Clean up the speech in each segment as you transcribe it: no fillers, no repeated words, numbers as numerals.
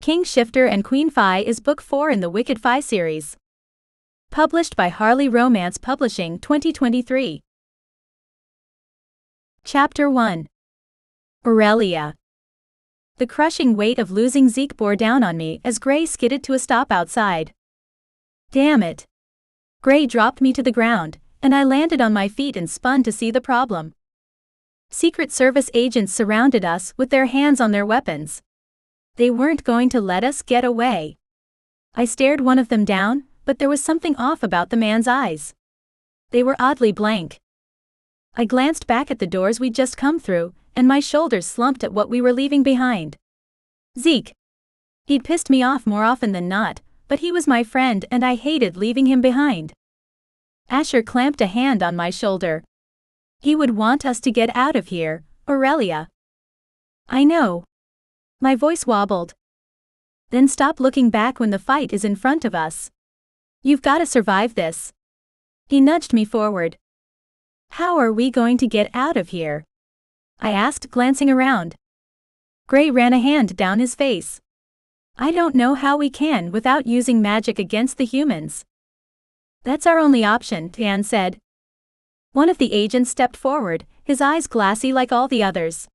King Shifter and Queen Fae is Book 4 in the Wicked Fae series. Published by Harley Romance Publishing 2023. Chapter 1. Aurelia. The crushing weight of losing Zeke bore down on me as Gray skidded to a stop outside. Damn it. Gray dropped me to the ground, and I landed on my feet and spun to see the problem. Secret Service agents surrounded us with their hands on their weapons. They weren't going to let us get away. I stared one of them down, but there was something off about the man's eyes. They were oddly blank. I glanced back at the doors we'd just come through, and my shoulders slumped at what we were leaving behind. Zeke. He'd pissed me off more often than not, but he was my friend and I hated leaving him behind. Asher clamped a hand on my shoulder. He would want us to get out of here, Aurelia. I know. My voice wobbled. Then stop looking back when the fight is in front of us. You've got to survive this. He nudged me forward. How are we going to get out of here? I asked, glancing around. Gray ran a hand down his face. I don't know how we can without using magic against the humans. That's our only option, Dan said. One of the agents stepped forward, his eyes glassy like all the others.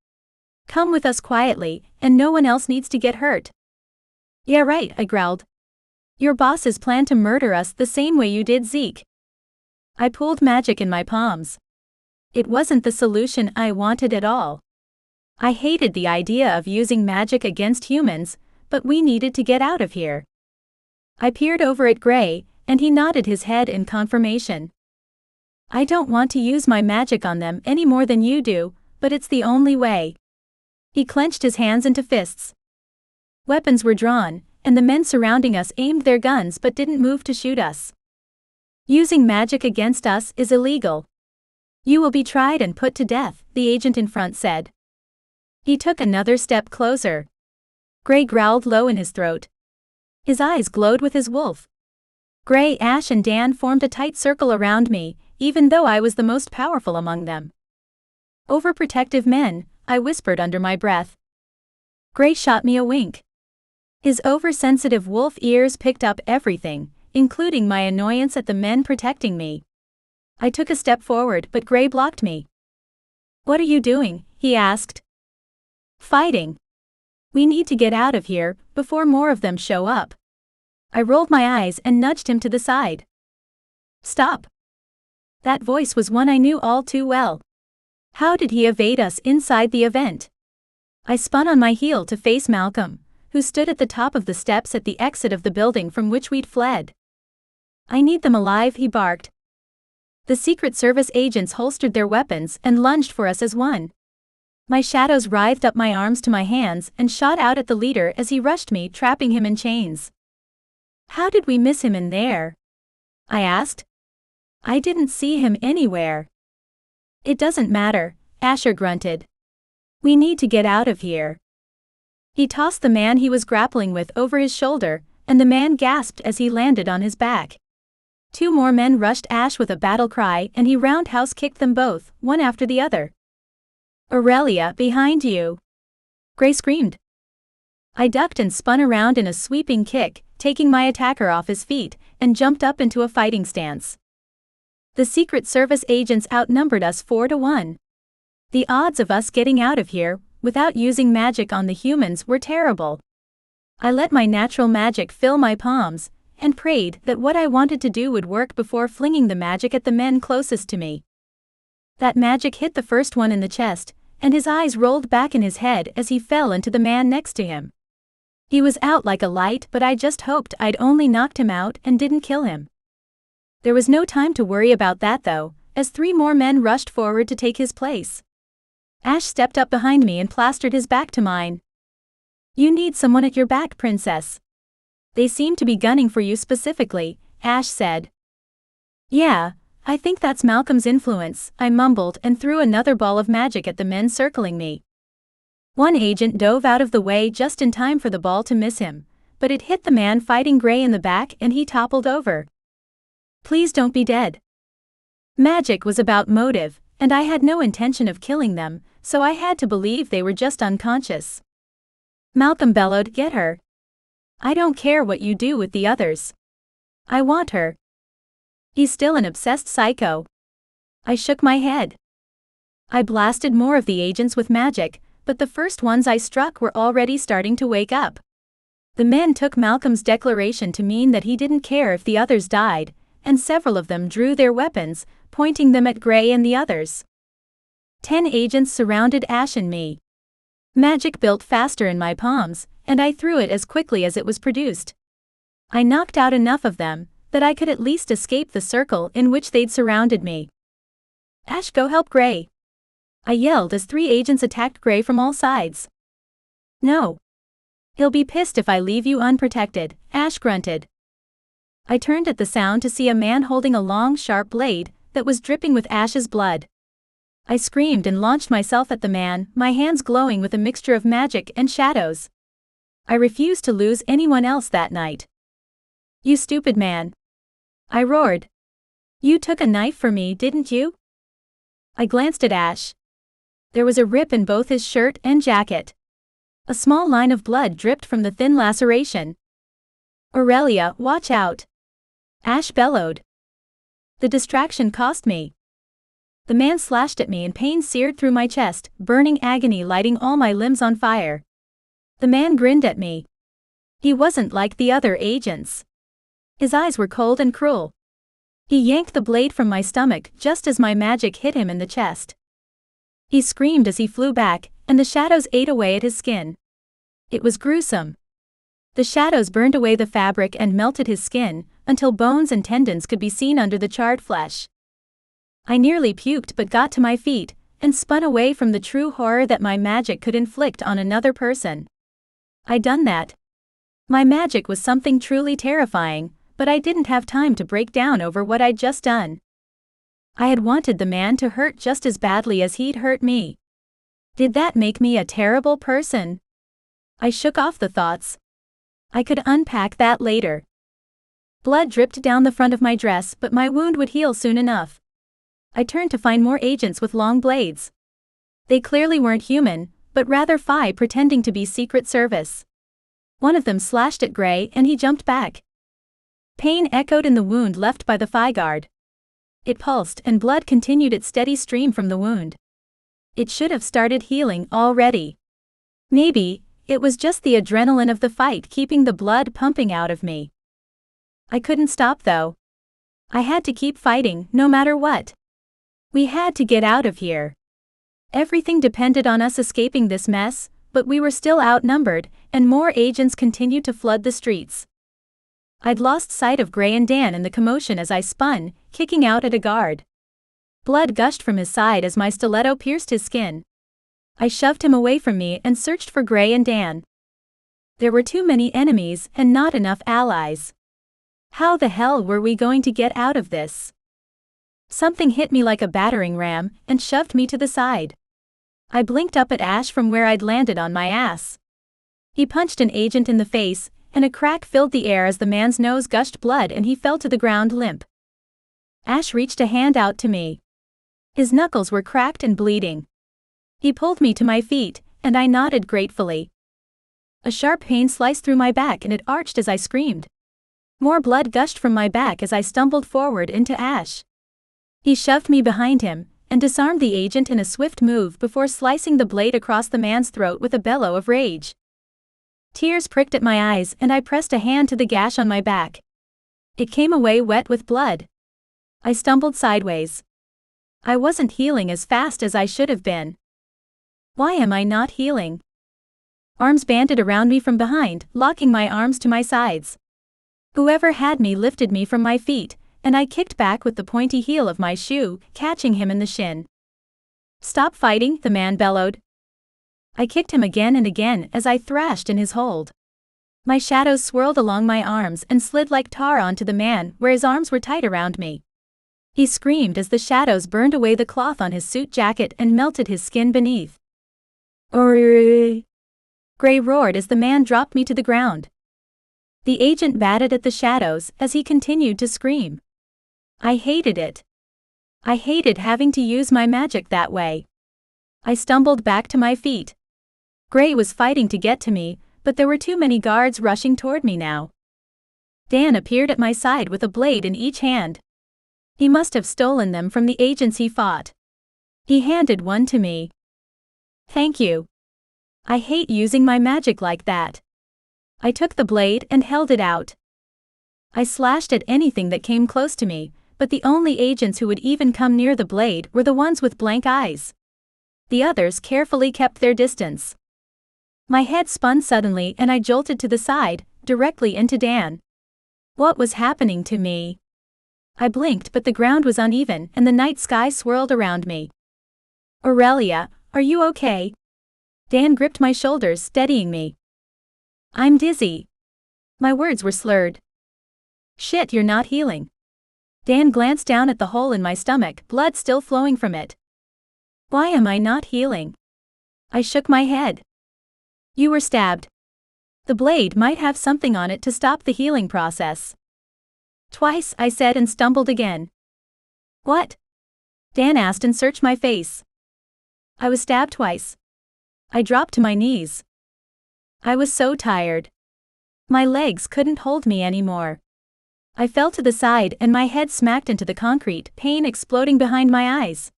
Come with us quietly, and no one else needs to get hurt. Yeah, right, I growled. Your bosses plan to murder us the same way you did Zeke. I pulled magic in my palms. It wasn't the solution I wanted at all. I hated the idea of using magic against humans, but we needed to get out of here. I peered over at Gray, and he nodded his head in confirmation. I don't want to use my magic on them any more than you do, but it's the only way. He clenched his hands into fists. Weapons were drawn, and the men surrounding us aimed their guns but didn't move to shoot us. Using magic against us is illegal. You will be tried and put to death, the agent in front said. He took another step closer. Gray growled low in his throat. His eyes glowed with his wolf. Gray, Ash and Dan formed a tight circle around me, even though I was the most powerful among them. Overprotective men, I whispered under my breath. Gray shot me a wink. His oversensitive wolf ears picked up everything, including my annoyance at the men protecting me. I took a step forward but Gray blocked me. What are you doing? He asked. Fighting. We need to get out of here before more of them show up. I rolled my eyes and nudged him to the side. Stop. That voice was one I knew all too well. How did he evade us inside the event? I spun on my heel to face Malcolm, who stood at the top of the steps at the exit of the building from which we'd fled. I need them alive, he barked. The Secret Service agents holstered their weapons and lunged for us as one. My shadows writhed up my arms to my hands and shot out at the leader as he rushed me, trapping him in chains. How did we miss him in there? I asked. I didn't see him anywhere. It doesn't matter, Asher grunted. We need to get out of here. He tossed the man he was grappling with over his shoulder, and the man gasped as he landed on his back. Two more men rushed Ash with a battle cry and he roundhouse kicked them both, one after the other. Aurelia, behind you! Gray screamed. I ducked and spun around in a sweeping kick, taking my attacker off his feet, and jumped up into a fighting stance. The Secret Service agents outnumbered us 4-1. The odds of us getting out of here, without using magic on the humans, were terrible. I let my natural magic fill my palms, and prayed that what I wanted to do would work before flinging the magic at the men closest to me. That magic hit the first one in the chest, and his eyes rolled back in his head as he fell into the man next to him. He was out like a light, but I just hoped I'd only knocked him out and didn't kill him. There was no time to worry about that though, as 3 more men rushed forward to take his place. Ash stepped up behind me and plastered his back to mine. You need someone at your back, princess. They seem to be gunning for you specifically, Ash said. Yeah, I think that's Malcolm's influence, I mumbled and threw another ball of magic at the men circling me. One agent dove out of the way just in time for the ball to miss him, but it hit the man fighting Gray in the back and he toppled over. Please don't be dead. Magic was about motive, and I had no intention of killing them, so I had to believe they were just unconscious. Malcolm bellowed, "Get her." I don't care what you do with the others. I want her. He's still an obsessed psycho. I shook my head. I blasted more of the agents with magic, but the first ones I struck were already starting to wake up. The men took Malcolm's declaration to mean that he didn't care if the others died, and several of them drew their weapons, pointing them at Gray and the others. 10 agents surrounded Ash and me. Magic built faster in my palms, and I threw it as quickly as it was produced. I knocked out enough of them that I could at least escape the circle in which they'd surrounded me. Ash, go help Gray. I yelled as 3 agents attacked Gray from all sides. No. He'll be pissed if I leave you unprotected, Ash grunted. I turned at the sound to see a man holding a long, sharp blade that was dripping with Ash's blood. I screamed and launched myself at the man, my hands glowing with a mixture of magic and shadows. I refused to lose anyone else that night. You stupid man. I roared. You took a knife for me, didn't you? I glanced at Ash. There was a rip in both his shirt and jacket. A small line of blood dripped from the thin laceration. Aurelia, watch out. Ash bellowed. The distraction cost me. The man slashed at me and pain seared through my chest, burning agony lighting all my limbs on fire. The man grinned at me. He wasn't like the other agents. His eyes were cold and cruel. He yanked the blade from my stomach just as my magic hit him in the chest. He screamed as he flew back, and the shadows ate away at his skin. It was gruesome. The shadows burned away the fabric and melted his skin, until bones and tendons could be seen under the charred flesh. I nearly puked but got to my feet, and spun away from the true horror that my magic could inflict on another person. I'd done that. My magic was something truly terrifying, but I didn't have time to break down over what I'd just done. I had wanted the man to hurt just as badly as he'd hurt me. Did that make me a terrible person? I shook off the thoughts. I could unpack that later. Blood dripped down the front of my dress, but my wound would heal soon enough. I turned to find more agents with long blades. They clearly weren't human, but rather Fae pretending to be Secret Service. One of them slashed at Gray and he jumped back. Pain echoed in the wound left by the Fae guard. It pulsed and blood continued its steady stream from the wound. It should have started healing already. Maybe it was just the adrenaline of the fight keeping the blood pumping out of me. I couldn't stop though. I had to keep fighting, no matter what. We had to get out of here. Everything depended on us escaping this mess, but we were still outnumbered, and more agents continued to flood the streets. I'd lost sight of Gray and Dan in the commotion as I spun, kicking out at a guard. Blood gushed from his side as my stiletto pierced his skin. I shoved him away from me and searched for Gray and Dan. There were too many enemies and not enough allies. How the hell were we going to get out of this? Something hit me like a battering ram and shoved me to the side. I blinked up at Ash from where I'd landed on my ass. He punched an agent in the face, and a crack filled the air as the man's nose gushed blood and he fell to the ground limp. Ash reached a hand out to me. His knuckles were cracked and bleeding. He pulled me to my feet, and I nodded gratefully. A sharp pain sliced through my back and it arched as I screamed. More blood gushed from my back as I stumbled forward into Ash. He shoved me behind him, and disarmed the agent in a swift move before slicing the blade across the man's throat with a bellow of rage. Tears pricked at my eyes and I pressed a hand to the gash on my back. It came away wet with blood. I stumbled sideways. I wasn't healing as fast as I should have been. Why am I not healing? Arms banded around me from behind, locking my arms to my sides. Whoever had me lifted me from my feet, and I kicked back with the pointy heel of my shoe, catching him in the shin. Stop fighting, the man bellowed. I kicked him again and again as I thrashed in his hold. My shadows swirled along my arms and slid like tar onto the man where his arms were tight around me. He screamed as the shadows burned away the cloth on his suit jacket and melted his skin beneath. Gray roared as the man dropped me to the ground. The agent batted at the shadows as he continued to scream. I hated it. I hated having to use my magic that way. I stumbled back to my feet. Gray was fighting to get to me, but there were too many guards rushing toward me now. Dan appeared at my side with a blade in each hand. He must have stolen them from the agents he fought. He handed one to me. Thank you. I hate using my magic like that. I took the blade and held it out. I slashed at anything that came close to me, but the only agents who would even come near the blade were the ones with blank eyes. The others carefully kept their distance. My head spun suddenly and I jolted to the side, directly into Dan. What was happening to me? I blinked, but the ground was uneven and the night sky swirled around me. Aurelia, are you okay? Dan gripped my shoulders, steadying me. I'm dizzy. My words were slurred. Shit, you're not healing. Dan glanced down at the hole in my stomach, blood still flowing from it. Why am I not healing? I shook my head. You were stabbed. The blade might have something on it to stop the healing process. Twice, I said and stumbled again. What? Dan asked and searched my face. I was stabbed twice. I dropped to my knees. I was so tired. My legs couldn't hold me anymore. I fell to the side and my head smacked into the concrete, pain exploding behind my eyes.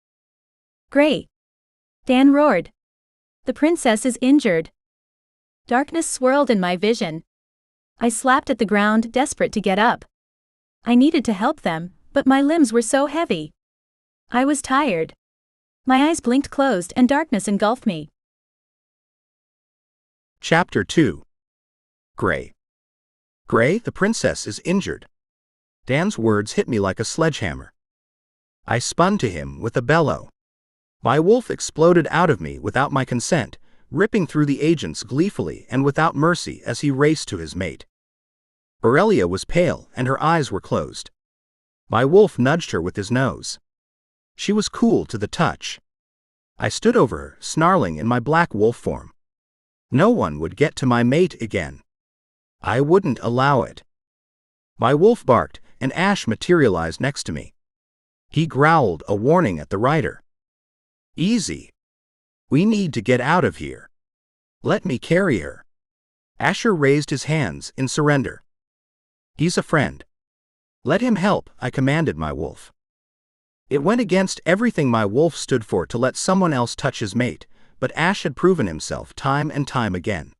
Gray! Dan roared. The princess is injured. Darkness swirled in my vision. I slapped at the ground, desperate to get up. I needed to help them, but my limbs were so heavy. I was tired. My eyes blinked closed and darkness engulfed me. Chapter 2. Gray. Gray, the princess is injured. Dan's words hit me like a sledgehammer. I spun to him with a bellow. My wolf exploded out of me without my consent, ripping through the agents gleefully and without mercy as he raced to his mate. Aurelia was pale and her eyes were closed. My wolf nudged her with his nose. She was cool to the touch. I stood over her, snarling in my black wolf form. No one would get to my mate again. I wouldn't allow it. My wolf barked, and Ash materialized next to me. He growled a warning at the rider. Easy. We need to get out of here. Let me carry her. Asher raised his hands in surrender. He's a friend. Let him help, I commanded my wolf. It went against everything my wolf stood for to let someone else touch his mate, but Ash had proven himself time and time again.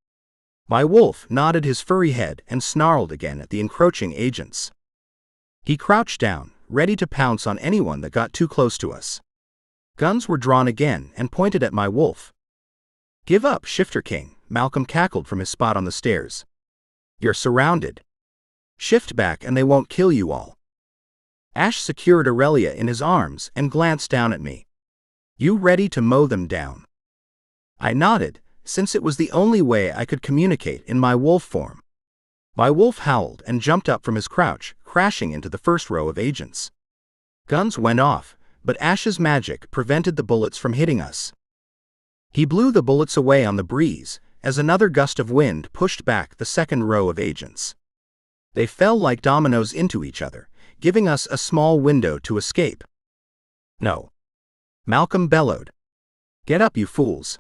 My wolf nodded his furry head and snarled again at the encroaching agents. He crouched down, ready to pounce on anyone that got too close to us. Guns were drawn again and pointed at my wolf. Give up, Shifter King, Malcolm cackled from his spot on the stairs. You're surrounded. Shift back and they won't kill you all. Ash secured Aurelia in his arms and glanced down at me. You ready to mow them down? I nodded, since it was the only way I could communicate in my wolf form. My wolf howled and jumped up from his crouch, crashing into the first row of agents. Guns went off, but Ash's magic prevented the bullets from hitting us. He blew the bullets away on the breeze, as another gust of wind pushed back the second row of agents. They fell like dominoes into each other, giving us a small window to escape. No. Malcolm bellowed. Get up, you fools.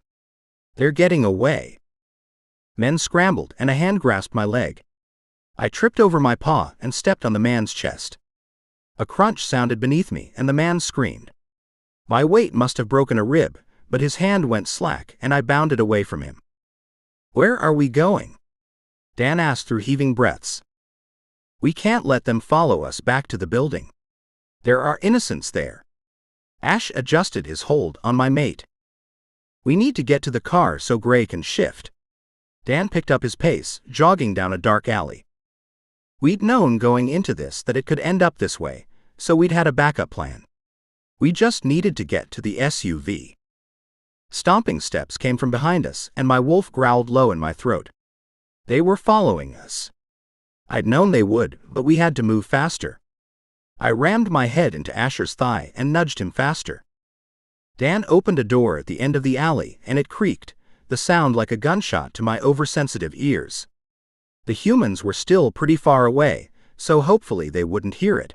They're getting away. Men scrambled and a hand grasped my leg. I tripped over my paw and stepped on the man's chest. A crunch sounded beneath me and the man screamed. My weight must have broken a rib, but his hand went slack and I bounded away from him. Where are we going? Dan asked through heaving breaths. We can't let them follow us back to the building. There are innocents there. Ash adjusted his hold on my mate. We need to get to the car so Gray can shift. Dan picked up his pace, jogging down a dark alley. We'd known going into this that it could end up this way, so we'd had a backup plan. We just needed to get to the SUV. Stomping steps came from behind us, and my wolf growled low in my throat. They were following us. I'd known they would, but we had to move faster. I rammed my head into Asher's thigh and nudged him faster. Dan opened a door at the end of the alley, and it creaked, the sound like a gunshot to my oversensitive ears. The humans were still pretty far away, so hopefully they wouldn't hear it.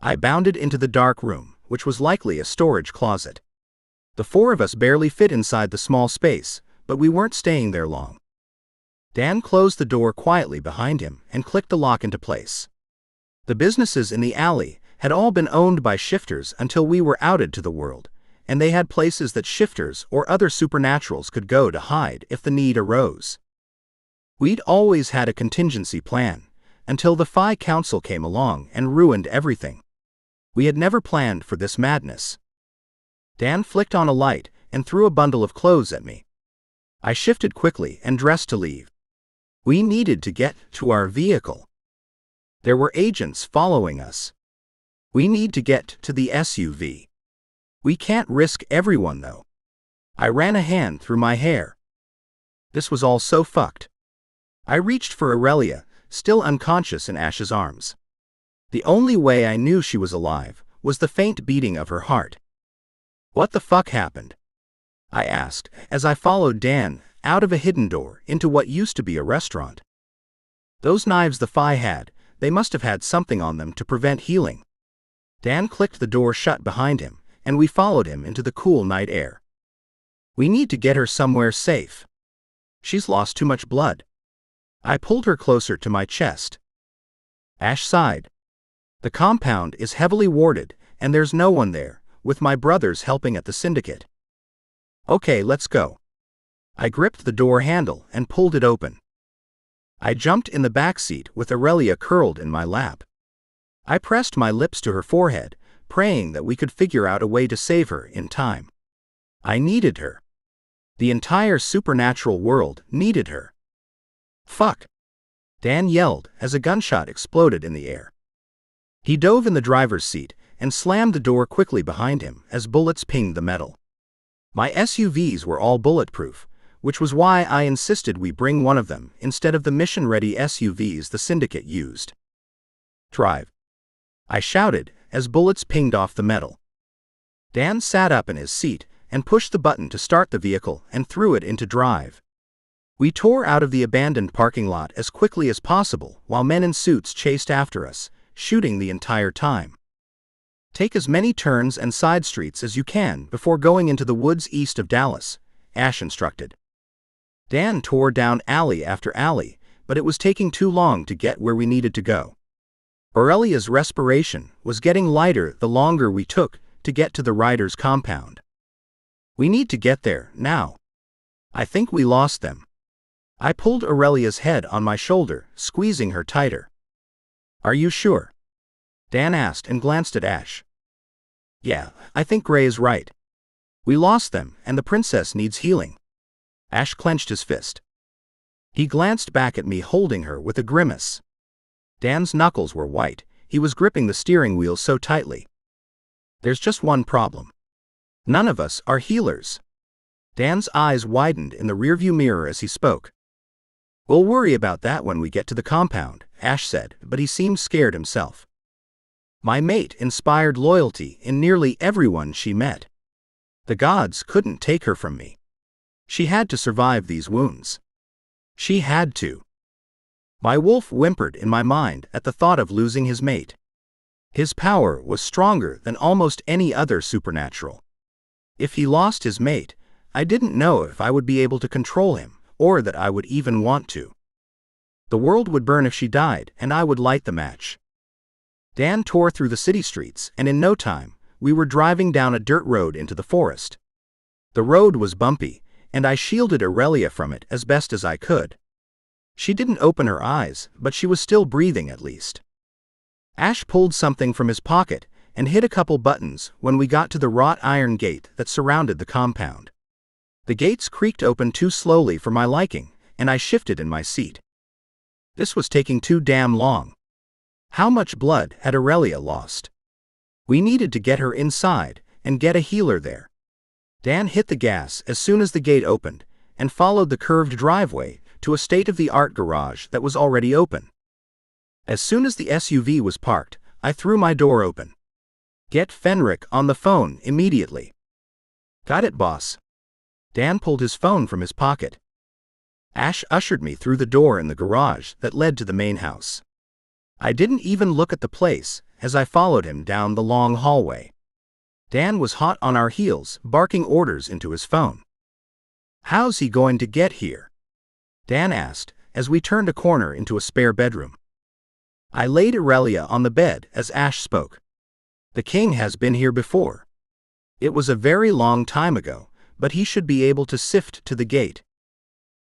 I bounded into the dark room, which was likely a storage closet. The four of us barely fit inside the small space, but we weren't staying there long. Dan closed the door quietly behind him and clicked the lock into place. The businesses in the alley had all been owned by shifters until we were outed to the world, and they had places that shifters or other supernaturals could go to hide if the need arose. We'd always had a contingency plan, until the Fae Council came along and ruined everything. We had never planned for this madness. Dan flicked on a light and threw a bundle of clothes at me. I shifted quickly and dressed to leave. We needed to get to our vehicle. There were agents following us. We need to get to the SUV. We can't risk everyone though. I ran a hand through my hair. This was all so fucked. I reached for Aurelia, still unconscious in Ash's arms. The only way I knew she was alive was the faint beating of her heart. What the fuck happened? I asked as I followed Dan out of a hidden door into what used to be a restaurant. Those knives the Fae had, they must have had something on them to prevent healing. Dan clicked the door shut behind him, and we followed him into the cool night air. We need to get her somewhere safe. She's lost too much blood. I pulled her closer to my chest. Ash sighed. The compound is heavily warded, and there's no one there, with my brothers helping at the syndicate. Okay, let's go. I gripped the door handle and pulled it open. I jumped in the back seat with Aurelia curled in my lap. I pressed my lips to her forehead, praying that we could figure out a way to save her in time. I needed her. The entire supernatural world needed her. Fuck! Dan yelled as a gunshot exploded in the air. He dove in the driver's seat and slammed the door quickly behind him as bullets pinged the metal. My SUVs were all bulletproof, which was why I insisted we bring one of them instead of the mission-ready SUVs the syndicate used. Drive! I shouted as bullets pinged off the metal. Dan sat up in his seat and pushed the button to start the vehicle and threw it into drive. We tore out of the abandoned parking lot as quickly as possible while men in suits chased after us, shooting the entire time. Take as many turns and side streets as you can before going into the woods east of Dallas, Ash instructed. Dan tore down alley after alley, but it was taking too long to get where we needed to go. Aurelia's respiration was getting lighter the longer we took to get to the Riders' compound. We need to get there, now. I think we lost them. I pulled Aurelia's head on my shoulder, squeezing her tighter. Are you sure? Dan asked and glanced at Ash. Yeah, I think Gray is right. We lost them, and the princess needs healing. Ash clenched his fist. He glanced back at me holding her with a grimace. Dan's knuckles were white, he was gripping the steering wheel so tightly. There's just one problem. None of us are healers. Dan's eyes widened in the rearview mirror as he spoke. We'll worry about that when we get to the compound, Ash said, but he seemed scared himself. My mate inspired loyalty in nearly everyone she met. The gods couldn't take her from me. She had to survive these wounds. She had to. My wolf whimpered in my mind at the thought of losing his mate. His power was stronger than almost any other supernatural. If he lost his mate, I didn't know if I would be able to control him, or that I would even want to. The world would burn if she died, and I would light the match. Dan tore through the city streets, and in no time, we were driving down a dirt road into the forest. The road was bumpy, and I shielded Aurelia from it as best as I could. She didn't open her eyes, but she was still breathing at least. Ash pulled something from his pocket and hit a couple buttons when we got to the wrought iron gate that surrounded the compound. The gates creaked open too slowly for my liking, and I shifted in my seat. This was taking too damn long. How much blood had Aurelia lost? We needed to get her inside and get a healer there. Dan hit the gas as soon as the gate opened and followed the curved driveway to a state-of-the-art garage that was already open. As soon as the SUV was parked, I threw my door open. Get Fenric on the phone immediately. Got it, boss. Dan pulled his phone from his pocket. Ash ushered me through the door in the garage that led to the main house. I didn't even look at the place as I followed him down the long hallway. Dan was hot on our heels, barking orders into his phone. How's he going to get here? Dan asked as we turned a corner into a spare bedroom. I laid Aurelia on the bed as Ash spoke. The king has been here before. It was a very long time ago, but he should be able to sift to the gate.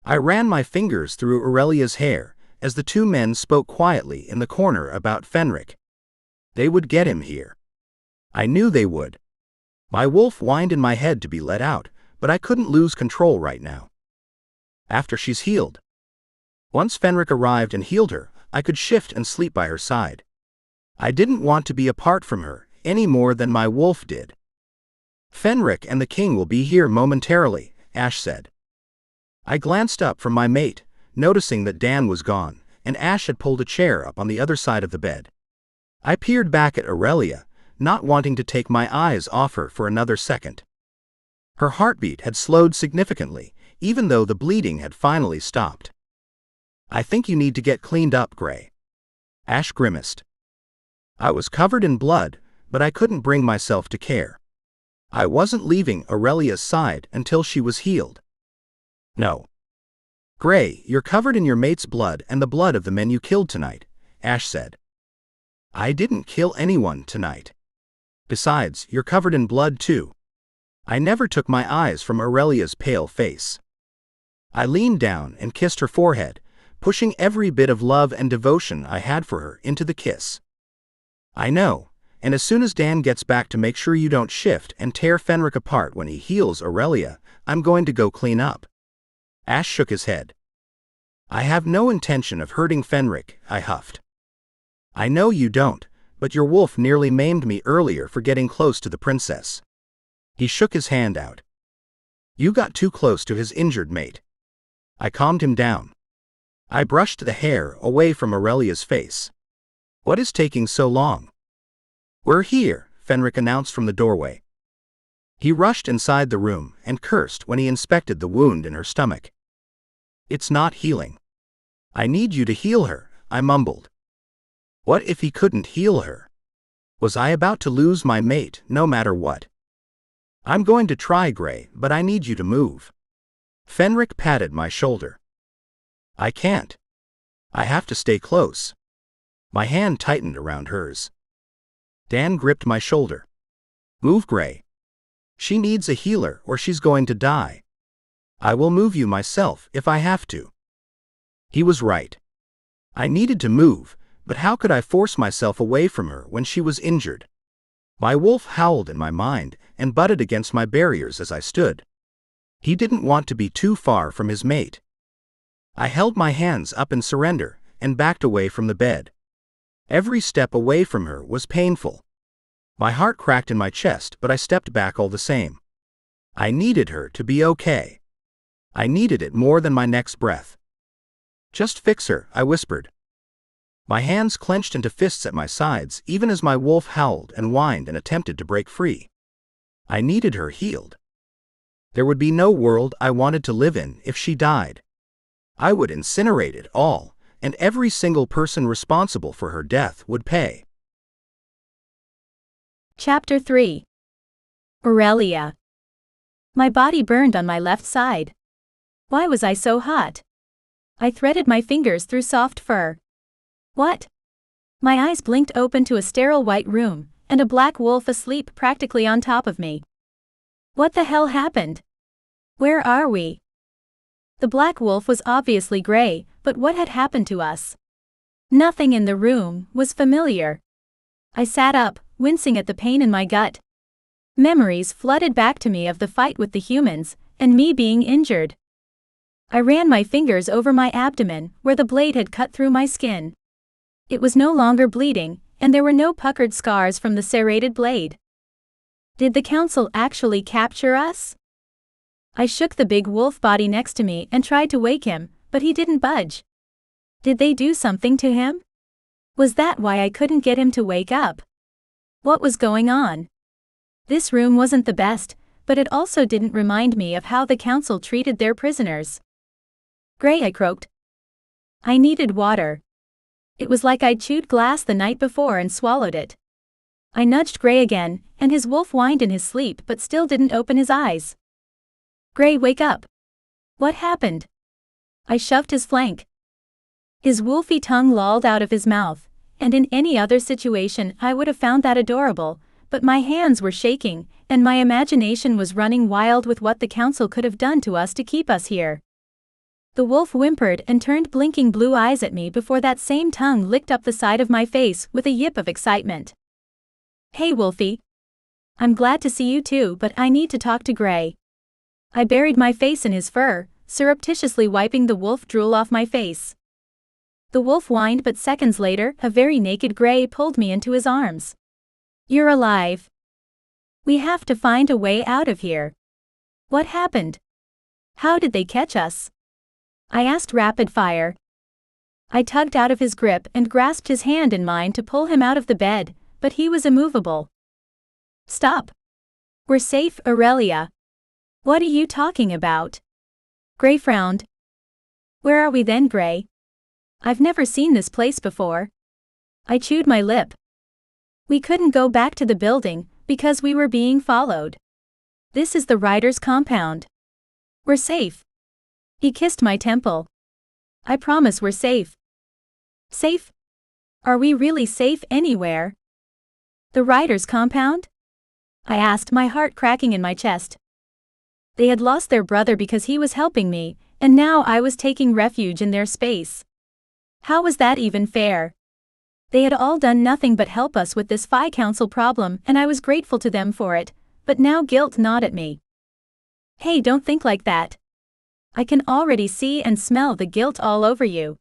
I ran my fingers through Aurelia's hair as the two men spoke quietly in the corner about Fenric. They would get him here. I knew they would. My wolf whined in my head to be let out, but I couldn't lose control right now. After she's healed. Once Fenric arrived and healed her, I could shift and sleep by her side. I didn't want to be apart from her any more than my wolf did. Fenric and the king will be here momentarily, Ash said. I glanced up from my mate, noticing that Dan was gone, and Ash had pulled a chair up on the other side of the bed. I peered back at Aurelia, not wanting to take my eyes off her for another second. Her heartbeat had slowed significantly, even though the bleeding had finally stopped. I think you need to get cleaned up, Gray. Ash grimaced. I was covered in blood, but I couldn't bring myself to care. I wasn't leaving Aurelia's side until she was healed. No. Gray, you're covered in your mate's blood and the blood of the men you killed tonight, Ash said. I didn't kill anyone tonight. Besides, you're covered in blood too. I never took my eyes from Aurelia's pale face. I leaned down and kissed her forehead, pushing every bit of love and devotion I had for her into the kiss. I know, and as soon as Dan gets back to make sure you don't shift and tear Fenric apart when he heals Aurelia, I'm going to go clean up. Ash shook his head. I have no intention of hurting Fenric, I huffed. I know you don't, but your wolf nearly maimed me earlier for getting close to the princess. He shook his hand out. You got too close to his injured mate. I calmed him down. I brushed the hair away from Aurelia's face. What is taking so long? We're here, Fenric announced from the doorway. He rushed inside the room and cursed when he inspected the wound in her stomach. It's not healing. I need you to heal her, I mumbled. What if he couldn't heal her? Was I about to lose my mate, no matter what? I'm going to try, Gray, but I need you to move. Fenric patted my shoulder. I can't. I have to stay close. My hand tightened around hers. Dan gripped my shoulder. Move, Gray. She needs a healer or she's going to die. I will move you myself if I have to. He was right. I needed to move, but how could I force myself away from her when she was injured? My wolf howled in my mind and butted against my barriers as I stood. He didn't want to be too far from his mate. I held my hands up in surrender and backed away from the bed. Every step away from her was painful. My heart cracked in my chest, but I stepped back all the same. I needed her to be okay. I needed it more than my next breath. Just fix her, I whispered. My hands clenched into fists at my sides even as my wolf howled and whined and attempted to break free. I needed her healed. There would be no world I wanted to live in if she died. I would incinerate it all, and every single person responsible for her death would pay. Chapter 3. Aurelia. My body burned on my left side. Why was I so hot? I threaded my fingers through soft fur. What? My eyes blinked open to a sterile white room, and a black wolf asleep practically on top of me. What the hell happened? Where are we? The black wolf was obviously gray, but what had happened to us? Nothing in the room was familiar. I sat up, wincing at the pain in my gut. Memories flooded back to me of the fight with the humans, and me being injured. I ran my fingers over my abdomen, where the blade had cut through my skin. It was no longer bleeding, and there were no puckered scars from the serrated blade. Did the council actually capture us? I shook the big wolf body next to me and tried to wake him, but he didn't budge. Did they do something to him? Was that why I couldn't get him to wake up? What was going on? This room wasn't the best, but it also didn't remind me of how the council treated their prisoners. Gray, I croaked. I needed water. It was like I'd chewed glass the night before and swallowed it. I nudged Gray again, and his wolf whined in his sleep but still didn't open his eyes. Gray, wake up. What happened? I shoved his flank. His wolfy tongue lolled out of his mouth, and in any other situation I would have found that adorable, but my hands were shaking, and my imagination was running wild with what the council could have done to us to keep us here. The wolf whimpered and turned blinking blue eyes at me before that same tongue licked up the side of my face with a yip of excitement. "Hey Wolfie. I'm glad to see you too, but I need to talk to Gray." I buried my face in his fur, surreptitiously wiping the wolf drool off my face. The wolf whined, but seconds later, a very naked Gray pulled me into his arms. "You're alive. We have to find a way out of here. What happened? How did they catch us?" I asked rapid fire. I tugged out of his grip and grasped his hand in mine to pull him out of the bed, but he was immovable. "Stop. We're safe, Aurelia." "What are you talking about?" Gray frowned. "Where are we then, Gray? I've never seen this place before." I chewed my lip. "We couldn't go back to the building, because we were being followed. This is the Rider's compound. We're safe." He kissed my temple. "I promise we're safe." "Safe? Are we really safe anywhere?" "The Rider's compound?" I asked, my heart cracking in my chest. They had lost their brother because he was helping me, and now I was taking refuge in their space. How was that even fair? They had all done nothing but help us with this Phi Council problem, and I was grateful to them for it, but now guilt gnawed at me. "Hey, don't think like that. I can already see and smell the guilt all over you.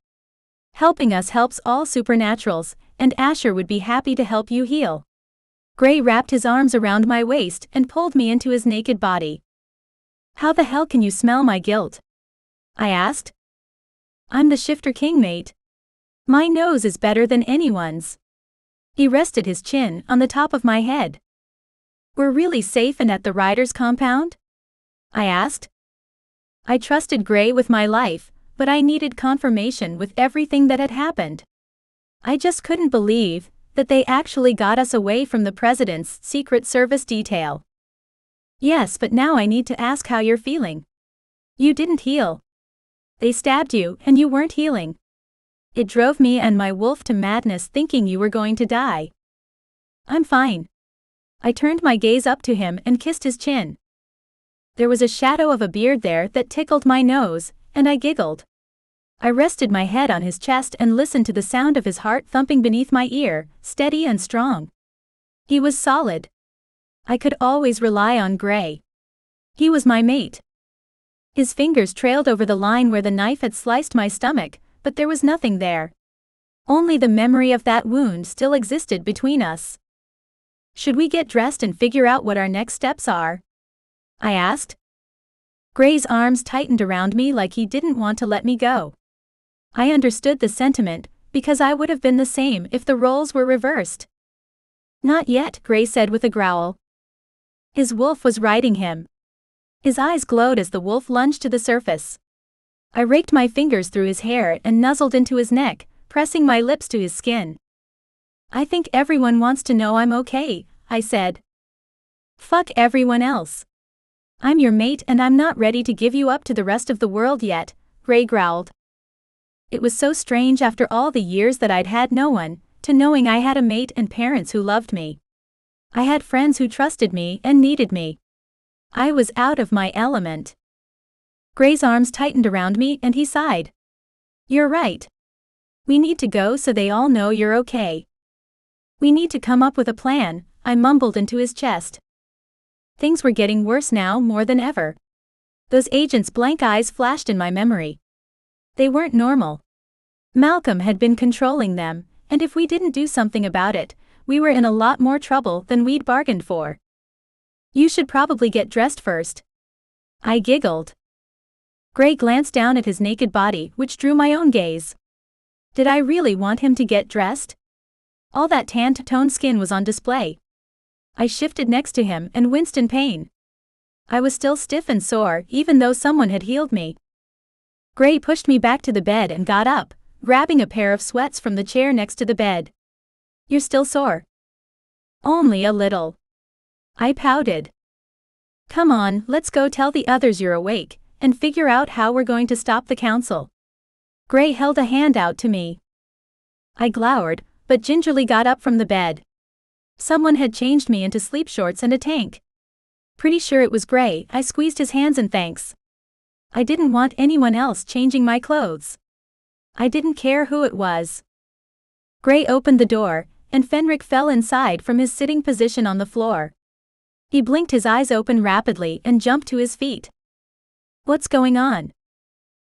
Helping us helps all supernaturals, and Asher would be happy to help you heal." Gray wrapped his arms around my waist and pulled me into his naked body. "How the hell can you smell my guilt?" I asked. "I'm the Shifter King, mate. My nose is better than anyone's." He rested his chin on the top of my head. "We're really safe and at the Rider's compound?" I asked. I trusted Gray with my life, but I needed confirmation with everything that had happened. I just couldn't believe that they actually got us away from the President's Secret Service detail. "Yes, but now I need to ask how you're feeling. You didn't heal. They stabbed you and you weren't healing. It drove me and my wolf to madness thinking you were going to die." "I'm fine." I turned my gaze up to him and kissed his chin. There was a shadow of a beard there that tickled my nose, and I giggled. I rested my head on his chest and listened to the sound of his heart thumping beneath my ear, steady and strong. He was solid. I could always rely on Gray. He was my mate. His fingers trailed over the line where the knife had sliced my stomach, but there was nothing there. Only the memory of that wound still existed between us. "Should we get dressed and figure out what our next steps are?" I asked. Gray's arms tightened around me like he didn't want to let me go. I understood the sentiment, because I would have been the same if the roles were reversed. "Not yet," Gray said with a growl. His wolf was riding him. His eyes glowed as the wolf lunged to the surface. I raked my fingers through his hair and nuzzled into his neck, pressing my lips to his skin. "I think everyone wants to know I'm okay," I said. "Fuck everyone else. I'm your mate and I'm not ready to give you up to the rest of the world yet," Gray growled. It was so strange after all the years that I'd had no one, to knowing I had a mate and parents who loved me. I had friends who trusted me and needed me. I was out of my element. Gray's arms tightened around me and he sighed. "You're right. We need to go so they all know you're okay. We need to come up with a plan," I mumbled into his chest. Things were getting worse now more than ever. Those agents' blank eyes flashed in my memory. They weren't normal. Malcolm had been controlling them, and if we didn't do something about it, we were in a lot more trouble than we'd bargained for. "You should probably get dressed first." I giggled. Gray glanced down at his naked body, which drew my own gaze. Did I really want him to get dressed? All that tan-toned skin was on display. I shifted next to him and winced in pain. I was still stiff and sore, even though someone had healed me. Gray pushed me back to the bed and got up, grabbing a pair of sweats from the chair next to the bed. "You're still sore?" "Only a little." I pouted. "Come on, let's go tell the others you're awake, and figure out how we're going to stop the council." Gray held a hand out to me. I glowered, but gingerly got up from the bed. Someone had changed me into sleep shorts and a tank. Pretty sure it was Gray. I squeezed his hands in thanks. I didn't want anyone else changing my clothes. I didn't care who it was. Gray opened the door, and Fenric fell inside from his sitting position on the floor. He blinked his eyes open rapidly and jumped to his feet. What's going on?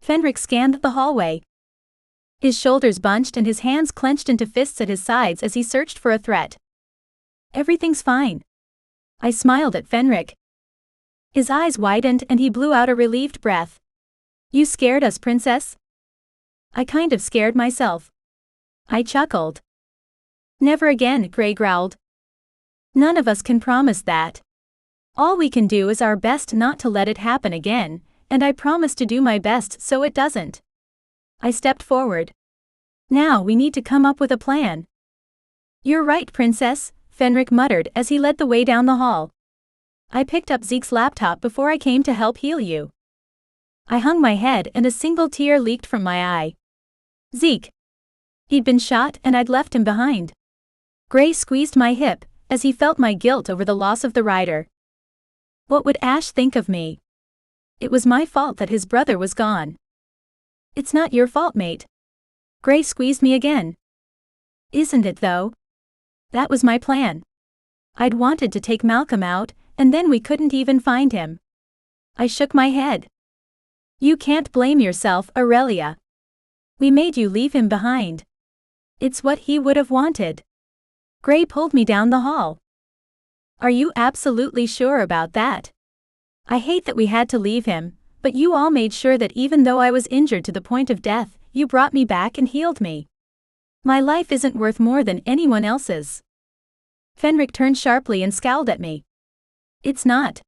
Fenric scanned the hallway. His shoulders bunched and his hands clenched into fists at his sides as he searched for a threat. Everything's fine. I smiled at Fenric. His eyes widened and he blew out a relieved breath. You scared us, princess? I kind of scared myself. I chuckled. Never again, Gray growled. None of us can promise that. All we can do is our best not to let it happen again, and I promise to do my best so it doesn't. I stepped forward. Now we need to come up with a plan. You're right, princess, Fenric muttered as he led the way down the hall. I picked up Zeke's laptop before I came to help heal you. I hung my head and a single tear leaked from my eye. Zeke. He'd been shot and I'd left him behind. Gray squeezed my hip as he felt my guilt over the loss of the rider. What would Ash think of me? It was my fault that his brother was gone. It's not your fault, mate. Gray squeezed me again. Isn't it though? That was my plan. I'd wanted to take Malcolm out, and then we couldn't even find him. I shook my head. You can't blame yourself, Aurelia. We made you leave him behind. It's what he would have wanted. Gray pulled me down the hall. Are you absolutely sure about that? I hate that we had to leave him, but you all made sure that even though I was injured to the point of death, you brought me back and healed me. My life isn't worth more than anyone else's. Fenric turned sharply and scowled at me. It's not.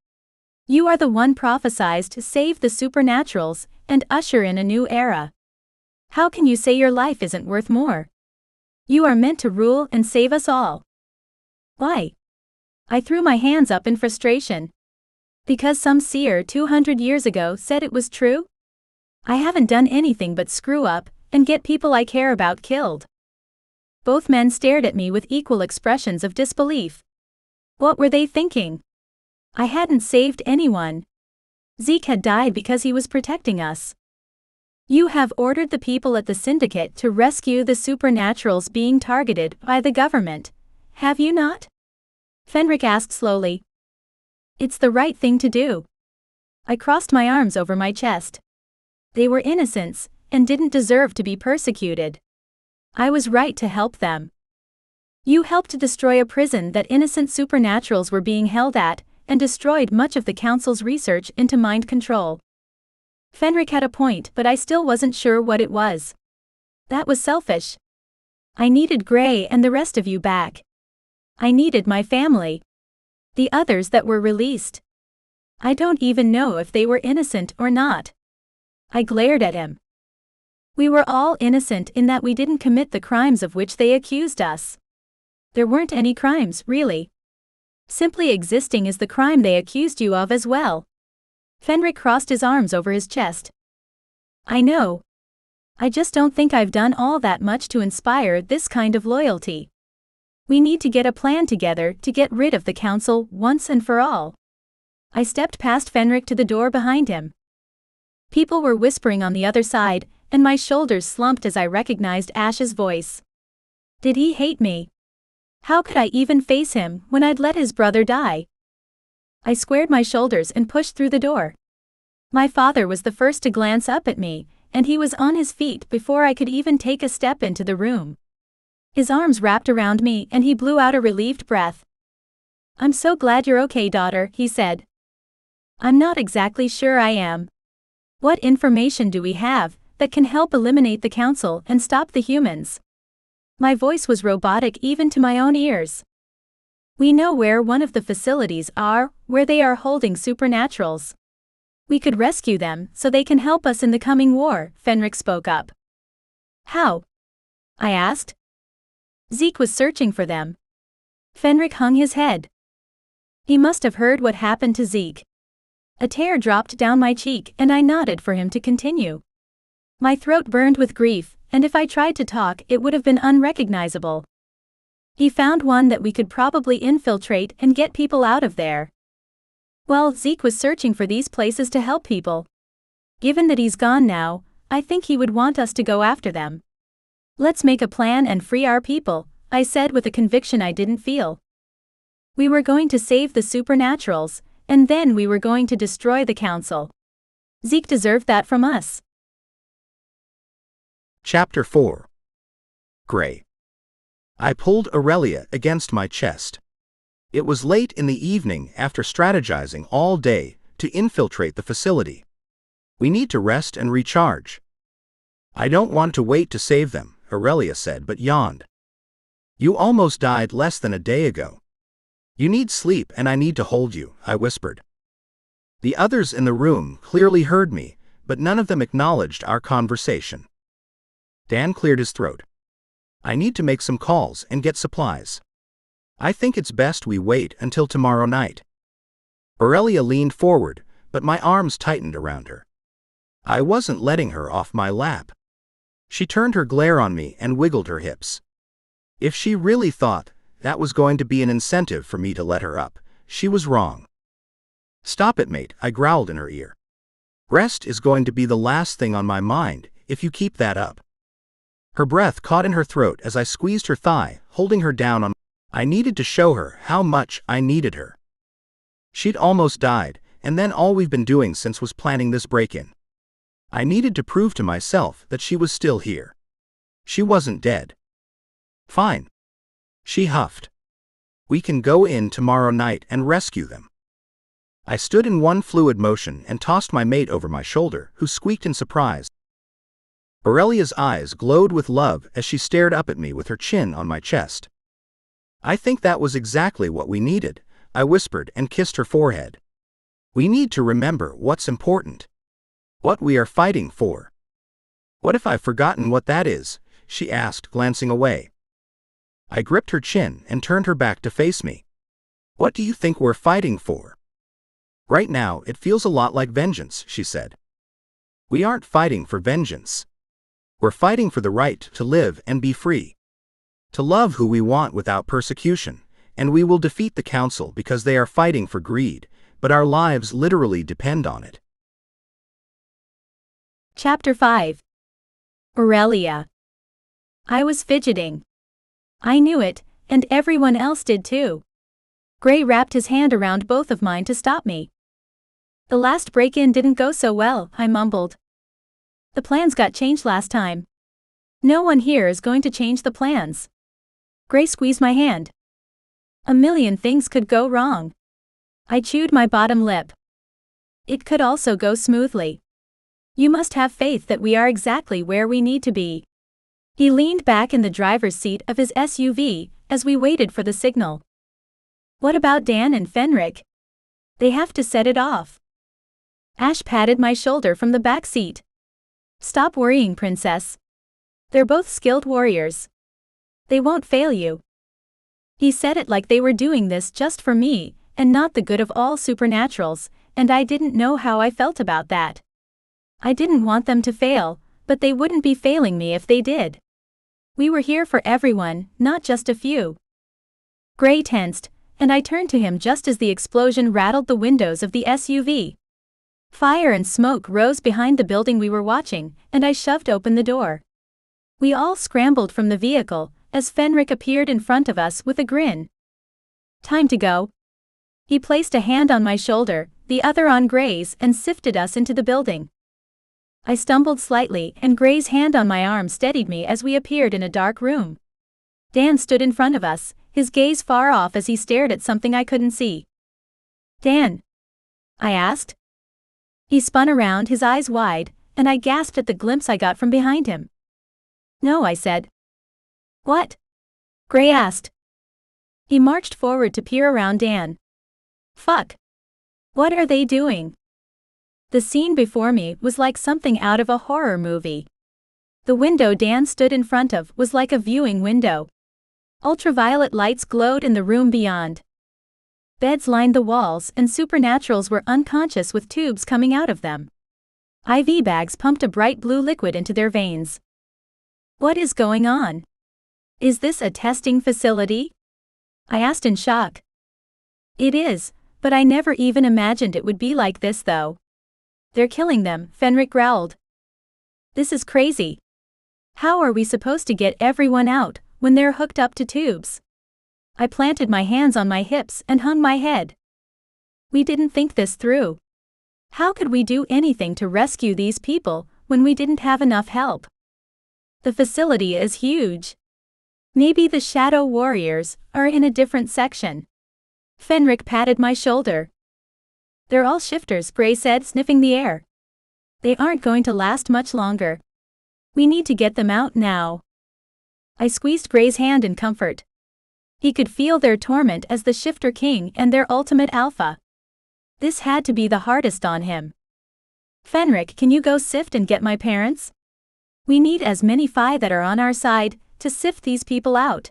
You are the one prophesied to save the supernaturals and usher in a new era. How can you say your life isn't worth more? You are meant to rule and save us all. Why? I threw my hands up in frustration. Because some seer 200 years ago said it was true? I haven't done anything but screw up and get people I care about killed. Both men stared at me with equal expressions of disbelief. What were they thinking? I hadn't saved anyone. Zeke had died because he was protecting us. You have ordered the people at the syndicate to rescue the supernaturals being targeted by the government, have you not? Fenric asked slowly. It's the right thing to do. I crossed my arms over my chest. They were innocents, and didn't deserve to be persecuted. I was right to help them. You helped to destroy a prison that innocent supernaturals were being held at, and destroyed much of the Council's research into mind control. Fenric had a point, but I still wasn't sure what it was. That was selfish. I needed Gray and the rest of you back. I needed my family. The others that were released. I don't even know if they were innocent or not. I glared at him. We were all innocent in that we didn't commit the crimes of which they accused us. There weren't any crimes, really. Simply existing is the crime they accused you of as well. Fenric crossed his arms over his chest. I know. I just don't think I've done all that much to inspire this kind of loyalty. We need to get a plan together to get rid of the Council once and for all. I stepped past Fenric to the door behind him. People were whispering on the other side, and my shoulders slumped as I recognized Ash's voice. Did he hate me? How could I even face him when I'd let his brother die? I squared my shoulders and pushed through the door. My father was the first to glance up at me, and he was on his feet before I could even take a step into the room. His arms wrapped around me and he blew out a relieved breath. I'm so glad you're okay, daughter, he said. I'm not exactly sure I am. What information do we have that can help eliminate the Council and stop the humans? My voice was robotic even to my own ears. We know where one of the facilities are, where they are holding supernaturals. We could rescue them so they can help us in the coming war, Fenric spoke up. How? I asked. Zeke was searching for them. Fenric hung his head. He must have heard what happened to Zeke. A tear dropped down my cheek and I nodded for him to continue. My throat burned with grief, and if I tried to talk, it would have been unrecognizable. He found one that we could probably infiltrate and get people out of there. Well, Zeke was searching for these places to help people. Given that he's gone now, I think he would want us to go after them. Let's make a plan and free our people, I said with a conviction I didn't feel. We were going to save the supernaturals, and then we were going to destroy the council. Zeke deserved that from us. Chapter 4. Gray. I pulled Aurelia against my chest. It was late in the evening after strategizing all day to infiltrate the facility. We need to rest and recharge. I don't want to wait to save them, Aurelia said but yawned. You almost died less than a day ago. You need sleep and I need to hold you, I whispered. The others in the room clearly heard me, but none of them acknowledged our conversation. Dan cleared his throat. I need to make some calls and get supplies. I think it's best we wait until tomorrow night. Aurelia leaned forward, but my arms tightened around her. I wasn't letting her off my lap. She turned her glare on me and wiggled her hips. If she really thought that was going to be an incentive for me to let her up, she was wrong. Stop it, mate, I growled in her ear. Rest is going to be the last thing on my mind if you keep that up. Her breath caught in her throat as I squeezed her thigh, holding her down on. I needed to show her how much I needed her. She'd almost died, and then all we've been doing since was planning this break-in. I needed to prove to myself that she was still here. She wasn't dead. Fine. She huffed. We can go in tomorrow night and rescue them. I stood in one fluid motion and tossed my mate over my shoulder, who squeaked in surprise. Aurelia's eyes glowed with love as she stared up at me with her chin on my chest. I think that was exactly what we needed, I whispered and kissed her forehead. We need to remember what's important. What we are fighting for. What if I've forgotten what that is? She asked, glancing away. I gripped her chin and turned her back to face me. What do you think we're fighting for? Right now, it feels a lot like vengeance, she said. We aren't fighting for vengeance. We're fighting for the right to live and be free. To love who we want without persecution, and we will defeat the council because they are fighting for greed, but our lives literally depend on it. Chapter 5. Aurelia. I was fidgeting. I knew it, and everyone else did too. Gray wrapped his hand around both of mine to stop me. The last break-in didn't go so well, I mumbled. The plans got changed last time. No one here is going to change the plans. Gray squeezed my hand. A million things could go wrong. I chewed my bottom lip. It could also go smoothly. You must have faith that we are exactly where we need to be. He leaned back in the driver's seat of his SUV as we waited for the signal. What about Dan and Fenric? They have to set it off. Ash patted my shoulder from the back seat. Stop worrying, princess. They're both skilled warriors. They won't fail you. He said it like they were doing this just for me, and not the good of all supernaturals, and I didn't know how I felt about that. I didn't want them to fail, but they wouldn't be failing me if they did. We were here for everyone, not just a few. Gray tensed, and I turned to him just as the explosion rattled the windows of the SUV. Fire and smoke rose behind the building we were watching, and I shoved open the door. We all scrambled from the vehicle, as Fenric appeared in front of us with a grin. Time to go. He placed a hand on my shoulder, the other on Gray's, and sifted us into the building. I stumbled slightly, and Gray's hand on my arm steadied me as we appeared in a dark room. Dan stood in front of us, his gaze far off as he stared at something I couldn't see. Dan? I asked. He spun around, his eyes wide, and I gasped at the glimpse I got from behind him. No, I said. What? Gray asked. He marched forward to peer around Dan. Fuck. What are they doing? The scene before me was like something out of a horror movie. The window Dan stood in front of was like a viewing window. Ultraviolet lights glowed in the room beyond. Beds lined the walls and supernaturals were unconscious with tubes coming out of them. IV bags pumped a bright blue liquid into their veins. What is going on? Is this a testing facility? I asked in shock. It is, but I never even imagined it would be like this though. They're killing them, Fenric growled. This is crazy. How are we supposed to get everyone out when they're hooked up to tubes? I planted my hands on my hips and hung my head. We didn't think this through. How could we do anything to rescue these people when we didn't have enough help? The facility is huge. Maybe the Shadow Warriors are in a different section. Fenric patted my shoulder. They're all shifters, Gray said, sniffing the air. They aren't going to last much longer. We need to get them out now. I squeezed Gray's hand in comfort. He could feel their torment as the Shifter King and their ultimate alpha. This had to be the hardest on him. Fenric, can you go sift and get my parents? We need as many Fae that are on our side to sift these people out.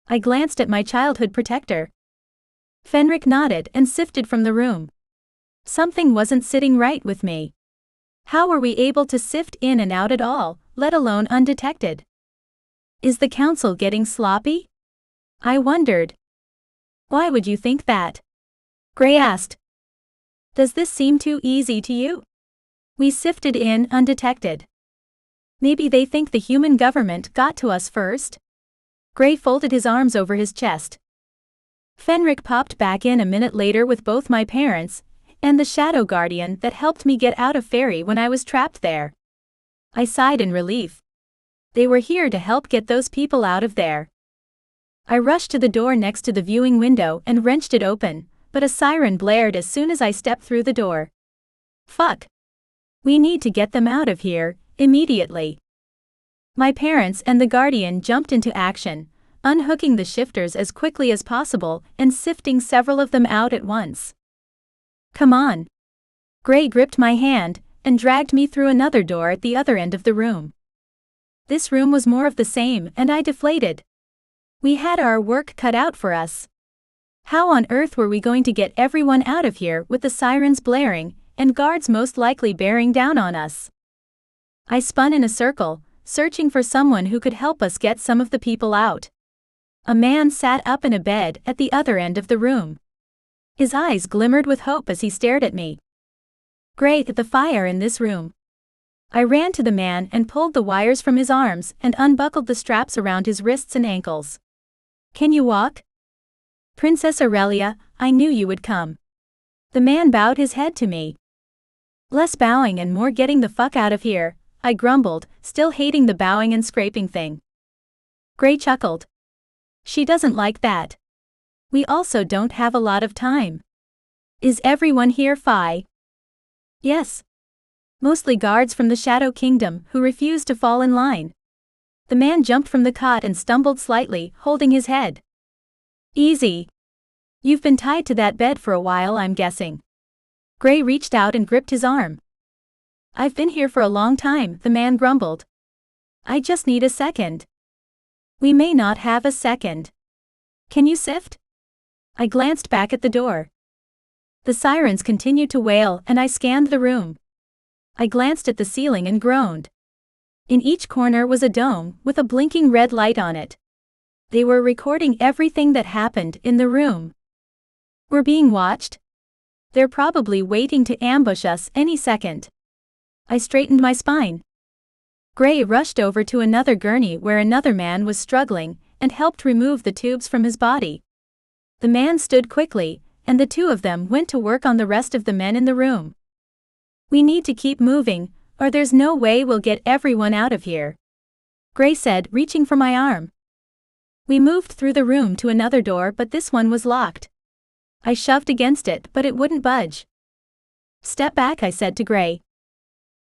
I glanced at my childhood protector. Fenric nodded and sifted from the room. Something wasn't sitting right with me. How were we able to sift in and out at all, let alone undetected? Is the council getting sloppy? I wondered. Why would you think that? Gray asked. Does this seem too easy to you? We sifted in undetected. Maybe they think the human government got to us first? Gray folded his arms over his chest. Fenric popped back in a minute later with both my parents and the Shadow Guardian that helped me get out of Fairy when I was trapped there. I sighed in relief. They were here to help get those people out of there. I rushed to the door next to the viewing window and wrenched it open, but a siren blared as soon as I stepped through the door. Fuck. We need to get them out of here, immediately. My parents and the Guardian jumped into action, unhooking the shifters as quickly as possible and sifting several of them out at once. Come on. Gray gripped my hand and dragged me through another door at the other end of the room. This room was more of the same, and I deflated. We had our work cut out for us. How on earth were we going to get everyone out of here with the sirens blaring and guards most likely bearing down on us? I spun in a circle, searching for someone who could help us get some of the people out. A man sat up in a bed at the other end of the room. His eyes glimmered with hope as he stared at me. Gray, the fire in this room. I ran to the man and pulled the wires from his arms and unbuckled the straps around his wrists and ankles. Can you walk? Princess Aurelia, I knew you would come. The man bowed his head to me. Less bowing and more getting the fuck out of here, I grumbled, still hating the bowing and scraping thing. Gray chuckled. She doesn't like that. We also don't have a lot of time. Is everyone here Fae? Yes. Mostly guards from the Shadow Kingdom who refuse to fall in line. The man jumped from the cot and stumbled slightly, holding his head. Easy. You've been tied to that bed for a while, I'm guessing. Gray reached out and gripped his arm. I've been here for a long time, the man grumbled. I just need a second. We may not have a second. Can you sift? I glanced back at the door. The sirens continued to wail and I scanned the room. I glanced at the ceiling and groaned. In each corner was a dome with a blinking red light on it. They were recording everything that happened in the room. We're being watched? They're probably waiting to ambush us any second. I straightened my spine. Gray rushed over to another gurney where another man was struggling and helped remove the tubes from his body. The man stood quickly, and the two of them went to work on the rest of the men in the room. We need to keep moving, or there's no way we'll get everyone out of here. Gray said, reaching for my arm. We moved through the room to another door, but this one was locked. I shoved against it, but it wouldn't budge. Step back, I said to Gray.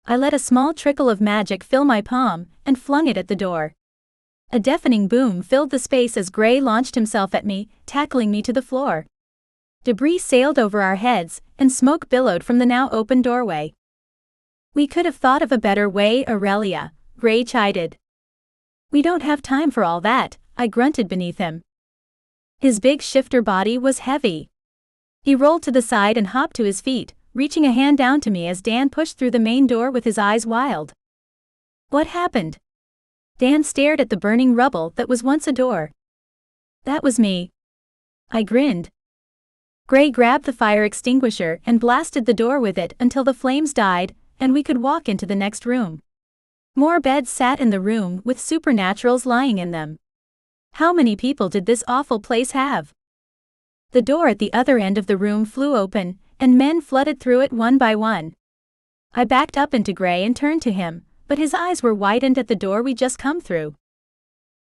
I let a small trickle of magic fill my palm and flung it at the door. A deafening boom filled the space as Gray launched himself at me, tackling me to the floor. Debris sailed over our heads, and smoke billowed from the now open doorway. We could have thought of a better way, Aurelia, Gray chided. We don't have time for all that, I grunted beneath him. His big shifter body was heavy. He rolled to the side and hopped to his feet, reaching a hand down to me as Dan pushed through the main door with his eyes wild. What happened? Dan stared at the burning rubble that was once a door. That was me. I grinned. Gray grabbed the fire extinguisher and blasted the door with it until the flames died, and we could walk into the next room. More beds sat in the room with supernaturals lying in them. How many people did this awful place have? The door at the other end of the room flew open, and men flooded through it one by one. I backed up into Gray and turned to him, but his eyes were widened at the door we just come through.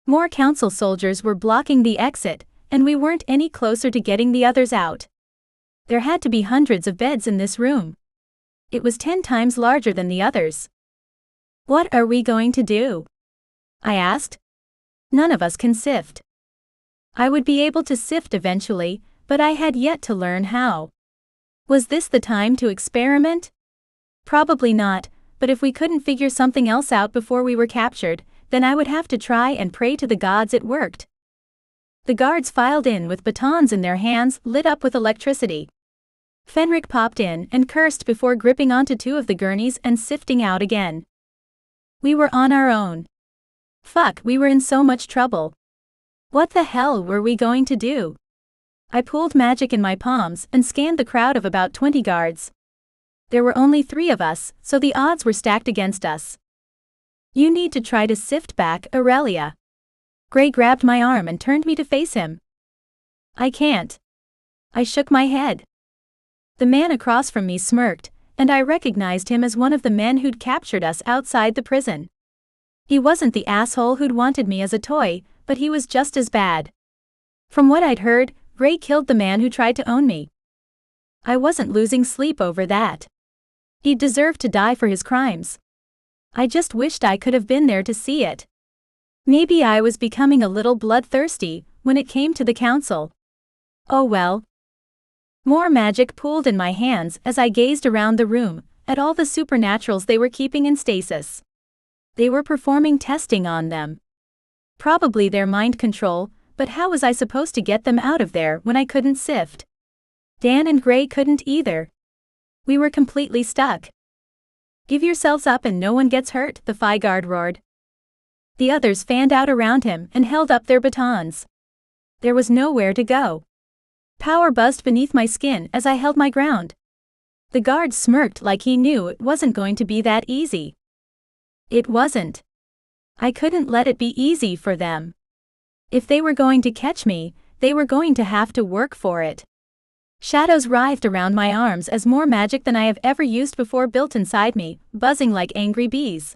More council soldiers were blocking the exit, and we weren't any closer to getting the others out. There had to be hundreds of beds in this room. It was 10 times larger than the others. What are we going to do? I asked. None of us can sift. I would be able to sift eventually, but I had yet to learn how. Was this the time to experiment? Probably not, but if we couldn't figure something else out before we were captured, then I would have to try and pray to the gods it worked. The guards filed in with batons in their hands lit up with electricity. Fenric popped in and cursed before gripping onto 2 of the gurneys and sifting out again. We were on our own. Fuck, we were in so much trouble. What the hell were we going to do? I pulled magic in my palms and scanned the crowd of about 20 guards. There were only 3 of us, so the odds were stacked against us. You need to try to sift back, Aurelia. Gray grabbed my arm and turned me to face him. I can't. I shook my head. The man across from me smirked, and I recognized him as one of the men who'd captured us outside the prison. He wasn't the asshole who'd wanted me as a toy, but he was just as bad. From what I'd heard, Gray killed the man who tried to own me. I wasn't losing sleep over that. He deserved to die for his crimes. I just wished I could have been there to see it. Maybe I was becoming a little bloodthirsty when it came to the council. Oh well. More magic pooled in my hands as I gazed around the room, at all the supernaturals they were keeping in stasis. They were performing testing on them. Probably their mind control, but how was I supposed to get them out of there when I couldn't sift? Dan and Gray couldn't either. We were completely stuck. Give yourselves up and no one gets hurt, the Fae guard roared. The others fanned out around him and held up their batons. There was nowhere to go. Power buzzed beneath my skin as I held my ground. The guard smirked like he knew it wasn't going to be that easy. It wasn't. I couldn't let it be easy for them. If they were going to catch me, they were going to have to work for it. Shadows writhed around my arms as more magic than I have ever used before built inside me, buzzing like angry bees.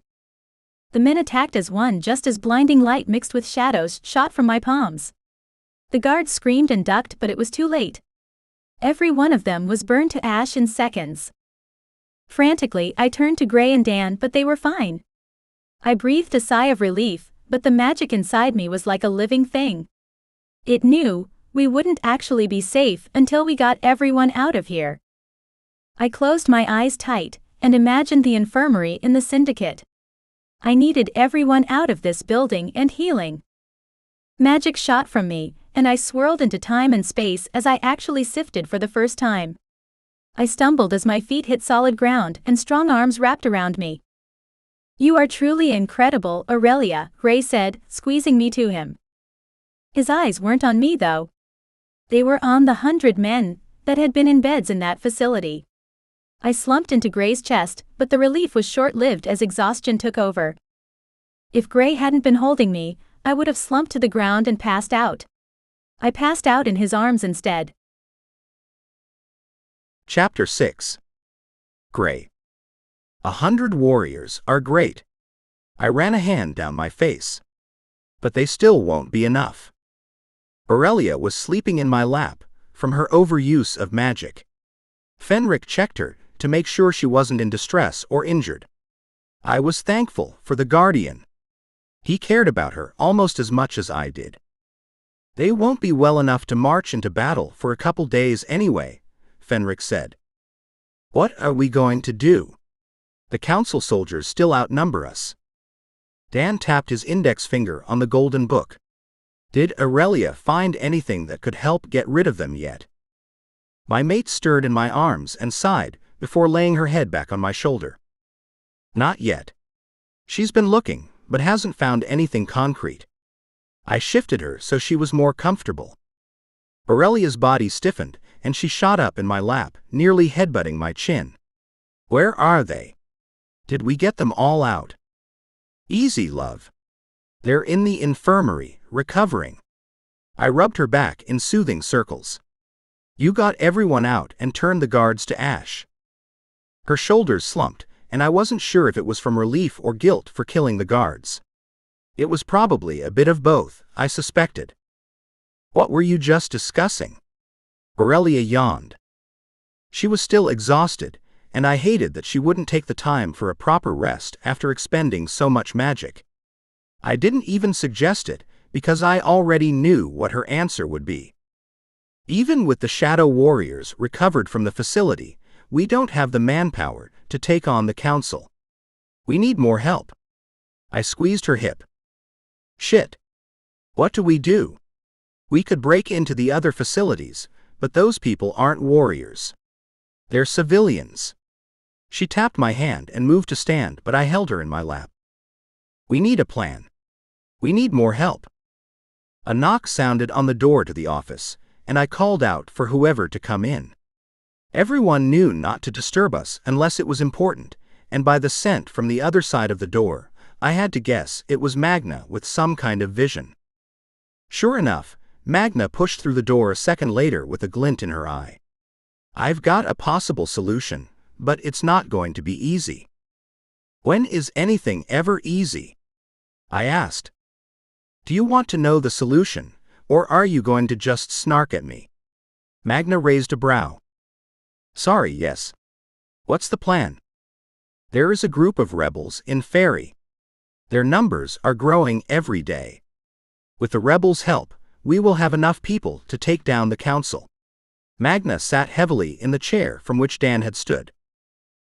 The men attacked as one just as blinding light mixed with shadows shot from my palms. The guards screamed and ducked, but it was too late. Every one of them was burned to ash in seconds. Frantically, I turned to Gray and Dan, but they were fine. I breathed a sigh of relief, but the magic inside me was like a living thing. It knew we wouldn't actually be safe until we got everyone out of here. I closed my eyes tight and imagined the infirmary in the syndicate. I needed everyone out of this building and healing. Magic shot from me, and I swirled into time and space as I actually sifted for the first time. I stumbled as my feet hit solid ground and strong arms wrapped around me. You are truly incredible, Aurelia, Gray said, squeezing me to him. His eyes weren't on me though. They were on the 100 men that had been in beds in that facility. I slumped into Gray's chest, but the relief was short-lived as exhaustion took over. If Gray hadn't been holding me, I would have slumped to the ground and passed out. I passed out in his arms instead. Chapter 6. Gray. 100 warriors are great. I ran a hand down my face. But they still won't be enough. Aurelia was sleeping in my lap, from her overuse of magic. Fenric checked her to make sure she wasn't in distress or injured. I was thankful for the guardian. He cared about her almost as much as I did. They won't be well enough to march into battle for a couple days anyway, Fenric said. What are we going to do? The council soldiers still outnumber us. Dan tapped his index finger on the golden book. Did Aurelia find anything that could help get rid of them yet? My mate stirred in my arms and sighed, before laying her head back on my shoulder. Not yet. She's been looking, but hasn't found anything concrete. I shifted her so she was more comfortable. Aurelia's body stiffened, and she shot up in my lap, nearly headbutting my chin. Where are they? Did we get them all out? Easy, love. They're in the infirmary, recovering. I rubbed her back in soothing circles. You got everyone out and turned the guards to ash. Her shoulders slumped, and I wasn't sure if it was from relief or guilt for killing the guards. It was probably a bit of both, I suspected. What were you just discussing? Aurelia yawned. She was still exhausted, and I hated that she wouldn't take the time for a proper rest after expending so much magic. I didn't even suggest it, because I already knew what her answer would be. Even with the Shadow Warriors recovered from the facility, we don't have the manpower to take on the Council. We need more help. I squeezed her hip. Shit. What do we do? We could break into the other facilities, but those people aren't warriors. They're civilians. She tapped my hand and moved to stand, but I held her in my lap. We need a plan. We need more help. A knock sounded on the door to the office, and I called out for whoever to come in. Everyone knew not to disturb us unless it was important, and by the scent from the other side of the door, I had to guess it was Magna with some kind of vision. Sure enough, Magna pushed through the door a second later with a glint in her eye. I've got a possible solution, but it's not going to be easy. When is anything ever easy? I asked. Do you want to know the solution, or are you going to just snark at me? Magna raised a brow. Sorry, yes. What's the plan? There is a group of rebels in Fairy. Their numbers are growing every day. With the rebels' help, we will have enough people to take down the Council. Magna sat heavily in the chair from which Dan had stood.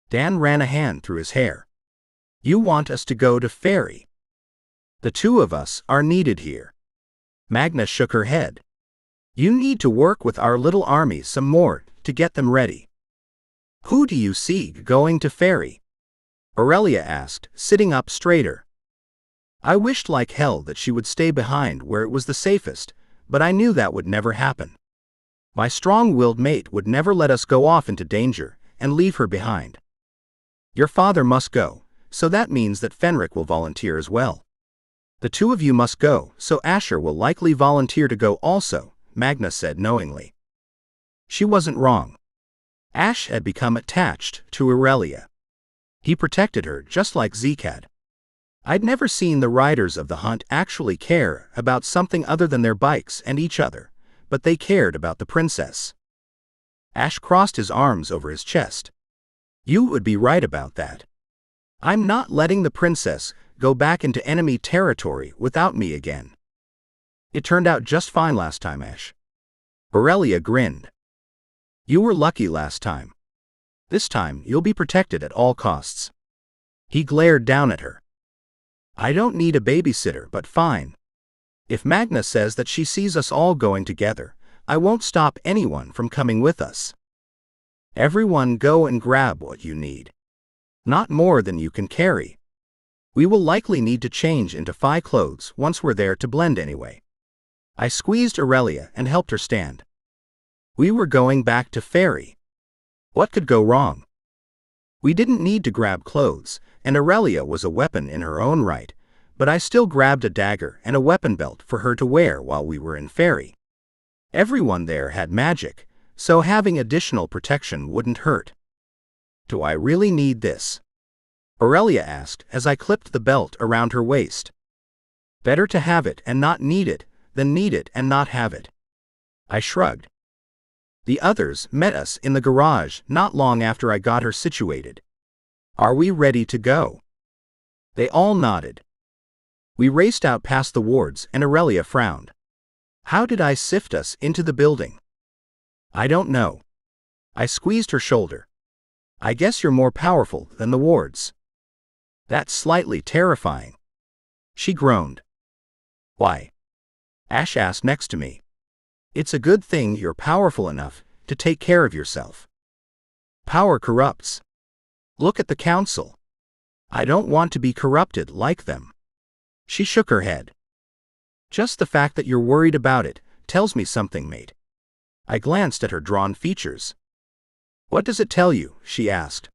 Dan ran a hand through his hair. You want us to go to Fairy? The two of us are needed here. Magna shook her head. You need to work with our little army some more to get them ready. Who do you see going to Fairy? Aurelia asked, sitting up straighter. I wished like hell that she would stay behind where it was the safest, but I knew that would never happen. My strong-willed mate would never let us go off into danger and leave her behind. Your father must go, so that means that Fenric will volunteer as well. The two of you must go, so Asher will likely volunteer to go also, Magna said knowingly. She wasn't wrong. Ash had become attached to Aurelia. He protected her just like Zeke had. I'd never seen the riders of the hunt actually care about something other than their bikes and each other, but they cared about the princess. Ash crossed his arms over his chest. You would be right about that. I'm not letting the princess go back into enemy territory without me again. It turned out just fine last time, Ash. Aurelia grinned. You were lucky last time. This time you'll be protected at all costs. He glared down at her. I don't need a babysitter, but fine. If Magna says that she sees us all going together, I won't stop anyone from coming with us. Everyone go and grab what you need. Not more than you can carry. We will likely need to change into Fae clothes once we're there to blend anyway. I squeezed Aurelia and helped her stand. We were going back to Fairy. What could go wrong? We didn't need to grab clothes, and Aurelia was a weapon in her own right, but I still grabbed a dagger and a weapon belt for her to wear while we were in Fairy. Everyone there had magic, so having additional protection wouldn't hurt. Do I really need this? Aurelia asked as I clipped the belt around her waist. Better to have it and not need it than need it and not have it. I shrugged. The others met us in the garage not long after I got her situated. Are we ready to go? They all nodded. We raced out past the wards and Aurelia frowned. How did I sift us into the building? I don't know. I squeezed her shoulder. I guess you're more powerful than the wards. That's slightly terrifying. She groaned. Why? Ash asked next to me. It's a good thing you're powerful enough to take care of yourself. Power corrupts. Look at the council. I don't want to be corrupted like them. She shook her head. Just the fact that you're worried about it tells me something, mate. I glanced at her drawn features. What does it tell you? She asked.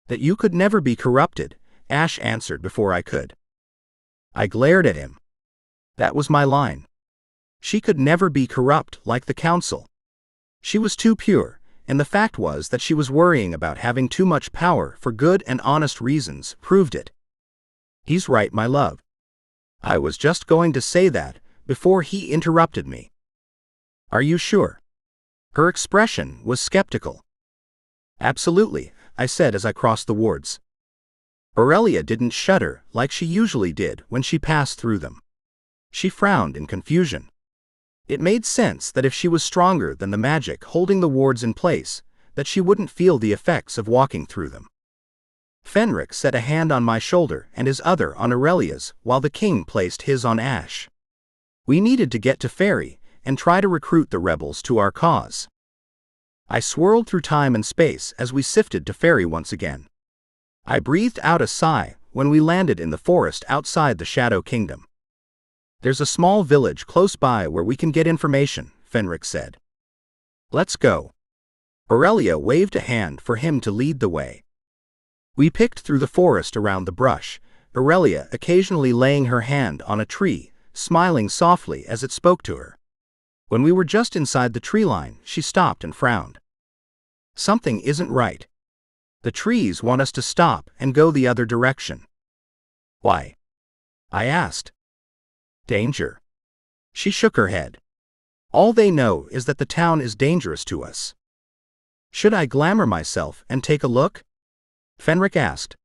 That you could never be corrupted, Ash answered before I could. I glared at him. That was my line. She could never be corrupt like the council. She was too pure, and the fact was that she was worrying about having too much power for good and honest reasons proved it. He's right, my love. I was just going to say that before he interrupted me. Are you sure? Her expression was skeptical. Absolutely, I said as I crossed the wards. Aurelia didn't shudder like she usually did when she passed through them. She frowned in confusion. It made sense that if she was stronger than the magic holding the wards in place, that she wouldn't feel the effects of walking through them. Fenric set a hand on my shoulder and his other on Aurelia's, while the king placed his on Ash. We needed to get to Faerie and try to recruit the rebels to our cause. I swirled through time and space as we sifted to Faerie once again. I breathed out a sigh when we landed in the forest outside the Shadow Kingdom. There's a small village close by where we can get information, Fenric said. Let's go. Aurelia waved a hand for him to lead the way. We picked through the forest around the brush, Aurelia occasionally laying her hand on a tree, smiling softly as it spoke to her. When we were just inside the tree line, she stopped and frowned. Something isn't right. The trees want us to stop and go the other direction. Why? I asked. Danger. She shook her head. All they know is that the town is dangerous to us. Should I glamour myself and take a look? Fenric asked.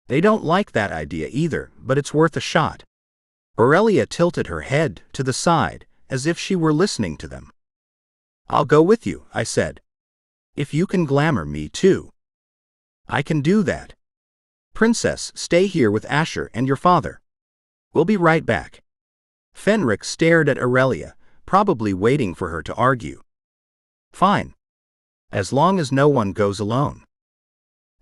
They don't like that idea either, but it's worth a shot. Aurelia tilted her head to the side, as if she were listening to them. I'll go with you, I said. If you can glamour me too. I can do that. Princess, stay here with Asher and your father. We'll be right back. Fenric stared at Aurelia, probably waiting for her to argue. Fine. As long as no one goes alone.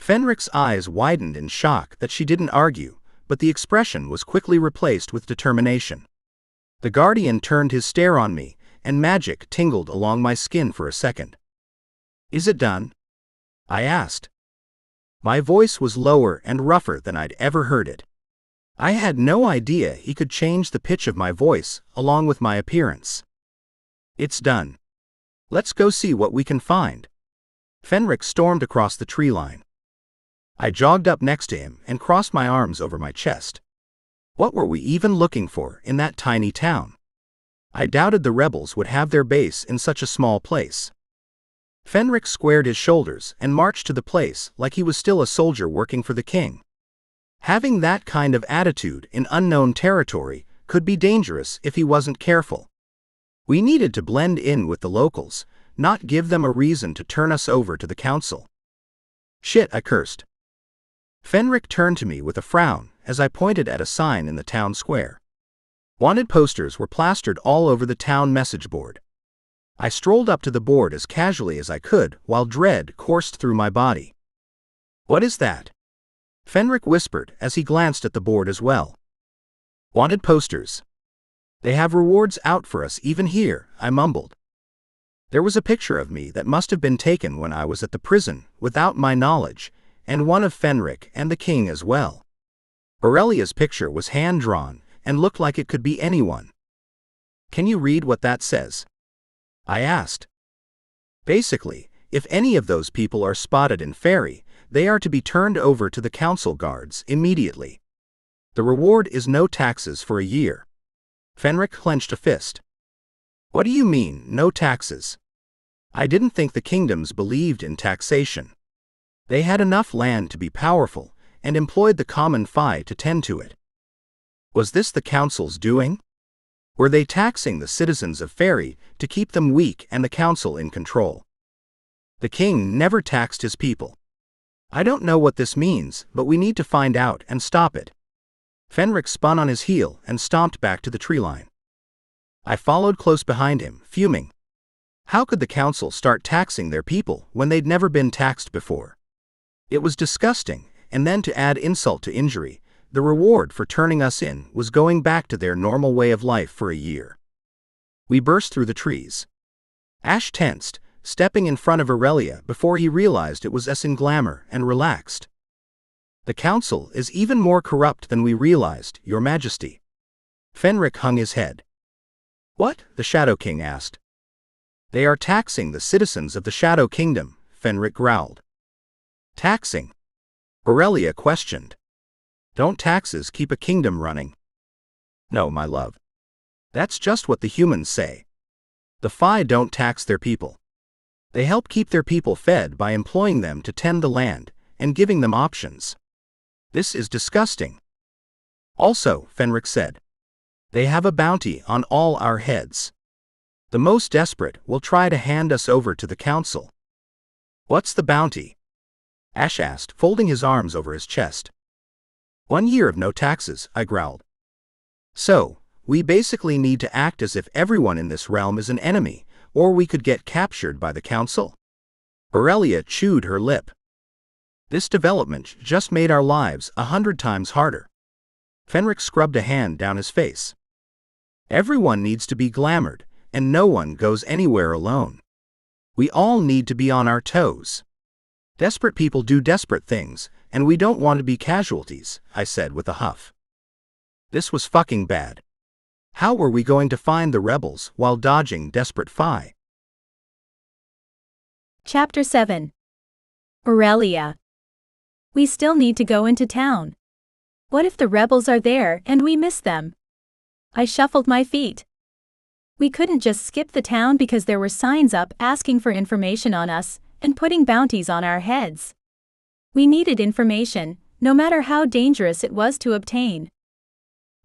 Fenric's eyes widened in shock that she didn't argue, but the expression was quickly replaced with determination. The guardian turned his stare on me, and magic tingled along my skin for a second. Is it done? I asked. My voice was lower and rougher than I'd ever heard it. I had no idea he could change the pitch of my voice along with my appearance. It's done. Let's go see what we can find. Fenric stormed across the tree line. I jogged up next to him and crossed my arms over my chest. What were we even looking for in that tiny town? I doubted the rebels would have their base in such a small place. Fenric squared his shoulders and marched to the place like he was still a soldier working for the king. Having that kind of attitude in unknown territory could be dangerous if he wasn't careful. We needed to blend in with the locals, not give them a reason to turn us over to the council. Shit, I cursed. Fenric turned to me with a frown as I pointed at a sign in the town square. Wanted posters were plastered all over the town message board. I strolled up to the board as casually as I could while dread coursed through my body. What is that? Fenric whispered as he glanced at the board as well. Wanted posters. They have rewards out for us even here, I mumbled. There was a picture of me that must have been taken when I was at the prison without my knowledge, and one of Fenric and the king as well. Aurelia's picture was hand-drawn and looked like it could be anyone. Can you read what that says? I asked. Basically, if any of those people are spotted in Faerie, they are to be turned over to the council guards immediately. The reward is no taxes for a year. Fenric clenched a fist. What do you mean, no taxes? I didn't think the kingdoms believed in taxation. They had enough land to be powerful, and employed the common fae to tend to it. Was this the council's doing? Were they taxing the citizens of Faerie to keep them weak and the council in control? The king never taxed his people. I don't know what this means, but we need to find out and stop it. Fenric spun on his heel and stomped back to the tree line. I followed close behind him, fuming. How could the council start taxing their people when they'd never been taxed before? It was disgusting, and then to add insult to injury, the reward for turning us in was going back to their normal way of life for a year. We burst through the trees. Ash tensed, stepping in front of Aurelia before he realized it was us in glamour, and relaxed. The council is even more corrupt than we realized, Your Majesty. Fenric hung his head. What? The Shadow King asked. They are taxing the citizens of the Shadow Kingdom, Fenric growled. Taxing? Aurelia questioned. Don't taxes keep a kingdom running? No, my love. That's just what the humans say. The Fae don't tax their people. They help keep their people fed by employing them to tend the land and giving them options. This is disgusting. Also, Fenric said, they have a bounty on all our heads. The most desperate will try to hand us over to the council. What's the bounty? Ash asked, folding his arms over his chest. 1 year of no taxes, I growled. So, we basically need to act as if everyone in this realm is an enemy, or we could get captured by the council? Aurelia chewed her lip. This development just made our lives 100 times harder. Fenric scrubbed a hand down his face. Everyone needs to be glamored, and no one goes anywhere alone. We all need to be on our toes. Desperate people do desperate things, and we don't want to be casualties, I said with a huff. This was fucking bad. How were we going to find the rebels while dodging desperate Fae? Chapter 7. Aurelia. We still need to go into town. What if the rebels are there and we miss them? I shuffled my feet. We couldn't just skip the town because there were signs up asking for information on us and putting bounties on our heads. We needed information, no matter how dangerous it was to obtain.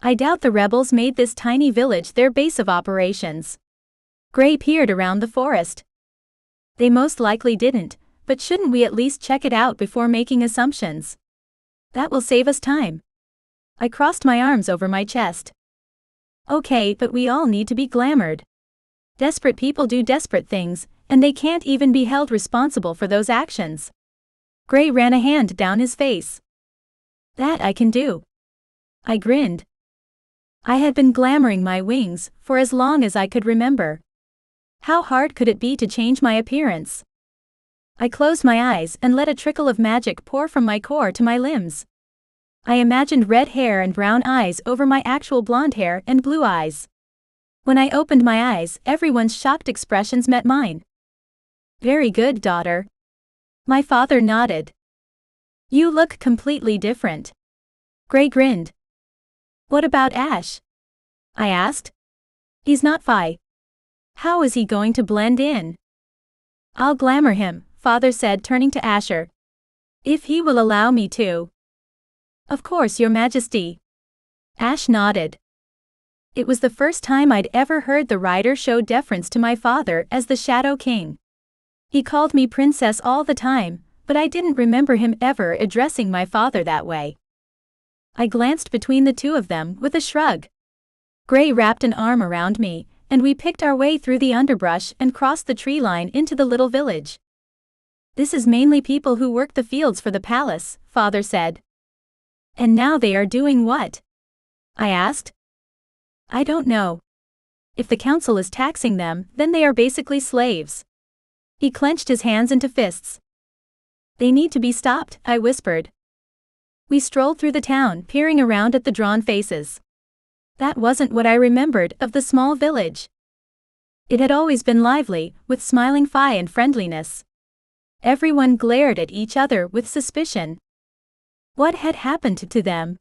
I doubt the rebels made this tiny village their base of operations. Gray peered around the forest. They most likely didn't, but shouldn't we at least check it out before making assumptions? That will save us time. I crossed my arms over my chest. Okay, but we all need to be glamored. Desperate people do desperate things, and they can't even be held responsible for those actions. Gray ran a hand down his face. That I can do. I grinned. I had been glamoring my wings for as long as I could remember. How hard could it be to change my appearance? I closed my eyes and let a trickle of magic pour from my core to my limbs. I imagined red hair and brown eyes over my actual blonde hair and blue eyes. When I opened my eyes, everyone's shocked expressions met mine. Very good, daughter. My father nodded. You look completely different. Gray grinned. What about Ash? I asked. He's not Fae. How is he going to blend in? I'll glamour him, Father said, turning to Asher. If he will allow me to. Of course, Your Majesty. Ash nodded. It was the first time I'd ever heard the rider show deference to my father as the Shadow King. He called me princess all the time, but I didn't remember him ever addressing my father that way. I glanced between the two of them with a shrug. Gray wrapped an arm around me, and we picked our way through the underbrush and crossed the tree line into the little village. This is mainly people who work the fields for the palace, Father said. And now they are doing what? I asked. I don't know. If the council is taxing them, then they are basically slaves. He clenched his hands into fists. They need to be stopped, I whispered. We strolled through the town, peering around at the drawn faces. That wasn't what I remembered of the small village. It had always been lively, with smiling Fae and friendliness. Everyone glared at each other with suspicion. What had happened to them?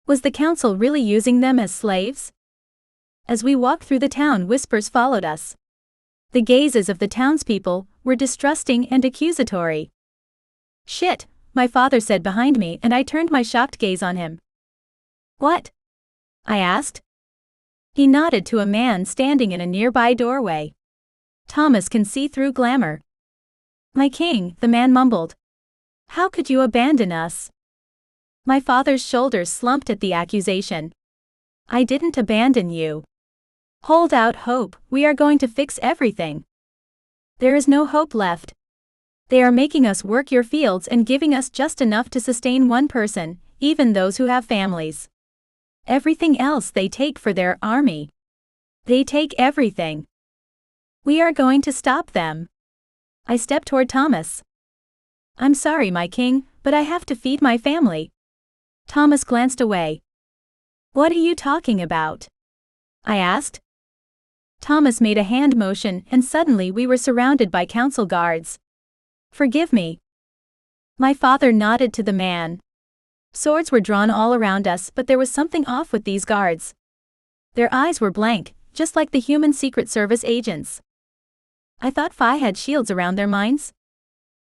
Was the council really using them as slaves? As we walked through the town, whispers followed us. The gazes of the townspeople were distrusting and accusatory. Shit, my father said behind me, and I turned my shocked gaze on him. What? I asked. He nodded to a man standing in a nearby doorway. Thomas can see through glamour. My king, the man mumbled. How could you abandon us? My father's shoulders slumped at the accusation. I didn't abandon you. Hold out hope, we are going to fix everything. There is no hope left. They are making us work your fields and giving us just enough to sustain one person, even those who have families. Everything else they take for their army. They take everything. We are going to stop them. I stepped toward Thomas. I'm sorry, my king, but I have to feed my family. Thomas glanced away. What are you talking about? I asked. Thomas made a hand motion and suddenly we were surrounded by council guards. Forgive me. My father nodded to the man. Swords were drawn all around us, but there was something off with these guards. Their eyes were blank, just like the human Secret Service agents. I thought Fae had shields around their minds?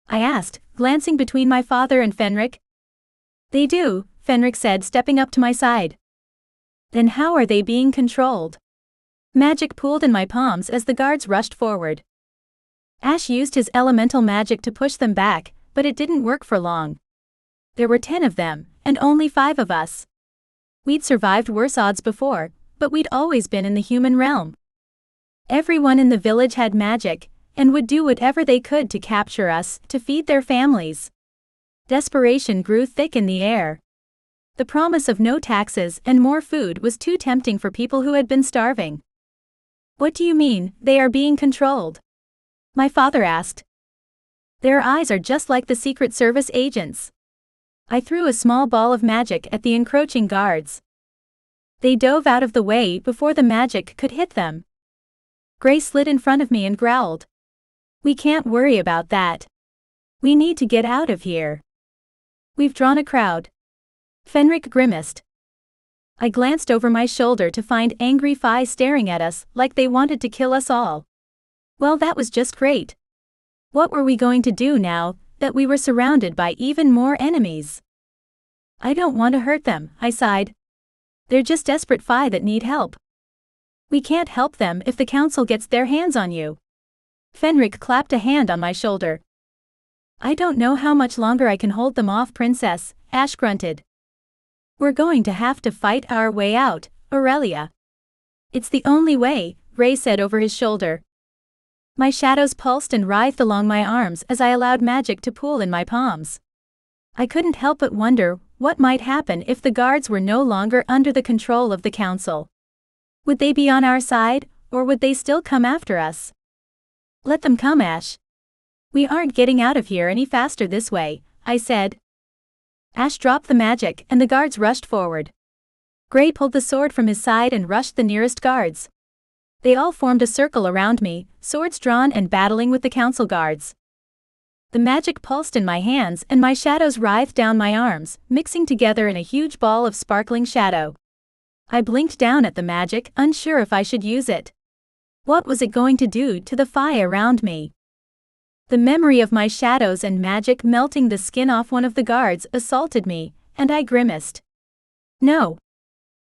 I asked, glancing between my father and Fenric. They do, Fenric said, stepping up to my side. Then how are they being controlled? Magic pooled in my palms as the guards rushed forward. Ash used his elemental magic to push them back, but it didn't work for long. There were 10 of them, and only 5 of us. We'd survived worse odds before, but we'd always been in the human realm. Everyone in the village had magic, and would do whatever they could to capture us, to feed their families. Desperation grew thick in the air. The promise of no taxes and more food was too tempting for people who had been starving. What do you mean, they are being controlled? My father asked. Their eyes are just like the Secret Service agents. I threw a small ball of magic at the encroaching guards. They dove out of the way before the magic could hit them. Gray slid in front of me and growled. We can't worry about that. We need to get out of here. We've drawn a crowd. Fenric grimaced. I glanced over my shoulder to find angry Fae staring at us like they wanted to kill us all. Well, that was just great. What were we going to do now that we were surrounded by even more enemies? I don't want to hurt them, I sighed. They're just desperate Fae that need help. We can't help them if the council gets their hands on you. Fenric clapped a hand on my shoulder. I don't know how much longer I can hold them off, Princess, Ash grunted. We're going to have to fight our way out, Aurelia. It's the only way, Ray said over his shoulder. My shadows pulsed and writhed along my arms as I allowed magic to pool in my palms. I couldn't help but wonder what might happen if the guards were no longer under the control of the council. Would they be on our side, or would they still come after us? Let them come, Ash. We aren't getting out of here any faster this way, I said. Ash dropped the magic and the guards rushed forward. Gray pulled the sword from his side and rushed the nearest guards. They all formed a circle around me, swords drawn and battling with the council guards. The magic pulsed in my hands and my shadows writhed down my arms, mixing together in a huge ball of sparkling shadow. I blinked down at the magic, unsure if I should use it. What was it going to do to the Fae around me? The memory of my shadows and magic melting the skin off one of the guards assaulted me, and I grimaced. No.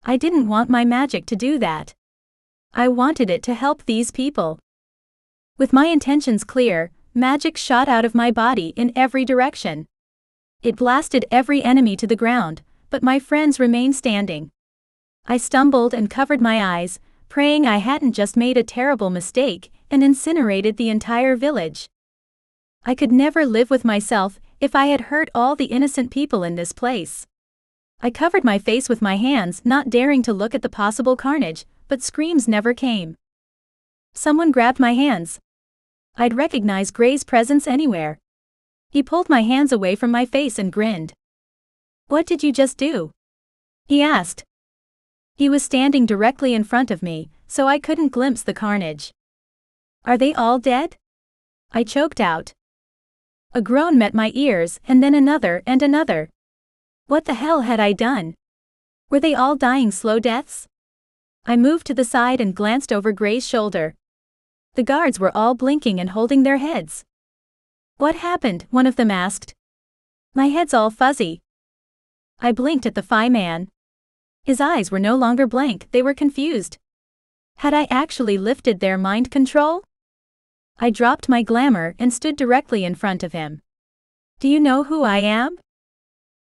I didn't want my magic to do that. I wanted it to help these people. With my intentions clear, magic shot out of my body in every direction. It blasted every enemy to the ground, but my friends remained standing. I stumbled and covered my eyes, praying I hadn't just made a terrible mistake and incinerated the entire village. I could never live with myself if I had hurt all the innocent people in this place. I covered my face with my hands, not daring to look at the possible carnage, but screams never came. Someone grabbed my hands. I'd recognize Gray's presence anywhere. He pulled my hands away from my face and grinned. What did you just do? He asked. He was standing directly in front of me, so I couldn't glimpse the carnage. Are they all dead? I choked out. A groan met my ears, and then another and another. What the hell had I done? Were they all dying slow deaths? I moved to the side and glanced over Gray's shoulder. The guards were all blinking and holding their heads. What happened? One of them asked. My head's all fuzzy. I blinked at the Fae man. His eyes were no longer blank, they were confused. Had I actually lifted their mind control? I dropped my glamour and stood directly in front of him. Do you know who I am?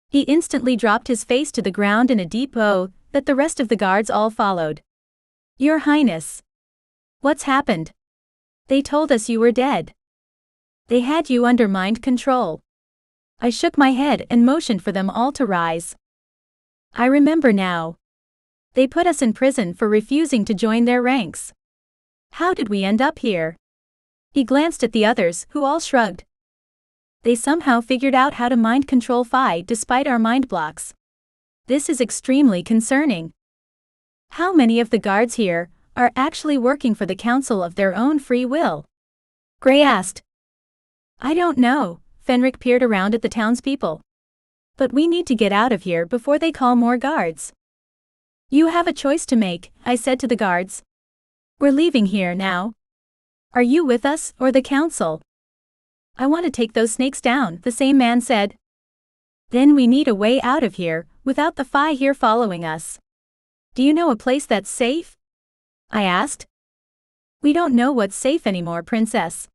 He instantly dropped his face to the ground in a deep bow that the rest of the guards all followed. Your Highness. What's happened? They told us you were dead. They had you under mind control. I shook my head and motioned for them all to rise. I remember now. They put us in prison for refusing to join their ranks. How did we end up here? He glanced at the others, who all shrugged. They somehow figured out how to mind control Fae despite our mind blocks. This is extremely concerning. How many of the guards here are actually working for the council of their own free will? Gray asked. I don't know. Fenric peered around at the townspeople. But we need to get out of here before they call more guards. You have a choice to make, I said to the guards. We're leaving here now. Are you with us or the council? I want to take those snakes down, the same man said. Then we need a way out of here, without the Fae here following us. Do you know a place that's safe? I asked. We don't know what's safe anymore, Princess.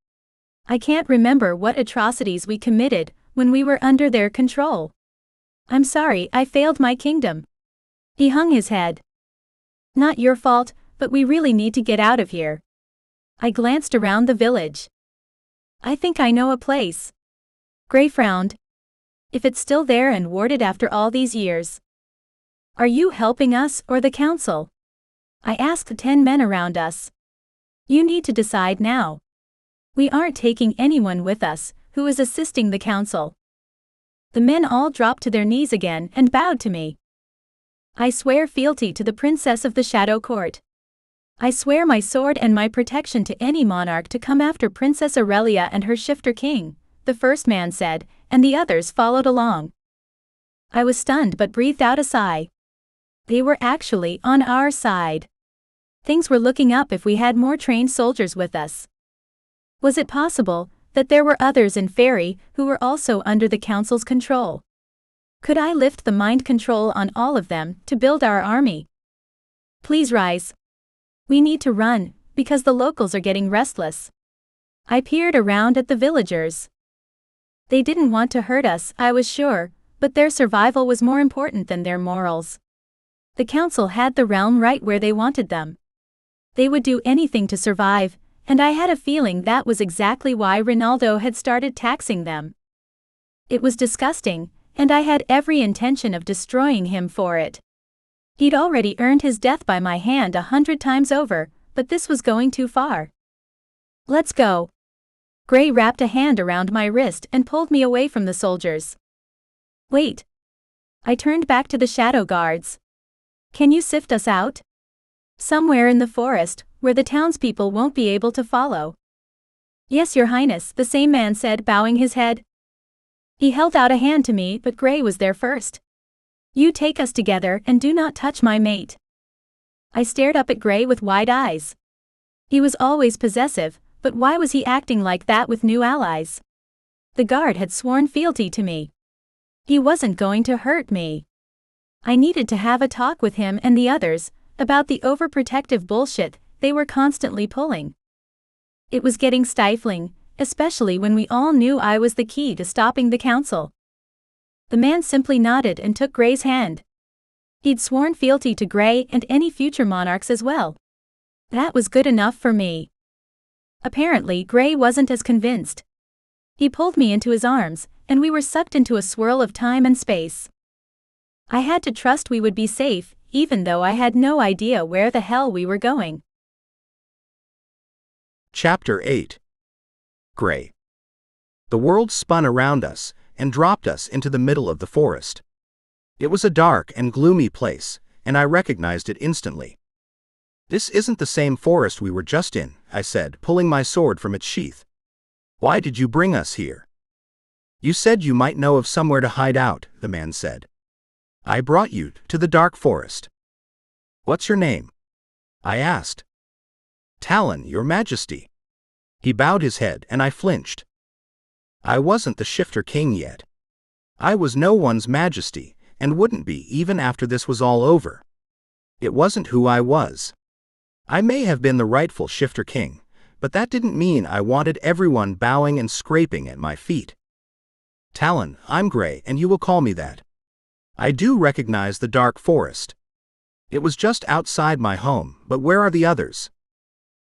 I can't remember what atrocities we committed when we were under their control. I'm sorry, I failed my kingdom. He hung his head. Not your fault, but we really need to get out of here. I glanced around the village. I think I know a place. Gray frowned. If it's still there and warded after all these years. Are you helping us or the council? I asked the 10 men around us. You need to decide now. We aren't taking anyone with us who is assisting the council. The men all dropped to their knees again and bowed to me. I swear fealty to the Princess of the Shadow Court. I swear my sword and my protection to any monarch to come after Princess Aurelia and her shifter king, the first man said, and the others followed along. I was stunned but breathed out a sigh. They were actually on our side. Things were looking up if we had more trained soldiers with us. Was it possible that there were others in Fairy who were also under the council's control? Could I lift the mind control on all of them to build our army? Please rise. We need to run, because the locals are getting restless. I peered around at the villagers. They didn't want to hurt us, I was sure, but their survival was more important than their morals. The council had the realm right where they wanted them. They would do anything to survive, and I had a feeling that was exactly why Ronaldo had started taxing them. It was disgusting, and I had every intention of destroying him for it. He'd already earned his death by my hand 100 times over, but this was going too far. Let's go. Gray wrapped a hand around my wrist and pulled me away from the soldiers. Wait. I turned back to the shadow guards. Can you sift us out? Somewhere in the forest, where the townspeople won't be able to follow. Yes, Your Highness, the same man said, bowing his head. He held out a hand to me, but Gray was there first. You take us together and do not touch my mate. I stared up at Gray with wide eyes. He was always possessive, but why was he acting like that with new allies? The guard had sworn fealty to me. He wasn't going to hurt me. I needed to have a talk with him and the others about the overprotective bullshit they were constantly pulling. It was getting stifling, especially when we all knew I was the key to stopping the council. The man simply nodded and took Gray's hand. He'd sworn fealty to Gray and any future monarchs as well. That was good enough for me. Apparently, Gray wasn't as convinced. He pulled me into his arms, and we were sucked into a swirl of time and space. I had to trust we would be safe, even though I had no idea where the hell we were going. Chapter 8. Gray. The world spun around us and dropped us into the middle of the forest. It was a dark and gloomy place, and I recognized it instantly. This isn't the same forest we were just in, I said, pulling my sword from its sheath. Why did you bring us here? You said you might know of somewhere to hide out, the man said. I brought you to the dark forest. What's your name? I asked. Talon, Your Majesty. He bowed his head and I flinched. I wasn't the shifter king yet. I was no one's majesty, and wouldn't be even after this was all over. It wasn't who I was. I may have been the rightful shifter king, but that didn't mean I wanted everyone bowing and scraping at my feet. Talon, I'm Gray, and you will call me that. I do recognize the dark forest. It was just outside my home, but where are the others?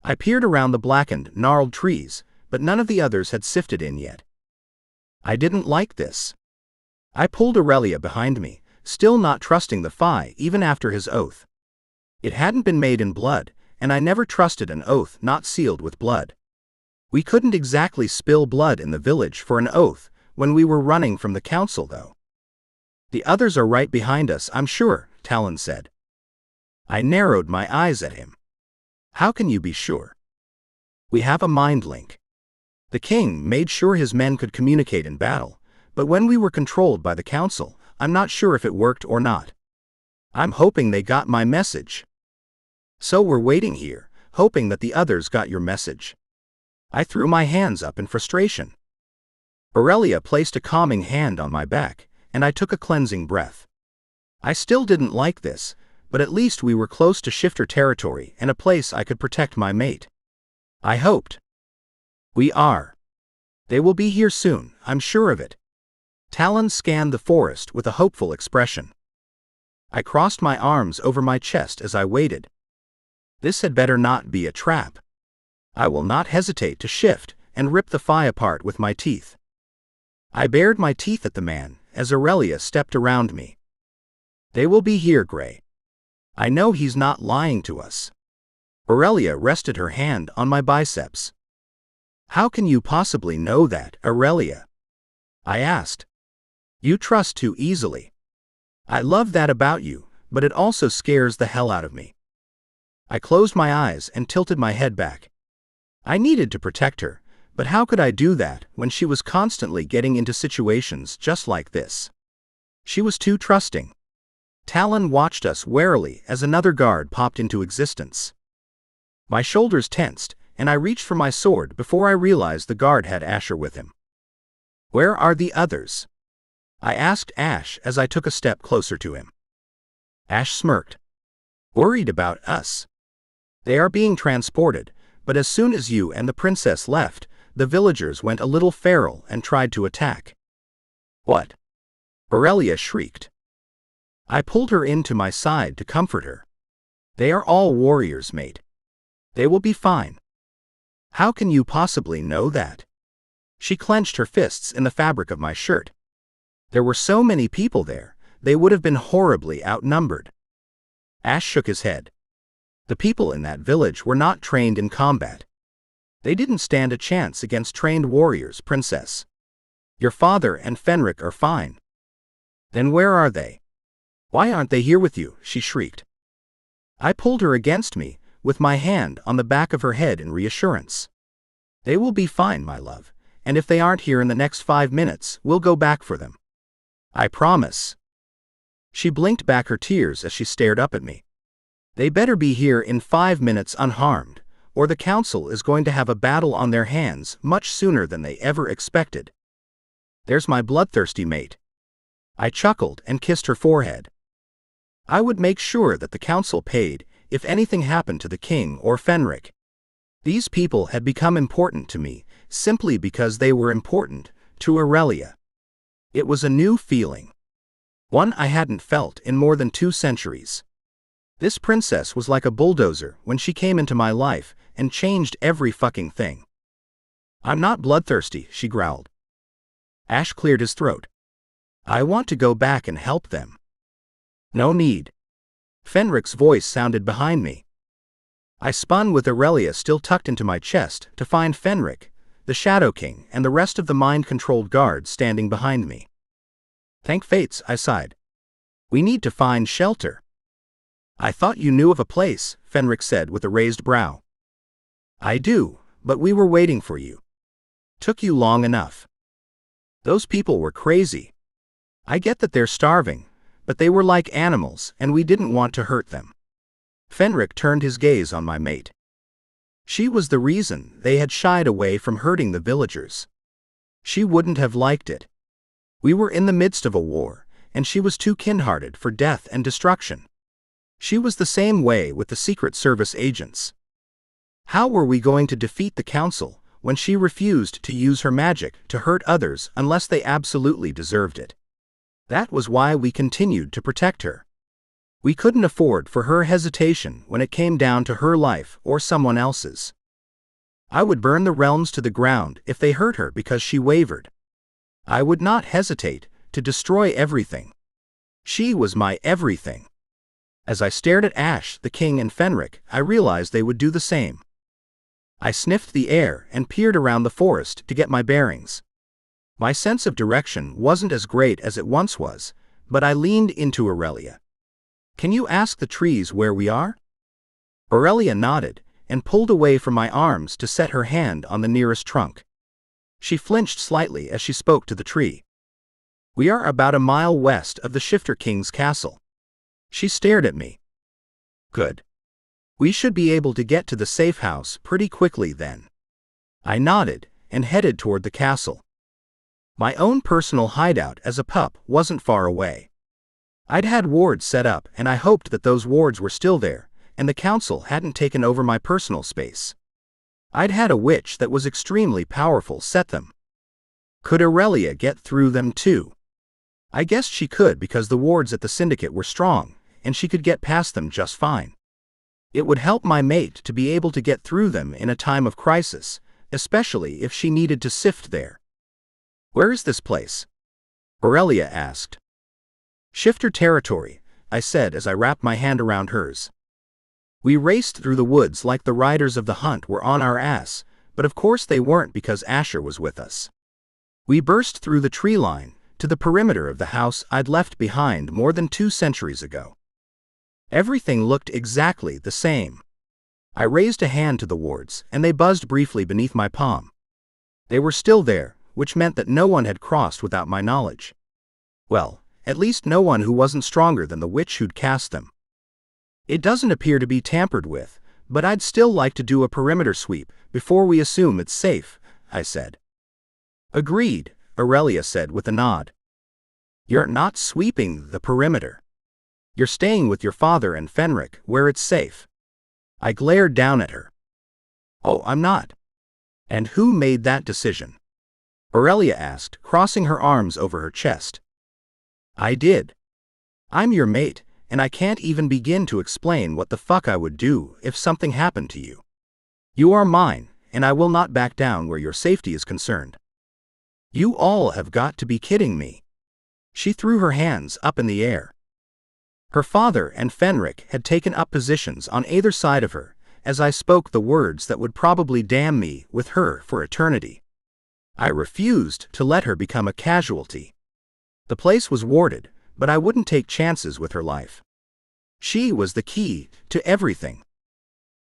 I peered around the blackened, gnarled trees, but none of the others had sifted in yet. I didn't like this. I pulled Aurelia behind me, still not trusting the Fae even after his oath. It hadn't been made in blood, and I never trusted an oath not sealed with blood. We couldn't exactly spill blood in the village for an oath when we were running from the council, though. The others are right behind us, I'm sure, Talon said. I narrowed my eyes at him. How can you be sure? We have a mind link. The king made sure his men could communicate in battle, but when we were controlled by the council, I'm not sure if it worked or not. I'm hoping they got my message. So we're waiting here, hoping that the others got your message. I threw my hands up in frustration. Aurelia placed a calming hand on my back, and I took a cleansing breath. I still didn't like this, but at least we were close to shifter territory and a place I could protect my mate. I hoped. We are. They will be here soon, I'm sure of it. Talon scanned the forest with a hopeful expression. I crossed my arms over my chest as I waited. This had better not be a trap. I will not hesitate to shift and rip the Fae apart with my teeth. I bared my teeth at the man as Aurelia stepped around me. They will be here, Gray. I know he's not lying to us. Aurelia rested her hand on my biceps. How can you possibly know that, Aurelia? I asked. You trust too easily. I love that about you, but it also scares the hell out of me. I closed my eyes and tilted my head back. I needed to protect her, but how could I do that when she was constantly getting into situations just like this? She was too trusting. Talon watched us warily as another guard popped into existence. My shoulders tensed, and I reached for my sword before I realized the guard had Asher with him. Where are the others? I asked Ash as I took a step closer to him. Ash smirked. Worried about us. They are being transported, but as soon as you and the princess left, the villagers went a little feral and tried to attack. What? Aurelia shrieked. I pulled her into my side to comfort her. They are all warriors, mate. They will be fine. How can you possibly know that? She clenched her fists in the fabric of my shirt. There were so many people there, they would have been horribly outnumbered. Ash shook his head. The people in that village were not trained in combat. They didn't stand a chance against trained warriors, princess. Your father and Fenric are fine. Then where are they? Why aren't they here with you? She shrieked. I pulled her against me, with my hand on the back of her head in reassurance. They will be fine, my love, and if they aren't here in the next 5 minutes, we'll go back for them. I promise. She blinked back her tears as she stared up at me. They better be here in 5 minutes unharmed, or the council is going to have a battle on their hands much sooner than they ever expected. There's my bloodthirsty mate. I chuckled and kissed her forehead. I would make sure that the council paid if anything happened to the king or Fenric. These people had become important to me simply because they were important to Aurelia. It was a new feeling. One I hadn't felt in more than 2 centuries. This princess was like a bulldozer when she came into my life and changed every fucking thing. I'm not bloodthirsty, she growled. Ash cleared his throat. I want to go back and help them. No need. Fenric's voice sounded behind me. I spun with Aurelia still tucked into my chest to find Fenric, the Shadow King, and the rest of the mind-controlled guards standing behind me. Thank fates, I sighed. We need to find shelter. I thought you knew of a place, Fenric said with a raised brow. I do, but we were waiting for you. Took you long enough. Those people were crazy. I get that they're starving, but they were like animals and we didn't want to hurt them. Fenric turned his gaze on my mate. She was the reason they had shied away from hurting the villagers. She wouldn't have liked it. We were in the midst of a war, and she was too kind-hearted for death and destruction. She was the same way with the Secret Service agents. How were we going to defeat the council when she refused to use her magic to hurt others unless they absolutely deserved it? That was why we continued to protect her. We couldn't afford for her hesitation when it came down to her life or someone else's. I would burn the realms to the ground if they hurt her because she wavered. I would not hesitate to destroy everything. She was my everything. As I stared at Ash, the king, and Fenric, I realized they would do the same. I sniffed the air and peered around the forest to get my bearings. My sense of direction wasn't as great as it once was, but I leaned into Aurelia. "Can you ask the trees where we are?" Aurelia nodded and pulled away from my arms to set her hand on the nearest trunk. She flinched slightly as she spoke to the tree. "We are about a mile west of the Shifter King's castle." She stared at me. "Good. We should be able to get to the safe house pretty quickly then." I nodded and headed toward the castle. My own personal hideout as a pup wasn't far away. I'd had wards set up, and I hoped that those wards were still there, and the council hadn't taken over my personal space. I'd had a witch that was extremely powerful set them. Could Aurelia get through them too? I guessed she could because the wards at the syndicate were strong, and she could get past them just fine. It would help my mate to be able to get through them in a time of crisis, especially if she needed to sift there. "Where is this place?" Aurelia asked. "Shifter territory," I said as I wrapped my hand around hers. We raced through the woods like the riders of the hunt were on our ass, but of course they weren't because Asher was with us. We burst through the tree line to the perimeter of the house I'd left behind more than 2 centuries ago. Everything looked exactly the same. I raised a hand to the wards, and they buzzed briefly beneath my palm. They were still there, which meant that no one had crossed without my knowledge. Well, at least no one who wasn't stronger than the witch who'd cast them. "It doesn't appear to be tampered with, but I'd still like to do a perimeter sweep before we assume it's safe," I said. "Agreed," Aurelia said with a nod. "You're not sweeping the perimeter. You're staying with your father and Fenric where it's safe." I glared down at her. "Oh, I'm not." "And who made that decision?" Aurelia asked, crossing her arms over her chest. "I did. I'm your mate, and I can't even begin to explain what the fuck I would do if something happened to you. You are mine, and I will not back down where your safety is concerned." "You all have got to be kidding me." She threw her hands up in the air. Her father and Fenric had taken up positions on either side of her as I spoke the words that would probably damn me with her for eternity. I refused to let her become a casualty. The place was warded, but I wouldn't take chances with her life. She was the key to everything.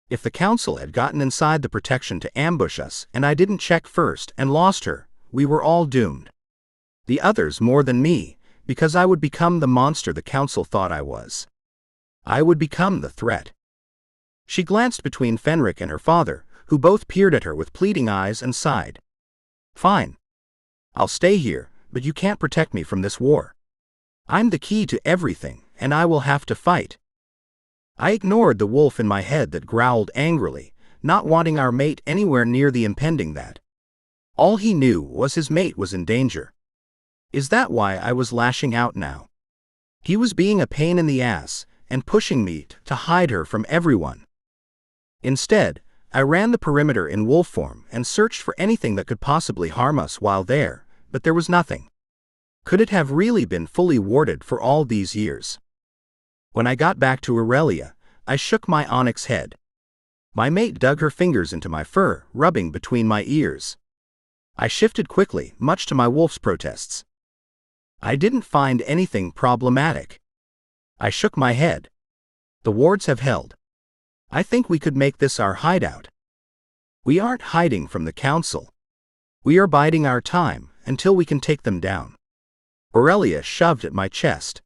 If the council had gotten inside the protection to ambush us and I didn't check first and lost her, we were all doomed. The others more than me, because I would become the monster the council thought I was. I would become the threat. She glanced between Fenric and her father, who both peered at her with pleading eyes, and sighed. "Fine. I'll stay here, but you can't protect me from this war. I'm the key to everything, and I will have to fight." I ignored the wolf in my head that growled angrily, not wanting our mate anywhere near the impending that. All he knew was his mate was in danger. Is that why I was lashing out now? He was being a pain in the ass and pushing me to hide her from everyone. Instead, I ran the perimeter in wolf form and searched for anything that could possibly harm us while there, but there was nothing. Could it have really been fully warded for all these years? When I got back to Aurelia, I shook my onyx head. My mate dug her fingers into my fur, rubbing between my ears. I shifted quickly, much to my wolf's protests. I didn't find anything problematic. I shook my head. The wards have held. I think we could make this our hideout. We aren't hiding from the council. We are biding our time until we can take them down. Aurelia shoved at my chest.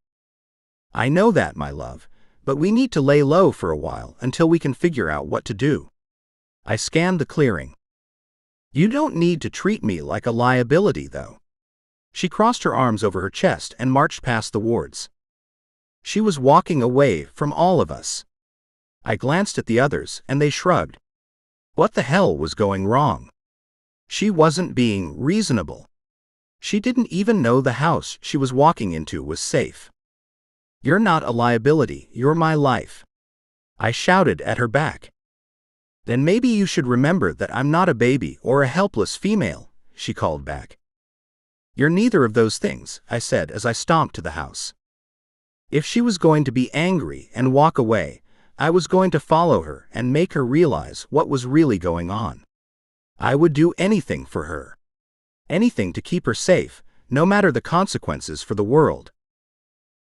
I know that, my love, but we need to lay low for a while until we can figure out what to do. I scanned the clearing. You don't need to treat me like a liability, though. She crossed her arms over her chest and marched past the wards. She was walking away from all of us. I glanced at the others and they shrugged. What the hell was going wrong? She wasn't being reasonable. She didn't even know the house she was walking into was safe. You're not a liability, you're my life. I shouted at her back. Then maybe you should remember that I'm not a baby or a helpless female, she called back. You're neither of those things, I said as I stomped to the house. If she was going to be angry and walk away, I was going to follow her and make her realize what was really going on. I would do anything for her. Anything to keep her safe, no matter the consequences for the world.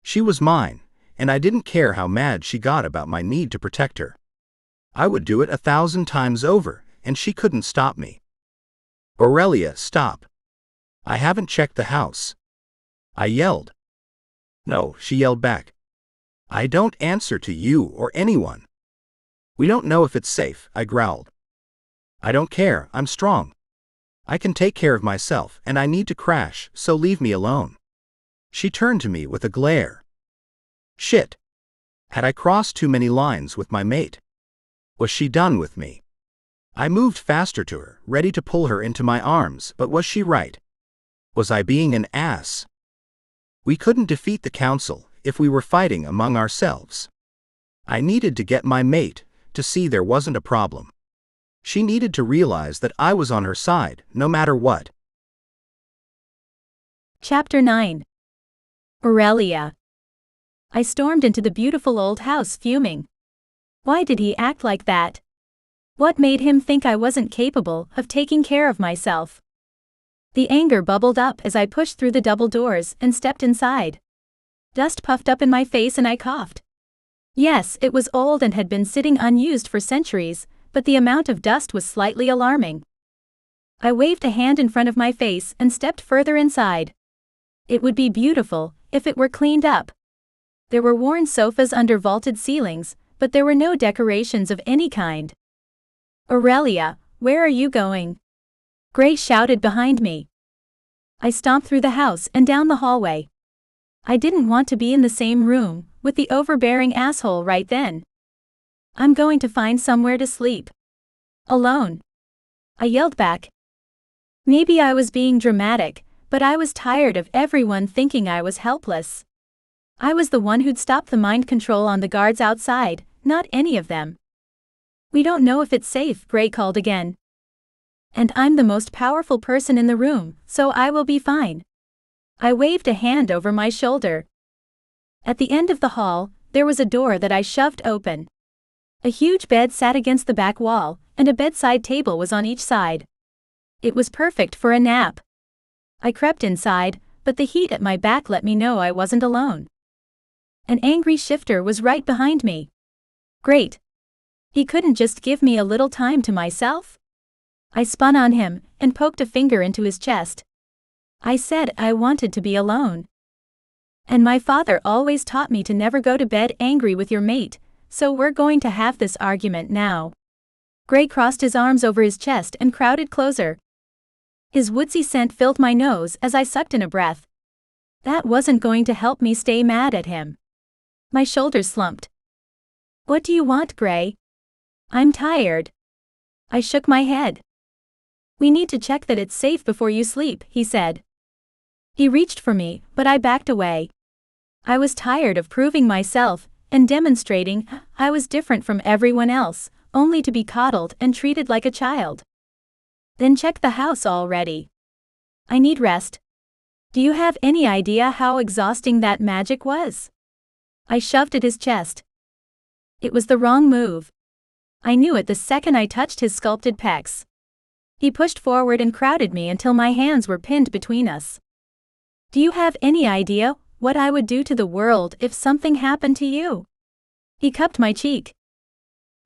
She was mine, and I didn't care how mad she got about my need to protect her. I would do it 1,000 times over, and she couldn't stop me. Aurelia, stop. I haven't checked the house. I yelled. No, she yelled back. I don't answer to you or anyone. We don't know if it's safe, I growled. I don't care, I'm strong. I can take care of myself and I need to crash, so leave me alone. She turned to me with a glare. Shit. Had I crossed too many lines with my mate? Was she done with me? I moved faster to her, ready to pull her into my arms, but was she right? Was I being an ass? We couldn't defeat the council if we were fighting among ourselves. I needed to get my mate to see there wasn't a problem. She needed to realize that I was on her side, no matter what. Chapter 9. Aurelia. I stormed into the beautiful old house fuming. Why did he act like that? What made him think I wasn't capable of taking care of myself? The anger bubbled up as I pushed through the double doors and stepped inside. Dust puffed up in my face and I coughed. Yes, it was old and had been sitting unused for centuries, but the amount of dust was slightly alarming. I waved a hand in front of my face and stepped further inside. It would be beautiful if it were cleaned up. There were worn sofas under vaulted ceilings, but there were no decorations of any kind. Aurelia, where are you going? Gray shouted behind me. I stomped through the house and down the hallway. I didn't want to be in the same room with the overbearing asshole right then. I'm going to find somewhere to sleep. Alone. I yelled back. Maybe I was being dramatic, but I was tired of everyone thinking I was helpless. I was the one who'd stopped the mind control on the guards outside, not any of them. We don't know if it's safe, Gray called again. And I'm the most powerful person in the room, so I will be fine. I waved a hand over my shoulder. At the end of the hall, there was a door that I shoved open. A huge bed sat against the back wall, and a bedside table was on each side. It was perfect for a nap. I crept inside, but the heat at my back let me know I wasn't alone. An angry shifter was right behind me. Great. He couldn't just give me a little time to myself? I spun on him and poked a finger into his chest. I said I wanted to be alone. And my father always taught me to never go to bed angry with your mate, so we're going to have this argument now. Gray crossed his arms over his chest and crowded closer. His woodsy scent filled my nose as I sucked in a breath. That wasn't going to help me stay mad at him. My shoulders slumped. What do you want, Gray? I'm tired. I shook my head. We need to check that it's safe before you sleep, he said. He reached for me, but I backed away. I was tired of proving myself and demonstrating I was different from everyone else, only to be coddled and treated like a child. Then check the house already. I need rest. Do you have any idea how exhausting that magic was? I shoved at his chest. It was the wrong move. I knew it the second I touched his sculpted pecs. He pushed forward and crowded me until my hands were pinned between us. Do you have any idea what I would do to the world if something happened to you? He cupped my cheek.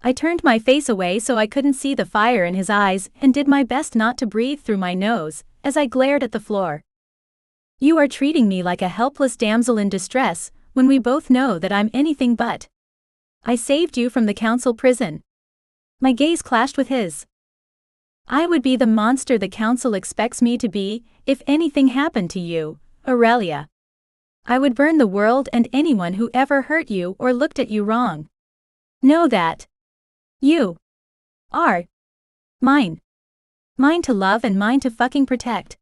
I turned my face away so I couldn't see the fire in his eyes and did my best not to breathe through my nose as I glared at the floor. You are treating me like a helpless damsel in distress when we both know that I'm anything but. I saved you from the council prison. My gaze clashed with his. I would be the monster the council expects me to be if anything happened to you, Aurelia. I would burn the world and anyone who ever hurt you or looked at you wrong. Know that. You are mine. Mine to love and mine to fucking protect.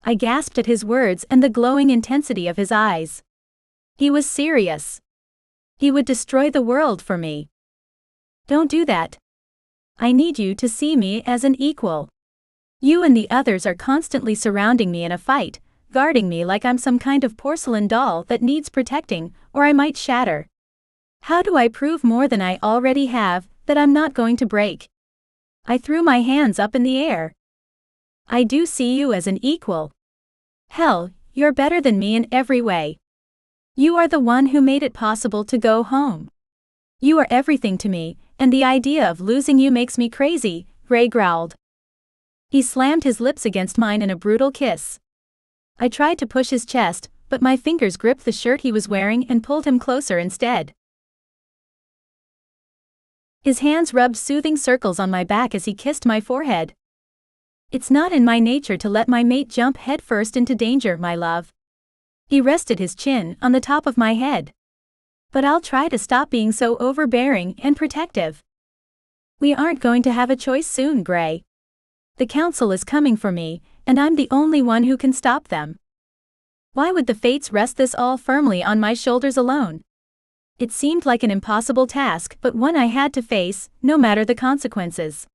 I gasped at his words and the glowing intensity of his eyes. He was serious. He would destroy the world for me. Don't do that. I need you to see me as an equal. You and the others are constantly surrounding me in a fight, guarding me like I'm some kind of porcelain doll that needs protecting, or I might shatter. How do I prove more than I already have, that I'm not going to break? I threw my hands up in the air. I do see you as an equal. Hell, you're better than me in every way. You are the one who made it possible to go home. You are everything to me, and the idea of losing you makes me crazy, Gray growled. He slammed his lips against mine in a brutal kiss. I tried to push his chest, but my fingers gripped the shirt he was wearing and pulled him closer instead. His hands rubbed soothing circles on my back as he kissed my forehead. It's not in my nature to let my mate jump headfirst into danger, my love. He rested his chin on the top of my head. But I'll try to stop being so overbearing and protective. We aren't going to have a choice soon, Gray. The council is coming for me, and I'm the only one who can stop them. Why would the fates rest this all firmly on my shoulders alone? It seemed like an impossible task, but one I had to face, no matter the consequences.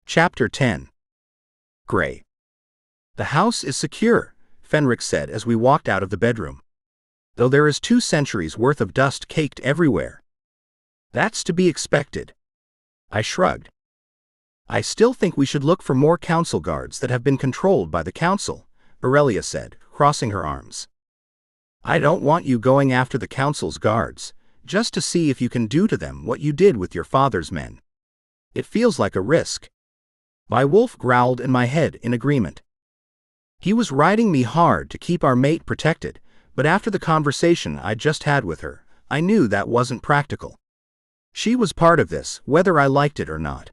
Chapter 10. Gray. The house is secure, Fenric said as we walked out of the bedroom. Though there is 2 centuries worth of dust caked everywhere. That's to be expected. I shrugged. I still think we should look for more council guards that have been controlled by the council, Aurelia said, crossing her arms. I don't want you going after the council's guards, just to see if you can do to them what you did with your father's men. It feels like a risk. My wolf growled in my head in agreement. He was riding me hard to keep our mate protected, but after the conversation I just had with her, I knew that wasn't practical. She was part of this, whether I liked it or not.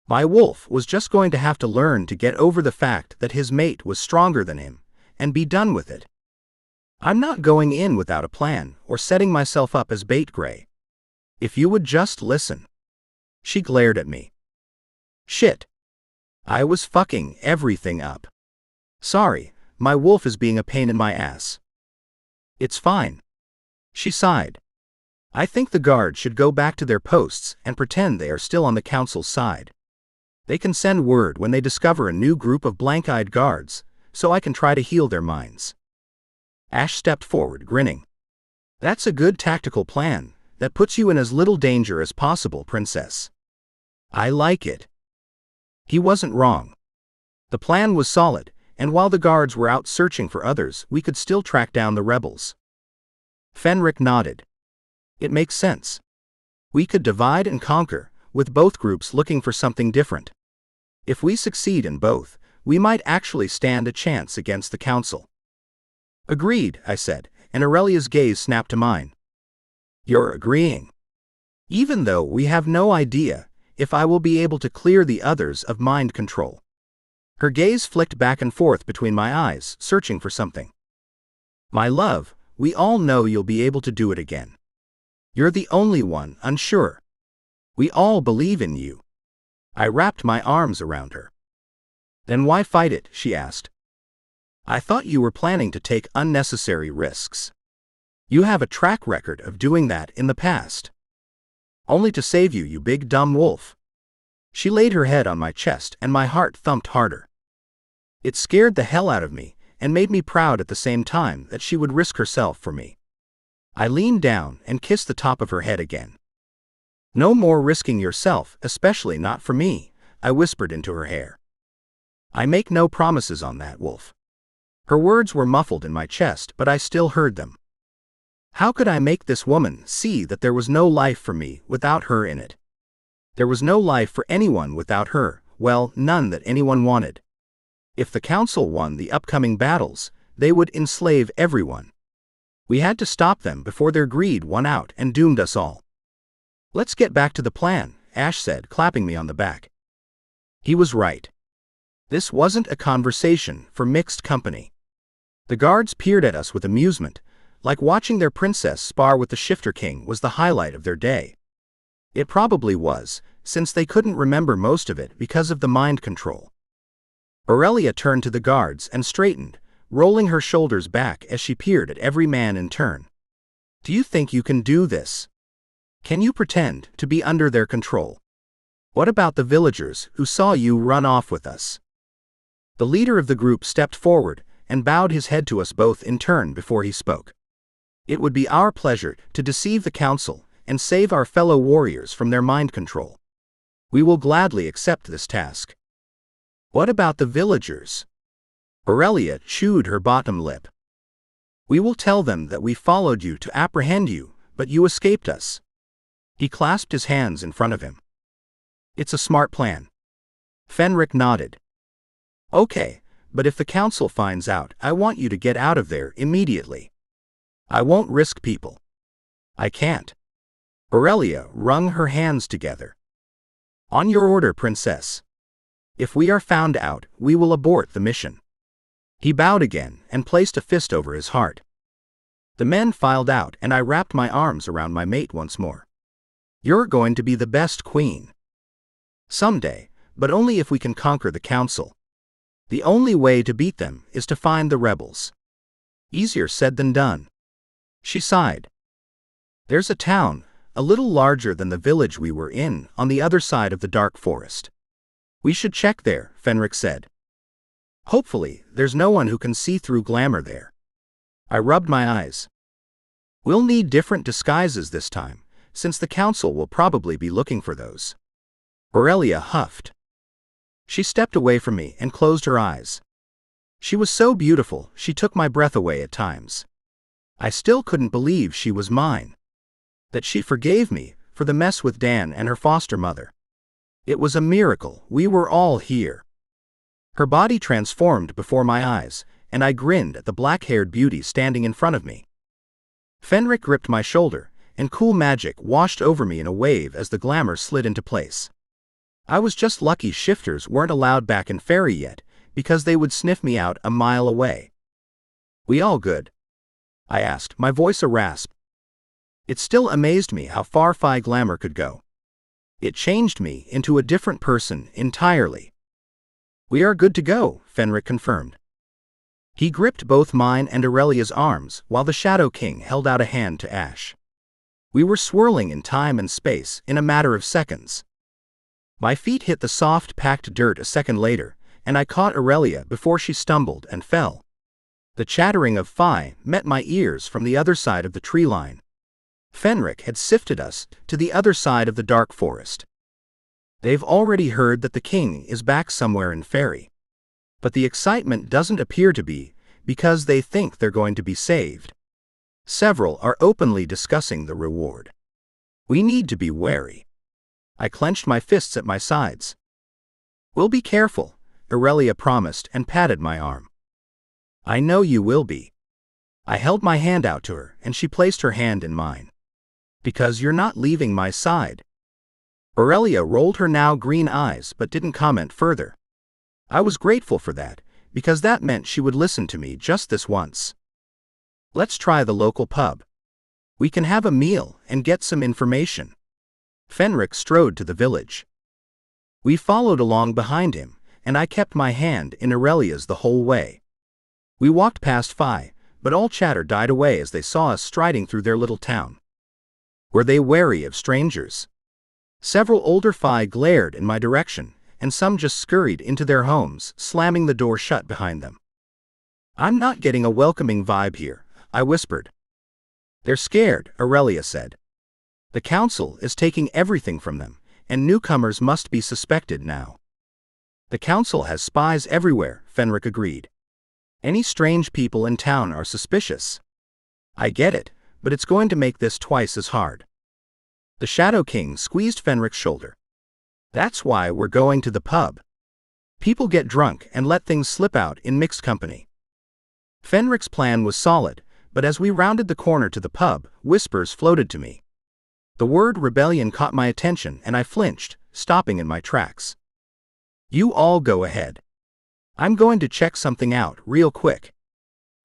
My wolf was just going to have to learn to get over the fact that his mate was stronger than him, and be done with it. I'm not going in without a plan, or setting myself up as bait, Gray. If you would just listen. She glared at me. Shit. I was fucking everything up. Sorry, my wolf is being a pain in my ass. It's fine. She sighed. I think the guards should go back to their posts and pretend they are still on the council's side. They can send word when they discover a new group of blank-eyed guards, so I can try to heal their minds. Ash stepped forward, grinning. That's a good tactical plan, that puts you in as little danger as possible, Princess. I like it. He wasn't wrong. The plan was solid, and while the guards were out searching for others, we could still track down the rebels. Fenric nodded. It makes sense. We could divide and conquer, with both groups looking for something different. If we succeed in both, we might actually stand a chance against the council. Agreed, I said, and Aurelia's gaze snapped to mine. You're agreeing. Even though we have no idea if I will be able to clear the others of mind control. Her gaze flicked back and forth between my eyes, searching for something. My love, we all know you'll be able to do it again. You're the only one unsure. We all believe in you. I wrapped my arms around her. Then why fight it, she asked. I thought you were planning to take unnecessary risks. You have a track record of doing that in the past. Only to save you, you big dumb wolf. She laid her head on my chest and my heart thumped harder. It scared the hell out of me and made me proud at the same time that she would risk herself for me. I leaned down and kissed the top of her head again. No more risking yourself, especially not for me, I whispered into her hair. I make no promises on that, wolf. Her words were muffled in my chest, but I still heard them. How could I make this woman see that there was no life for me without her in it? There was no life for anyone without her, well, none that anyone wanted. If the council won the upcoming battles, they would enslave everyone. We had to stop them before their greed won out and doomed us all. Let's get back to the plan, Ash said, clapping me on the back. He was right. This wasn't a conversation for mixed company. The guards peered at us with amusement, like watching their princess spar with the Shifter King was the highlight of their day. It probably was, since they couldn't remember most of it because of the mind control. Aurelia turned to the guards and straightened, rolling her shoulders back as she peered at every man in turn. Do you think you can do this? Can you pretend to be under their control? What about the villagers who saw you run off with us? The leader of the group stepped forward and bowed his head to us both in turn before he spoke. It would be our pleasure to deceive the council and save our fellow warriors from their mind control. We will gladly accept this task. What about the villagers? Aurelia chewed her bottom lip. We will tell them that we followed you to apprehend you, but you escaped us. He clasped his hands in front of him. It's a smart plan. Fenric nodded. Okay, but if the council finds out, I want you to get out of there immediately. I won't risk people. I can't. Aurelia wrung her hands together. On your order, princess. If we are found out, we will abort the mission. He bowed again and placed a fist over his heart. The men filed out and I wrapped my arms around my mate once more. You're going to be the best queen. Someday, but only if we can conquer the council. The only way to beat them is to find the rebels. Easier said than done. She sighed. There's a town, a little larger than the village we were in, on the other side of the dark forest. We should check there, Fenric said. Hopefully, there's no one who can see through glamour there. I rubbed my eyes. We'll need different disguises this time, since the council will probably be looking for those. Aurelia huffed. She stepped away from me and closed her eyes. She was so beautiful, she took my breath away at times. I still couldn't believe she was mine. That she forgave me for the mess with Dan and her foster mother. It was a miracle we were all here. Her body transformed before my eyes, and I grinned at the black-haired beauty standing in front of me. Fenric gripped my shoulder, and cool magic washed over me in a wave as the glamour slid into place. I was just lucky shifters weren't allowed back in Fairy yet, because they would sniff me out a mile away. We all good? I asked, my voice a rasp. It still amazed me how far Fae glamour could go. It changed me into a different person entirely. We are good to go, Fenric confirmed. He gripped both mine and Aurelia's arms while the Shadow King held out a hand to Ash. We were swirling in time and space in a matter of seconds. My feet hit the soft, packed dirt a second later, and I caught Aurelia before she stumbled and fell. The chattering of Fae met my ears from the other side of the tree line. Fenric had sifted us to the other side of the dark forest. They've already heard that the king is back somewhere in Fairy. But the excitement doesn't appear to be because they think they're going to be saved. Several are openly discussing the reward. We need to be wary. I clenched my fists at my sides. We'll be careful, Aurelia promised and patted my arm. I know you will be. I held my hand out to her and she placed her hand in mine. Because you're not leaving my side. Aurelia rolled her now green eyes but didn't comment further. I was grateful for that, because that meant she would listen to me just this once. Let's try the local pub. We can have a meal and get some information. Fenric strode to the village. We followed along behind him, and I kept my hand in Aurelia's the whole way. We walked past Fae, but all chatter died away as they saw us striding through their little town. Were they wary of strangers? Several older Fae glared in my direction, and some just scurried into their homes, slamming the door shut behind them. I'm not getting a welcoming vibe here, I whispered. They're scared, Aurelia said. The council is taking everything from them, and newcomers must be suspected now. The council has spies everywhere, Fenric agreed. Any strange people in town are suspicious. I get it, but it's going to make this twice as hard. The Shadow King squeezed Fenric's shoulder. That's why we're going to the pub. People get drunk and let things slip out in mixed company. Fenric's plan was solid, but as we rounded the corner to the pub, whispers floated to me. The word rebellion caught my attention and I flinched, stopping in my tracks. You all go ahead. I'm going to check something out real quick.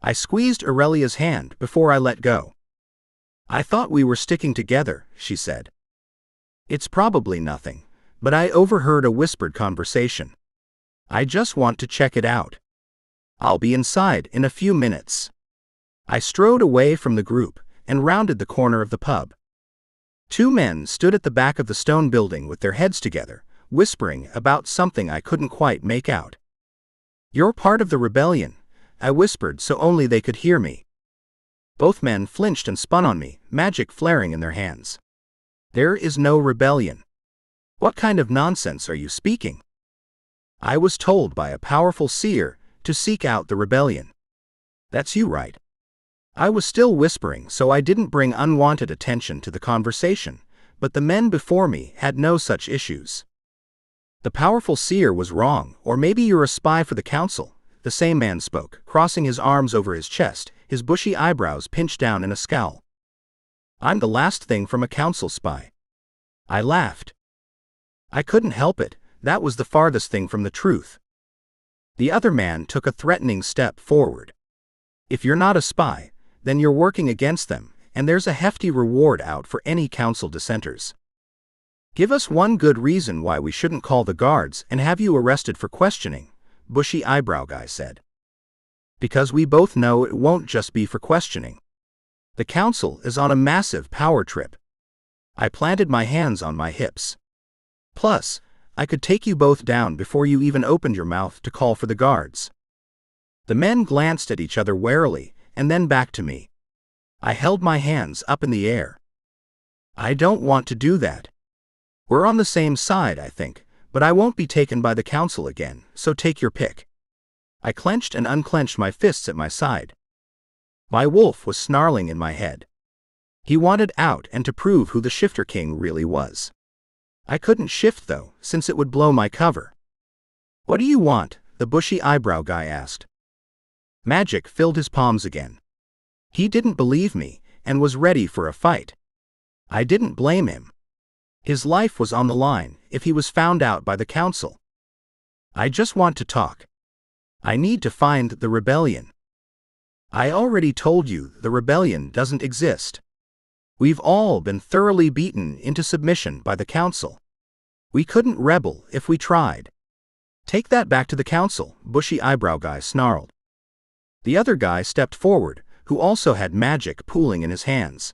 I squeezed Aurelia's hand before I let go. I thought we were sticking together, she said. It's probably nothing, but I overheard a whispered conversation. I just want to check it out. I'll be inside in a few minutes. I strode away from the group and rounded the corner of the pub. Two men stood at the back of the stone building with their heads together, whispering about something I couldn't quite make out. "You're part of the rebellion," I whispered so only they could hear me. Both men flinched and spun on me, magic flaring in their hands. "There is no rebellion. What kind of nonsense are you speaking? I was told by a powerful seer to seek out the rebellion." "That's you, right?" I was still whispering so I didn't bring unwanted attention to the conversation, but the men before me had no such issues. "The powerful seer was wrong, or maybe you're a spy for the council," the same man spoke, crossing his arms over his chest, his bushy eyebrows pinched down in a scowl. "I'm the last thing from a council spy." I laughed. I couldn't help it, that was the farthest thing from the truth. The other man took a threatening step forward. "If you're not a spy, then you're working against them, and there's a hefty reward out for any council dissenters. Give us one good reason why we shouldn't call the guards and have you arrested for questioning," bushy eyebrow guy said. "Because we both know it won't just be for questioning. The council is on a massive power trip." I planted my hands on my hips. "Plus, I could take you both down before you even opened your mouth to call for the guards." The men glanced at each other warily, and then back to me. I held my hands up in the air. "I don't want to do that. We're on the same side, I think, but I won't be taken by the council again, so take your pick." I clenched and unclenched my fists at my side. My wolf was snarling in my head. He wanted out and to prove who the Shifter King really was. I couldn't shift though, since it would blow my cover. "What do you want?" the bushy eyebrow guy asked. Magic filled his palms again. He didn't believe me, and was ready for a fight. I didn't blame him. His life was on the line if he was found out by the council. "I just want to talk. I need to find the rebellion." "I already told you the rebellion doesn't exist. We've all been thoroughly beaten into submission by the council. We couldn't rebel if we tried." "Take that back to the council," bushy eyebrow guy snarled. The other guy stepped forward, who also had magic pooling in his hands.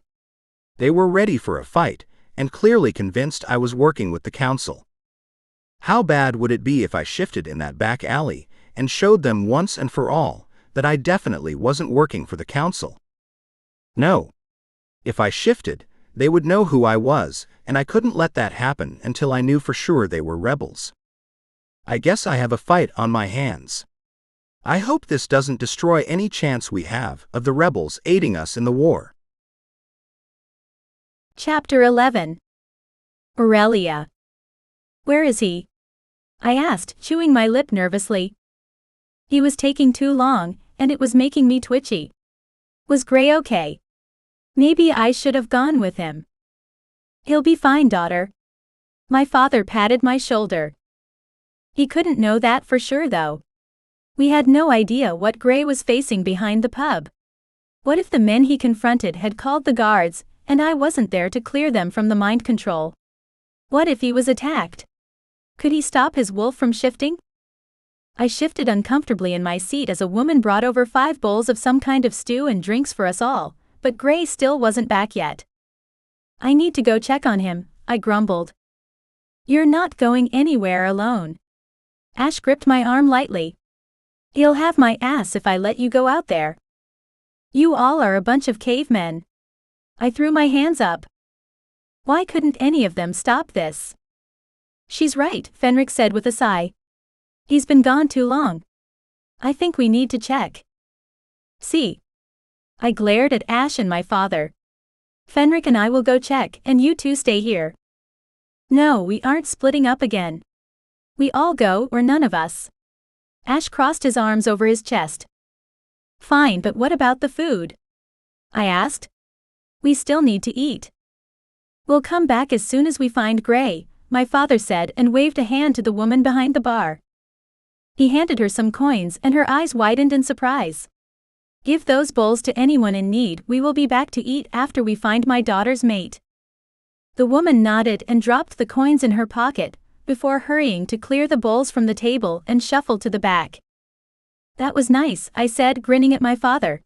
They were ready for a fight, and clearly convinced I was working with the council. How bad would it be if I shifted in that back alley and showed them once and for all that I definitely wasn't working for the council? No. If I shifted, they would know who I was, and I couldn't let that happen until I knew for sure they were rebels. I guess I have a fight on my hands. I hope this doesn't destroy any chance we have of the rebels aiding us in the war. Chapter 11. Aurelia. "Where is he?" I asked, chewing my lip nervously. He was taking too long, and it was making me twitchy. Was Gray okay? Maybe I should have gone with him. "He'll be fine, daughter." My father patted my shoulder. He couldn't know that for sure though. We had no idea what Gray was facing behind the pub. What if the men he confronted had called the guards, and I wasn't there to clear them from the mind control? What if he was attacked? Could he stop his wolf from shifting? I shifted uncomfortably in my seat as a woman brought over 5 bowls of some kind of stew and drinks for us all, but Gray still wasn't back yet. "I need to go check on him," I grumbled. "You're not going anywhere alone." Ash gripped my arm lightly. "He'll have my ass if I let you go out there. You all are a bunch of cavemen." I threw my hands up. Why couldn't any of them stop this? "She's right," Fenric said with a sigh. "He's been gone too long. I think we need to check." "See?" I glared at Ash and my father. "Fenric and I will go check, and you two stay here." "No, we aren't splitting up again. We all go or none of us." Ash crossed his arms over his chest. "Fine, but what about the food?" I asked. "We still need to eat." "We'll come back as soon as we find Gray," my father said and waved a hand to the woman behind the bar. He handed her some coins and her eyes widened in surprise. "Give those bowls to anyone in need. We will be back to eat after we find my daughter's mate." The woman nodded and dropped the coins in her pocket, before hurrying to clear the bowls from the table and shuffle to the back. "That was nice," I said, grinning at my father.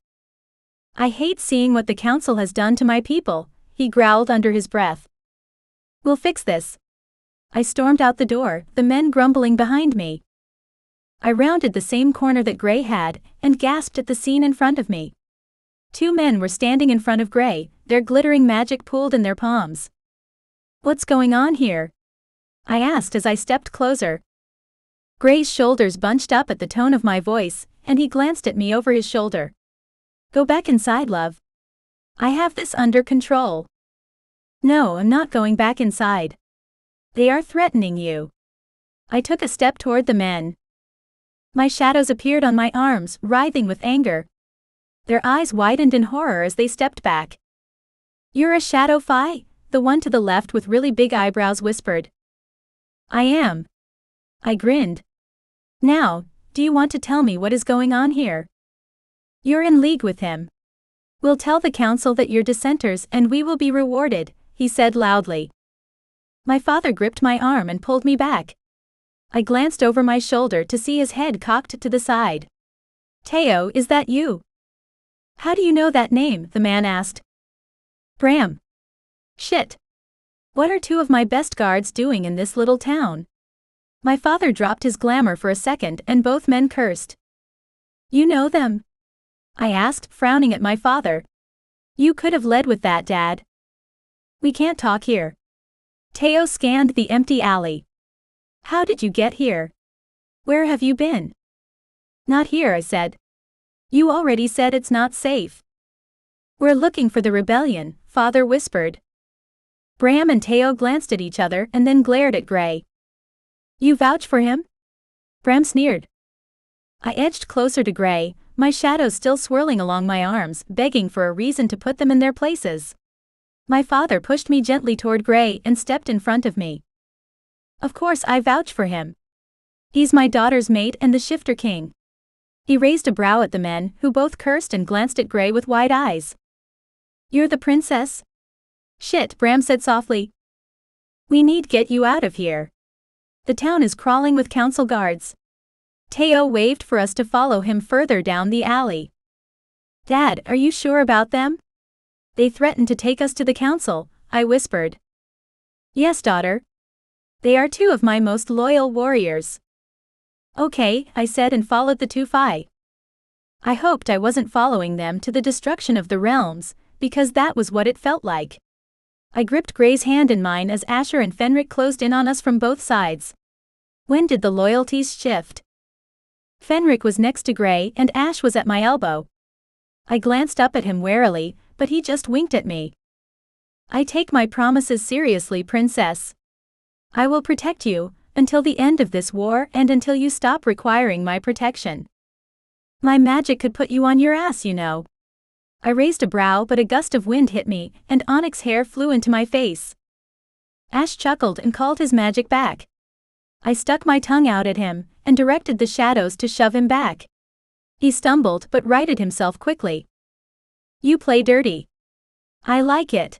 "I hate seeing what the council has done to my people," he growled under his breath. We'll fix this. I stormed out the door, the men grumbling behind me. I rounded the same corner that Gray had, and gasped at the scene in front of me. 2 men were standing in front of Gray, their glittering magic pooled in their palms. What's going on here? I asked as I stepped closer. Gray's shoulders bunched up at the tone of my voice, and he glanced at me over his shoulder. Go back inside, love. I have this under control. No, I'm not going back inside. They are threatening you. I took a step toward the men. My shadows appeared on my arms, writhing with anger. Their eyes widened in horror as they stepped back. You're a shadow fae? The one to the left with really big eyebrows whispered. I am. I grinned. Now, do you want to tell me what is going on here? You're in league with him. We'll tell the council that you're dissenters and we will be rewarded, he said loudly. My father gripped my arm and pulled me back. I glanced over my shoulder to see his head cocked to the side. Teo, is that you? How do you know that name? The man asked. Bram. Shit. What are 2 of my best guards doing in this little town? My father dropped his glamour for a second and both men cursed. You know them? I asked, frowning at my father. You could have led with that, Dad. We can't talk here. Teo scanned the empty alley. How did you get here? Where have you been? Not here, I said. You already said it's not safe. We're looking for the rebellion, Father whispered. Bram and Teo glanced at each other and then glared at Gray. You vouch for him? Bram sneered. I edged closer to Gray, my shadows still swirling along my arms, begging for a reason to put them in their places. My father pushed me gently toward Gray and stepped in front of me. Of course I vouch for him. He's my daughter's mate and the Shifter King. He raised a brow at the men, who both cursed and glanced at Gray with wide eyes. You're the princess? Shit, Bram said softly. We need get you out of here. The town is crawling with council guards. Teo waved for us to follow him further down the alley. Dad, are you sure about them? They threatened to take us to the council, I whispered. Yes, daughter. They are 2 of my most loyal warriors. Okay, I said and followed the 2 fae. I hoped I wasn't following them to the destruction of the realms, because that was what it felt like. I gripped Gray's hand in mine as Asher and Fenric closed in on us from both sides. When did the loyalties shift? Fenric was next to Gray and Ash was at my elbow. I glanced up at him warily, but he just winked at me. I take my promises seriously, princess. I will protect you, until the end of this war and until you stop requiring my protection. My magic could put you on your ass, you know. I raised a brow but a gust of wind hit me, and onyx hair flew into my face. Ash chuckled and called his magic back. I stuck my tongue out at him, and directed the shadows to shove him back. He stumbled but righted himself quickly. You play dirty. I like it.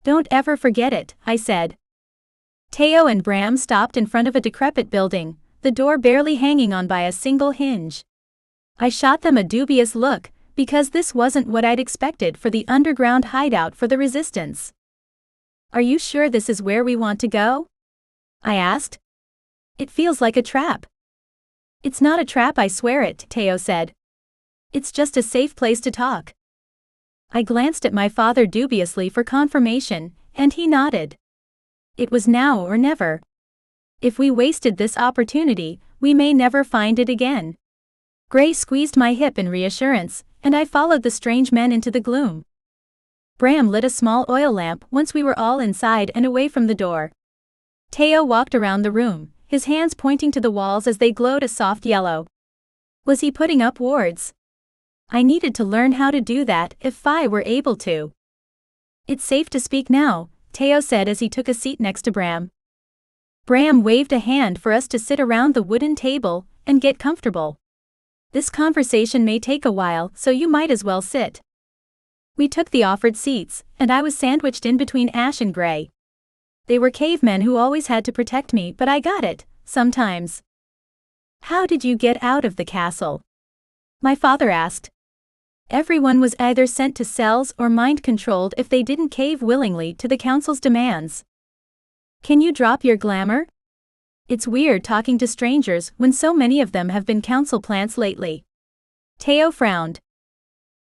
Don't ever forget it, I said. Teo and Bram stopped in front of a decrepit building, the door barely hanging on by a single hinge. I shot them a dubious look, because this wasn't what I'd expected for the underground hideout for the resistance. Are you sure this is where we want to go? I asked. It feels like a trap. It's not a trap, I swear it, Teo said. It's just a safe place to talk. I glanced at my father dubiously for confirmation, and he nodded. It was now or never. If we wasted this opportunity, we may never find it again. Gray squeezed my hip in reassurance, and I followed the strange men into the gloom. Bram lit a small oil lamp once we were all inside and away from the door. Teo walked around the room, his hands pointing to the walls as they glowed a soft yellow. Was he putting up wards? I needed to learn how to do that if Fae were able to. It's safe to speak now, Teo said as he took a seat next to Bram. Bram waved a hand for us to sit around the wooden table and get comfortable. This conversation may take a while, so you might as well sit. We took the offered seats, and I was sandwiched in between Ash and Gray. They were cavemen who always had to protect me, but I got it, sometimes. How did you get out of the castle? My father asked. Everyone was either sent to cells or mind-controlled if they didn't cave willingly to the council's demands. Can you drop your glamour? It's weird talking to strangers when so many of them have been council plants lately. Teo frowned.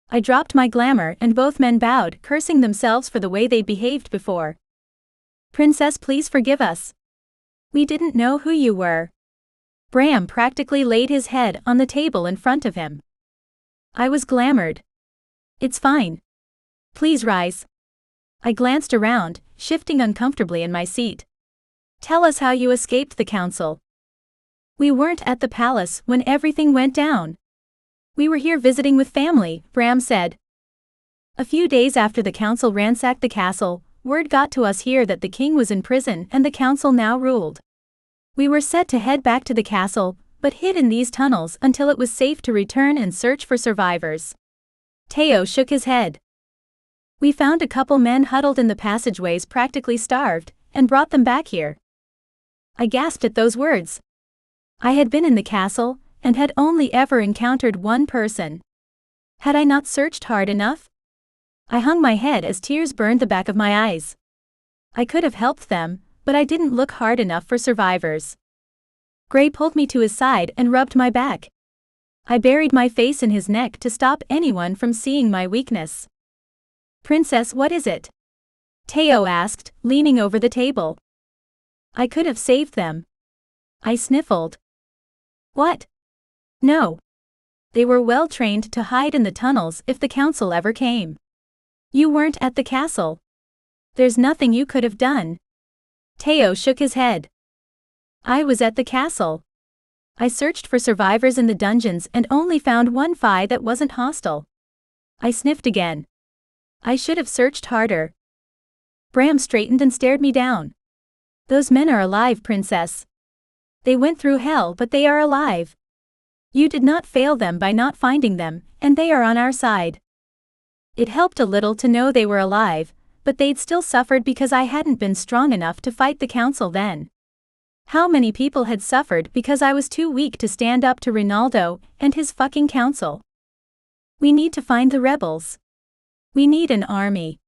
I dropped my glamour and both men bowed, cursing themselves for the way they'd behaved before. Princess, please forgive us. We didn't know who you were. Bram practically laid his head on the table in front of him. I was glamoured. It's fine. Please rise. I glanced around, shifting uncomfortably in my seat. Tell us how you escaped the council. We weren't at the palace when everything went down. We were here visiting with family, Bram said. A few days after the council ransacked the castle, word got to us here that the king was in prison and the council now ruled. We were set to head back to the castle, but hid in these tunnels until it was safe to return and search for survivors. Teo shook his head. We found a couple men huddled in the passageways, practically starved, and brought them back here. I gasped at those words. I had been in the castle, and had only ever encountered one person. Had I not searched hard enough? I hung my head as tears burned the back of my eyes. I could have helped them, but I didn't look hard enough for survivors. Gray pulled me to his side and rubbed my back. I buried my face in his neck to stop anyone from seeing my weakness. Princess, what is it? Teo asked, leaning over the table. I could have saved them. I sniffled. What? No. They were well trained to hide in the tunnels if the council ever came. You weren't at the castle. There's nothing you could have done. Teo shook his head. I was at the castle. I searched for survivors in the dungeons and only found one Fae that wasn't hostile. I sniffed again. I should have searched harder. Bram straightened and stared me down. Those men are alive, Princess. They went through hell, but they are alive. You did not fail them by not finding them, and they are on our side. It helped a little to know they were alive, but they'd still suffered because I hadn't been strong enough to fight the council then. How many people had suffered because I was too weak to stand up to Ronaldo and his fucking council? We need to find the rebels. We need an army.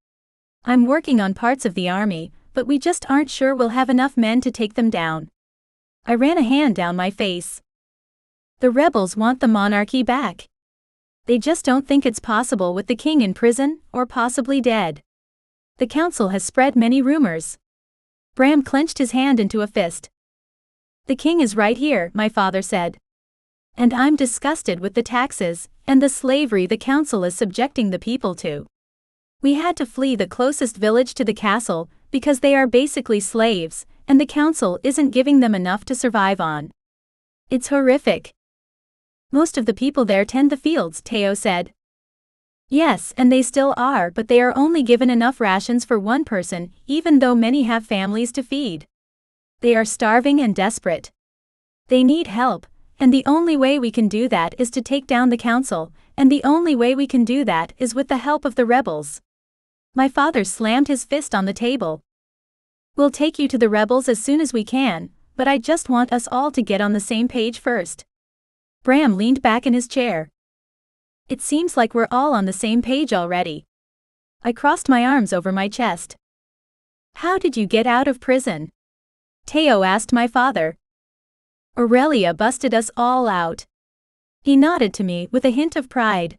I'm working on parts of the army, but we just aren't sure we'll have enough men to take them down. I ran a hand down my face. The rebels want the monarchy back. They just don't think it's possible with the king in prison, or possibly dead. The council has spread many rumors. Bram clenched his hand into a fist. The king is right here, my father said. And I'm disgusted with the taxes, and the slavery the council is subjecting the people to. We had to flee the closest village to the castle, because they are basically slaves, and the council isn't giving them enough to survive on. It's horrific. Most of the people there tend the fields, Teo said. Yes, and they still are, but they are only given enough rations for one person, even though many have families to feed. They are starving and desperate. They need help, and the only way we can do that is to take down the council, and the only way we can do that is with the help of the rebels. My father slammed his fist on the table. We'll take you to the rebels as soon as we can, but I just want us all to get on the same page first. Bram leaned back in his chair. It seems like we're all on the same page already. I crossed my arms over my chest. How did you get out of prison? Teo asked my father. Aurelia busted us all out. He nodded to me with a hint of pride.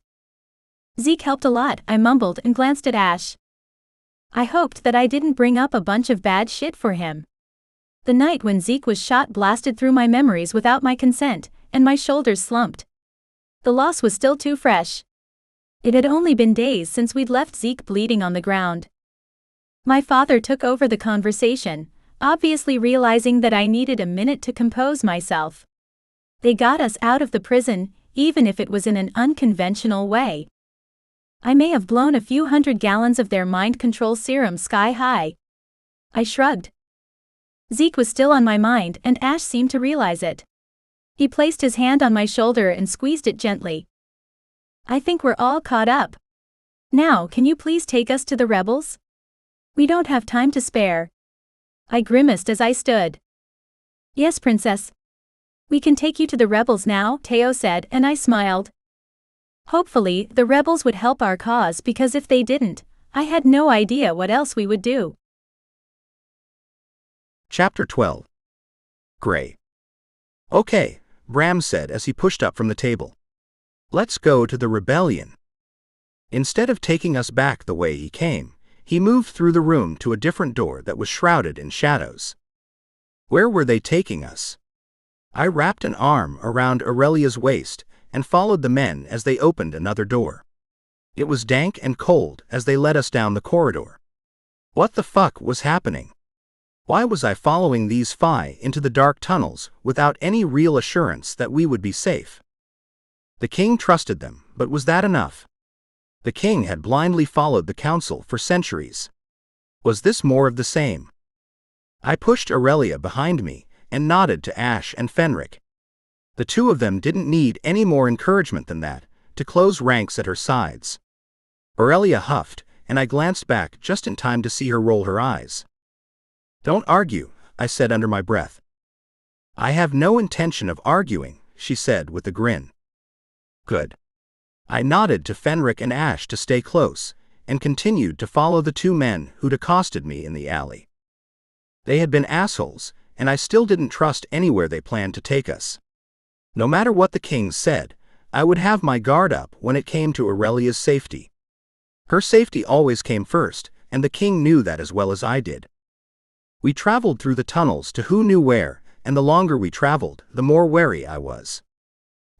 Zeke helped a lot, I mumbled and glanced at Ash. I hoped that I didn't bring up a bunch of bad shit for him. The night when Zeke was shot blasted through my memories without my consent, and my shoulders slumped. The loss was still too fresh. It had only been days since we'd left Zeke bleeding on the ground. My father took over the conversation, obviously realizing that I needed a minute to compose myself. They got us out of the prison, even if it was in an unconventional way. I may have blown a few hundred gallons of their mind control serum sky high. I shrugged. Zeke was still on my mind, and Ash seemed to realize it. He placed his hand on my shoulder and squeezed it gently. I think we're all caught up. Now, can you please take us to the rebels? We don't have time to spare. I grimaced as I stood. Yes, Princess. We can take you to the rebels now, Teo said, and I smiled. Hopefully, the rebels would help our cause, because if they didn't, I had no idea what else we would do. Chapter 12. Gray. Okay, Bram said as he pushed up from the table. Let's go to the rebellion. Instead of taking us back the way he came, he moved through the room to a different door that was shrouded in shadows. Where were they taking us? I wrapped an arm around Aurelia's waist and followed the men as they opened another door. It was dank and cold as they led us down the corridor. What the fuck was happening? Why was I following these Fae into the dark tunnels without any real assurance that we would be safe? The king trusted them, but was that enough? The king had blindly followed the council for centuries. Was this more of the same? I pushed Aurelia behind me and nodded to Ash and Fenric. The two of them didn't need any more encouragement than that to close ranks at her sides. Aurelia huffed, and I glanced back just in time to see her roll her eyes. Don't argue, I said under my breath. I have no intention of arguing, she said with a grin. Good. I nodded to Fenric and Ash to stay close, and continued to follow the two men who'd accosted me in the alley. They had been assholes, and I still didn't trust anywhere they planned to take us. No matter what the king said, I would have my guard up when it came to Aurelia's safety. Her safety always came first, and the king knew that as well as I did. We traveled through the tunnels to who knew where, and the longer we traveled, the more wary I was.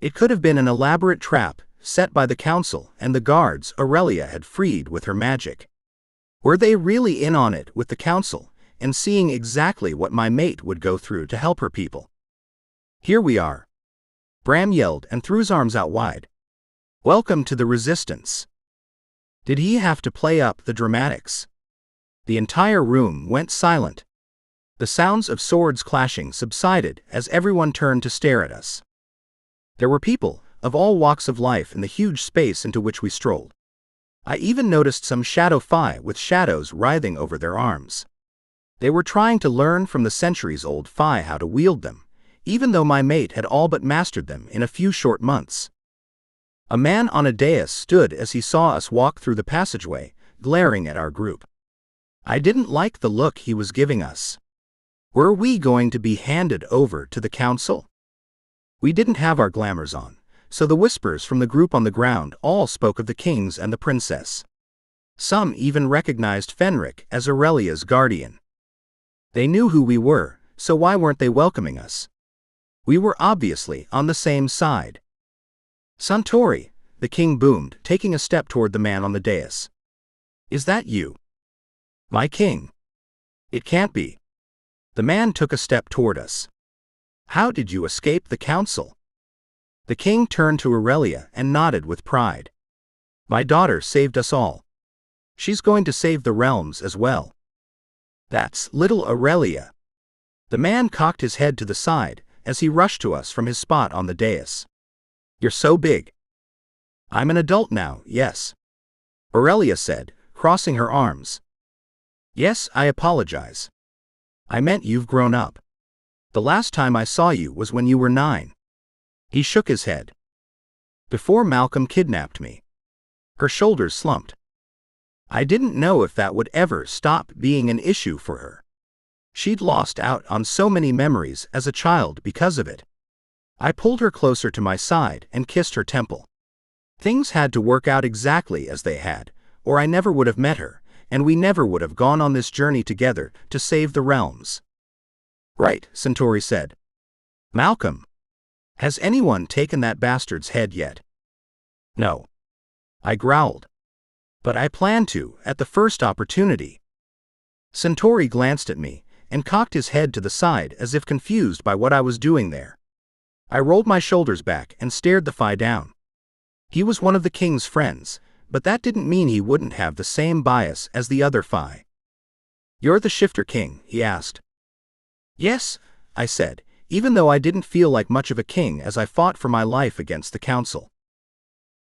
It could have been an elaborate trap set by the council and the guards Aurelia had freed with her magic. Were they really in on it with the council, and seeing exactly what my mate would go through to help her people? Here we are. Bram yelled and threw his arms out wide. Welcome to the resistance. Did he have to play up the dramatics? The entire room went silent. The sounds of swords clashing subsided as everyone turned to stare at us. There were people of all walks of life in the huge space into which we strolled. I even noticed some shadow Fae with shadows writhing over their arms. They were trying to learn from the centuries-old Fae how to wield them, even though my mate had all but mastered them in a few short months. A man on a dais stood as he saw us walk through the passageway, glaring at our group. I didn't like the look he was giving us. Were we going to be handed over to the council? We didn't have our glamours on, so the whispers from the group on the ground all spoke of the kings and the princess. Some even recognized Fenric as Aurelia's guardian. They knew who we were, so why weren't they welcoming us? We were obviously on the same side. Suntory, the king boomed, taking a step toward the man on the dais. Is that you? My king? It can't be. The man took a step toward us. How did you escape the council? The king turned to Aurelia and nodded with pride. My daughter saved us all. She's going to save the realms as well. That's little Aurelia. The man cocked his head to the side as he rushed to us from his spot on the dais. You're so big. I'm an adult now, yes. Aurelia said, crossing her arms. Yes, I apologize. I meant you've grown up. The last time I saw you was when you were 9. He shook his head. Before Malcolm kidnapped me. Her shoulders slumped. I didn't know if that would ever stop being an issue for her. She'd lost out on so many memories as a child because of it. I pulled her closer to my side and kissed her temple. Things had to work out exactly as they had, or I never would have met her, and we never would have gone on this journey together to save the realms. Right, Centauri said. Malcolm. Has anyone taken that bastard's head yet? No. I growled. But I plan to, at the first opportunity. Centauri glanced at me and cocked his head to the side as if confused by what I was doing there. I rolled my shoulders back and stared the Fae down. He was one of the king's friends, but that didn't mean he wouldn't have the same bias as the other Fae. You're the Shifter King, he asked. Yes, I said, even though I didn't feel like much of a king as I fought for my life against the council.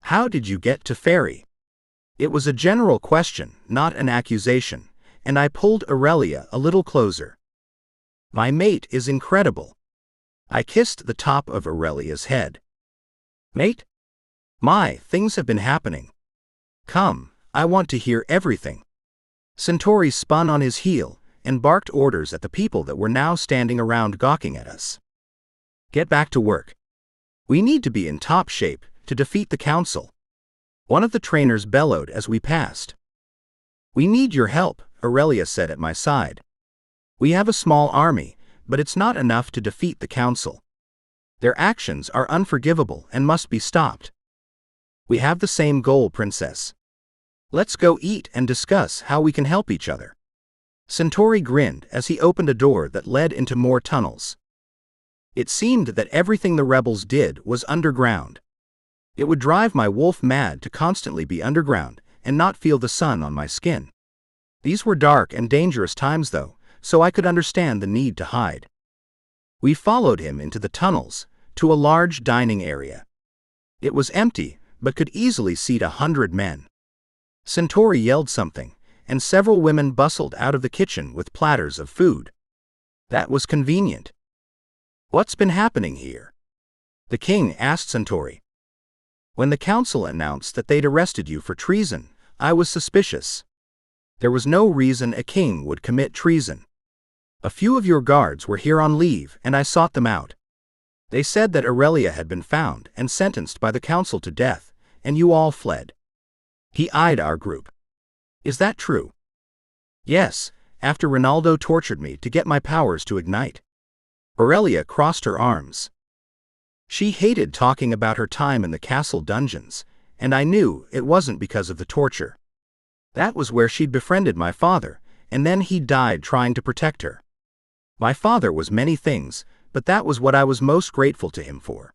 How did you get to Fairy? It was a general question, not an accusation, and I pulled Aurelia a little closer. My mate is incredible. I kissed the top of Aurelia's head. Mate? Things have been happening. Come, I want to hear everything. Centauri spun on his heel and barked orders at the people that were now standing around gawking at us. "Get back to work. We need to be in top shape to defeat the council," one of the trainers bellowed as we passed. "We need your help," Aurelia said at my side. "We have a small army, but it's not enough to defeat the council. Their actions are unforgivable and must be stopped." "We have the same goal, Princess. Let's go eat and discuss how we can help each other." Centauri grinned as he opened a door that led into more tunnels. It seemed that everything the rebels did was underground. It would drive my wolf mad to constantly be underground and not feel the sun on my skin. These were dark and dangerous times though, so I could understand the need to hide. We followed him into the tunnels, to a large dining area. It was empty, but could easily seat 100 men. Centauri yelled something, and several women bustled out of the kitchen with platters of food. That was convenient. "What's been happening here?" the king asked Centauri. "When the council announced that they'd arrested you for treason, I was suspicious. There was no reason a king would commit treason. A few of your guards were here on leave and I sought them out. They said that Aurelia had been found and sentenced by the council to death, and you all fled." He eyed our group. "Is that true?" "Yes, after Ronaldo tortured me to get my powers to ignite." Aurelia crossed her arms. She hated talking about her time in the castle dungeons, and I knew it wasn't because of the torture. That was where she'd befriended my father, and then he died trying to protect her. My father was many things, but that was what I was most grateful to him for.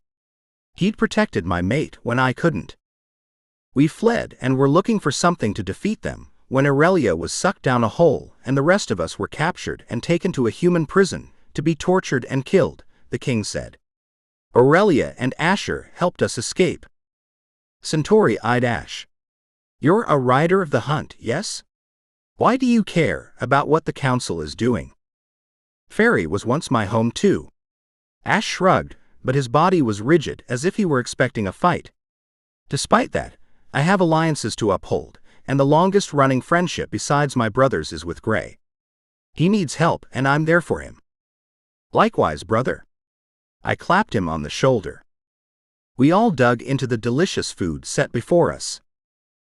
He'd protected my mate when I couldn't. We fled and were looking for something to defeat them, when Aurelia was sucked down a hole and the rest of us were captured and taken to a human prison to be tortured and killed, the king said. Aurelia and Asher helped us escape. Centauri eyed Ash. "You're a rider of the hunt, yes? Why do you care about what the council is doing?" "Fairy was once my home too." Ash shrugged, but his body was rigid as if he were expecting a fight. "Despite that, I have alliances to uphold, and the longest-running friendship besides my brother's is with Gray. He needs help and I'm there for him." "Likewise, brother." I clapped him on the shoulder. We all dug into the delicious food set before us.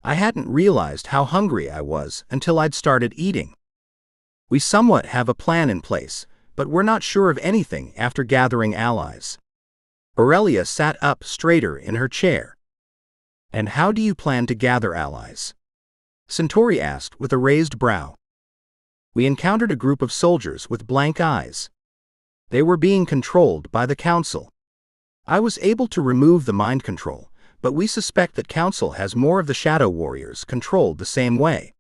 I hadn't realized how hungry I was until I'd started eating. We somewhat have a plan in place, but we're not sure of anything after gathering allies. Aurelia sat up straighter in her chair. "And how do you plan to gather allies?" Centauri asked with a raised brow. We encountered a group of soldiers with blank eyes. They were being controlled by the council. I was able to remove the mind control, but we suspect that council has more of the shadow warriors controlled the same way.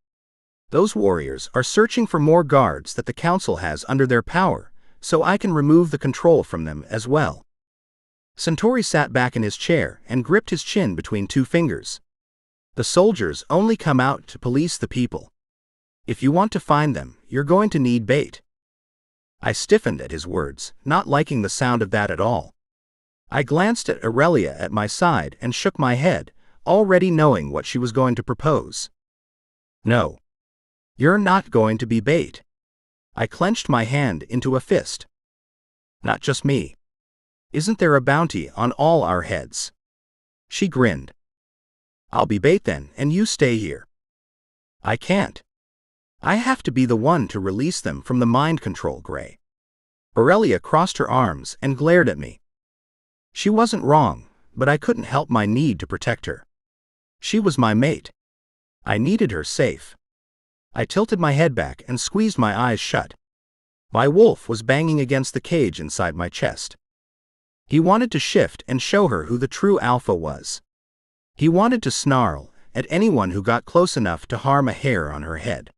Those warriors are searching for more guards that the council has under their power, so I can remove the control from them as well. Centauri sat back in his chair and gripped his chin between two fingers. "The soldiers only come out to police the people. If you want to find them, you're going to need bait." I stiffened at his words, not liking the sound of that at all. I glanced at Aurelia at my side and shook my head, already knowing what she was going to propose. "No. You're not going to be bait." I clenched my hand into a fist. "Not just me. Isn't there a bounty on all our heads?" She grinned. "I'll be bait then, and you stay here." "I can't. I have to be the one to release them from the mind control, Gray." Aurelia crossed her arms and glared at me. She wasn't wrong, but I couldn't help my need to protect her. She was my mate. I needed her safe. I tilted my head back and squeezed my eyes shut. My wolf was banging against the cage inside my chest. He wanted to shift and show her who the true alpha was. He wanted to snarl at anyone who got close enough to harm a hair on her head.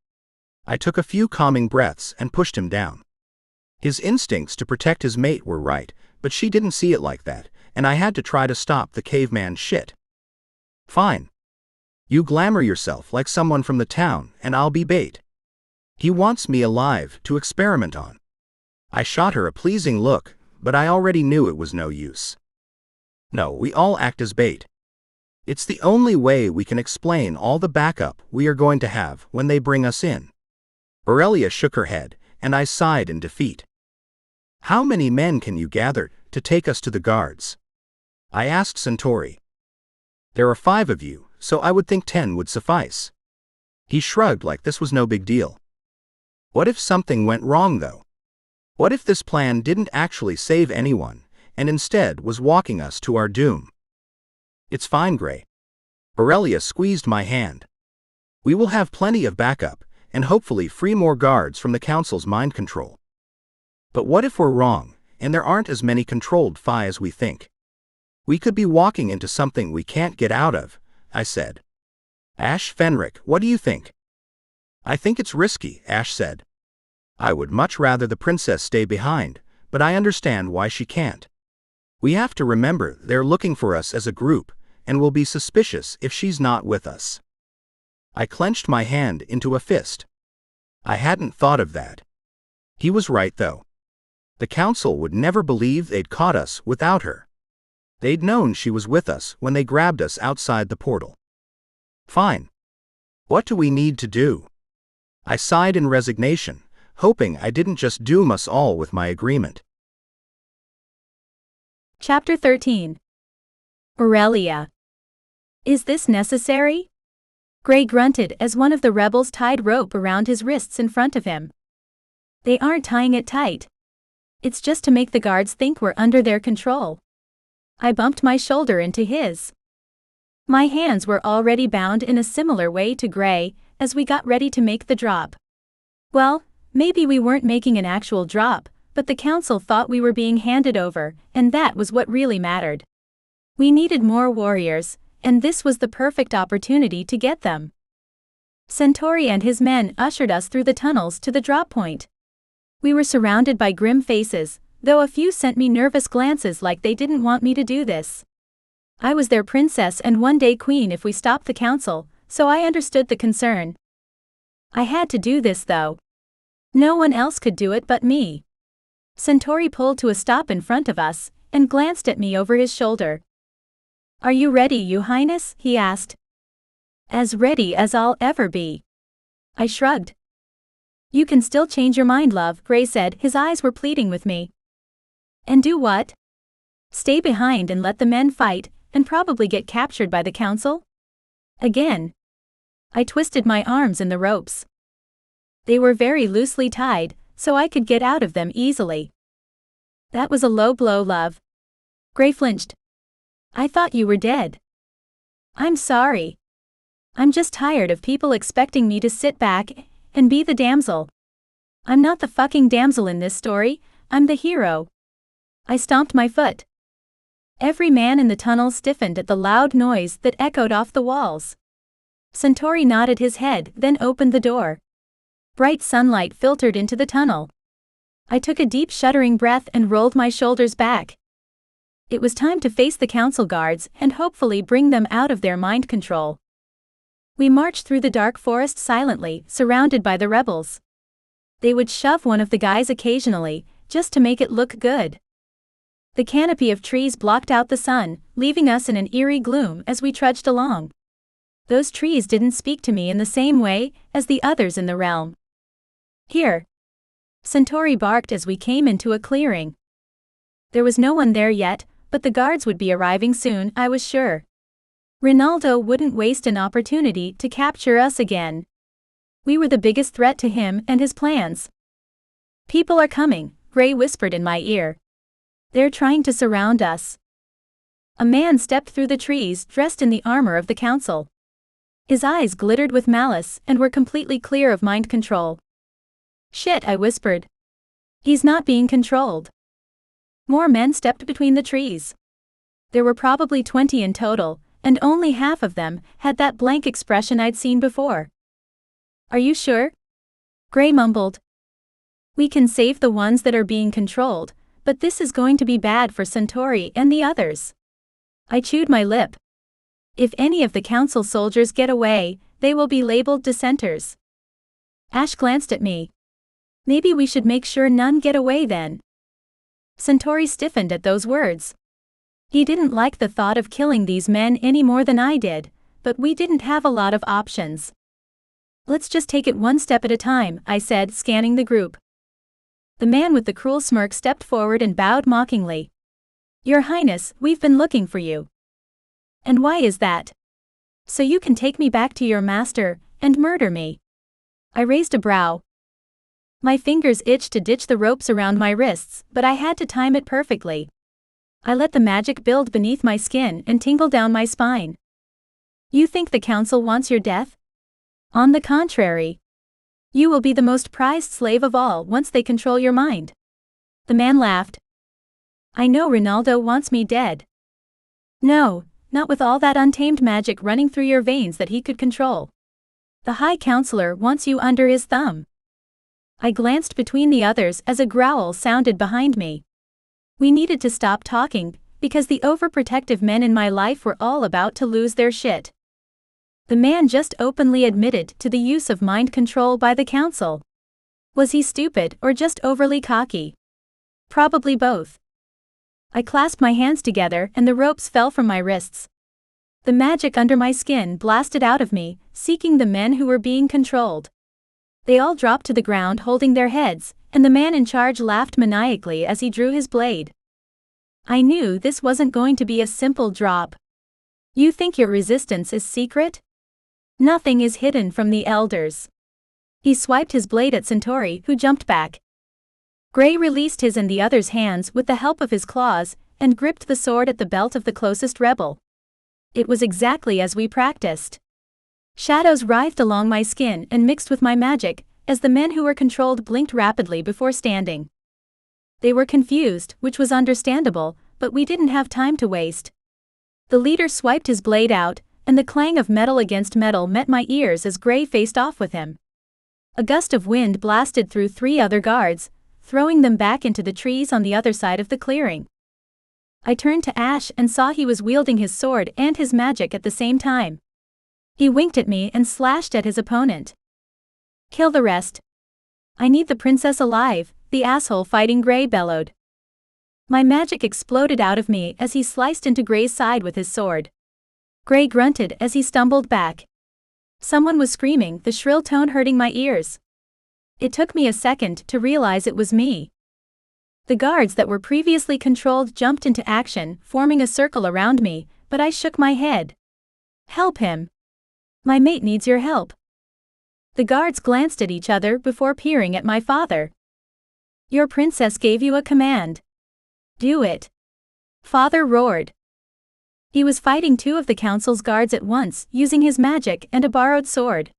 I took a few calming breaths and pushed him down. His instincts to protect his mate were right, but she didn't see it like that, and I had to try to stop the caveman shit. "Fine. You glamour yourself like someone from the town, and I'll be bait. He wants me alive to experiment on." I shot her a pleasing look, but I already knew it was no use. "No, we all act as bait. It's the only way we can explain all the backup we are going to have when they bring us in." Aurelia shook her head, and I sighed in defeat. How many men can you gather to take us to the guards? I asked Centauri. There are 5 of you, so I would think 10 would suffice. He shrugged like this was no big deal. What if something went wrong though? What if this plan didn't actually save anyone, and instead was walking us to our doom? It's fine, Gray. Aurelia squeezed my hand. We will have plenty of backup, and hopefully free more guards from the Council's mind control. But what if we're wrong, and there aren't as many controlled Fae as we think? We could be walking into something we can't get out of, I said. Ash Fenric, what do you think? I think it's risky, Ash said. I would much rather the princess stay behind, but I understand why she can't. We have to remember they're looking for us as a group, and will be suspicious if she's not with us. I clenched my hand into a fist. I hadn't thought of that. He was right though. The Council would never believe they'd caught us without her. They'd known she was with us when they grabbed us outside the portal. Fine. What do we need to do? I sighed in resignation, hoping I didn't just doom us all with my agreement. Chapter 13. Aurelia. Is this necessary? Gray grunted as one of the rebels tied rope around his wrists in front of him. They aren't tying it tight. It's just to make the guards think we're under their control. I bumped my shoulder into his. My hands were already bound in a similar way to Gray as we got ready to make the drop. Well, maybe we weren't making an actual drop, but the Council thought we were being handed over, and that was what really mattered. We needed more warriors, and this was the perfect opportunity to get them. Centauri and his men ushered us through the tunnels to the drop point. We were surrounded by grim faces, though a few sent me nervous glances like they didn't want me to do this. I was their princess and one-day queen if we stopped the Council, so I understood the concern. I had to do this though. No one else could do it but me. Centauri pulled to a stop in front of us, and glanced at me over his shoulder. Are you ready, Your Highness? He asked. As ready as I'll ever be. I shrugged. You can still change your mind, love, Gray said, his eyes were pleading with me. And do what? Stay behind and let the men fight, and probably get captured by the Council? Again. I twisted my arms in the ropes. They were very loosely tied, so I could get out of them easily. That was a low blow, love. Gray flinched. I thought you were dead. I'm sorry. I'm just tired of people expecting me to sit back and be the damsel. I'm not the fucking damsel in this story, I'm the hero. I stomped my foot. Every man in the tunnel stiffened at the loud noise that echoed off the walls. Centauri nodded his head, then opened the door. Bright sunlight filtered into the tunnel. I took a deep shuddering breath and rolled my shoulders back. It was time to face the Council guards and hopefully bring them out of their mind control. We marched through the dark forest silently, surrounded by the rebels. They would shove one of the guys occasionally, just to make it look good. The canopy of trees blocked out the sun, leaving us in an eerie gloom as we trudged along. Those trees didn't speak to me in the same way as the others in the realm. Here. Centauri barked as we came into a clearing. There was no one there yet, but the guards would be arriving soon, I was sure. Ronaldo wouldn't waste an opportunity to capture us again. We were the biggest threat to him and his plans. People are coming, Gray whispered in my ear. They're trying to surround us. A man stepped through the trees dressed in the armor of the Council. His eyes glittered with malice and were completely clear of mind control. Shit, I whispered. He's not being controlled. More men stepped between the trees. There were probably 20 in total, and only half of them had that blank expression I'd seen before. Are you sure? Gray mumbled. We can save the ones that are being controlled, but this is going to be bad for Centauri and the others. I chewed my lip. If any of the Council soldiers get away, they will be labeled dissenters. Ash glanced at me. Maybe we should make sure none get away then. Centauri stiffened at those words. He didn't like the thought of killing these men any more than I did, but we didn't have a lot of options. Let's just take it one step at a time, I said, scanning the group. The man with the cruel smirk stepped forward and bowed mockingly. "Your Highness, we've been looking for you." "And why is that?" "So you can take me back to your master, and murder me." I raised a brow. My fingers itched to ditch the ropes around my wrists, but I had to time it perfectly. I let the magic build beneath my skin and tingle down my spine. "You think the council wants your death? On the contrary. You will be the most prized slave of all once they control your mind." The man laughed. "I know Ronaldo wants me dead." "No, not with all that untamed magic running through your veins that he could control. The High Counselor wants you under his thumb." I glanced between the others as a growl sounded behind me. We needed to stop talking, because the overprotective men in my life were all about to lose their shit. The man just openly admitted to the use of mind control by the council. Was he stupid or just overly cocky? Probably both. I clasped my hands together and the ropes fell from my wrists. The magic under my skin blasted out of me, seeking the men who were being controlled. They all dropped to the ground holding their heads, and the man in charge laughed maniacally as he drew his blade. I knew this wasn't going to be a simple drop. "You think your resistance is secret? Nothing is hidden from the elders." He swiped his blade at Centauri, who jumped back. Gray released his and the other's hands with the help of his claws, and gripped the sword at the belt of the closest rebel. It was exactly as we practiced. Shadows writhed along my skin and mixed with my magic, as the men who were controlled blinked rapidly before standing. They were confused, which was understandable, but we didn't have time to waste. The leader swiped his blade out, and the clang of metal against metal met my ears as Gray faced off with him. A gust of wind blasted through 3 other guards, throwing them back into the trees on the other side of the clearing. I turned to Ash and saw he was wielding his sword and his magic at the same time. He winked at me and slashed at his opponent. "Kill the rest. I need the princess alive," the asshole fighting Gray bellowed. My magic exploded out of me as he sliced into Gray's side with his sword. Gray grunted as he stumbled back. Someone was screaming, the shrill tone hurting my ears. It took me a second to realize it was me. The guards that were previously controlled jumped into action, forming a circle around me, but I shook my head. "Help him. My mate needs your help." The guards glanced at each other before peering at my father. "Your princess gave you a command. Do it." Father roared. He was fighting 2 of the council's guards at once, using his magic and a borrowed sword.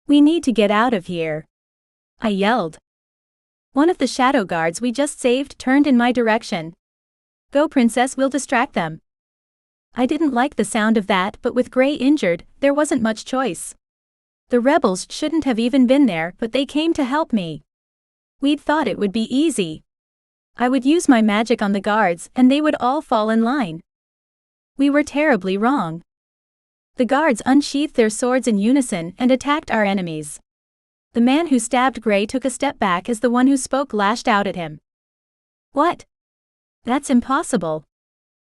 "We need to get out of here," I yelled. One of the shadow guards we just saved turned in my direction. "Go, princess, we'll distract them." I didn't like the sound of that, but with Gray injured, there wasn't much choice. The rebels shouldn't have even been there, but they came to help me. We'd thought it would be easy. I would use my magic on the guards and they would all fall in line. We were terribly wrong. The guards unsheathed their swords in unison and attacked our enemies. The man who stabbed Gray took a step back as the one who spoke lashed out at him. "What? That's impossible."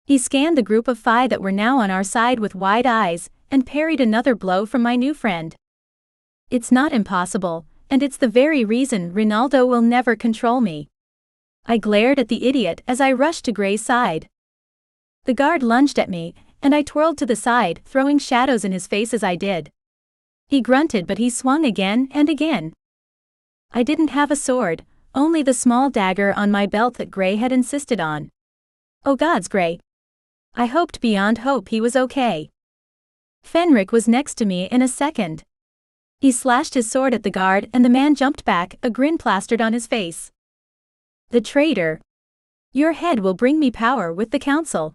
He scanned the group of Fae that were now on our side with wide eyes, and parried another blow from my new friend. "It's not impossible, and it's the very reason Ronaldo will never control me." I glared at the idiot as I rushed to Gray's side. The guard lunged at me, and I twirled to the side, throwing shadows in his face as I did. He grunted, but he swung again and again. I didn't have a sword, only the small dagger on my belt that Gray had insisted on. Oh gods, Gray. I hoped beyond hope he was okay. Fenric was next to me in a second. He slashed his sword at the guard and the man jumped back, a grin plastered on his face. "The traitor. Your head will bring me power with the council."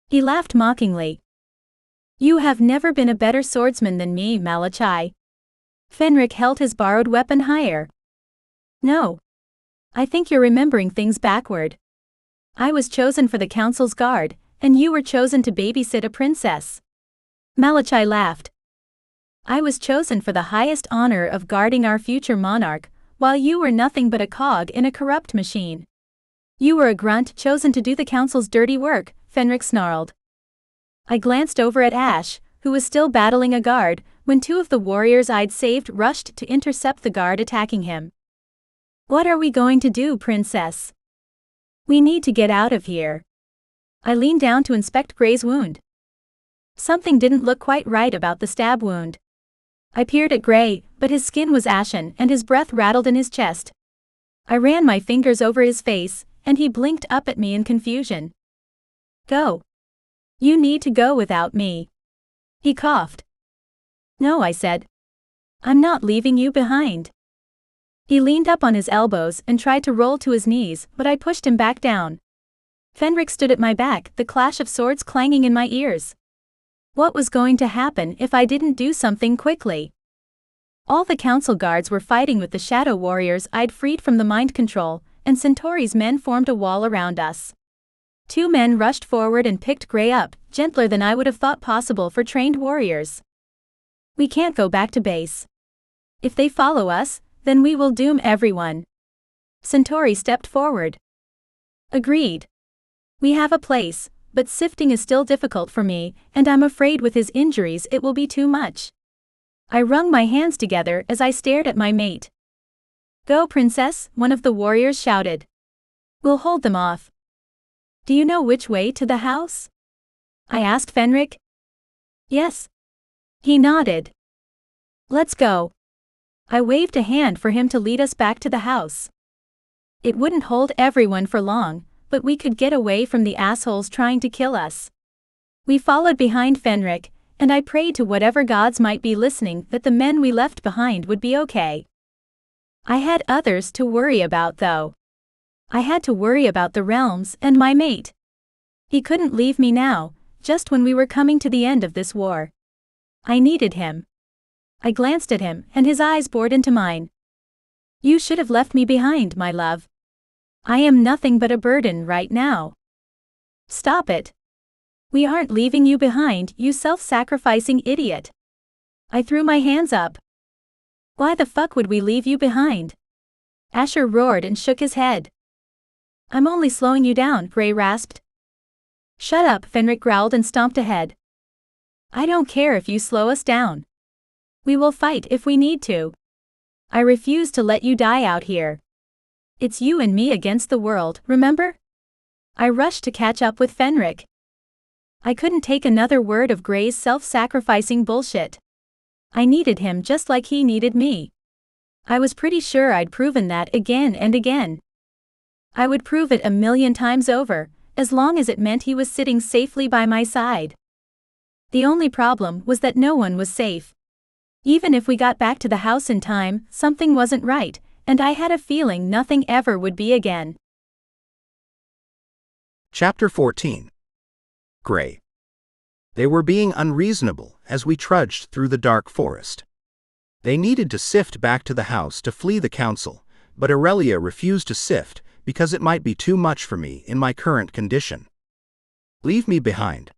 He laughed mockingly. "You have never been a better swordsman than me, Malachi." Fenric held his borrowed weapon higher. "No. I think you're remembering things backward. I was chosen for the council's guard, and you were chosen to babysit a princess." Malachi laughed. "I was chosen for the highest honor of guarding our future monarch, while you were nothing but a cog in a corrupt machine. You were a grunt chosen to do the council's dirty work," Fenric snarled. I glanced over at Ash, who was still battling a guard, when 2 of the warriors I'd saved rushed to intercept the guard attacking him. What are we going to do, princess? We need to get out of here. I leaned down to inspect Gray's wound. Something didn't look quite right about the stab wound. I peered at Gray, but his skin was ashen and his breath rattled in his chest. I ran my fingers over his face, and he blinked up at me in confusion. Go. You need to go without me. He coughed. No, I said. I'm not leaving you behind. He leaned up on his elbows and tried to roll to his knees, but I pushed him back down. Fenric stood at my back, the clash of swords clanging in my ears. What was going to happen if I didn't do something quickly? All the council guards were fighting with the shadow warriors I'd freed from the mind control, and Centauri's men formed a wall around us. 2 men rushed forward and picked Gray up, gentler than I would have thought possible for trained warriors. We can't go back to base. If they follow us, then we will doom everyone. Centauri stepped forward. Agreed. We have a place, but sifting is still difficult for me, and I'm afraid with his injuries it will be too much. I wrung my hands together as I stared at my mate. Go, princess, one of the warriors shouted. We'll hold them off. Do you know which way to the house? I asked Fenric. Yes. He nodded. Let's go. I waved a hand for him to lead us back to the house. It wouldn't hold everyone for long, but we could get away from the assholes trying to kill us. We followed behind Fenric, and I prayed to whatever gods might be listening that the men we left behind would be okay. I had others to worry about though. I had to worry about the realms and my mate. He couldn't leave me now, just when we were coming to the end of this war. I needed him. I glanced at him, and his eyes bored into mine. You should have left me behind, my love. I am nothing but a burden right now. Stop it. We aren't leaving you behind, you self-sacrificing idiot. I threw my hands up. Why the fuck would we leave you behind? Asher roared and shook his head. I'm only slowing you down, Gray rasped. Shut up, Fenric growled and stomped ahead. I don't care if you slow us down. We will fight if we need to. I refuse to let you die out here. It's you and me against the world, remember? I rushed to catch up with Fenric. I couldn't take another word of Gray's self-sacrificing bullshit. I needed him just like he needed me. I was pretty sure I'd proven that again and again. I would prove it 1,000,000 times over, as long as it meant he was sitting safely by my side. The only problem was that no one was safe. Even if we got back to the house in time, something wasn't right, and I had a feeling nothing ever would be again. Chapter 14. Gray. They were being unreasonable as we trudged through the dark forest. They needed to sift back to the house to flee the council, but Aurelia refused to sift because it might be too much for me in my current condition. Leave me behind,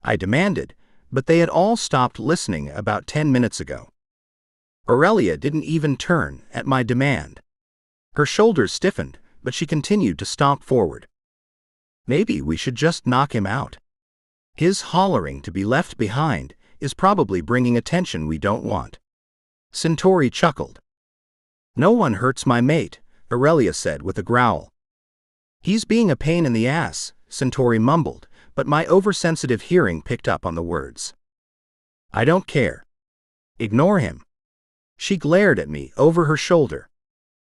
I demanded, but they had all stopped listening about 10 minutes ago. Aurelia didn't even turn at my demand. Her shoulders stiffened, but she continued to stomp forward. Maybe we should just knock him out. His hollering to be left behind is probably bringing attention we don't want. Centauri chuckled. No one hurts my mate, Aurelia said with a growl. He's being a pain in the ass, Centauri mumbled, but my oversensitive hearing picked up on the words. I don't care. Ignore him. She glared at me over her shoulder.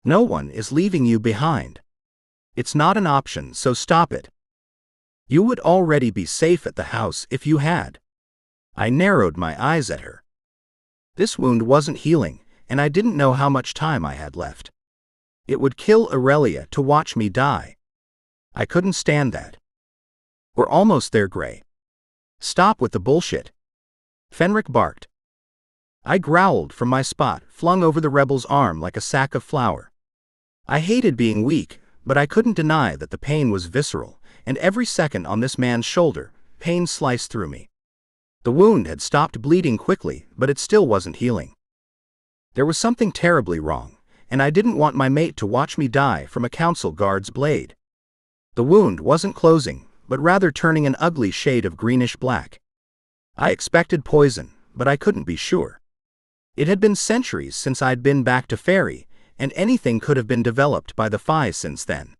No one is leaving you behind. It's not an option, so stop it. You would already be safe at the house if you had. I narrowed my eyes at her. This wound wasn't healing, and I didn't know how much time I had left. It would kill Aurelia to watch me die. I couldn't stand that. We're almost there, Gray. Stop with the bullshit. Fenric barked. I growled from my spot, flung over the rebel's arm like a sack of flour. I hated being weak, but I couldn't deny that the pain was visceral, and every second on this man's shoulder, pain sliced through me. The wound had stopped bleeding quickly, but it still wasn't healing. There was something terribly wrong, and I didn't want my mate to watch me die from a council guard's blade. The wound wasn't closing, but rather turning an ugly shade of greenish black. I expected poison, but I couldn't be sure. It had been centuries since I'd been back to Fairy, and anything could have been developed by the Fae since then.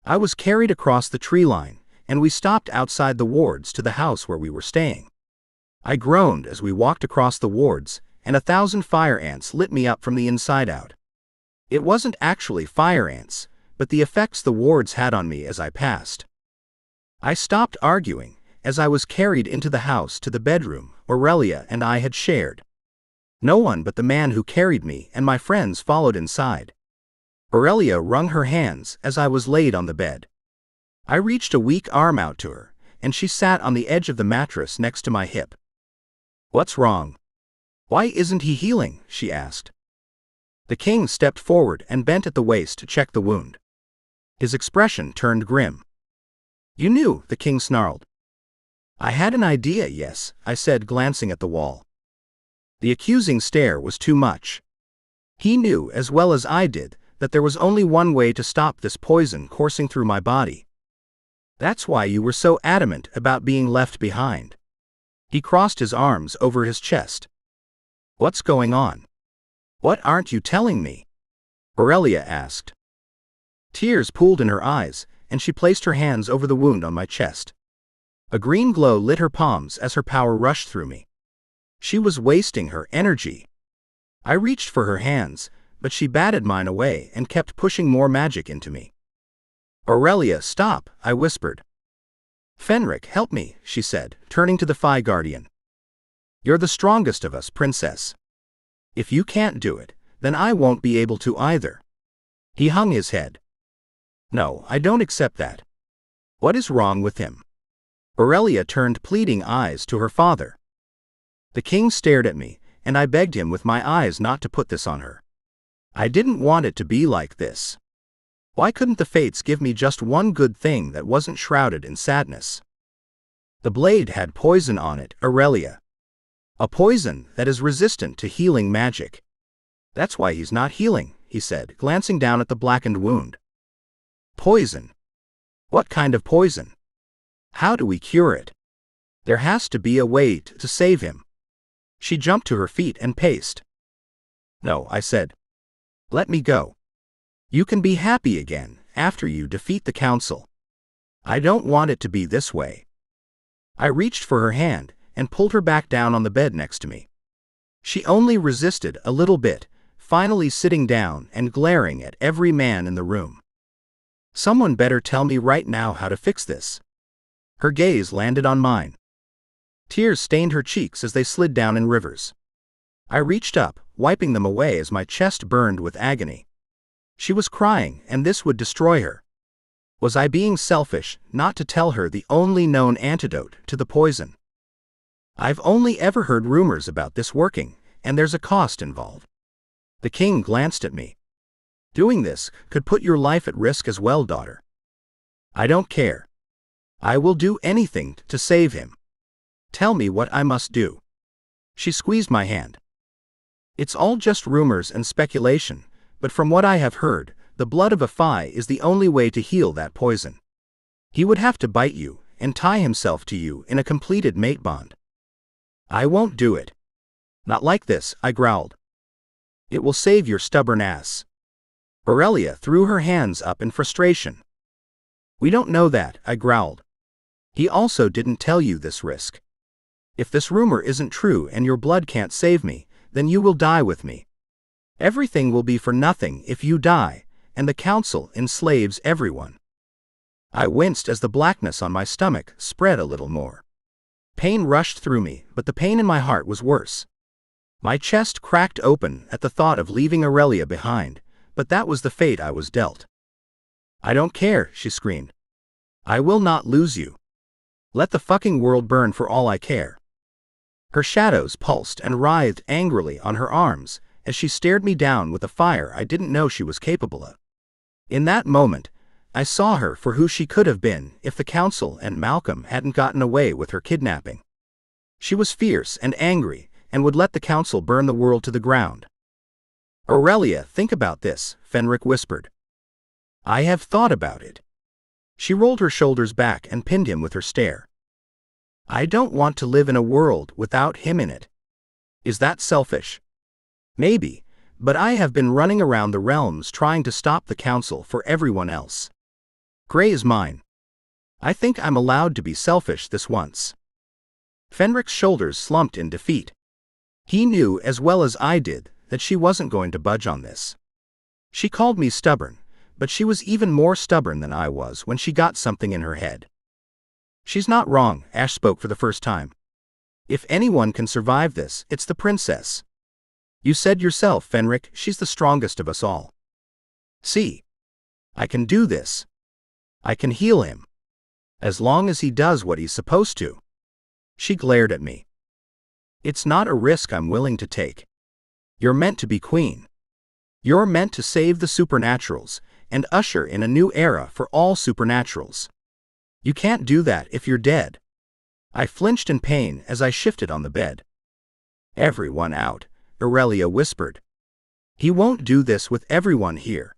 I was carried across the tree line, and we stopped outside the wards to the house where we were staying. I groaned as we walked across the wards, and 1,000 fire ants lit me up from the inside out. It wasn't actually fire ants, but the effects the wards had on me as I passed. I stopped arguing, as I was carried into the house to the bedroom Aurelia and I had shared. No one but the man who carried me and my friends followed inside. Aurelia wrung her hands as I was laid on the bed. I reached a weak arm out to her, and she sat on the edge of the mattress next to my hip. "What's wrong? Why isn't he healing?" she asked. The king stepped forward and bent at the waist to check the wound. His expression turned grim. "You knew," the king snarled. "I had an idea, yes," I said, glancing at the wall. The accusing stare was too much. He knew, as well as I did, that there was only one way to stop this poison coursing through my body. "That's why you were so adamant about being left behind." He crossed his arms over his chest. "What's going on? What aren't you telling me?" Aurelia asked. Tears pooled in her eyes, and she placed her hands over the wound on my chest. A green glow lit her palms as her power rushed through me. She was wasting her energy. I reached for her hands, but she batted mine away and kept pushing more magic into me. "Aurelia, stop," I whispered. "Fenric, help me," she said, turning to the Fae Guardian. "You're the strongest of us, princess. If you can't do it, then I won't be able to either." He hung his head. "No, I don't accept that. What is wrong with him?" Aurelia turned pleading eyes to her father. The king stared at me, and I begged him with my eyes not to put this on her. I didn't want it to be like this. Why couldn't the fates give me just one good thing that wasn't shrouded in sadness? The blade had poison on it, Aurelia. A poison that is resistant to healing magic. "That's why he's not healing," he said, glancing down at the blackened wound. "Poison? What kind of poison? How do we cure it? There has to be a way to save him." She jumped to her feet and paced. "No," I said. "Let me go. You can be happy again after you defeat the council. I don't want it to be this way." I reached for her hand and pulled her back down on the bed next to me. She only resisted a little bit, finally sitting down and glaring at every man in the room. "Someone better tell me right now how to fix this." Her gaze landed on mine. Tears stained her cheeks as they slid down in rivers. I reached up, wiping them away as my chest burned with agony. She was crying, and this would destroy her. Was I being selfish not to tell her the only known antidote to the poison? I've only ever heard rumors about this working, and there's a cost involved. The king glanced at me. "Doing this could put your life at risk as well, daughter." "I don't care. I will do anything to save him. Tell me what I must do." She squeezed my hand. "It's all just rumors and speculation, but from what I have heard, the blood of a Fae is the only way to heal that poison. He would have to bite you and tie himself to you in a completed mate bond." "I won't do it. Not like this," I growled. "It will save your stubborn ass." Aurelia threw her hands up in frustration. "We don't know that," I growled. "He also didn't tell you this risk. If this rumor isn't true and your blood can't save me, then you will die with me. Everything will be for nothing if you die, and the council enslaves everyone." I winced as the blackness on my stomach spread a little more. Pain rushed through me, but the pain in my heart was worse. My chest cracked open at the thought of leaving Aurelia behind, but that was the fate I was dealt. "I don't care," she screamed. "I will not lose you. Let the fucking world burn for all I care." Her shadows pulsed and writhed angrily on her arms as she stared me down with a fire I didn't know she was capable of. In that moment, I saw her for who she could have been if the council and Malcolm hadn't gotten away with her kidnapping. She was fierce and angry and would let the council burn the world to the ground. "Aurelia, think about this," Fenric whispered. "I have thought about it." She rolled her shoulders back and pinned him with her stare. "I don't want to live in a world without him in it. Is that selfish? Maybe, but I have been running around the realms trying to stop the council for everyone else. Gray is mine. I think I'm allowed to be selfish this once." Fenric's shoulders slumped in defeat. He knew as well as I did that she wasn't going to budge on this. She called me stubborn, but she was even more stubborn than I was when she got something in her head. "She's not wrong," Ash spoke for the first time. "If anyone can survive this, it's the princess. You said yourself, Fenric, she's the strongest of us all. See? I can do this. I can heal him. As long as he does what he's supposed to." She glared at me. "It's not a risk I'm willing to take. You're meant to be queen. You're meant to save the supernaturals and usher in a new era for all supernaturals. You can't do that if you're dead." I flinched in pain as I shifted on the bed. "Everyone out," Aurelia whispered. "He won't do this with everyone here.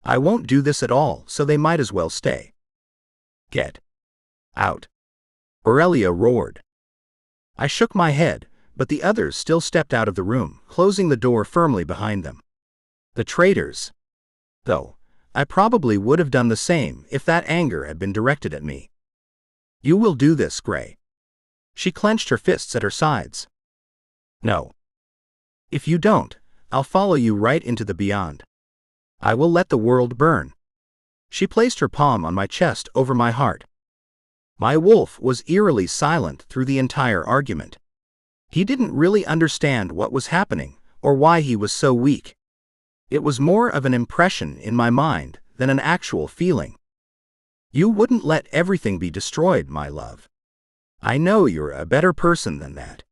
I won't do this at all, so they might as well stay." "Get out," Aurelia roared. I shook my head, but the others still stepped out of the room, closing the door firmly behind them. The traitors. Though, I probably would have done the same if that anger had been directed at me. "You will do this, Gray." She clenched her fists at her sides. "No. If you don't, I'll follow you right into the beyond. I will let the world burn." She placed her palm on my chest over my heart. My wolf was eerily silent through the entire argument. He didn't really understand what was happening or why he was so weak. It was more of an impression in my mind than an actual feeling. "You wouldn't let everything be destroyed, my love. I know you're a better person than that."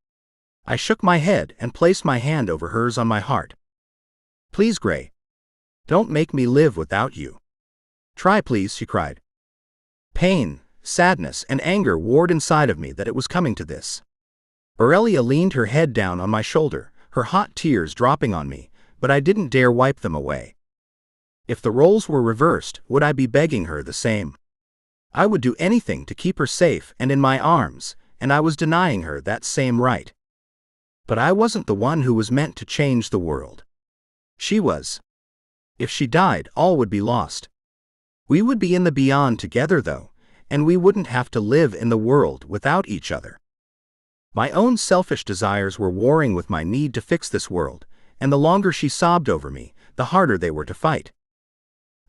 I shook my head and placed my hand over hers on my heart. "Please, Gray. Don't make me live without you. Try, please," she cried. Pain, sadness, and anger warred inside of me that it was coming to this. Aurelia leaned her head down on my shoulder, her hot tears dropping on me, but I didn't dare wipe them away. If the roles were reversed, would I be begging her the same? I would do anything to keep her safe and in my arms, and I was denying her that same right. But I wasn't the one who was meant to change the world. She was. If she died, all would be lost. We would be in the beyond together, though, and we wouldn't have to live in the world without each other. My own selfish desires were warring with my need to fix this world, and the longer she sobbed over me, the harder they were to fight.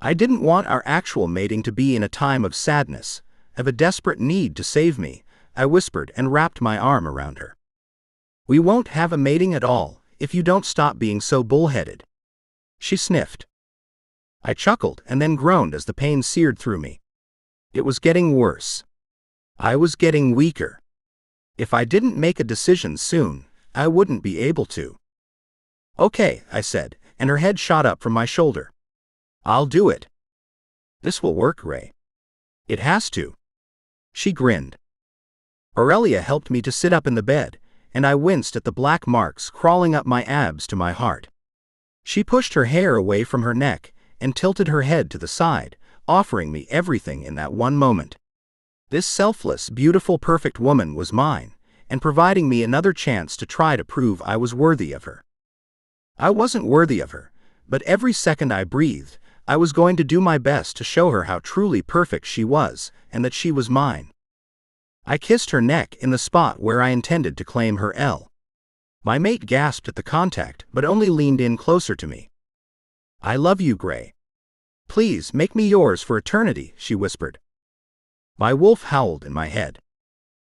I didn't want our actual mating to be in a time of sadness, of a desperate need to save me, I whispered and wrapped my arm around her. "We won't have a mating at all if you don't stop being so bullheaded." She sniffed. I chuckled and then groaned as the pain seared through me. It was getting worse. I was getting weaker. If I didn't make a decision soon, I wouldn't be able to. "Okay," I said, and her head shot up from my shoulder. "I'll do it. This will work, Ray. It has to." She grinned. Aurelia helped me to sit up in the bed, and I winced at the black marks crawling up my abs to my heart. She pushed her hair away from her neck and tilted her head to the side, offering me everything in that one moment. This selfless, beautiful, perfect woman was mine, and providing me another chance to try to prove I was worthy of her. I wasn't worthy of her, but every second I breathed, I was going to do my best to show her how truly perfect she was, and that she was mine. I kissed her neck in the spot where I intended to claim her L. My mate gasped at the contact, but only leaned in closer to me. "I love you, Gray. Please make me yours for eternity," she whispered. My wolf howled in my head.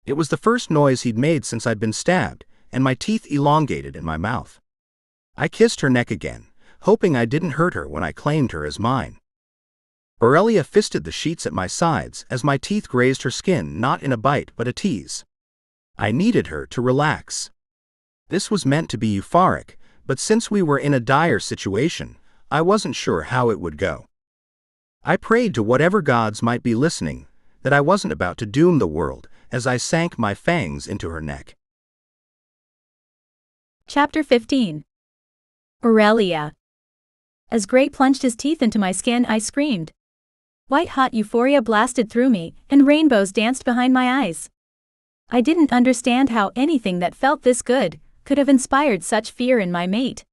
It was the first noise he'd made since I'd been stabbed, and my teeth elongated in my mouth. I kissed her neck again, hoping I didn't hurt her when I claimed her as mine. Aurelia fisted the sheets at my sides as my teeth grazed her skin, not in a bite but a tease. I needed her to relax. This was meant to be euphoric, but since we were in a dire situation, I wasn't sure how it would go. I prayed to whatever gods might be listening that I wasn't about to doom the world as I sank my fangs into her neck. Chapter 15. Aurelia. As Gray plunged his teeth into my skin, I screamed. White-hot euphoria blasted through me, and rainbows danced behind my eyes. I didn't understand how anything that felt this good could have inspired such fear in my mate.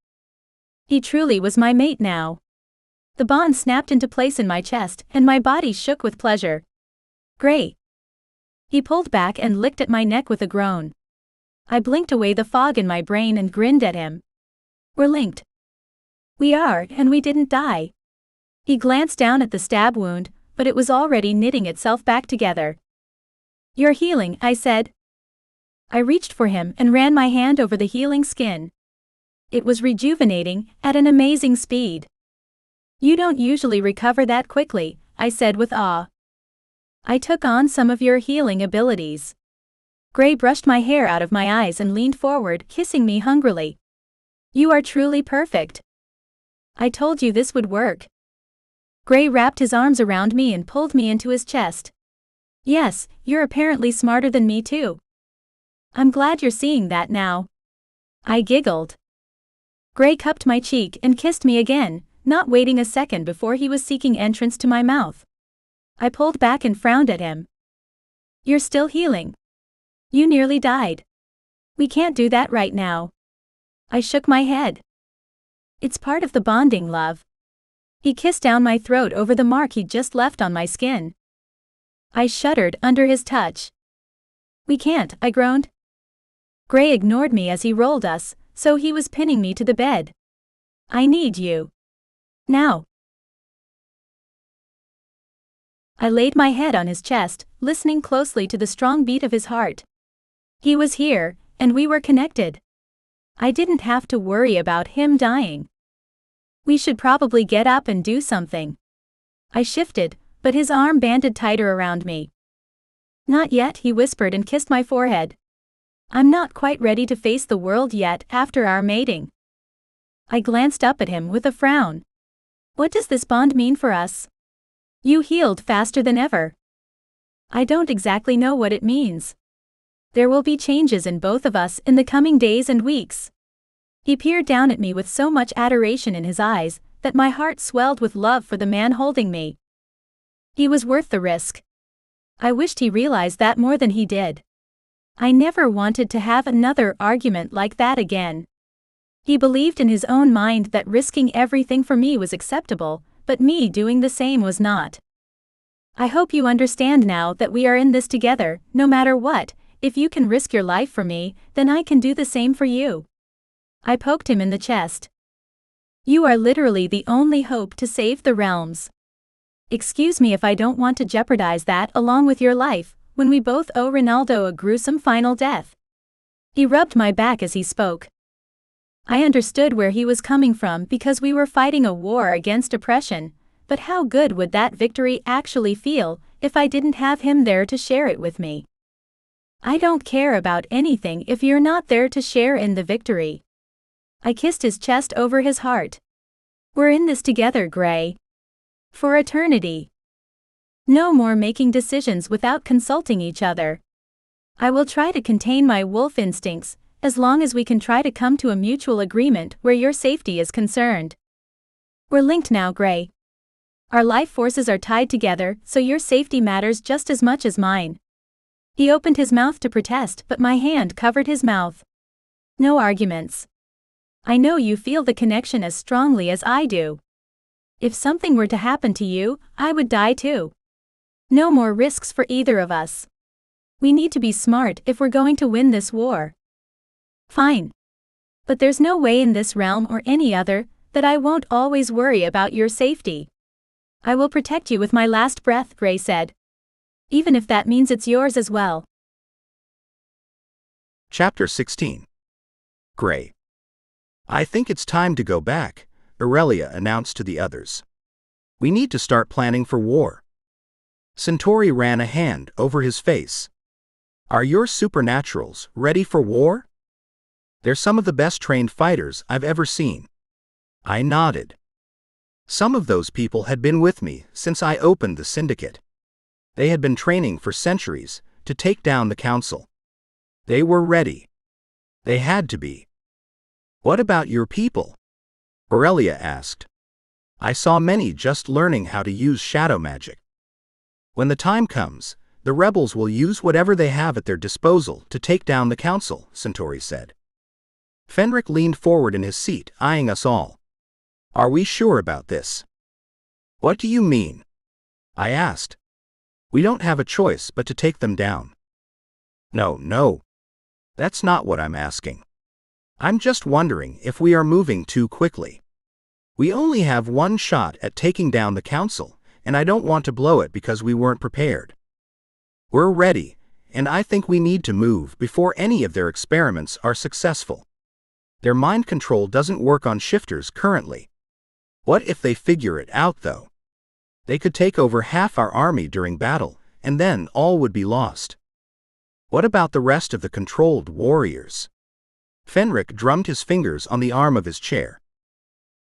He truly was my mate now. The bond snapped into place in my chest, and my body shook with pleasure. Gray. He pulled back and licked at my neck with a groan. I blinked away the fog in my brain and grinned at him. We're linked. We are, and we didn't die. He glanced down at the stab wound, but it was already knitting itself back together. You're healing, I said. I reached for him and ran my hand over the healing skin. It was rejuvenating, at an amazing speed. You don't usually recover that quickly, I said with awe. I took on some of your healing abilities. Gray brushed my hair out of my eyes and leaned forward, kissing me hungrily. You are truly perfect. I told you this would work. Gray wrapped his arms around me and pulled me into his chest. Yes, you're apparently smarter than me too. I'm glad you're seeing that now. I giggled. Gray cupped my cheek and kissed me again, not waiting a second before he was seeking entrance to my mouth. I pulled back and frowned at him. You're still healing. You nearly died. We can't do that right now. I shook my head. It's part of the bonding, love. He kissed down my throat over the mark he'd just left on my skin. I shuddered under his touch. We can't, I groaned. Gray ignored me as he rolled us, so he was pinning me to the bed. I need you. Now. I laid my head on his chest, listening closely to the strong beat of his heart. He was here, and we were connected. I didn't have to worry about him dying. We should probably get up and do something. I shifted, but his arm banded tighter around me. Not yet, he whispered and kissed my forehead. I'm not quite ready to face the world yet after our mating. I glanced up at him with a frown. What does this bond mean for us? You healed faster than ever. I don't exactly know what it means. There will be changes in both of us in the coming days and weeks. He peered down at me with so much adoration in his eyes that my heart swelled with love for the man holding me. He was worth the risk. I wished he realized that more than he did. I never wanted to have another argument like that again. He believed in his own mind that risking everything for me was acceptable, but me doing the same was not. I hope you understand now that we are in this together, no matter what. If you can risk your life for me, then I can do the same for you. I poked him in the chest. You are literally the only hope to save the realms. Excuse me if I don't want to jeopardize that along with your life, when we both owe Ronaldo a gruesome final death. He rubbed my back as he spoke. I understood where he was coming from because we were fighting a war against oppression, but how good would that victory actually feel if I didn't have him there to share it with me? I don't care about anything if you're not there to share in the victory. I kissed his chest over his heart. We're in this together, Gray. For eternity. No more making decisions without consulting each other. I will try to contain my wolf instincts, as long as we can try to come to a mutual agreement where your safety is concerned. We're linked now, Gray. Our life forces are tied together, so your safety matters just as much as mine. He opened his mouth to protest, but my hand covered his mouth. No arguments. I know you feel the connection as strongly as I do. If something were to happen to you, I would die too. No more risks for either of us. We need to be smart if we're going to win this war. Fine. But there's no way in this realm or any other that I won't always worry about your safety. I will protect you with my last breath, Gray said. Even if that means it's yours as well. Chapter 16. Gray. I think it's time to go back, Aurelia announced to the others. We need to start planning for war. Centauri ran a hand over his face. Are your supernaturals ready for war? They're some of the best trained fighters I've ever seen. I nodded. Some of those people had been with me since I opened the syndicate. They had been training for centuries to take down the council. They were ready. They had to be. What about your people? Aurelia asked. I saw many just learning how to use shadow magic. When the time comes, the rebels will use whatever they have at their disposal to take down the council, Centauri said. Fenric leaned forward in his seat, eyeing us all. Are we sure about this? What do you mean? I asked. We don't have a choice but to take them down. No. That's not what I'm asking. I'm just wondering if we are moving too quickly. We only have one shot at taking down the council, and I don't want to blow it because we weren't prepared. We're ready, and I think we need to move before any of their experiments are successful. Their mind control doesn't work on shifters currently. What if they figure it out, though? They could take over half our army during battle, and then all would be lost. What about the rest of the controlled warriors? Fenric drummed his fingers on the arm of his chair.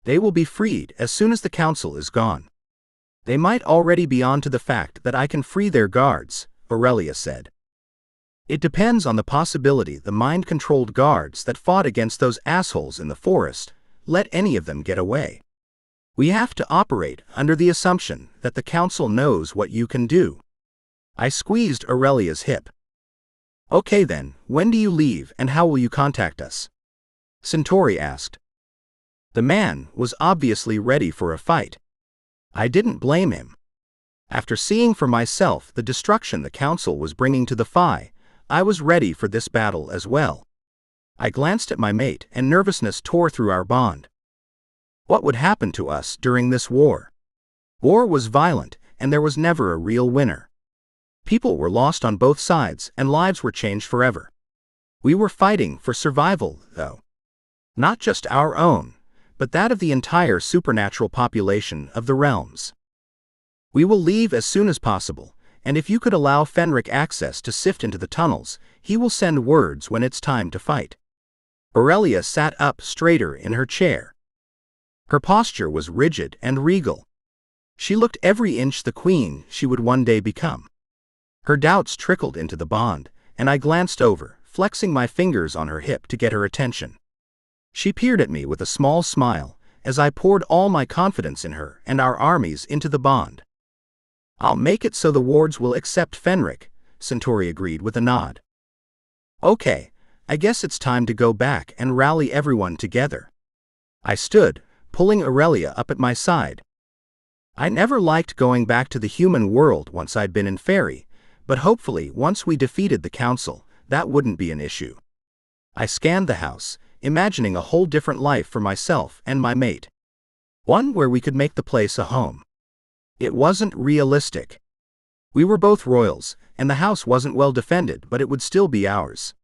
They will be freed as soon as the council is gone. They might already be on to the fact that I can free their guards, Aurelia said. It depends on the possibility the mind-controlled guards that fought against those assholes in the forest let any of them get away. We have to operate under the assumption that the council knows what you can do. I squeezed Aurelia's hip. Okay then, when do you leave and how will you contact us? Centauri asked. The man was obviously ready for a fight. I didn't blame him. After seeing for myself the destruction the council was bringing to the Fae, I was ready for this battle as well. I glanced at my mate and nervousness tore through our bond. What would happen to us during this war? War was violent, and there was never a real winner. People were lost on both sides, and lives were changed forever. We were fighting for survival, though. Not just our own, but that of the entire supernatural population of the realms. We will leave as soon as possible, and if you could allow Fenric access to sift into the tunnels, he will send words when it's time to fight. Aurelia sat up straighter in her chair. Her posture was rigid and regal. She looked every inch the queen she would one day become. Her doubts trickled into the bond, and I glanced over, flexing my fingers on her hip to get her attention. She peered at me with a small smile, as I poured all my confidence in her and our armies into the bond. I'll make it so the wards will accept Fenric, Centauri agreed with a nod. Okay, I guess it's time to go back and rally everyone together. I stood, pulling Aurelia up at my side. I never liked going back to the human world once I'd been in Fairy, but hopefully once we defeated the council, that wouldn't be an issue. I scanned the house, imagining a whole different life for myself and my mate. One where we could make the place a home. It wasn't realistic. We were both royals, and the house wasn't well defended, but it would still be ours.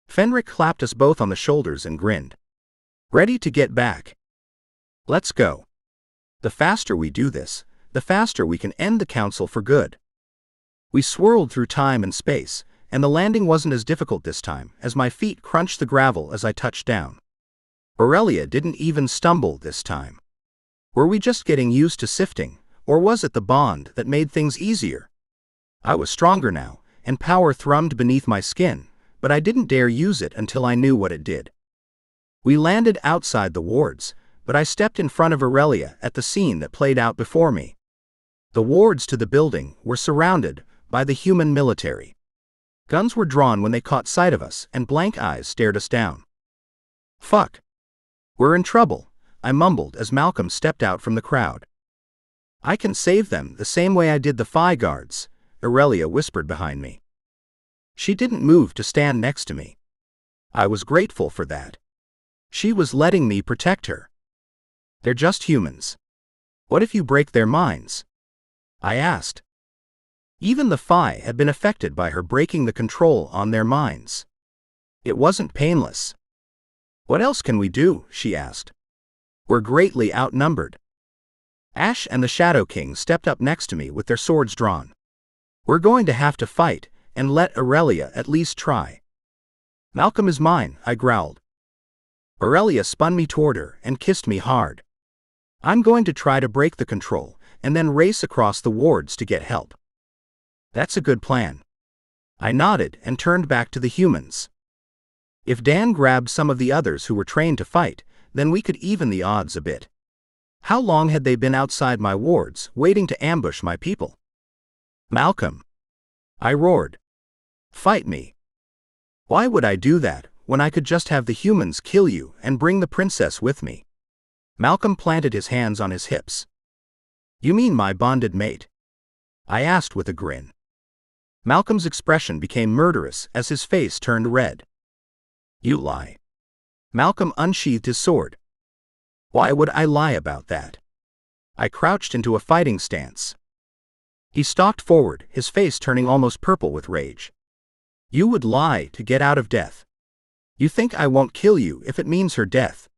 Fenric clapped us both on the shoulders and grinned. Ready to get back? Let's go. The faster we do this, the faster we can end the council for good. We swirled through time and space, and the landing wasn't as difficult this time, as my feet crunched the gravel as I touched down. Aurelia didn't even stumble this time. Were we just getting used to sifting, or was it the bond that made things easier? I was stronger now, and power thrummed beneath my skin, but I didn't dare use it until I knew what it did. We landed outside the wards, but I stepped in front of Aurelia at the scene that played out before me. The wards to the building were surrounded by the human military. Guns were drawn when they caught sight of us, and blank eyes stared us down. Fuck. We're in trouble, I mumbled as Malcolm stepped out from the crowd. I can save them the same way I did the Fae guards, Aurelia whispered behind me. She didn't move to stand next to me. I was grateful for that. She was letting me protect her. They're just humans. What if you break their minds? I asked. Even the Fae had been affected by her breaking the control on their minds. It wasn't painless. What else can we do? She asked. We're greatly outnumbered. Ash and the Shadow King stepped up next to me with their swords drawn. We're going to have to fight, and let Aurelia at least try. Malcolm is mine, I growled. Aurelia spun me toward her and kissed me hard. I'm going to try to break the control, and then race across the wards to get help. That's a good plan. I nodded and turned back to the humans. If Dan grabbed some of the others who were trained to fight, then we could even the odds a bit. How long had they been outside my wards, waiting to ambush my people? Malcolm. I roared. Fight me. Why would I do that, when I could just have the humans kill you and bring the princess with me? Malcolm planted his hands on his hips. You mean my bonded mate? I asked with a grin. Malcolm's expression became murderous as his face turned red. You lie. Malcolm unsheathed his sword. Why would I lie about that? I crouched into a fighting stance. He stalked forward, his face turning almost purple with rage. You would lie to get out of death. You think I won't kill you if it means her death.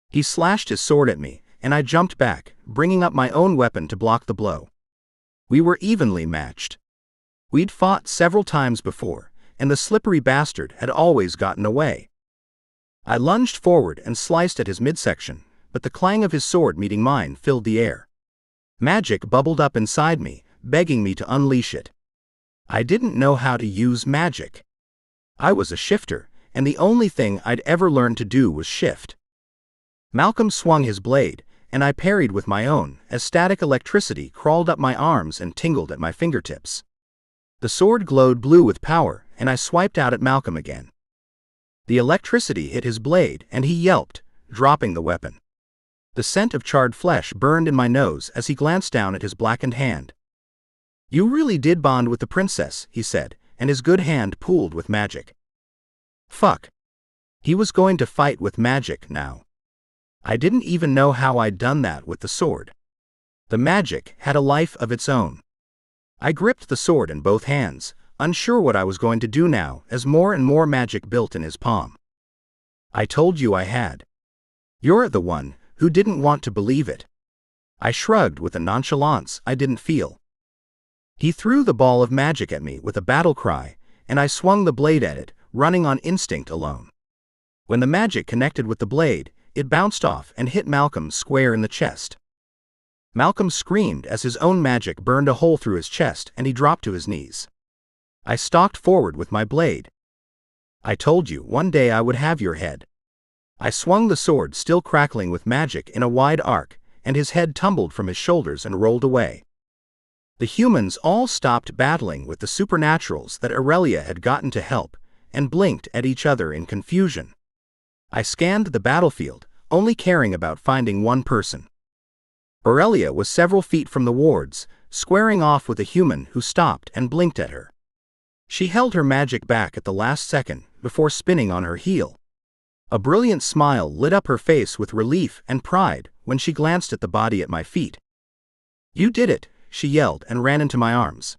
He slashed his sword at me, and I jumped back, bringing up my own weapon to block the blow. We were evenly matched. We'd fought several times before, and the slippery bastard had always gotten away. I lunged forward and sliced at his midsection, but the clang of his sword meeting mine filled the air. Magic bubbled up inside me, begging me to unleash it. I didn't know how to use magic. I was a shifter, and the only thing I'd ever learned to do was shift. Malcolm swung his blade, and I parried with my own, as static electricity crawled up my arms and tingled at my fingertips. The sword glowed blue with power, and I swiped out at Malcolm again. The electricity hit his blade, and he yelped, dropping the weapon. The scent of charred flesh burned in my nose as he glanced down at his blackened hand. You really did bond with the princess, he said, and his good hand pooled with magic. Fuck. He was going to fight with magic now. I didn't even know how I'd done that with the sword. The magic had a life of its own. I gripped the sword in both hands, unsure what I was going to do now as more and more magic built in his palm. I told you I had. You're the one who didn't want to believe it. I shrugged with a nonchalance I didn't feel. He threw the ball of magic at me with a battle cry, and I swung the blade at it, running on instinct alone. When the magic connected with the blade, it bounced off and hit Malcolm square in the chest. Malcolm screamed as his own magic burned a hole through his chest and he dropped to his knees. I stalked forward with my blade. I told you one day I would have your head. I swung the sword still crackling with magic in a wide arc, and his head tumbled from his shoulders and rolled away. The humans all stopped battling with the supernaturals that Aurelia had gotten to help, and blinked at each other in confusion. I scanned the battlefield, only caring about finding one person. Aurelia was several feet from the wards, squaring off with a human who stopped and blinked at her. She held her magic back at the last second, before spinning on her heel. A brilliant smile lit up her face with relief and pride when she glanced at the body at my feet. You did it, she yelled and ran into my arms.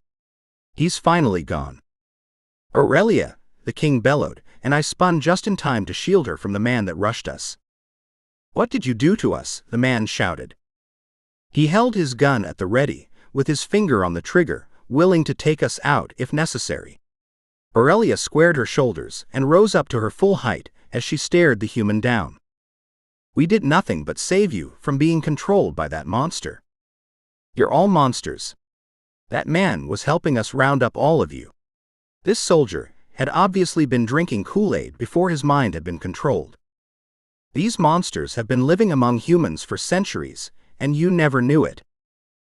He's finally gone. Aurelia, the king bellowed, and I spun just in time to shield her from the man that rushed us. What did you do to us? The man shouted. He held his gun at the ready, with his finger on the trigger, willing to take us out if necessary. Aurelia squared her shoulders and rose up to her full height as she stared the human down. We did nothing but save you from being controlled by that monster. You're all monsters. That man was helping us round up all of you. This soldier had obviously been drinking Kool-Aid before his mind had been controlled. These monsters have been living among humans for centuries, and you never knew it.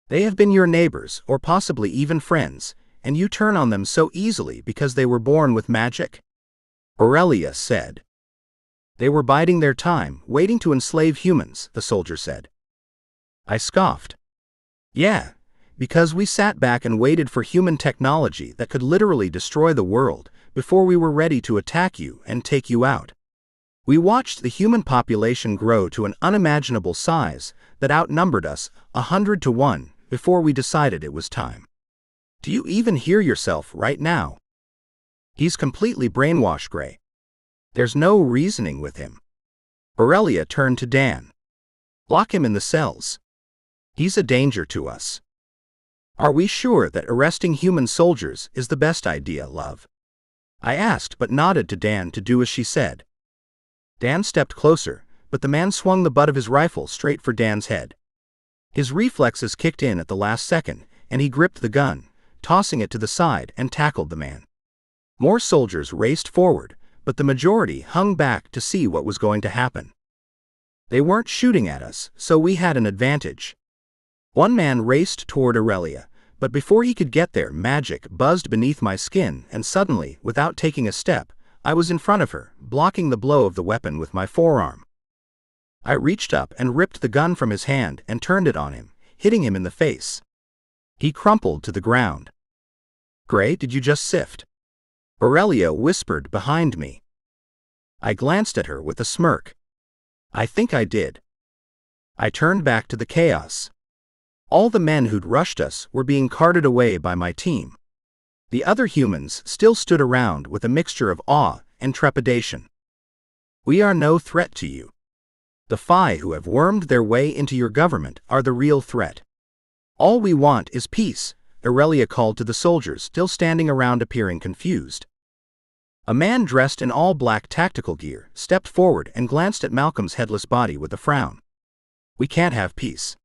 They have been your neighbors or possibly even friends, and you turn on them so easily because they were born with magic? Aurelia said. They were biding their time, waiting to enslave humans, the soldier said. I scoffed. Yeah, because we sat back and waited for human technology that could literally destroy the world before we were ready to attack you and take you out. We watched the human population grow to an unimaginable size that outnumbered us 100 to 1 before we decided it was time. Do you even hear yourself right now? He's completely brainwashed, Gray. There's no reasoning with him. Aurelia turned to Dan. Lock him in the cells. He's a danger to us. Are we sure that arresting human soldiers is the best idea, love? I asked but nodded to Dan to do as she said. Dan stepped closer, but the man swung the butt of his rifle straight for Dan's head. His reflexes kicked in at the last second, and he gripped the gun, tossing it to the side and tackled the man. More soldiers raced forward, but the majority hung back to see what was going to happen. They weren't shooting at us, so we had an advantage. One man raced toward Aurelia, but before he could get there, magic buzzed beneath my skin, and suddenly, without taking a step, I was in front of her, blocking the blow of the weapon with my forearm. I reached up and ripped the gun from his hand and turned it on him, hitting him in the face. He crumpled to the ground. "Gray, did you just sift?" Aurelia whispered behind me. I glanced at her with a smirk. "I think I did." I turned back to the chaos. All the men who'd rushed us were being carted away by my team. The other humans still stood around with a mixture of awe and trepidation. "We are no threat to you. The Fae who have wormed their way into your government are the real threat. All we want is peace," Aurelia called to the soldiers still standing around appearing confused. A man dressed in all black tactical gear stepped forward and glanced at Malcolm's headless body with a frown. "We can't have peace.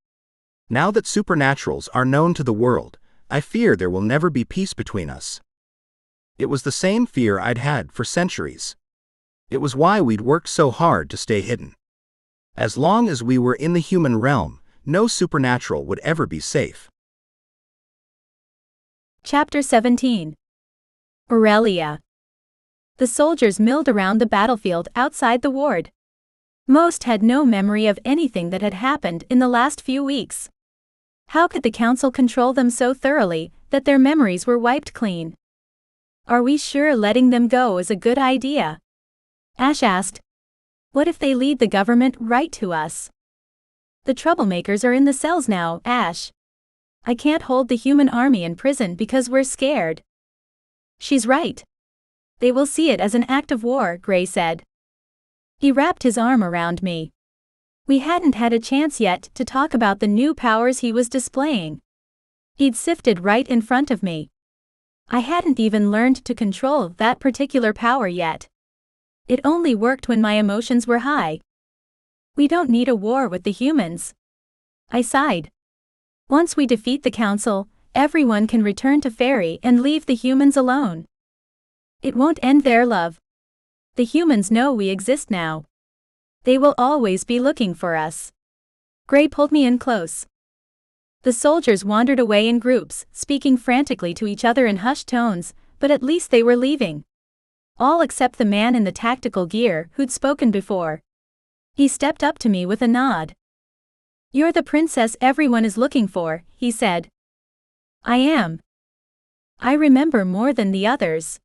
Now that supernaturals are known to the world, I fear there will never be peace between us." It was the same fear I'd had for centuries. It was why we'd worked so hard to stay hidden. As long as we were in the human realm, no supernatural would ever be safe. Chapter 17. Aurelia. The soldiers milled around the battlefield outside the ward. Most had no memory of anything that had happened in the last few weeks. How could the council control them so thoroughly that their memories were wiped clean? "Are we sure letting them go is a good idea?" Ash asked. "What if they lead the government right to us?" "The troublemakers are in the cells now, Ash. I can't hold the human army in prison because we're scared." "She's right. They will see it as an act of war," Gray said. He wrapped his arm around me. We hadn't had a chance yet to talk about the new powers he was displaying. He'd sifted right in front of me. I hadn't even learned to control that particular power yet. It only worked when my emotions were high. "We don't need a war with the humans." I sighed. "Once we defeat the council, everyone can return to Fairy and leave the humans alone. It won't end there, love. The humans know we exist now. They will always be looking for us." Gray pulled me in close. The soldiers wandered away in groups, speaking frantically to each other in hushed tones, but at least they were leaving. All except the man in the tactical gear who'd spoken before. He stepped up to me with a nod. "You're the princess everyone is looking for," he said. "I am. I remember more than the others.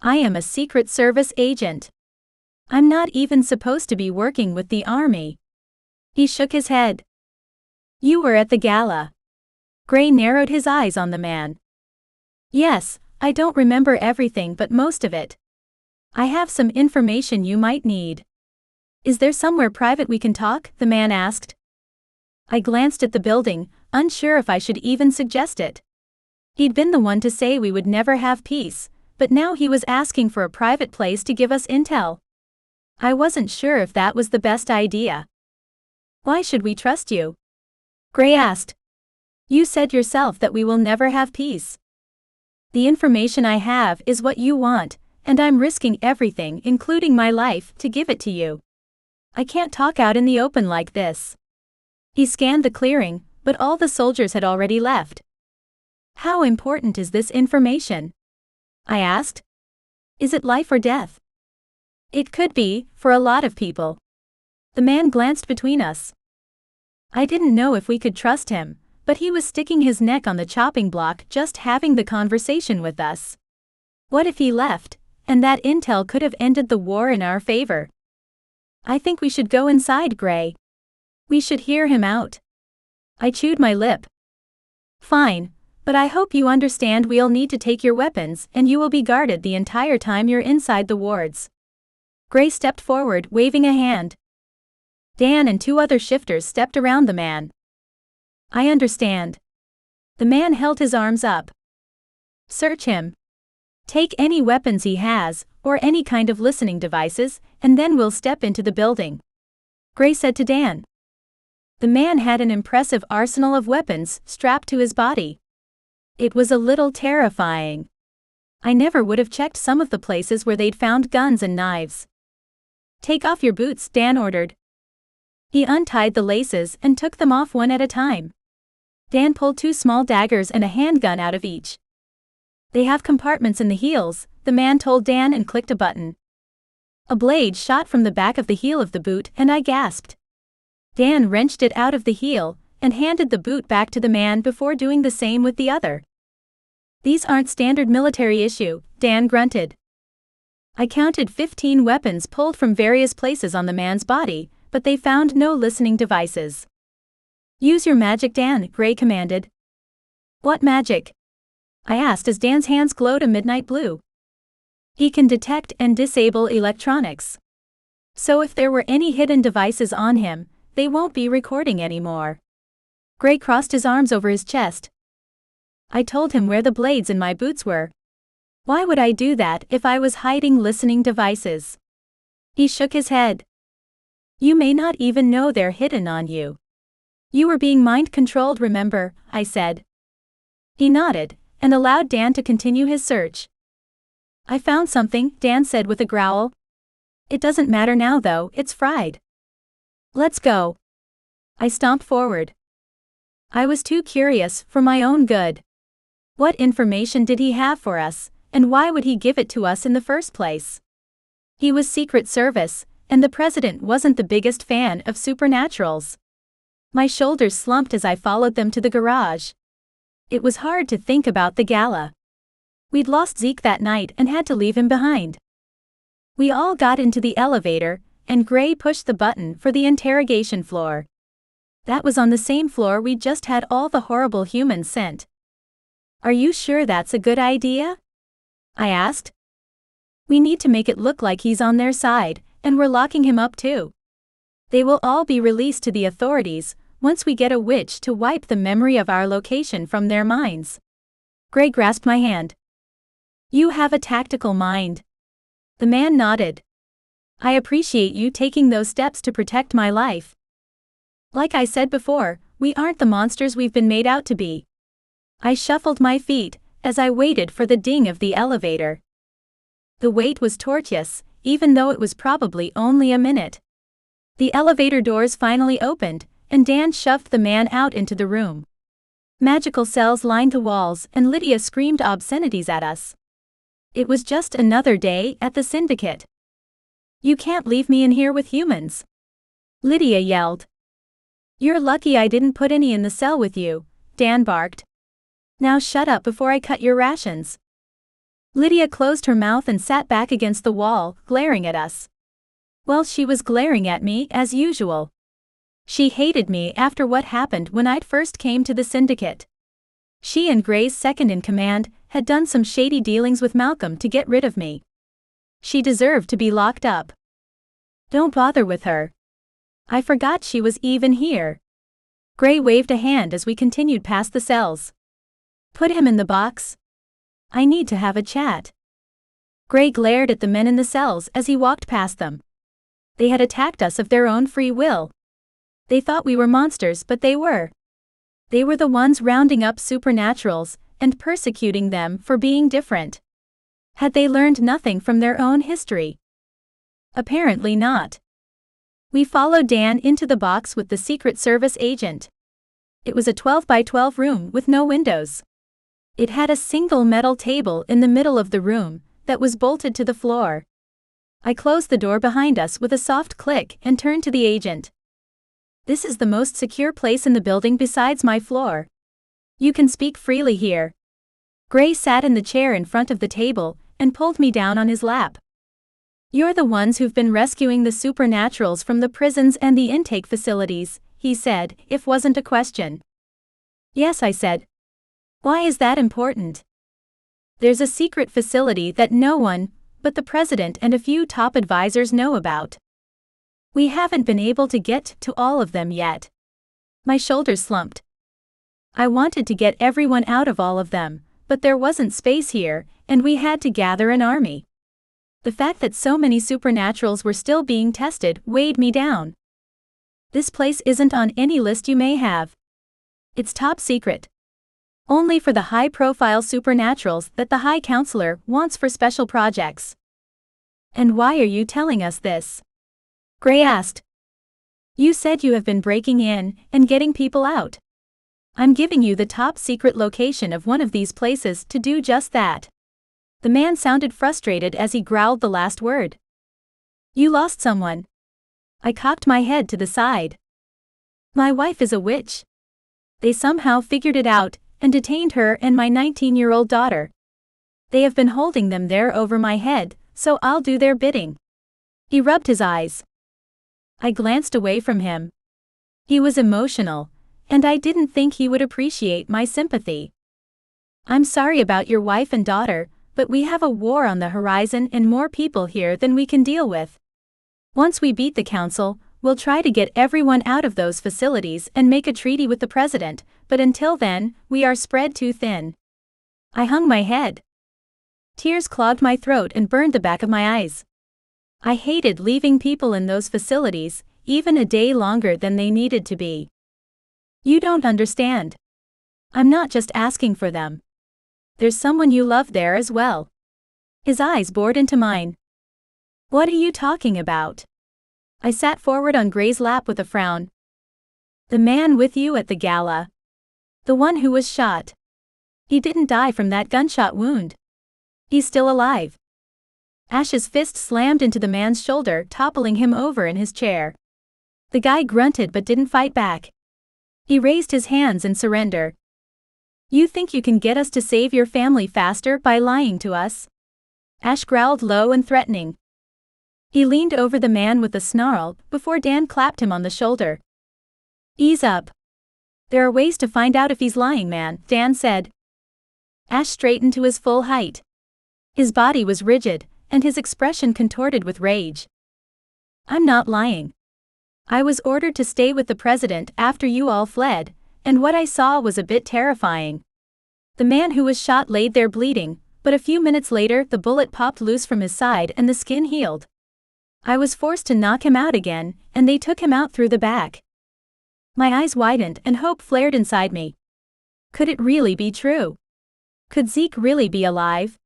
I am a Secret Service agent. I'm not even supposed to be working with the army." He shook his head. "You were at the gala." Gray narrowed his eyes on the man. "Yes, I don't remember everything but most of it. I have some information you might need." "Is there somewhere private we can talk?" the man asked. I glanced at the building, unsure if I should even suggest it. He'd been the one to say we would never have peace, but now he was asking for a private place to give us intel. I wasn't sure if that was the best idea. "Why should we trust you?" Gray asked. "You said yourself that we will never have peace. The information I have is what you want, and I'm risking everything, including my life, to give it to you. I can't talk out in the open like this." He scanned the clearing, but all the soldiers had already left. "How important is this information?" I asked. "Is it life or death?" "It could be, for a lot of people." The man glanced between us. I didn't know if we could trust him, but he was sticking his neck on the chopping block just having the conversation with us. What if he left, and that intel could have ended the war in our favor? "I think we should go inside, Gray. We should hear him out." I chewed my lip. "Fine, but I hope you understand we'll need to take your weapons and you will be guarded the entire time you're inside the wards." Gray stepped forward, waving a hand. Dan and 2 other shifters stepped around the man. "I understand." The man held his arms up. "Search him. Take any weapons he has, or any kind of listening devices, and then we'll step into the building," Gray said to Dan. The man had an impressive arsenal of weapons strapped to his body. It was a little terrifying. I never would have checked some of the places where they'd found guns and knives. "Take off your boots," Dan ordered. He untied the laces and took them off one at a time. Dan pulled 2 small daggers and a handgun out of each. "They have compartments in the heels," the man told Dan and clicked a button. A blade shot from the back of the heel of the boot and I gasped. Dan wrenched it out of the heel and handed the boot back to the man before doing the same with the other. "These aren't standard military issue," Dan grunted. I counted 15 weapons pulled from various places on the man's body, but they found no listening devices. "Use your magic, Dan," Gray commanded. "What magic?" I asked as Dan's hands glowed a midnight blue. "He can detect and disable electronics. So if there were any hidden devices on him, they won't be recording anymore." Gray crossed his arms over his chest. "I told him where the blades in my boots were. Why would I do that if I was hiding listening devices?" He shook his head. "You may not even know they're hidden on you. You were being mind-controlled, remember?" I said. He nodded and allowed Dan to continue his search. "I found something," Dan said with a growl. "It doesn't matter now though, it's fried. Let's go." I stomped forward. I was too curious for my own good. What information did he have for us, and why would he give it to us in the first place? He was Secret Service, and the president wasn't the biggest fan of supernaturals. My shoulders slumped as I followed them to the garage. It was hard to think about the gala. We'd lost Zeke that night and had to leave him behind. We all got into the elevator, and Gray pushed the button for the interrogation floor. That was on the same floor we just had all the horrible humans sent. "Are you sure that's a good idea?" I asked. "We need to make it look like he's on their side, and we're locking him up too. They will all be released to the authorities once we get a witch to wipe the memory of our location from their minds." Gray grasped my hand. "You have a tactical mind." The man nodded. "I appreciate you taking those steps to protect my life. Like I said before, we aren't the monsters we've been made out to be." I shuffled my feet as I waited for the ding of the elevator. The wait was torturous, even though it was probably only a minute. The elevator doors finally opened, and Dan shoved the man out into the room. Magical cells lined the walls, and Lydia screamed obscenities at us. It was just another day at the syndicate. "You can't leave me in here with humans," Lydia yelled. "You're lucky I didn't put any in the cell with you," Dan barked. "Now shut up before I cut your rations." Lydia closed her mouth and sat back against the wall, glaring at us. Well, she was glaring at me as usual. She hated me after what happened when I'd first came to the syndicate. She and Gray's second-in-command had done some shady dealings with Malcolm to get rid of me. She deserved to be locked up. "Don't bother with her. I forgot she was even here." Gray waved a hand as we continued past the cells. "Put him in the box. I need to have a chat." Gray glared at the men in the cells as he walked past them. They had attacked us of their own free will. They thought we were monsters, but they were. They were the ones rounding up supernaturals and persecuting them for being different. Had they learned nothing from their own history? Apparently not. We followed Dan into the box with the Secret Service agent. It was a 12 by 12 room with no windows. It had a single metal table in the middle of the room that was bolted to the floor. I closed the door behind us with a soft click and turned to the agent. "This is the most secure place in the building besides my floor. You can speak freely here." Gray sat in the chair in front of the table and pulled me down on his lap. "You're the ones who've been rescuing the supernaturals from the prisons and the intake facilities," he said, if wasn't a question. "Yes," I said. "Why is that important?" "There's a secret facility that no one but the president and a few top advisors know about. We haven't been able to get to all of them yet." My shoulders slumped. I wanted to get everyone out of all of them, but there wasn't space here, and we had to gather an army. The fact that so many supernaturals were still being tested weighed me down. "This place isn't on any list you may have. It's top secret. Only for the high-profile supernaturals that the High Counselor wants for special projects." "And why are you telling us this?" Gray asked. "You said you have been breaking in and getting people out. I'm giving you the top secret location of one of these places to do just that." The man sounded frustrated as he growled the last word. "You lost someone." I cocked my head to the side. My wife is a witch. They somehow figured it out and detained her and my 19-year-old daughter. They have been holding them there over my head, so I'll do their bidding." He rubbed his eyes. I glanced away from him. He was emotional, and I didn't think he would appreciate my sympathy. "I'm sorry about your wife and daughter, but we have a war on the horizon and more people here than we can deal with. Once we beat the council, we'll try to get everyone out of those facilities and make a treaty with the president, but until then, we are spread too thin." I hung my head. Tears clogged my throat and burned the back of my eyes. I hated leaving people in those facilities, even a day longer than they needed to be. "You don't understand. I'm not just asking for them. There's someone you love there as well." His eyes bored into mine. "What are you talking about?" I sat forward on Gray's lap with a frown. "The man with you at the gala. The one who was shot. He didn't die from that gunshot wound. He's still alive." Ash's fist slammed into the man's shoulder, toppling him over in his chair. The guy grunted but didn't fight back. He raised his hands in surrender. "You think you can get us to save your family faster by lying to us?" Ash growled low and threatening. He leaned over the man with a snarl before Dan clapped him on the shoulder. "Ease up. There are ways to find out if he's lying, man," Dan said. Ash straightened to his full height. His body was rigid, and his expression contorted with rage. "I'm not lying. I was ordered to stay with the president after you all fled, and what I saw was a bit terrifying. The man who was shot laid there bleeding, but a few minutes later the bullet popped loose from his side and the skin healed. I was forced to knock him out again, and they took him out through the back." My eyes widened and hope flared inside me. Could it really be true? Could Zeke really be alive?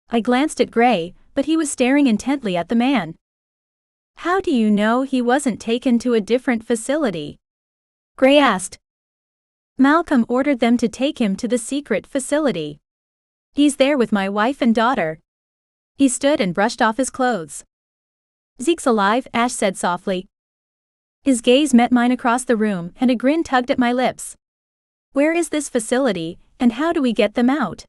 I glanced at Gray, but he was staring intently at the man. "How do you know he wasn't taken to a different facility?" Gray asked. "Malcolm ordered them to take him to the secret facility. He's there with my wife and daughter." He stood and brushed off his clothes. "Zeke's alive," Ash said softly. His gaze met mine across the room and a grin tugged at my lips. "Where is this facility, and how do we get them out?"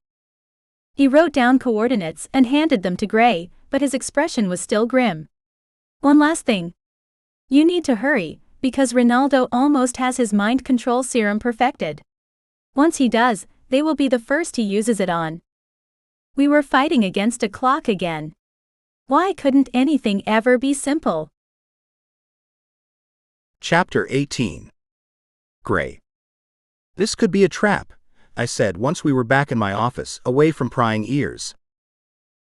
He wrote down coordinates and handed them to Gray, but his expression was still grim. "One last thing. You need to hurry, because Ronaldo almost has his mind control serum perfected. Once he does, they will be the first he uses it on." We were fighting against a clock again. Why couldn't anything ever be simple? Chapter 18. Gray. "This could be a trap," I said once we were back in my office, away from prying ears.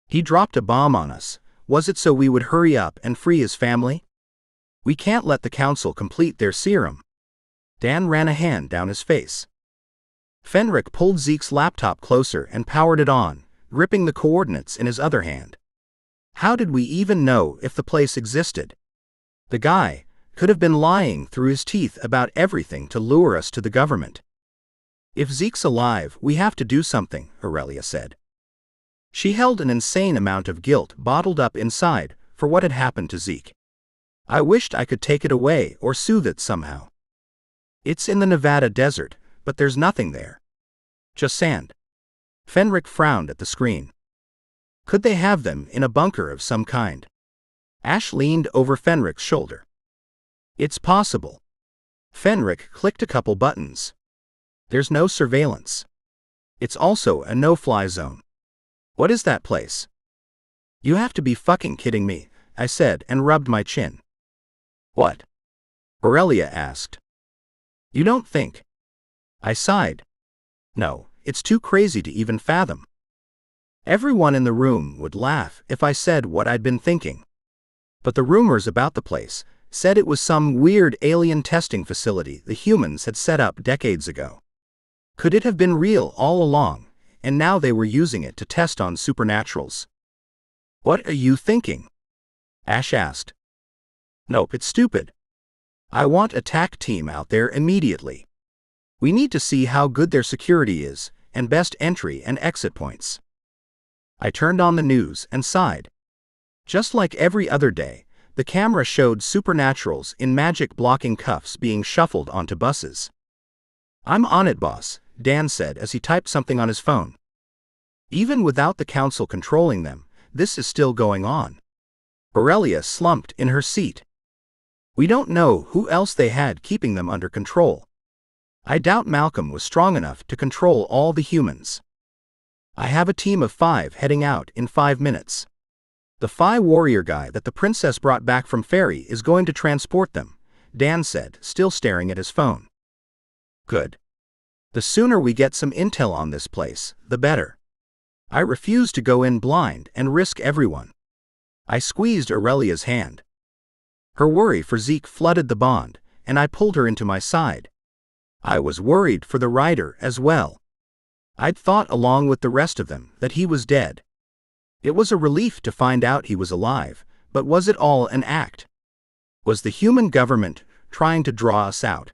"He dropped a bomb on us. Was it so we would hurry up and free his family? We can't let the council complete their serum." Dan ran a hand down his face. Fenric pulled Zeke's laptop closer and powered it on, gripping the coordinates in his other hand. How did we even know if the place existed? The guy could have been lying through his teeth about everything to lure us to the government. "If Zeke's alive, we have to do something," Aurelia said. She held an insane amount of guilt bottled up inside for what had happened to Zeke. I wished I could take it away or soothe it somehow. "It's in the Nevada desert, but there's nothing there. Just sand." Fenric frowned at the screen. "Could they have them in a bunker of some kind?" Ash leaned over Fenric's shoulder. "It's possible." Fenric clicked a couple buttons. "There's no surveillance. It's also a no-fly zone." "What is that place?" "You have to be fucking kidding me," I said and rubbed my chin. "What?" Aurelia asked. "You don't think?" I sighed. "No, it's too crazy to even fathom." Everyone in the room would laugh if I said what I'd been thinking. But the rumors about the place said it was some weird alien testing facility the humans had set up decades ago. Could it have been real all along, and now they were using it to test on supernaturals? "What are you thinking?" Ash asked. "Nope, it's stupid. I want a TAC team out there immediately. We need to see how good their security is, and best entry and exit points." I turned on the news and sighed. Just like every other day, The camera showed supernaturals in magic-blocking cuffs being shuffled onto buses. "I'm on it, boss," Dan said as he typed something on his phone. "Even without the council controlling them, this is still going on." Aurelia slumped in her seat. "We don't know who else they had keeping them under control. I doubt Malcolm was strong enough to control all the humans. I have a team of 5 heading out in 5 minutes. The Fae warrior guy that the princess brought back from Fairy is going to transport them," Dan said, still staring at his phone. "Good. The sooner we get some intel on this place, the better. I refuse to go in blind and risk everyone." I squeezed Aurelia's hand. Her worry for Zeke flooded the bond, and I pulled her into my side. I was worried for the rider as well. I'd thought, along with the rest of them, that he was dead. It was a relief to find out he was alive, but was it all an act? Was the human government trying to draw us out?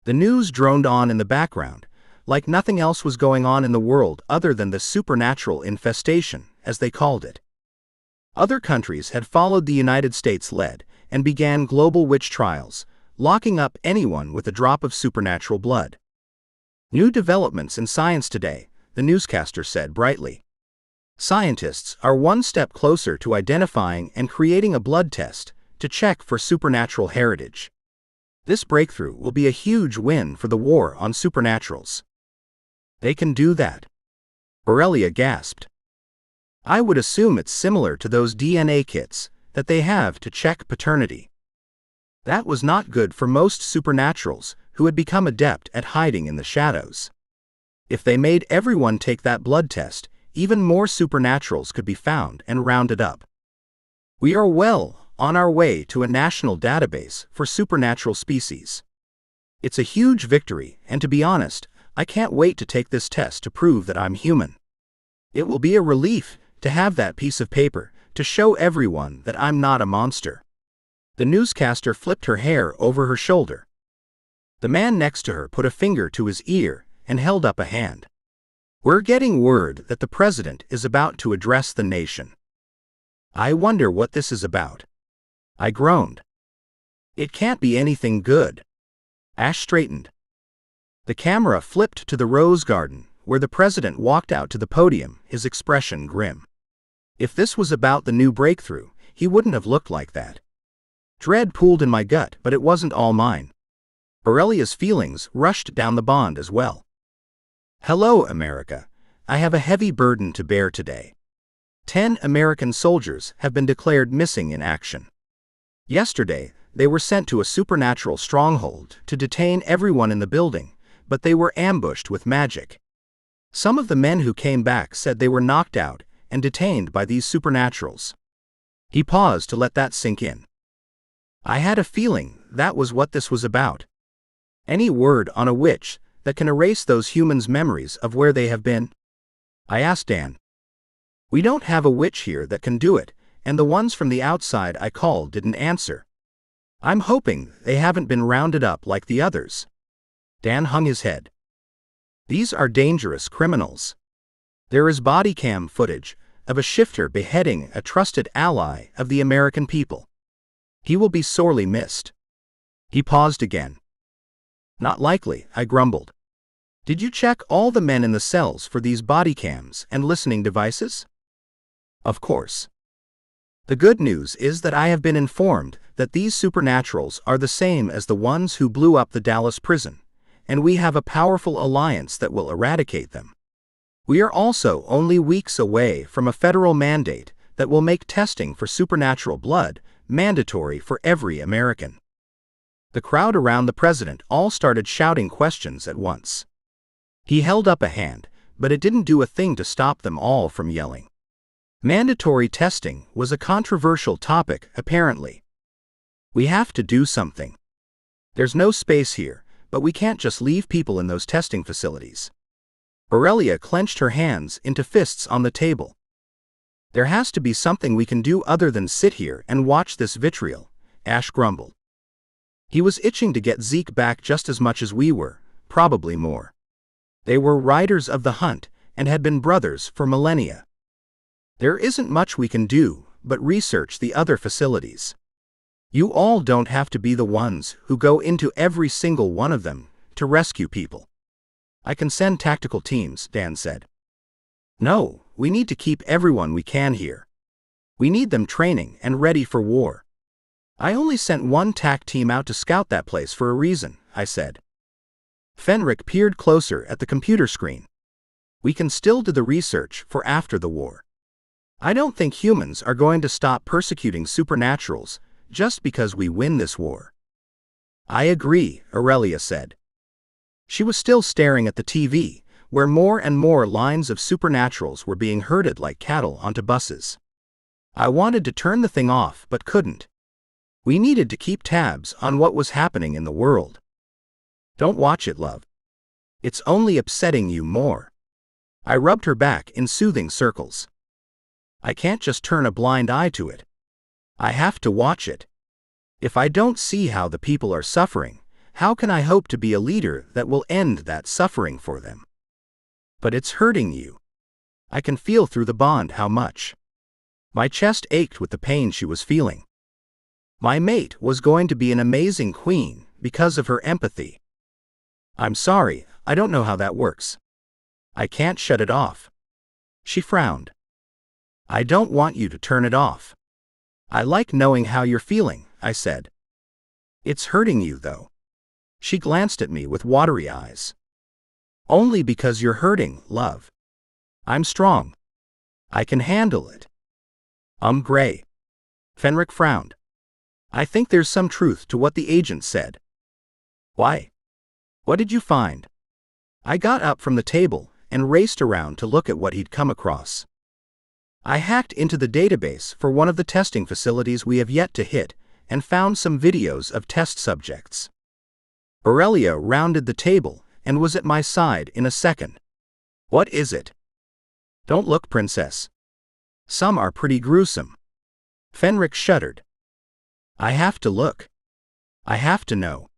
The news droned on in the background, like nothing else was going on in the world other than the supernatural infestation, as they called it. Other countries had followed the United States' lead and began global witch trials, locking up anyone with a drop of supernatural blood. "New developments in science today," the newscaster said brightly. "Scientists are one step closer to identifying and creating a blood test to check for supernatural heritage. This breakthrough will be a huge win for the war on supernaturals." "They can do that?" Aurelia gasped. "I would assume it's similar to those DNA kits that they have to check paternity." That was not good for most supernaturals who had become adept at hiding in the shadows. If they made everyone take that blood test, even more supernaturals could be found and rounded up. "We are well on our way to a national database for supernatural species. It's a huge victory, and to be honest, I can't wait to take this test to prove that I'm human. It will be a relief to have that piece of paper to show everyone that I'm not a monster." The newscaster flipped her hair over her shoulder. The man next to her put a finger to his ear and held up a hand. "We're getting word that the president is about to address the nation." "I wonder what this is about," I groaned. "It can't be anything good." Ash straightened. The camera flipped to the rose garden, where the president walked out to the podium, his expression grim. If this was about the new breakthrough, he wouldn't have looked like that. Dread pooled in my gut, but it wasn't all mine. Aurelia's feelings rushed down the bond as well. "Hello, America. I have a heavy burden to bear today. 10 American soldiers have been declared missing in action. Yesterday, they were sent to a supernatural stronghold to detain everyone in the building, but they were ambushed with magic. Some of the men who came back said they were knocked out and detained by these supernaturals." He paused to let that sink in. I had a feeling that was what this was about. Any word on a witch that can erase those humans' memories of where they have been? I asked Dan. "We don't have a witch here that can do it, and the ones from the outside I called didn't answer. I'm hoping they haven't been rounded up like the others." Dan hung his head. "These are dangerous criminals. There is body cam footage of a shifter beheading a trusted ally of the American people. He will be sorely missed." He paused again. "Not likely," I grumbled. "Did you check all the men in the cells for these body cams and listening devices?" "Of course. The good news is that I have been informed that these supernaturals are the same as the ones who blew up the Dallas prison, and we have a powerful alliance that will eradicate them. We are also only weeks away from a federal mandate that will make testing for supernatural blood mandatory for every American." The crowd around the president all started shouting questions at once. He held up a hand, but it didn't do a thing to stop them all from yelling. Mandatory testing was a controversial topic, apparently. "We have to do something. There's no space here, but we can't just leave people in those testing facilities." Aurelia clenched her hands into fists on the table. "There has to be something we can do other than sit here and watch this vitriol," Ash grumbled. He was itching to get Zeke back just as much as we were, probably more. They were riders of the hunt and had been brothers for millennia. "There isn't much we can do," but research the other facilities. You all don't have to be the ones who go into every single one of them to rescue people. I can send tactical teams, Dan said. No, we need to keep everyone we can here. We need them training and ready for war. I only sent one TAC team out to scout that place for a reason, I said. Fenric peered closer at the computer screen. We can still do the research for after the war. I don't think humans are going to stop persecuting supernaturals just because we win this war. I agree, Aurelia said. She was still staring at the TV, where more and more lines of supernaturals were being herded like cattle onto buses. I wanted to turn the thing off but couldn't. We needed to keep tabs on what was happening in the world. Don't watch it, love. It's only upsetting you more. I rubbed her back in soothing circles. I can't just turn a blind eye to it. I have to watch it. If I don't see how the people are suffering, how can I hope to be a leader that will end that suffering for them? But it's hurting you. I can feel through the bond how much. My chest ached with the pain she was feeling. My mate was going to be an amazing queen because of her empathy. I'm sorry, I don't know how that works. I can't shut it off. She frowned. I don't want you to turn it off. I like knowing how you're feeling, I said. It's hurting you, though. She glanced at me with watery eyes. Only because you're hurting, love. I'm strong. I can handle it. Gray. Fenric frowned. I think there's some truth to what the agent said. Why? What did you find? I got up from the table and raced around to look at what he'd come across. I hacked into the database for one of the testing facilities we have yet to hit and found some videos of test subjects. Aurelia rounded the table and was at my side in a second. What is it? Don't look, princess. Some are pretty gruesome. Fenric shuddered. I have to look. I have to know.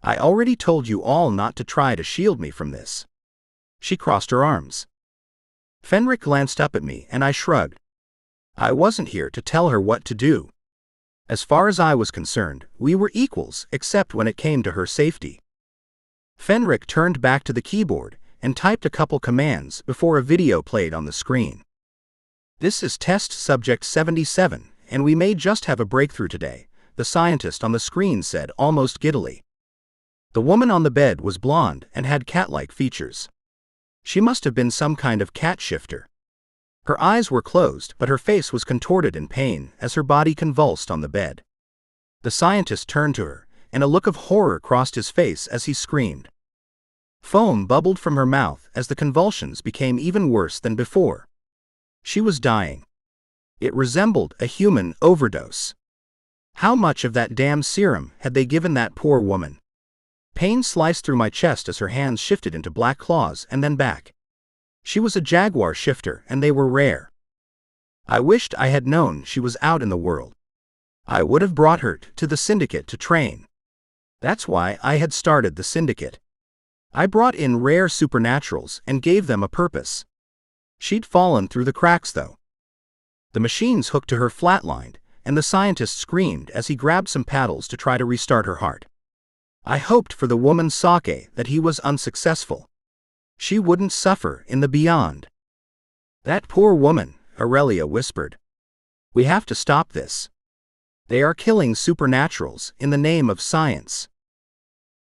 I already told you all not to try to shield me from this. She crossed her arms. Fenric glanced up at me and I shrugged. I wasn't here to tell her what to do. As far as I was concerned, we were equals except when it came to her safety. Fenric turned back to the keyboard and typed a couple commands before a video played on the screen. This is test subject 77, and we may just have a breakthrough today, the scientist on the screen said almost giddily. The woman on the bed was blonde and had cat-like features. She must have been some kind of cat shifter. Her eyes were closed, but her face was contorted in pain as her body convulsed on the bed. The scientist turned to her, and a look of horror crossed his face as he screamed. Foam bubbled from her mouth as the convulsions became even worse than before. She was dying. It resembled a human overdose. How much of that damn serum had they given that poor woman? Pain sliced through my chest as her hands shifted into black claws and then back. She was a jaguar shifter, and they were rare. I wished I had known she was out in the world. I would have brought her to the syndicate to train. That's why I had started the syndicate. I brought in rare supernaturals and gave them a purpose. She'd fallen through the cracks, though. The machines hooked to her flatlined, and the scientist screamed as he grabbed some paddles to try to restart her heart. I hoped for the woman's sake that he was unsuccessful. She wouldn't suffer in the beyond. That poor woman, Aurelia whispered. We have to stop this. They are killing supernaturals in the name of science.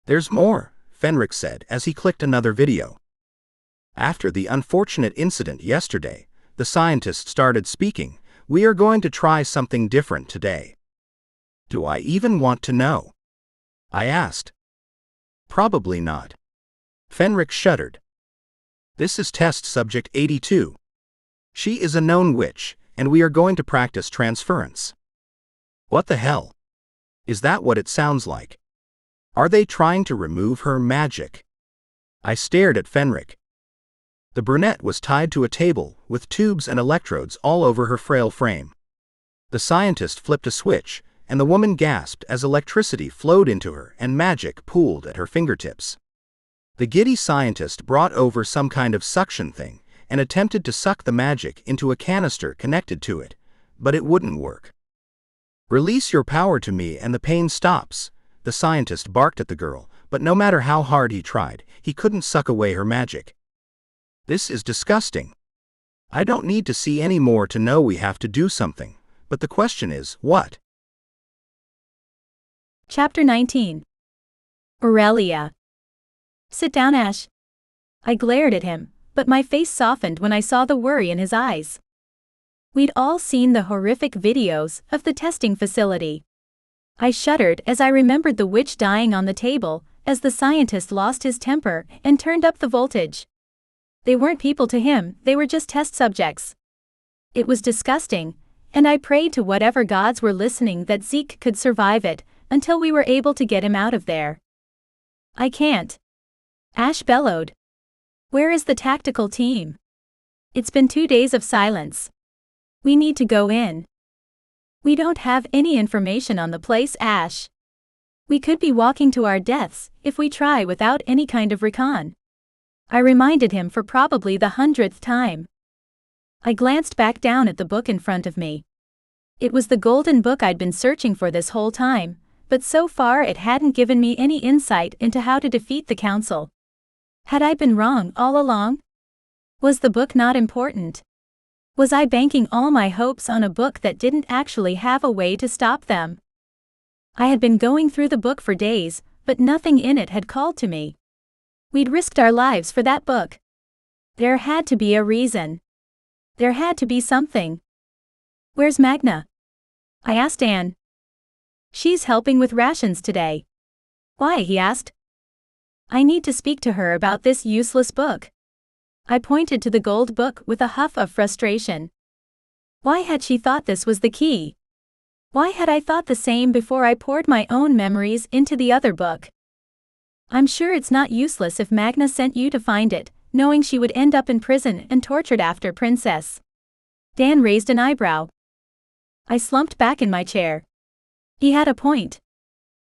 There's more, Fenric said as he clicked another video. After the unfortunate incident yesterday, the scientist started speaking. We are going to try something different today. Do I even want to know? I asked. Probably not. Fenric shuddered. This is test subject 82. She is a known witch, and we are going to practice transference. What the hell? Is that what it sounds like? Are they trying to remove her magic? I stared at Fenric. The brunette was tied to a table with tubes and electrodes all over her frail frame. The scientist flipped a switch, and the woman gasped as electricity flowed into her and magic pooled at her fingertips. The giddy scientist brought over some kind of suction thing and attempted to suck the magic into a canister connected to it, but it wouldn't work. Release your power to me and the pain stops, the scientist barked at the girl, but no matter how hard he tried, he couldn't suck away her magic. This is disgusting. I don't need to see any more to know we have to do something, but the question is, what? Chapter 19. Aurelia. Sit down, Ash. I glared at him, but my face softened when I saw the worry in his eyes. We'd all seen the horrific videos of the testing facility. I shuddered as I remembered the witch dying on the table, as the scientist lost his temper and turned up the voltage. They weren't people to him, they were just test subjects. It was disgusting, and I prayed to whatever gods were listening that Zeke could survive it, until we were able to get him out of there. I can't. Ash bellowed. Where is the tactical team? It's been 2 days of silence. We need to go in. We don't have any information on the place, Ash. We could be walking to our deaths if we try without any kind of recon. I reminded him for probably the 100th time. I glanced back down at the book in front of me. It was the golden book I'd been searching for this whole time, but so far it hadn't given me any insight into how to defeat the council. Had I been wrong all along? Was the book not important? Was I banking all my hopes on a book that didn't actually have a way to stop them? I had been going through the book for days, but nothing in it had called to me. We'd risked our lives for that book. There had to be a reason. There had to be something. Where's Magna? I asked Anne. She's helping with rations today. Why? He asked. I need to speak to her about this useless book. I pointed to the gold book with a huff of frustration. Why had she thought this was the key? Why had I thought the same before I poured my own memories into the other book? I'm sure it's not useless if Magna sent you to find it, knowing she would end up in prison and tortured after, Princess. Dan raised an eyebrow. I slumped back in my chair. He had a point.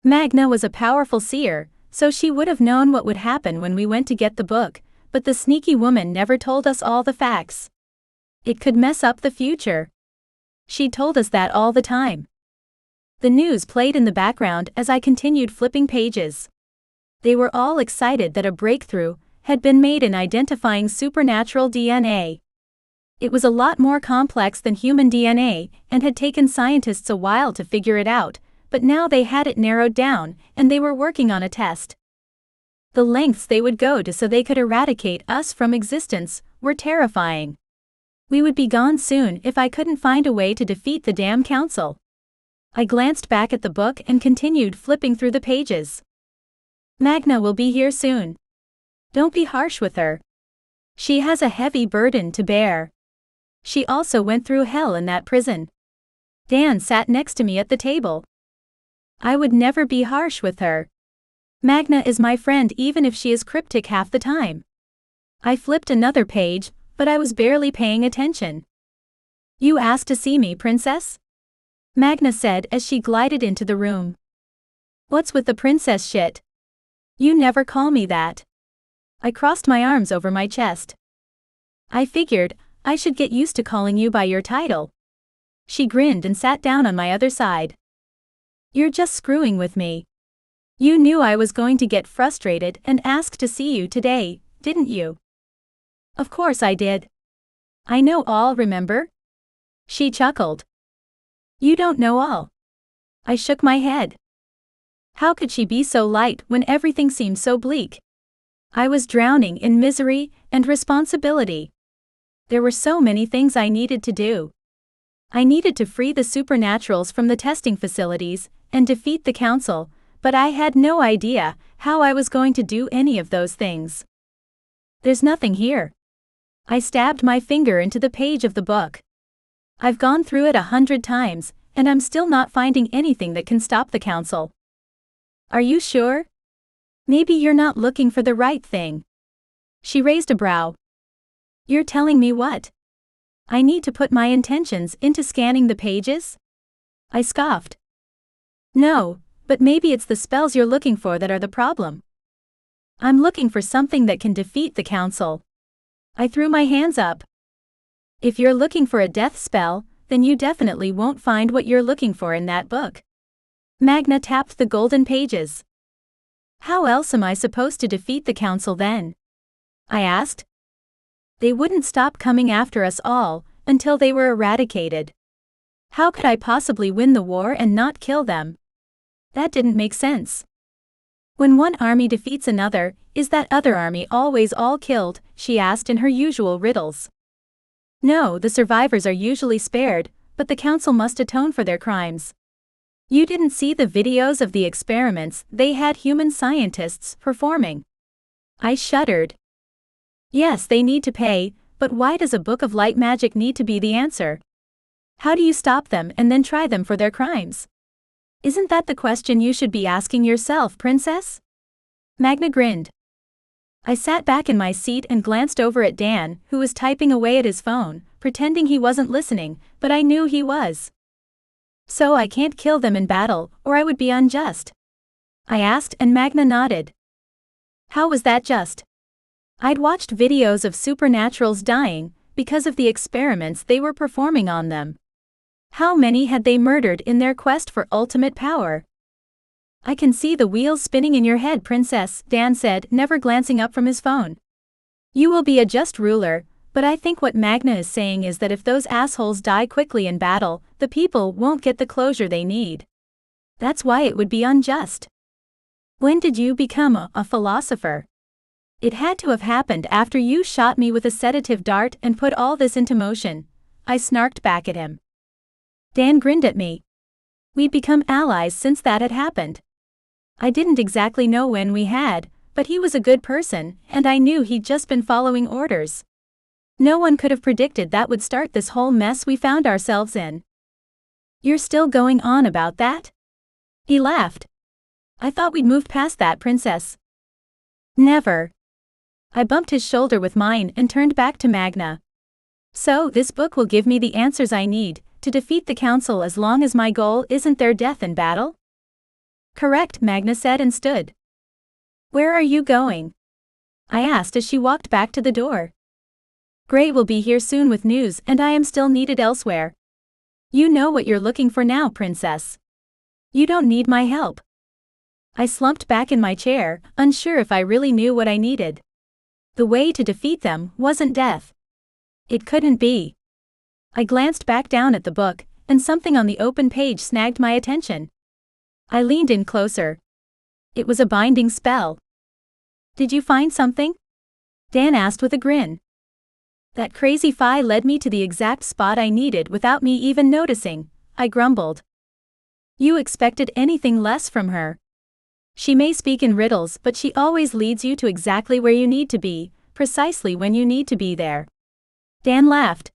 Magna was a powerful seer, so she would have known what would happen when we went to get the book, but the sneaky woman never told us all the facts. It could mess up the future. She told us that all the time. The news played in the background as I continued flipping pages. They were all excited that a breakthrough had been made in identifying supernatural DNA. It was a lot more complex than human DNA and had taken scientists a while to figure it out, but now they had it narrowed down and they were working on a test. The lengths they would go to so they could eradicate us from existence were terrifying. We would be gone soon if I couldn't find a way to defeat the damn council. I glanced back at the book and continued flipping through the pages. Magna will be here soon. Don't be harsh with her. She has a heavy burden to bear. She also went through hell in that prison. Dan sat next to me at the table. I would never be harsh with her. Magna is my friend even if she is cryptic half the time. I flipped another page, but I was barely paying attention. You asked to see me, Princess? Magna said as she glided into the room. What's with the princess shit? You never call me that. I crossed my arms over my chest. I figured I should get used to calling you by your title. She grinned and sat down on my other side. You're just screwing with me. You knew I was going to get frustrated and ask to see you today, didn't you? Of course I did. I know all, remember? She chuckled. You don't know all. I shook my head. How could she be so light when everything seemed so bleak? I was drowning in misery and responsibility. There were so many things I needed to do. I needed to free the supernaturals from the testing facilities and defeat the council, but I had no idea how I was going to do any of those things. There's nothing here. I stabbed my finger into the page of the book. I've gone through it 100 times, and I'm still not finding anything that can stop the council. Are you sure? Maybe you're not looking for the right thing. She raised a brow. You're telling me what? I need to put my intentions into scanning the pages? I scoffed. No, but maybe it's the spells you're looking for that are the problem. I'm looking for something that can defeat the council. I threw my hands up. If you're looking for a death spell, then you definitely won't find what you're looking for in that book. Magna tapped the golden pages. How else am I supposed to defeat the council then? I asked. They wouldn't stop coming after us all until they were eradicated. How could I possibly win the war and not kill them? That didn't make sense. When one army defeats another, is that other army always all killed? She asked in her usual riddles. No, the survivors are usually spared, but the council must atone for their crimes. You didn't see the videos of the experiments they had human scientists performing? I shuddered. Yes, they need to pay, but why does a book of light magic need to be the answer? How do you stop them and then try them for their crimes? Isn't that the question you should be asking yourself, princess? Magna grinned. I sat back in my seat and glanced over at Dan, who was typing away at his phone, pretending he wasn't listening, but I knew he was. So I can't kill them in battle, or I would be unjust? I asked, and Magna nodded. How was that just? I'd watched videos of supernaturals dying because of the experiments they were performing on them. How many had they murdered in their quest for ultimate power? I can see the wheels spinning in your head, princess, Dan said, never glancing up from his phone. You will be a just ruler, but I think what Magna is saying is that if those assholes die quickly in battle, the people won't get the closure they need. That's why it would be unjust. When did you become a philosopher? It had to have happened after you shot me with a sedative dart and put all this into motion. I snarked back at him. Dan grinned at me. We'd become allies since that had happened. I didn't exactly know when we had, but he was a good person, and I knew he'd just been following orders. No one could have predicted that would start this whole mess we found ourselves in. You're still going on about that? He laughed. I thought we'd moved past that, princess. Never. I bumped his shoulder with mine and turned back to Magna. So, this book will give me the answers I need to defeat the council as long as my goal isn't their death in battle? Correct, Magna said and stood. Where are you going? I asked as she walked back to the door. Gray will be here soon with news and I am still needed elsewhere. You know what you're looking for now, princess. You don't need my help. I slumped back in my chair, unsure if I really knew what I needed. The way to defeat them wasn't death. It couldn't be. I glanced back down at the book, and something on the open page snagged my attention. I leaned in closer. It was a binding spell. Did you find something? Dan asked with a grin. That crazy Fae led me to the exact spot I needed without me even noticing, I grumbled. You expected anything less from her. She may speak in riddles, but she always leads you to exactly where you need to be, precisely when you need to be there. Dan laughed.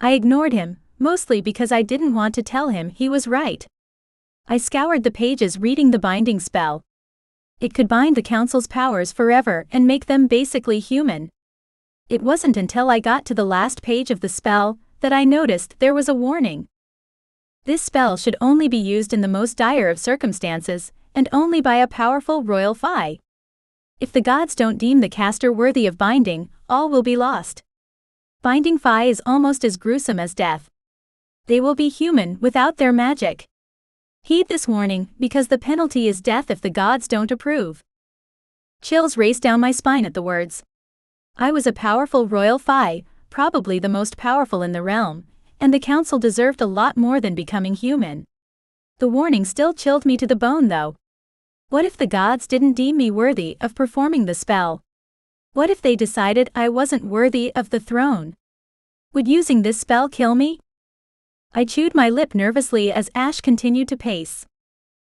I ignored him, mostly because I didn't want to tell him he was right. I scoured the pages reading the binding spell. It could bind the council's powers forever and make them basically human. It wasn't until I got to the last page of the spell that I noticed there was a warning. This spell should only be used in the most dire of circumstances, and only by a powerful royal Fae. If the gods don't deem the caster worthy of binding, all will be lost. Binding Fae is almost as gruesome as death. They will be human without their magic. Heed this warning, because the penalty is death if the gods don't approve. Chills raced down my spine at the words. I was a powerful royal Fae, probably the most powerful in the realm, and the council deserved a lot more than becoming human. The warning still chilled me to the bone though. What if the gods didn't deem me worthy of performing the spell? What if they decided I wasn't worthy of the throne? Would using this spell kill me? I chewed my lip nervously as Ash continued to pace.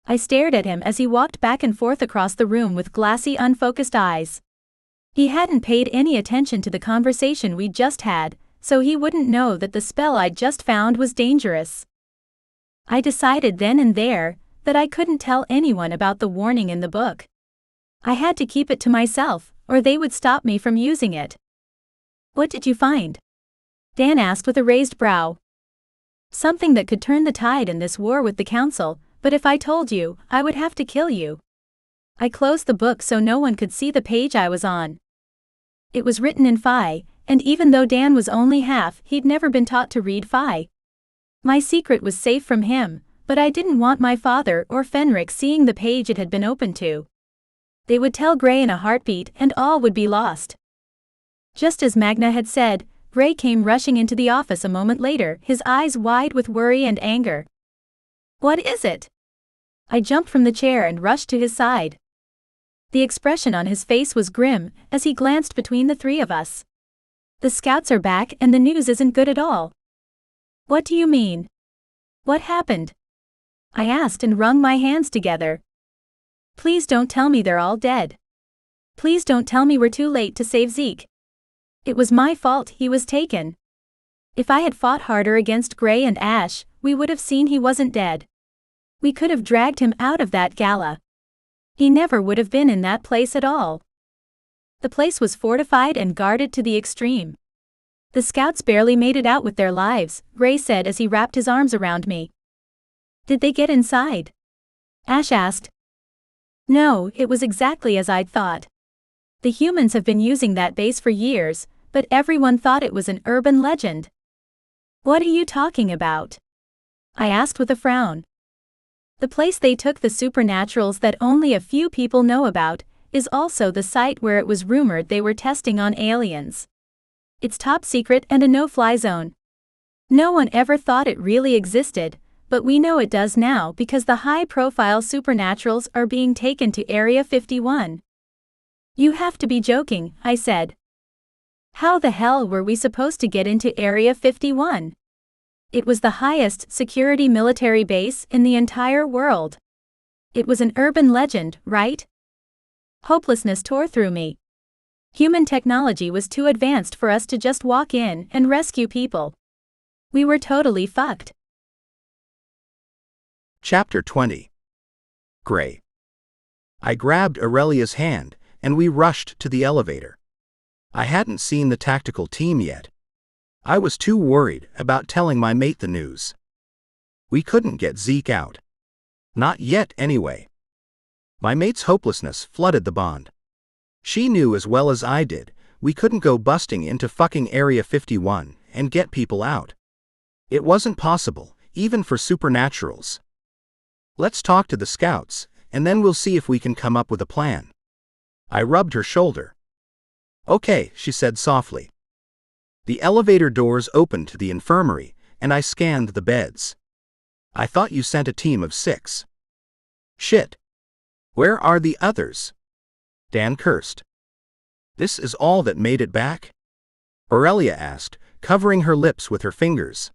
I stared at him as he walked back and forth across the room with glassy, unfocused eyes. He hadn't paid any attention to the conversation we'd just had, so he wouldn't know that the spell I'd just found was dangerous. I decided then and there that I couldn't tell anyone about the warning in the book. I had to keep it to myself, or they would stop me from using it. What did you find? Dan asked with a raised brow. Something that could turn the tide in this war with the council, but if I told you, I would have to kill you. I closed the book so no one could see the page I was on. It was written in Fae, and even though Dan was only half, he'd never been taught to read Fae. My secret was safe from him, but I didn't want my father or Fenric seeing the page it had been opened to. They would tell Gray in a heartbeat and all would be lost. Just as Magna had said, Gray came rushing into the office a moment later, his eyes wide with worry and anger. "What is it?" I jumped from the chair and rushed to his side. The expression on his face was grim as he glanced between the three of us. "The scouts are back and the news isn't good at all." "What do you mean? What happened?" I asked and wrung my hands together. "Please don't tell me they're all dead. Please don't tell me we're too late to save Zeke. It was my fault he was taken. If I had fought harder against Gray and Ash, we would have seen he wasn't dead. We could have dragged him out of that gala. He never would have been in that place at all." The place was fortified and guarded to the extreme. "The scouts barely made it out with their lives," Gray said as he wrapped his arms around me. "Did they get inside?" Ash asked. "No, it was exactly as I'd thought. The humans have been using that base for years, but everyone thought it was an urban legend." "What are you talking about?" I asked with a frown. "The place they took the supernaturals that only a few people know about is also the site where it was rumored they were testing on aliens. It's top secret and a no-fly zone. No one ever thought it really existed, but we know it does now because the high-profile supernaturals are being taken to Area 51. "You have to be joking," I said. "How the hell were we supposed to get into Area 51? It was the highest security military base in the entire world. It was an urban legend, right?" Hopelessness tore through me. Human technology was too advanced for us to just walk in and rescue people. We were totally fucked. Chapter 20. Gray. I grabbed Aurelia's hand, and we rushed to the elevator. I hadn't seen the tactical team yet. I was too worried about telling my mate the news. We couldn't get Zeke out. Not yet, anyway. My mate's hopelessness flooded the bond. She knew as well as I did, we couldn't go busting into fucking Area 51 and get people out. It wasn't possible, even for supernaturals. "Let's talk to the scouts, and then we'll see if we can come up with a plan." I rubbed her shoulder. "Okay," she said softly. The elevator doors opened to the infirmary, and I scanned the beds. "I thought you sent a team of 6. Shit. Where are the others?" Dan cursed. "This is all that made it back?" Aurelia asked, covering her lips with her fingers.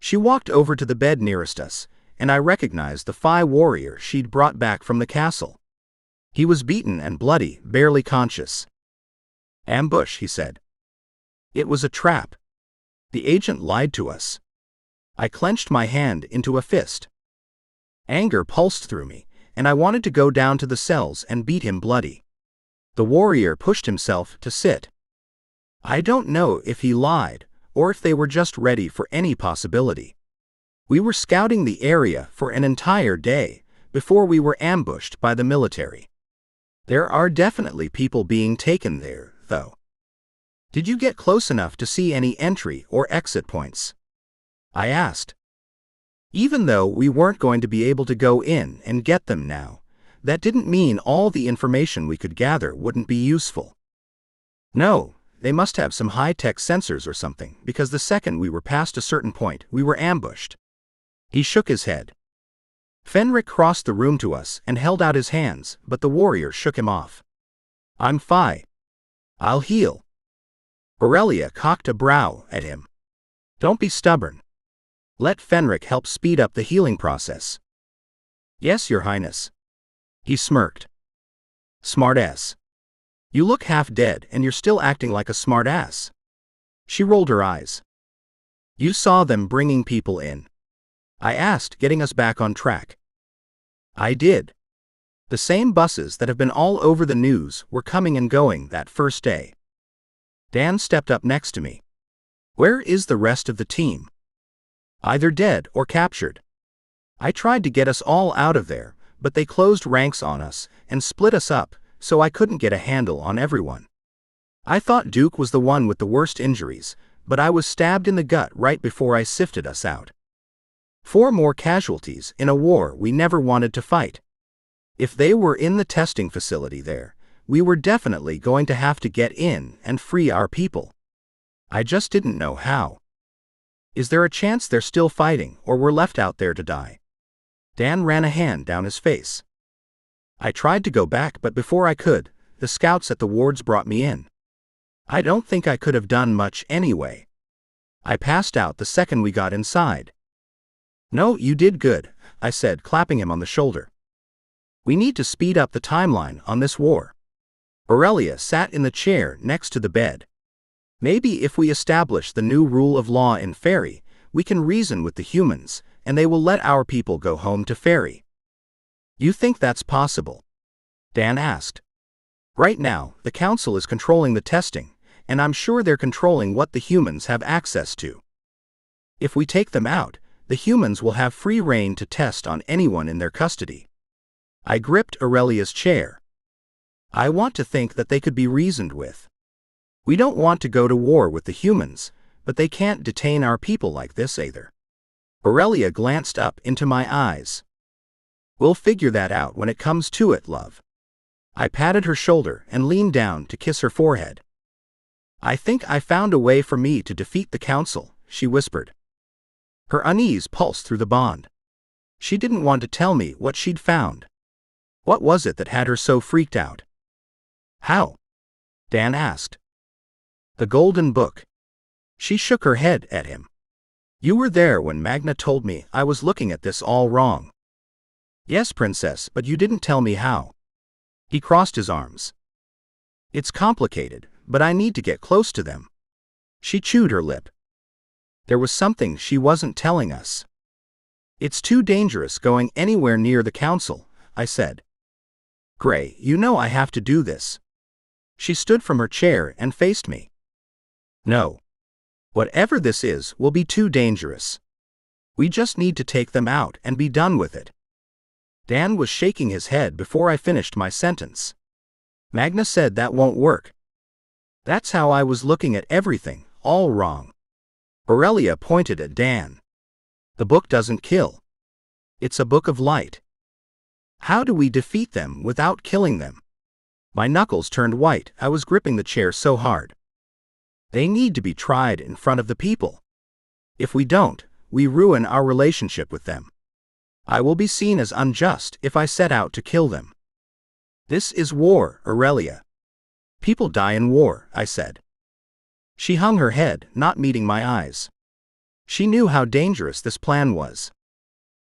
She walked over to the bed nearest us, and I recognized the Fae warrior she'd brought back from the castle. He was beaten and bloody, barely conscious. "Ambush," he said. "It was a trap. The agent lied to us." I clenched my hand into a fist. Anger pulsed through me, and I wanted to go down to the cells and beat him bloody. The warrior pushed himself to sit. I don't know if he lied, or if they were just ready for any possibility. We were scouting the area for an entire day, before we were ambushed by the military. There are definitely people being taken there, though. "Did you get close enough to see any entry or exit points?" I asked. Even though we weren't going to be able to go in and get them now, that didn't mean all the information we could gather wouldn't be useful. "No, they must have some high-tech sensors or something, because the second we were past a certain point, we were ambushed." He shook his head. Fenric crossed the room to us and held out his hands, but the warrior shook him off. "I'm Fae. I'll heal." Aurelia cocked a brow at him. "Don't be stubborn. Let Fenric help speed up the healing process." "Yes, Your Highness." He smirked. "Smartass. You look half dead and you're still acting like a smartass." She rolled her eyes. "You saw them bringing people in?" I asked, getting us back on track. "I did. The same buses that have been all over the news were coming and going that first day." Dan stepped up next to me. "Where is the rest of the team?" "Either dead or captured. I tried to get us all out of there, but they closed ranks on us and split us up, so I couldn't get a handle on everyone. I thought Duke was the one with the worst injuries, but I was stabbed in the gut right before I sifted us out." 4 more casualties in a war we never wanted to fight. If they were in the testing facility there, we were definitely going to have to get in and free our people. I just didn't know how. Is there a chance they're still fighting or we're left out there to die? Dan ran a hand down his face. I tried to go back, but before I could, the scouts at the wards brought me in. I don't think I could have done much anyway. I passed out the second we got inside. No, you did good, I said, clapping him on the shoulder. We need to speed up the timeline on this war. Aurelia sat in the chair next to the bed. Maybe if we establish the new rule of law in Fairy, we can reason with the humans, and they will let our people go home to Fairy. You think that's possible? Dan asked. Right now, the Council is controlling the testing, and I'm sure they're controlling what the humans have access to. If we take them out, the humans will have free rein to test on anyone in their custody. I gripped Aurelia's chair. I want to think that they could be reasoned with. We don't want to go to war with the humans, but they can't detain our people like this either. Aurelia glanced up into my eyes. We'll figure that out when it comes to it, love. I patted her shoulder and leaned down to kiss her forehead. I think I found a way for me to defeat the Council, she whispered. Her unease pulsed through the bond. She didn't want to tell me what she'd found. What was it that had her so freaked out? How? Dan asked. The Golden Book. She shook her head at him. You were there when Magna told me I was looking at this all wrong. Yes, Princess, but you didn't tell me how. He crossed his arms. It's complicated, but I need to get close to them. She chewed her lip. There was something she wasn't telling us. It's too dangerous going anywhere near the Council, I said. Gray, you know I have to do this. She stood from her chair and faced me. No. Whatever this is will be too dangerous. We just need to take them out and be done with it. Dan was shaking his head before I finished my sentence. Magna said that won't work. That's how I was looking at everything, all wrong. Aurelia pointed at Dan. The book doesn't kill. It's a book of light. How do we defeat them without killing them? My knuckles turned white. I was gripping the chair so hard. They need to be tried in front of the people. If we don't, we ruin our relationship with them. I will be seen as unjust if I set out to kill them. This is war, Aurelia. People die in war, I said. She hung her head, not meeting my eyes. She knew how dangerous this plan was.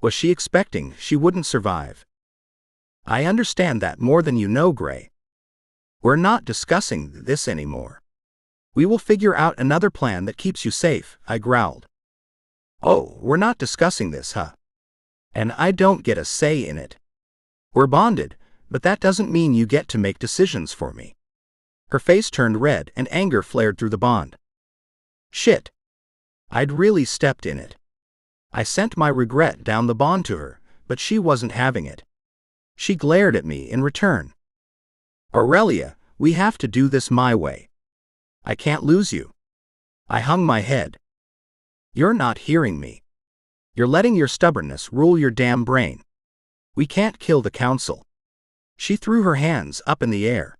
Was she expecting she wouldn't survive? I understand that more than you know, Gray. We're not discussing this anymore. We will figure out another plan that keeps you safe, I growled. Oh, we're not discussing this, huh? And I don't get a say in it. We're bonded, but that doesn't mean you get to make decisions for me. Her face turned red and anger flared through the bond. Shit. I'd really stepped in it. I sent my regret down the bond to her, but she wasn't having it. She glared at me in return. Aurelia, we have to do this my way. I can't lose you. I hung my head. You're not hearing me. You're letting your stubbornness rule your damn brain. We can't kill the Council. She threw her hands up in the air.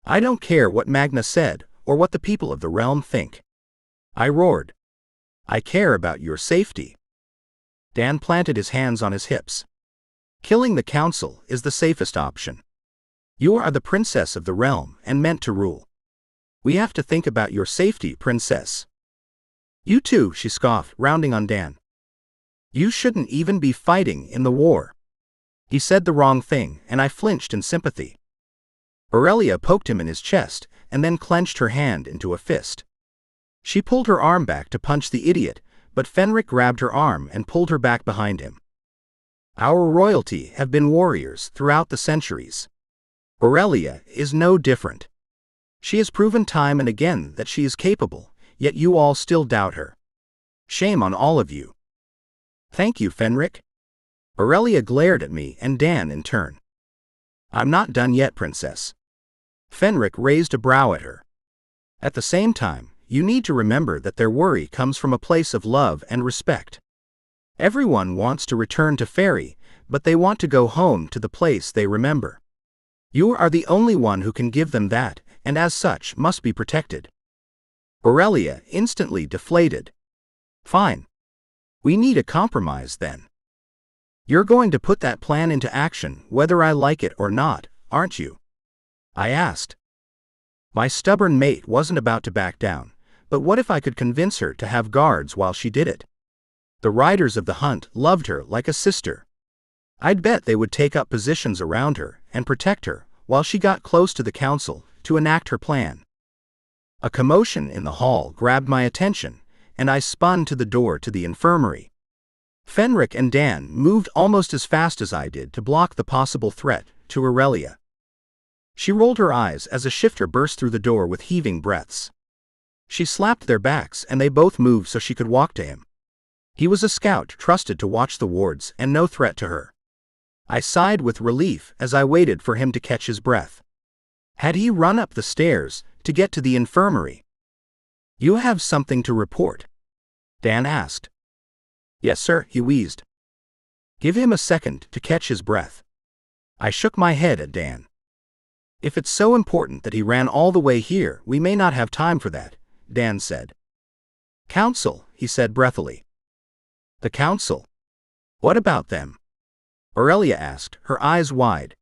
I don't care what Magna said or what the people of the realm think. I roared. I care about your safety. Dan planted his hands on his hips. Killing the Council is the safest option. You are the princess of the realm and meant to rule. We have to think about your safety, princess. You too, she scoffed, rounding on Dan. You shouldn't even be fighting in the war. He said the wrong thing, and I flinched in sympathy. Aurelia poked him in his chest and then clenched her hand into a fist. She pulled her arm back to punch the idiot, but Fenric grabbed her arm and pulled her back behind him. Our royalty have been warriors throughout the centuries. Aurelia is no different. She has proven time and again that she is capable, yet you all still doubt her. Shame on all of you. Thank you, Fenric. Aurelia glared at me and Dan in turn. I'm not done yet, princess. Fenric raised a brow at her. At the same time, you need to remember that their worry comes from a place of love and respect. Everyone wants to return to Fairy, but they want to go home to the place they remember. You are the only one who can give them that, and as such must be protected. Aurelia instantly deflated. Fine. We need a compromise then. You're going to put that plan into action whether I like it or not, aren't you? I asked. My stubborn mate wasn't about to back down, but what if I could convince her to have guards while she did it? The riders of the hunt loved her like a sister. I'd bet they would take up positions around her and protect her while she got close to the council to enact her plan. A commotion in the hall grabbed my attention, and I spun to the door to the infirmary. Fenric and Dan moved almost as fast as I did to block the possible threat to Aurelia. She rolled her eyes as a shifter burst through the door with heaving breaths. She slapped their backs and they both moved so she could walk to him. He was a scout trusted to watch the wards and no threat to her. I sighed with relief as I waited for him to catch his breath. Had he run up the stairs to get to the infirmary? You have something to report? Dan asked. Yes, sir, he wheezed. Give him a second to catch his breath. I shook my head at Dan. If it's so important that he ran all the way here, we may not have time for that, Dan said. Council, he said breathily. The council? What about them? Aurelia asked, her eyes wide.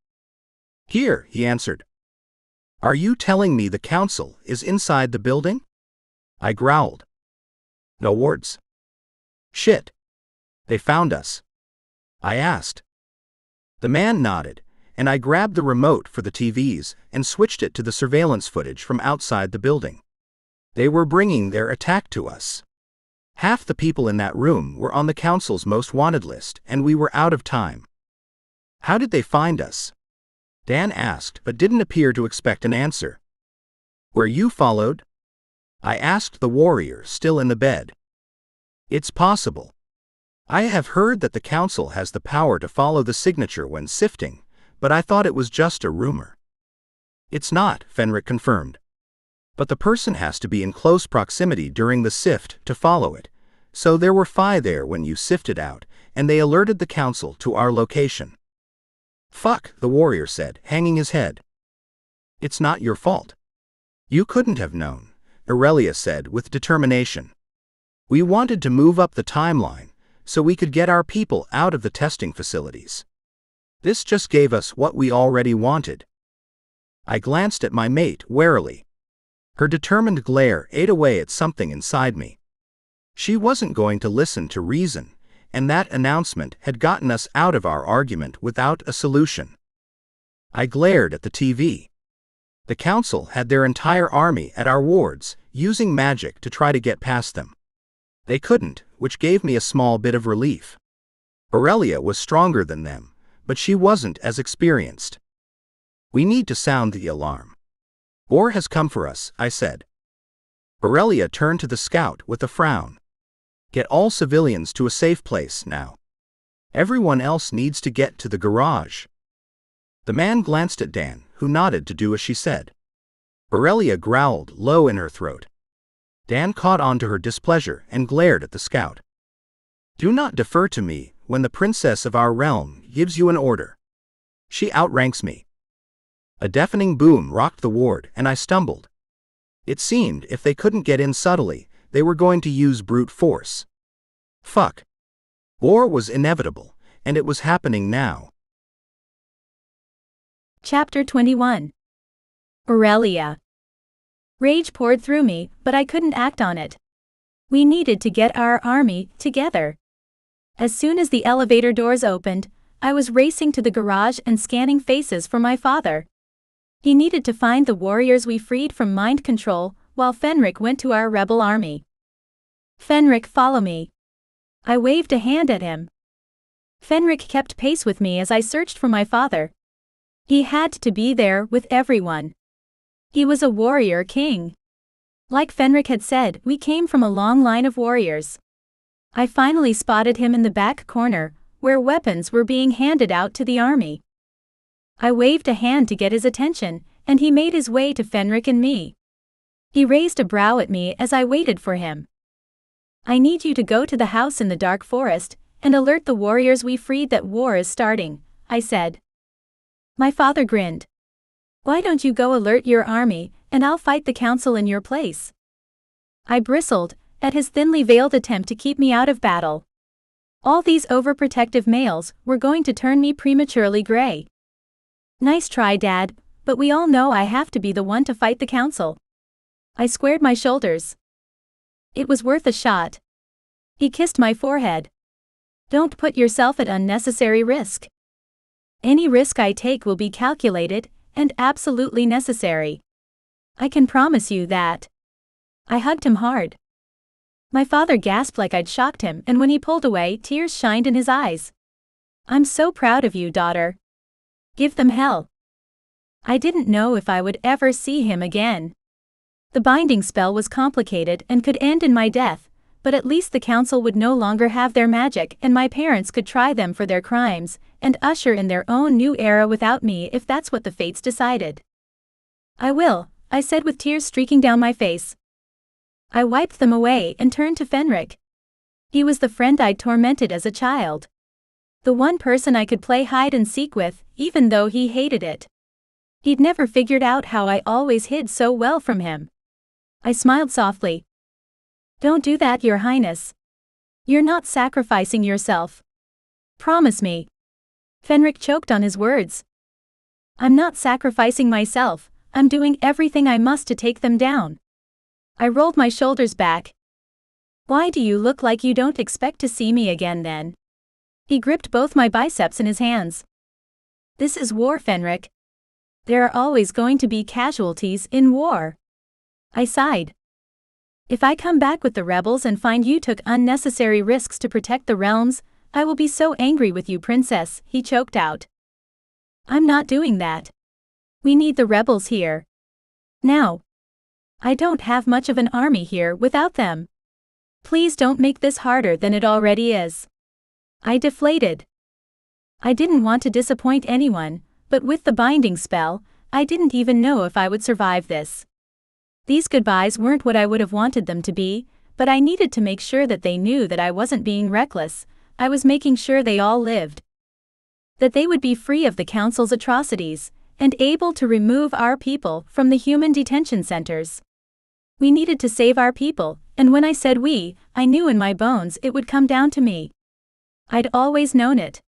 Here, he answered. Are you telling me the council is inside the building? I growled. No wards. Shit. They found us. I asked. The man nodded, and I grabbed the remote for the TVs and switched it to the surveillance footage from outside the building. They were bringing their attack to us. Half the people in that room were on the council's most wanted list, and we were out of time. How did they find us? Dan asked, but didn't appear to expect an answer. Were you followed? I asked the warrior still in the bed. It's possible. I have heard that the council has the power to follow the signature when sifting, but I thought it was just a rumor. It's not, Fenric confirmed. But the person has to be in close proximity during the sift to follow it, so there were Fae there when you sifted out, and they alerted the council to our location. Fuck, the warrior said, hanging his head. It's not your fault. You couldn't have known, Aurelia said with determination. We wanted to move up the timeline, so we could get our people out of the testing facilities. This just gave us what we already wanted. I glanced at my mate warily. Her determined glare ate away at something inside me. She wasn't going to listen to reason, and that announcement had gotten us out of our argument without a solution. I glared at the TV. The council had their entire army at our wards, using magic to try to get past them. They couldn't, which gave me a small bit of relief. Aurelia was stronger than them, but she wasn't as experienced. We need to sound the alarm. War has come for us, I said. Aurelia turned to the scout with a frown. Get all civilians to a safe place now. Everyone else needs to get to the garage. The man glanced at Dan, who nodded to do as she said. Aurelia growled low in her throat. Dan caught on to her displeasure and glared at the scout. Do not defer to me when the princess of our realm gives you an order. She outranks me. A deafening boom rocked the ward and I stumbled. It seemed if they couldn't get in subtly, they were going to use brute force. Fuck. War was inevitable, and it was happening now. Chapter 21. Aurelia. Rage poured through me, but I couldn't act on it. We needed to get our army together. As soon as the elevator doors opened, I was racing to the garage and scanning faces for my father. He needed to find the warriors we freed from mind control, while Fenric went to our rebel army. Fenric, follow me. I waved a hand at him. Fenric kept pace with me as I searched for my father. He had to be there with everyone. He was a warrior king. Like Fenric had said, we came from a long line of warriors. I finally spotted him in the back corner, where weapons were being handed out to the army. I waved a hand to get his attention, and he made his way to Fenric and me. He raised a brow at me as I waited for him. I need you to go to the house in the dark forest, and alert the warriors we freed that war is starting, I said. My father grinned. Why don't you go alert your army, and I'll fight the council in your place? I bristled at his thinly veiled attempt to keep me out of battle. All these overprotective males were going to turn me prematurely gray. Nice try, Dad, but we all know I have to be the one to fight the council. I squared my shoulders. It was worth a shot. He kissed my forehead. Don't put yourself at unnecessary risk. Any risk I take will be calculated and absolutely necessary. I can promise you that. I hugged him hard. My father gasped like I'd shocked him, and when he pulled away, tears shined in his eyes. I'm so proud of you, daughter. Give them hell. I didn't know if I would ever see him again. The binding spell was complicated and could end in my death, but at least the council would no longer have their magic and my parents could try them for their crimes and usher in their own new era without me if that's what the fates decided. I will, I said with tears streaking down my face. I wiped them away and turned to Fenric. He was the friend I'd tormented as a child. The one person I could play hide and seek with, even though he hated it. He'd never figured out how I always hid so well from him. I smiled softly. Don't do that, Your Highness. You're not sacrificing yourself. Promise me. Fenric choked on his words. I'm not sacrificing myself, I'm doing everything I must to take them down. I rolled my shoulders back. Why do you look like you don't expect to see me again then? He gripped both my biceps in his hands. This is war, Fenric. There are always going to be casualties in war. I sighed. If I come back with the rebels and find you took unnecessary risks to protect the realms, I will be so angry with you, Princess, he choked out. I'm not doing that. We need the rebels here. Now. I don't have much of an army here without them. Please don't make this harder than it already is. I deflated. I didn't want to disappoint anyone, but with the binding spell, I didn't even know if I would survive this. These goodbyes weren't what I would have wanted them to be, but I needed to make sure that they knew that I wasn't being reckless. I was making sure they all lived. That they would be free of the council's atrocities, and able to remove our people from the human detention centers. We needed to save our people, and when I said we, I knew in my bones it would come down to me. I'd always known it.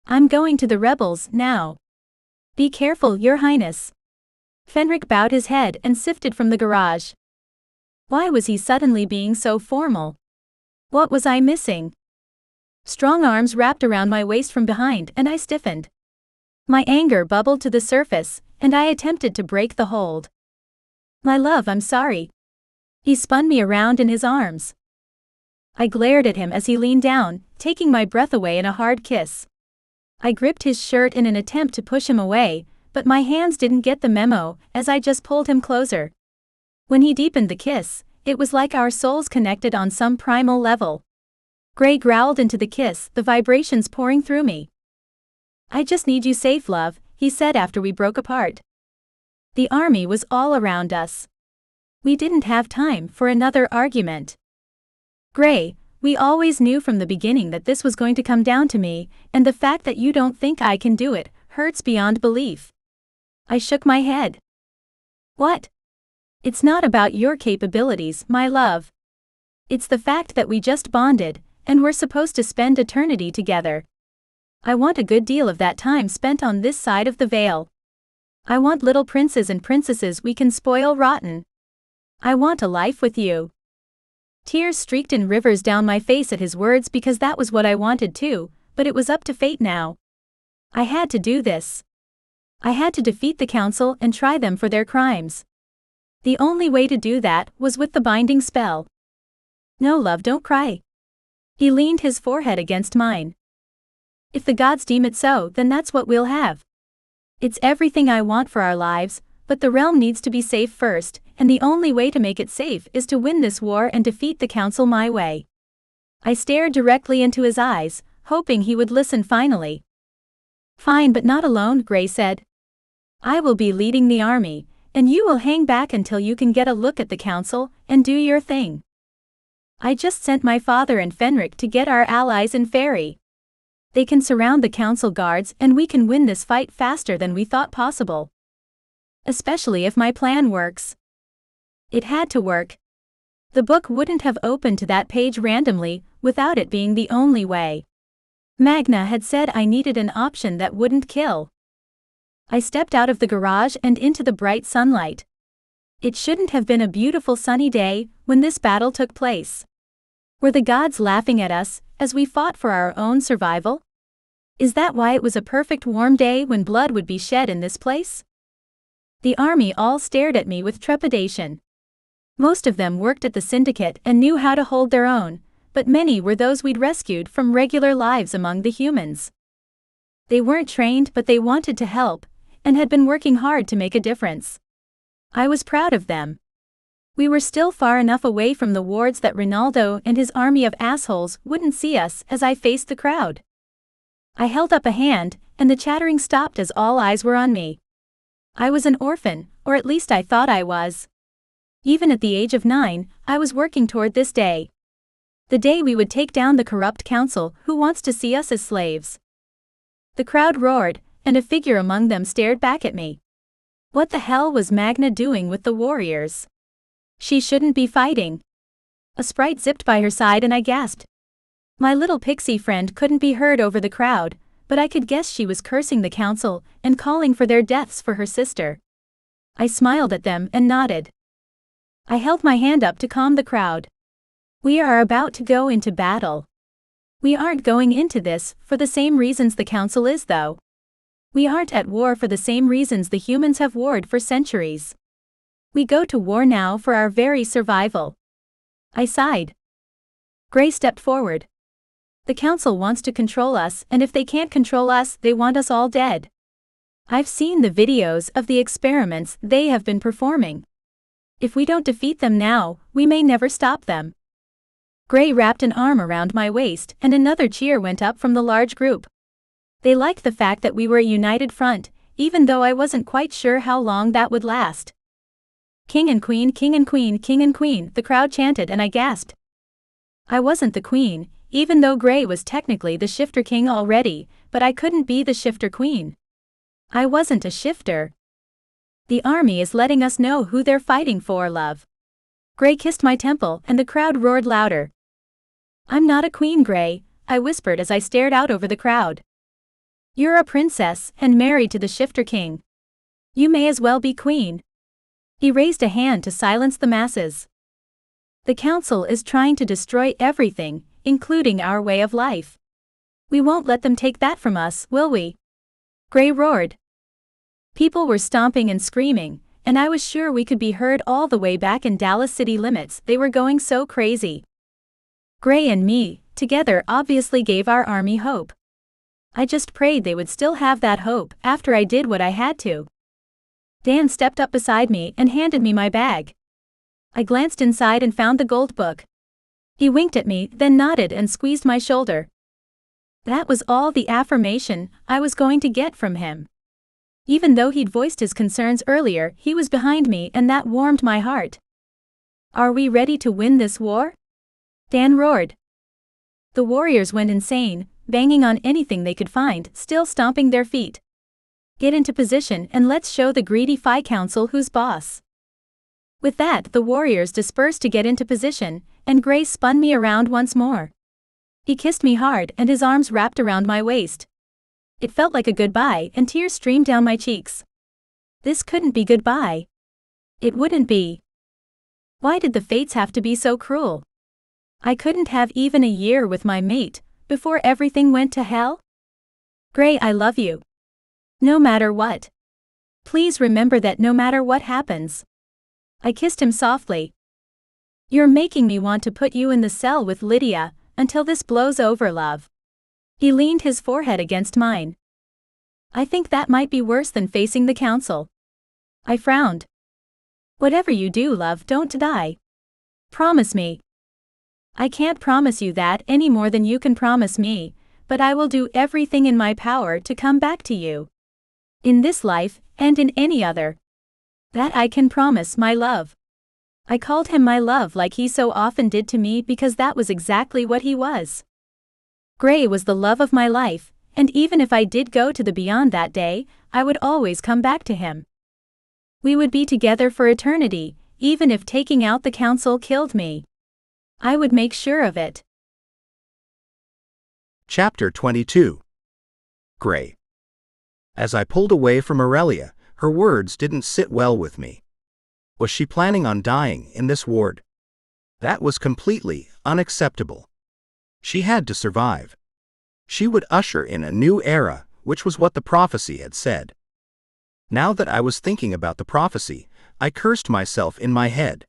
I'm going to the rebels now. Be careful, Your Highness. Fenric bowed his head and sifted from the garage. Why was he suddenly being so formal? What was I missing? Strong arms wrapped around my waist from behind and I stiffened. My anger bubbled to the surface, and I attempted to break the hold. My love, I'm sorry. He spun me around in his arms. I glared at him as he leaned down, taking my breath away in a hard kiss. I gripped his shirt in an attempt to push him away, but my hands didn't get the memo as I just pulled him closer. When he deepened the kiss, it was like our souls connected on some primal level. Gray growled into the kiss, the vibrations pouring through me. I just need you safe, love, he said after we broke apart. The army was all around us. We didn't have time for another argument. Gray, we always knew from the beginning that this was going to come down to me, and the fact that you don't think I can do it hurts beyond belief. I shook my head. What? It's not about your capabilities, my love. It's the fact that we just bonded, and we're supposed to spend eternity together. I want a good deal of that time spent on this side of the veil. I want little princes and princesses we can spoil rotten. I want a life with you. Tears streaked in rivers down my face at his words because that was what I wanted too, but it was up to fate now. I had to do this. I had to defeat the council and try them for their crimes. The only way to do that was with the binding spell. No, love, don't cry. He leaned his forehead against mine. If the gods deem it so, then that's what we'll have. It's everything I want for our lives, but the realm needs to be safe first, and the only way to make it safe is to win this war and defeat the council my way. I stared directly into his eyes, hoping he would listen finally. Fine, but not alone, Gray said. I will be leading the army, and you will hang back until you can get a look at the council and do your thing. I just sent my father and Fenric to get our allies in Fairy. They can surround the council guards and we can win this fight faster than we thought possible. Especially if my plan works. It had to work. The book wouldn't have opened to that page randomly without it being the only way. Magna had said I needed an option that wouldn't kill. I stepped out of the garage and into the bright sunlight. It shouldn't have been a beautiful sunny day when this battle took place. Were the gods laughing at us as we fought for our own survival? Is that why it was a perfect warm day when blood would be shed in this place? The army all stared at me with trepidation. Most of them worked at the syndicate and knew how to hold their own, but many were those we'd rescued from regular lives among the humans. They weren't trained but they wanted to help, and had been working hard to make a difference. I was proud of them. We were still far enough away from the wards that Ronaldo and his army of assholes wouldn't see us as I faced the crowd. I held up a hand, and the chattering stopped as all eyes were on me. I was an orphan, or at least I thought I was. Even at the age of 9, I was working toward this day. The day we would take down the corrupt council who wants to see us as slaves. The crowd roared, and a figure among them stared back at me. What the hell was Magna doing with the warriors? She shouldn't be fighting. A sprite zipped by her side and I gasped. My little pixie friend couldn't be heard over the crowd, but I could guess she was cursing the council and calling for their deaths for her sister. I smiled at them and nodded. I held my hand up to calm the crowd. We are about to go into battle. We aren't going into this for the same reasons the council is though. We aren't at war for the same reasons the humans have warred for centuries. We go to war now for our very survival. I sighed. Gray stepped forward. The council wants to control us, and if they can't control us, they want us all dead. I've seen the videos of the experiments they have been performing. If we don't defeat them now, we may never stop them. Gray wrapped an arm around my waist and another cheer went up from the large group. They liked the fact that we were a united front, even though I wasn't quite sure how long that would last. King and queen, king and queen, king and queen, the crowd chanted and I gasped. I wasn't the queen, even though Gray was technically the shifter king already, but I couldn't be the shifter queen. I wasn't a shifter. The army is letting us know who they're fighting for, love. Gray kissed my temple and the crowd roared louder. I'm not a queen, Gray, I whispered as I stared out over the crowd. You're a princess and married to the shifter king. You may as well be queen. He raised a hand to silence the masses. The council is trying to destroy everything, including our way of life. We won't let them take that from us, will we? Gray roared. People were stomping and screaming, and I was sure we could be heard all the way back in Dallas city limits. They were going so crazy. Gray and me, together, obviously gave our army hope. I just prayed they would still have that hope after I did what I had to. Dan stepped up beside me and handed me my bag. I glanced inside and found the gold book. He winked at me, then nodded and squeezed my shoulder. That was all the affirmation I was going to get from him. Even though he'd voiced his concerns earlier, he was behind me and that warmed my heart. Are we ready to win this war? Dan roared. The warriors went insane, banging on anything they could find, still stomping their feet. Get into position and let's show the greedy Fae Council who's boss. With that, the warriors dispersed to get into position, and Gray spun me around once more. He kissed me hard and his arms wrapped around my waist. It felt like a goodbye and tears streamed down my cheeks. This couldn't be goodbye. It wouldn't be. Why did the fates have to be so cruel? I couldn't have even a year with my mate before everything went to hell? Gray, I love you. No matter what. Please remember that no matter what happens. I kissed him softly. You're making me want to put you in the cell with Lydia until this blows over, love. He leaned his forehead against mine. I think that might be worse than facing the council. I frowned. Whatever you do, love, don't die. Promise me. I can't promise you that any more than you can promise me, but I will do everything in my power to come back to you. In this life, and in any other. That I can promise, my love. I called him my love like he so often did to me because that was exactly what he was. Gray was the love of my life, and even if I did go to the beyond that day, I would always come back to him. We would be together for eternity, even if taking out the council killed me. I would make sure of it. Chapter 22. Gray. As I pulled away from Aurelia, her words didn't sit well with me. Was she planning on dying in this ward? That was completely unacceptable. She had to survive. She would usher in a new era, which was what the prophecy had said. Now that I was thinking about the prophecy, I cursed myself in my head.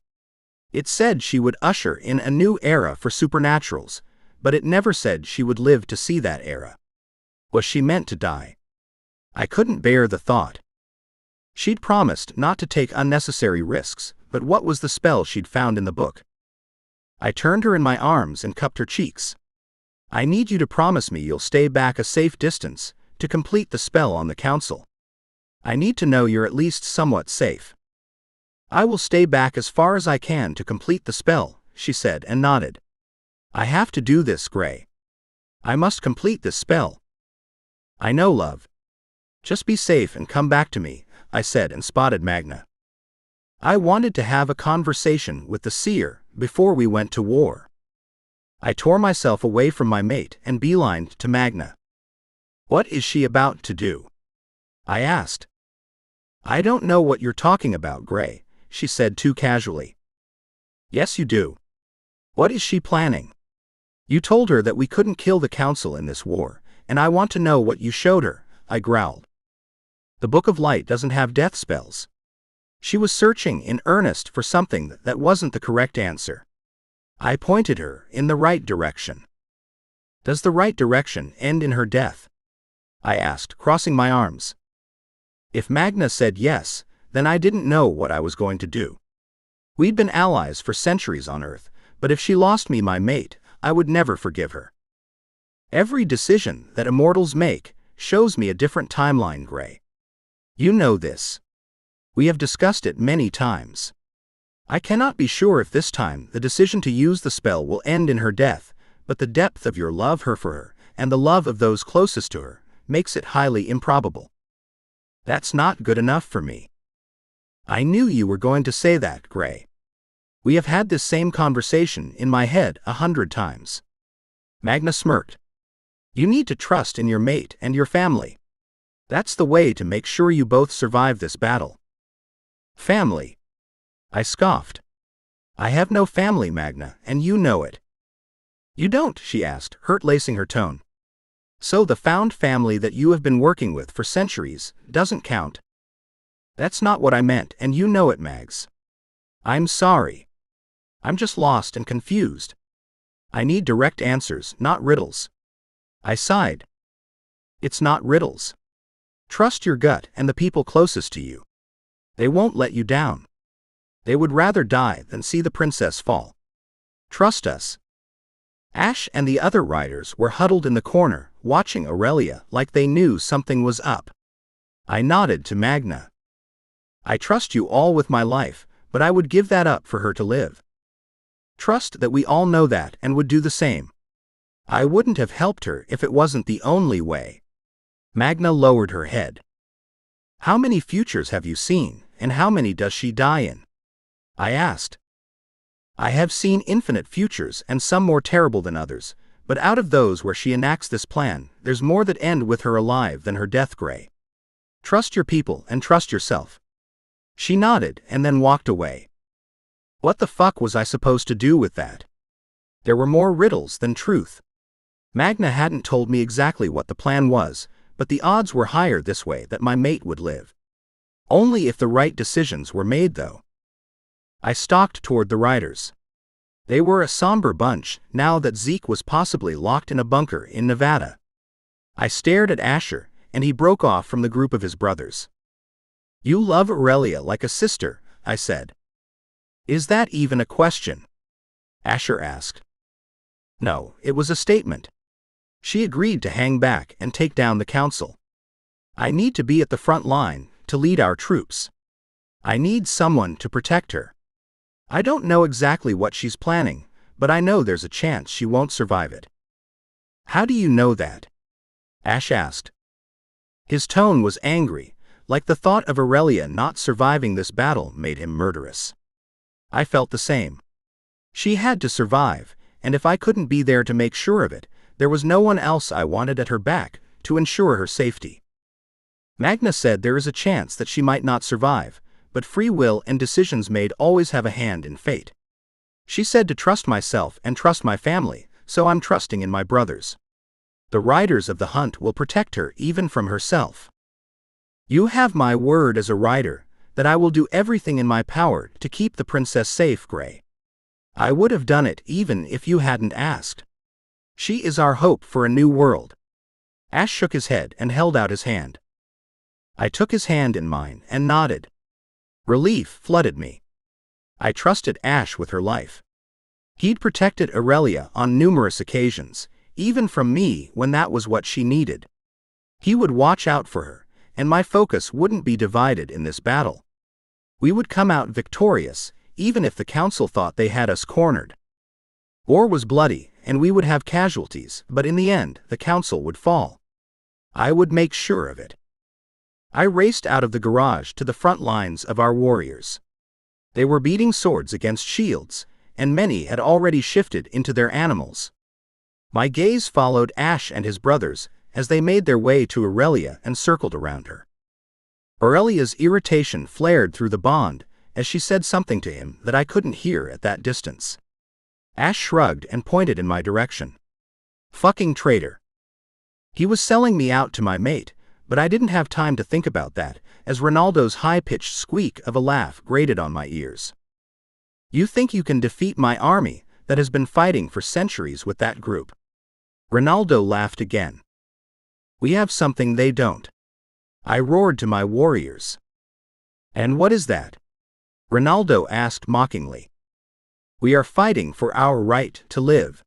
It said she would usher in a new era for supernaturals, but it never said she would live to see that era. Was she meant to die? I couldn't bear the thought. She'd promised not to take unnecessary risks, but what was the spell she'd found in the book? I turned her in my arms and cupped her cheeks. I need you to promise me you'll stay back a safe distance to complete the spell on the council. I need to know you're at least somewhat safe. I will stay back as far as I can to complete the spell, she said and nodded. I have to do this, Gray. I must complete this spell. I know, love. Just be safe and come back to me, I said and spotted Magna. I wanted to have a conversation with the seer before we went to war. I tore myself away from my mate and beelined to Magna. What is she about to do? I asked. I don't know what you're talking about, Gray, she said too casually. Yes, you do. What is she planning? You told her that we couldn't kill the council in this war, and I want to know what you showed her, I growled. The Book of Light doesn't have death spells. She was searching in earnest for something that wasn't the correct answer. I pointed her in the right direction. Does the right direction end in her death? I asked, crossing my arms. If Magna said yes, then I didn't know what I was going to do. We'd been allies for centuries on Earth, but if she lost me my mate, I would never forgive her. Every decision that immortals make shows me a different timeline, Gray. You know this. We have discussed it many times. I cannot be sure if this time the decision to use the spell will end in her death, but the depth of your love for her and the love of those closest to her makes it highly improbable. That's not good enough for me. I knew you were going to say that, Gray. We have had this same conversation in my head 100 times. Magna smirked. You need to trust in your mate and your family. That's the way to make sure you both survive this battle. Family. I scoffed. I have no family, Magna, and you know it. You don't, she asked, hurt lacing her tone. So the found family that you have been working with for centuries doesn't count? That's not what I meant, and you know it, Mags. I'm sorry. I'm just lost and confused. I need direct answers, not riddles. I sighed. It's not riddles. Trust your gut and the people closest to you. They won't let you down. They would rather die than see the princess fall. Trust us. Ash and the other riders were huddled in the corner, watching Aurelia like they knew something was up. I nodded to Magna. I trust you all with my life, but I would give that up for her to live. Trust that we all know that and would do the same. I wouldn't have helped her if it wasn't the only way. Magna lowered her head. How many futures have you seen, and how many does she die in? I asked. I have seen infinite futures and some more terrible than others, but out of those where she enacts this plan, there's more that end with her alive than her death, Gray. Trust your people and trust yourself. She nodded and then walked away. What the fuck was I supposed to do with that? There were more riddles than truth. Magna hadn't told me exactly what the plan was, but the odds were higher this way that my mate would live. Only if the right decisions were made, though. I stalked toward the riders. They were a somber bunch now that Zeke was possibly locked in a bunker in Nevada. I stared at Asher, and he broke off from the group of his brothers. You love Aurelia like a sister, I said. Is that even a question? Asher asked. No, it was a statement. She agreed to hang back and take down the council. I need to be at the front line to lead our troops. I need someone to protect her. I don't know exactly what she's planning, but I know there's a chance she won't survive it. How do you know that? Ash asked. His tone was angry, like the thought of Aurelia not surviving this battle made him murderous. I felt the same. She had to survive, and if I couldn't be there to make sure of it, there was no one else I wanted at her back to ensure her safety. Magna said there is a chance that she might not survive, but free will and decisions made always have a hand in fate. She said to trust myself and trust my family, so I'm trusting in my brothers. The riders of the hunt will protect her even from herself. You have my word as a rider that I will do everything in my power to keep the princess safe, Gray. I would have done it even if you hadn't asked. She is our hope for a new world. Ash shook his head and held out his hand. I took his hand in mine and nodded. Relief flooded me. I trusted Ash with her life. He'd protected Aurelia on numerous occasions, even from me when that was what she needed. He would watch out for her, and my focus wouldn't be divided in this battle. We would come out victorious, even if the council thought they had us cornered. War was bloody, and we would have casualties, but in the end, the council would fall. I would make sure of it. I raced out of the garage to the front lines of our warriors. They were beating swords against shields, and many had already shifted into their animals. My gaze followed Ash and his brothers as they made their way to Aurelia and circled around her. Aurelia's irritation flared through the bond as she said something to him that I couldn't hear at that distance. Ash shrugged and pointed in my direction. Fucking traitor. He was selling me out to my mate, but I didn't have time to think about that, as Ronaldo's high-pitched squeak of a laugh grated on my ears. You think you can defeat my army that has been fighting for centuries with that group? Ronaldo laughed again. We have something they don't. I roared to my warriors. And what is that? Ronaldo asked mockingly. We are fighting for our right to live.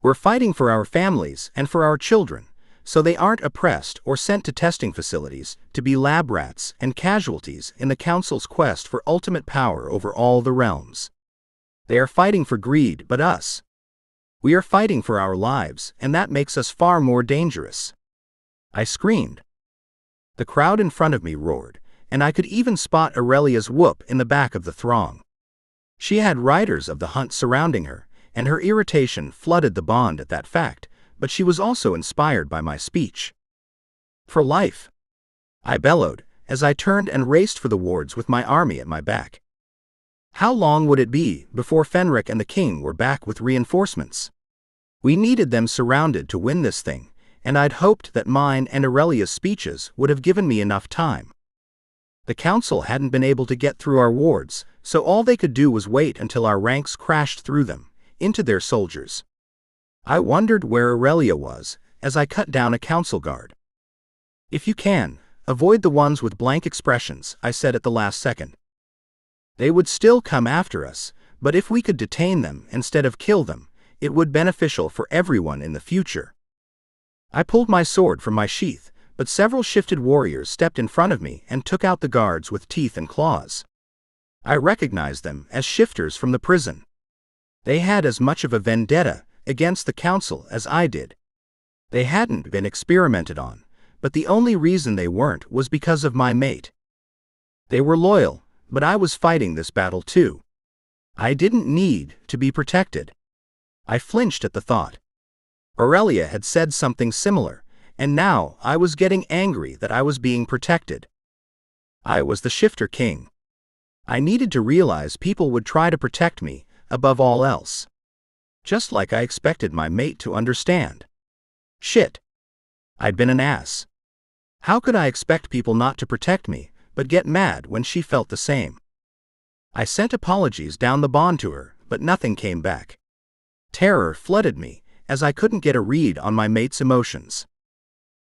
We're fighting for our families and for our children, so they aren't oppressed or sent to testing facilities to be lab rats and casualties in the Council's quest for ultimate power over all the realms. They are fighting for greed, but us. We are fighting for our lives, and that makes us far more dangerous. I screamed. The crowd in front of me roared, and I could even spot Aurelia's whoop in the back of the throng. She had riders of the hunt surrounding her, and her irritation flooded the bond at that fact, but she was also inspired by my speech. For life! I bellowed, as I turned and raced for the wards with my army at my back. How long would it be before Fenric and the king were back with reinforcements? We needed them surrounded to win this thing, and I'd hoped that mine and Aurelia's speeches would have given me enough time. The council hadn't been able to get through our wards, so all they could do was wait until our ranks crashed through them, into their soldiers. I wondered where Aurelia was, as I cut down a council guard. If you can, avoid the ones with blank expressions, I said at the last second. They would still come after us, but if we could detain them instead of kill them, it would be beneficial for everyone in the future. I pulled my sword from my sheath, but several shifted warriors stepped in front of me and took out the guards with teeth and claws. I recognized them as shifters from the prison. They had as much of a vendetta against the council as I did. They hadn't been experimented on, but the only reason they weren't was because of my mate. They were loyal, but I was fighting this battle too. I didn't need to be protected. I flinched at the thought. Aurelia had said something similar, and now I was getting angry that I was being protected. I was the shifter king. I needed to realize people would try to protect me above all else. Just like I expected my mate to understand. Shit. I'd been an ass. How could I expect people not to protect me, but get mad when she felt the same? I sent apologies down the bond to her, but nothing came back. Terror flooded me, as I couldn't get a read on my mate's emotions.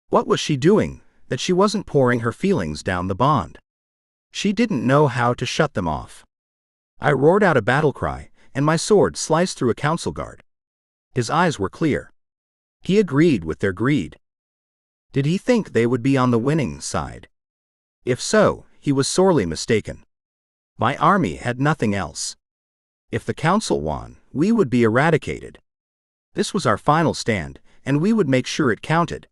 What was she doing, that she wasn't pouring her feelings down the bond? She didn't know how to shut them off. I roared out a battle cry, and my sword sliced through a council guard. His eyes were clear. He agreed with their greed. Did he think they would be on the winning side? If so, he was sorely mistaken. My army had nothing else. If the council won, we would be eradicated. This was our final stand, and we would make sure it counted.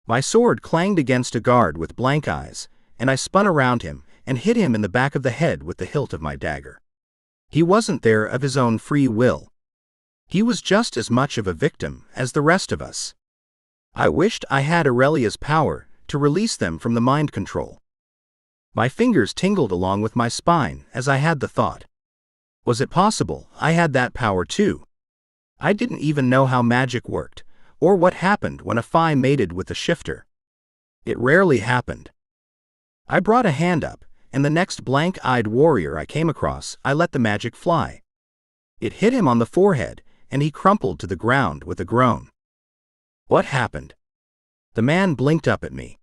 My sword clanged against a guard with blank eyes, and I spun around him and hit him in the back of the head with the hilt of my dagger. He wasn't there of his own free will. He was just as much of a victim as the rest of us. I wished I had Aurelia's power to release them from the mind control. My fingers tingled along with my spine as I had the thought. Was it possible I had that power too? I didn't even know how magic worked, or what happened when a fae mated with a shifter. It rarely happened. I brought a hand up, and the next blank-eyed warrior I came across, I let the magic fly. It hit him on the forehead, and he crumpled to the ground with a groan. What happened? The man blinked up at me.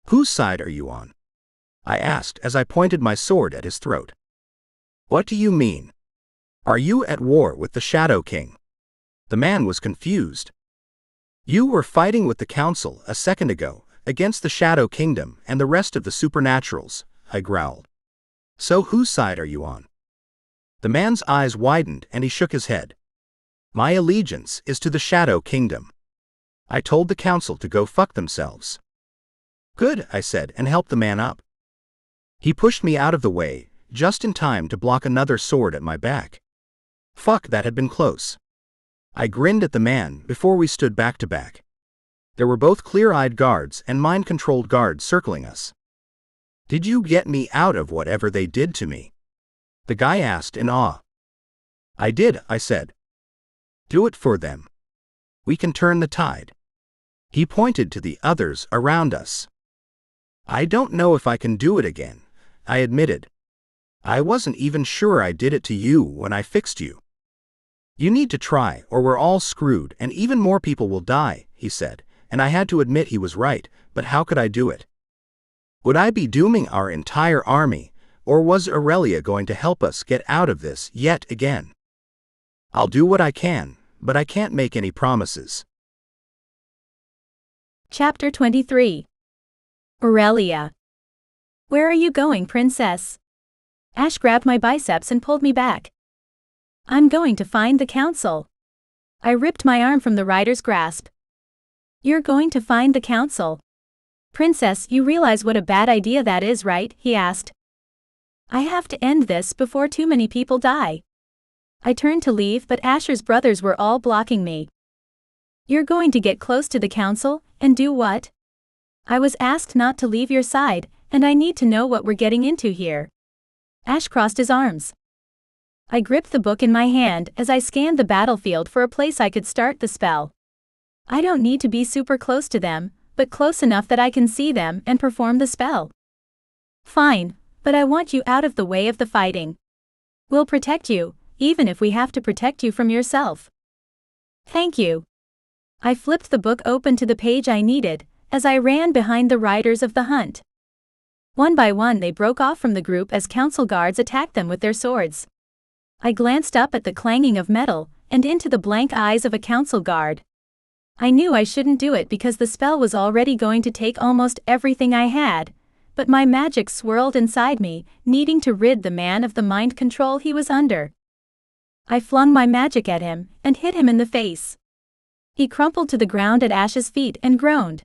Whose side are you on? I asked as I pointed my sword at his throat. What do you mean? Are you at war with the Shadow King? The man was confused. You were fighting with the council a second ago, against the Shadow Kingdom and the rest of the supernaturals, I growled. So whose side are you on? The man's eyes widened and he shook his head. My allegiance is to the Shadow Kingdom. I told the council to go fuck themselves. Good, I said, and helped the man up. He pushed me out of the way, just in time to block another sword at my back. Fuck, that had been close. I grinned at the man before we stood back to back. There were both clear-eyed guards and mind-controlled guards circling us. Did you get me out of whatever they did to me? The guy asked in awe. I did, I said. Do it for them. We can turn the tide. He pointed to the others around us. I don't know if I can do it again, I admitted. I wasn't even sure I did it to you when I fixed you. You need to try, or we're all screwed and even more people will die, he said, and I had to admit he was right, but how could I do it? Would I be dooming our entire army, or was Aurelia going to help us get out of this yet again? I'll do what I can, but I can't make any promises. Chapter 23. Aurelia. Where are you going, princess? Ash grabbed my biceps and pulled me back. I'm going to find the council. I ripped my arm from the rider's grasp. You're going to find the council. Princess, you realize what a bad idea that is, right? He asked. I have to end this before too many people die. I turned to leave, but Asher's brothers were all blocking me. You're going to get close to the council, and do what? I was asked not to leave your side, and I need to know what we're getting into here. Ash crossed his arms. I gripped the book in my hand as I scanned the battlefield for a place I could start the spell. I don't need to be super close to them, but close enough that I can see them and perform the spell. Fine, but I want you out of the way of the fighting. We'll protect you, even if we have to protect you from yourself. Thank you. I flipped the book open to the page I needed, as I ran behind the riders of the hunt. One by one they broke off from the group as council guards attacked them with their swords. I glanced up at the clanging of metal, and into the blank eyes of a council guard. I knew I shouldn't do it because the spell was already going to take almost everything I had, but my magic swirled inside me, needing to rid the man of the mind control he was under. I flung my magic at him, and hit him in the face. He crumpled to the ground at Ash's feet and groaned.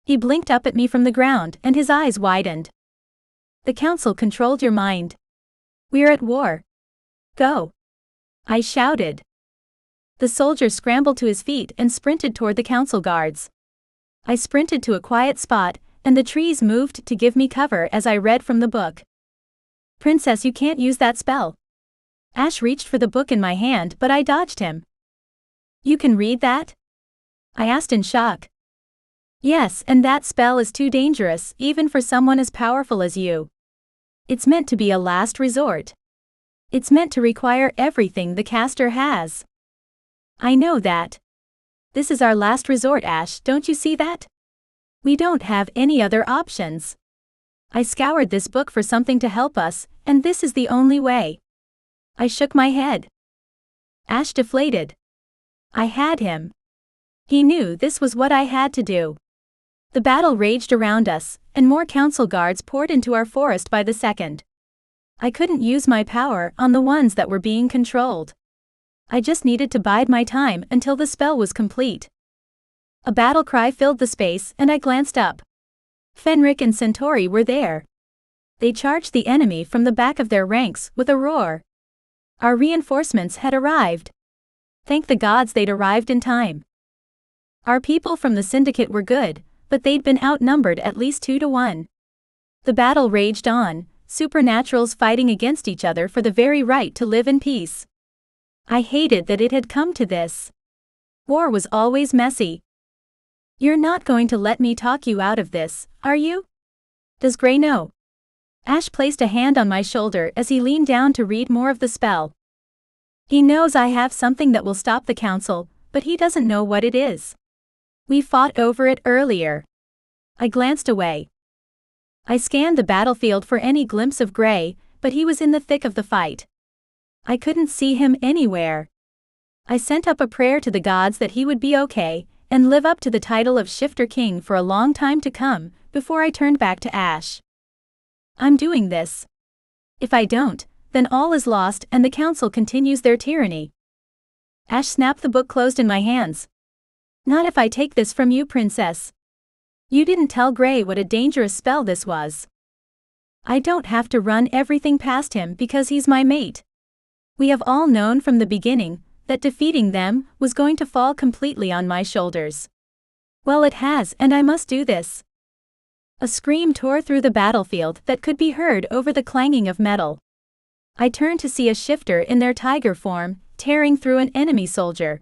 He blinked up at me from the ground, and his eyes widened. The council controlled your mind. We're at war. Go. I shouted. The soldier scrambled to his feet and sprinted toward the council guards. I sprinted to a quiet spot, and the trees moved to give me cover as I read from the book. Princess, you can't use that spell. Ash reached for the book in my hand, but I dodged him. You can read that? I asked in shock. Yes, and that spell is too dangerous, even for someone as powerful as you. It's meant to be a last resort. It's meant to require everything the caster has. I know that. This is our last resort, Ash, don't you see that? We don't have any other options. I scoured this book for something to help us, and this is the only way. I shook my head. Ash deflated. I had him. He knew this was what I had to do. The battle raged around us, and more council guards poured into our forest by the second. I couldn't use my power on the ones that were being controlled. I just needed to bide my time until the spell was complete. A battle cry filled the space and I glanced up. Fenric and Centauri were there. They charged the enemy from the back of their ranks with a roar. Our reinforcements had arrived. Thank the gods they'd arrived in time. Our people from the syndicate were good, but they'd been outnumbered at least 2-1. The battle raged on, supernaturals fighting against each other for the very right to live in peace. I hated that it had come to this. War was always messy. You're not going to let me talk you out of this, are you? Does Gray know? Ash placed a hand on my shoulder as he leaned down to read more of the spell. He knows I have something that will stop the council, but he doesn't know what it is. We fought over it earlier. I glanced away. I scanned the battlefield for any glimpse of Gray, but he was in the thick of the fight. I couldn't see him anywhere. I sent up a prayer to the gods that he would be okay, and live up to the title of Shifter King for a long time to come, before I turned back to Ash. I'm doing this. If I don't, then all is lost and the council continues their tyranny. Ash snapped the book closed in my hands. Not if I take this from you, princess. You didn't tell Gray what a dangerous spell this was. I don't have to run everything past him because he's my mate. We have all known from the beginning that defeating them was going to fall completely on my shoulders. Well, it has, and I must do this. A scream tore through the battlefield that could be heard over the clanging of metal. I turned to see a shifter in their tiger form, tearing through an enemy soldier.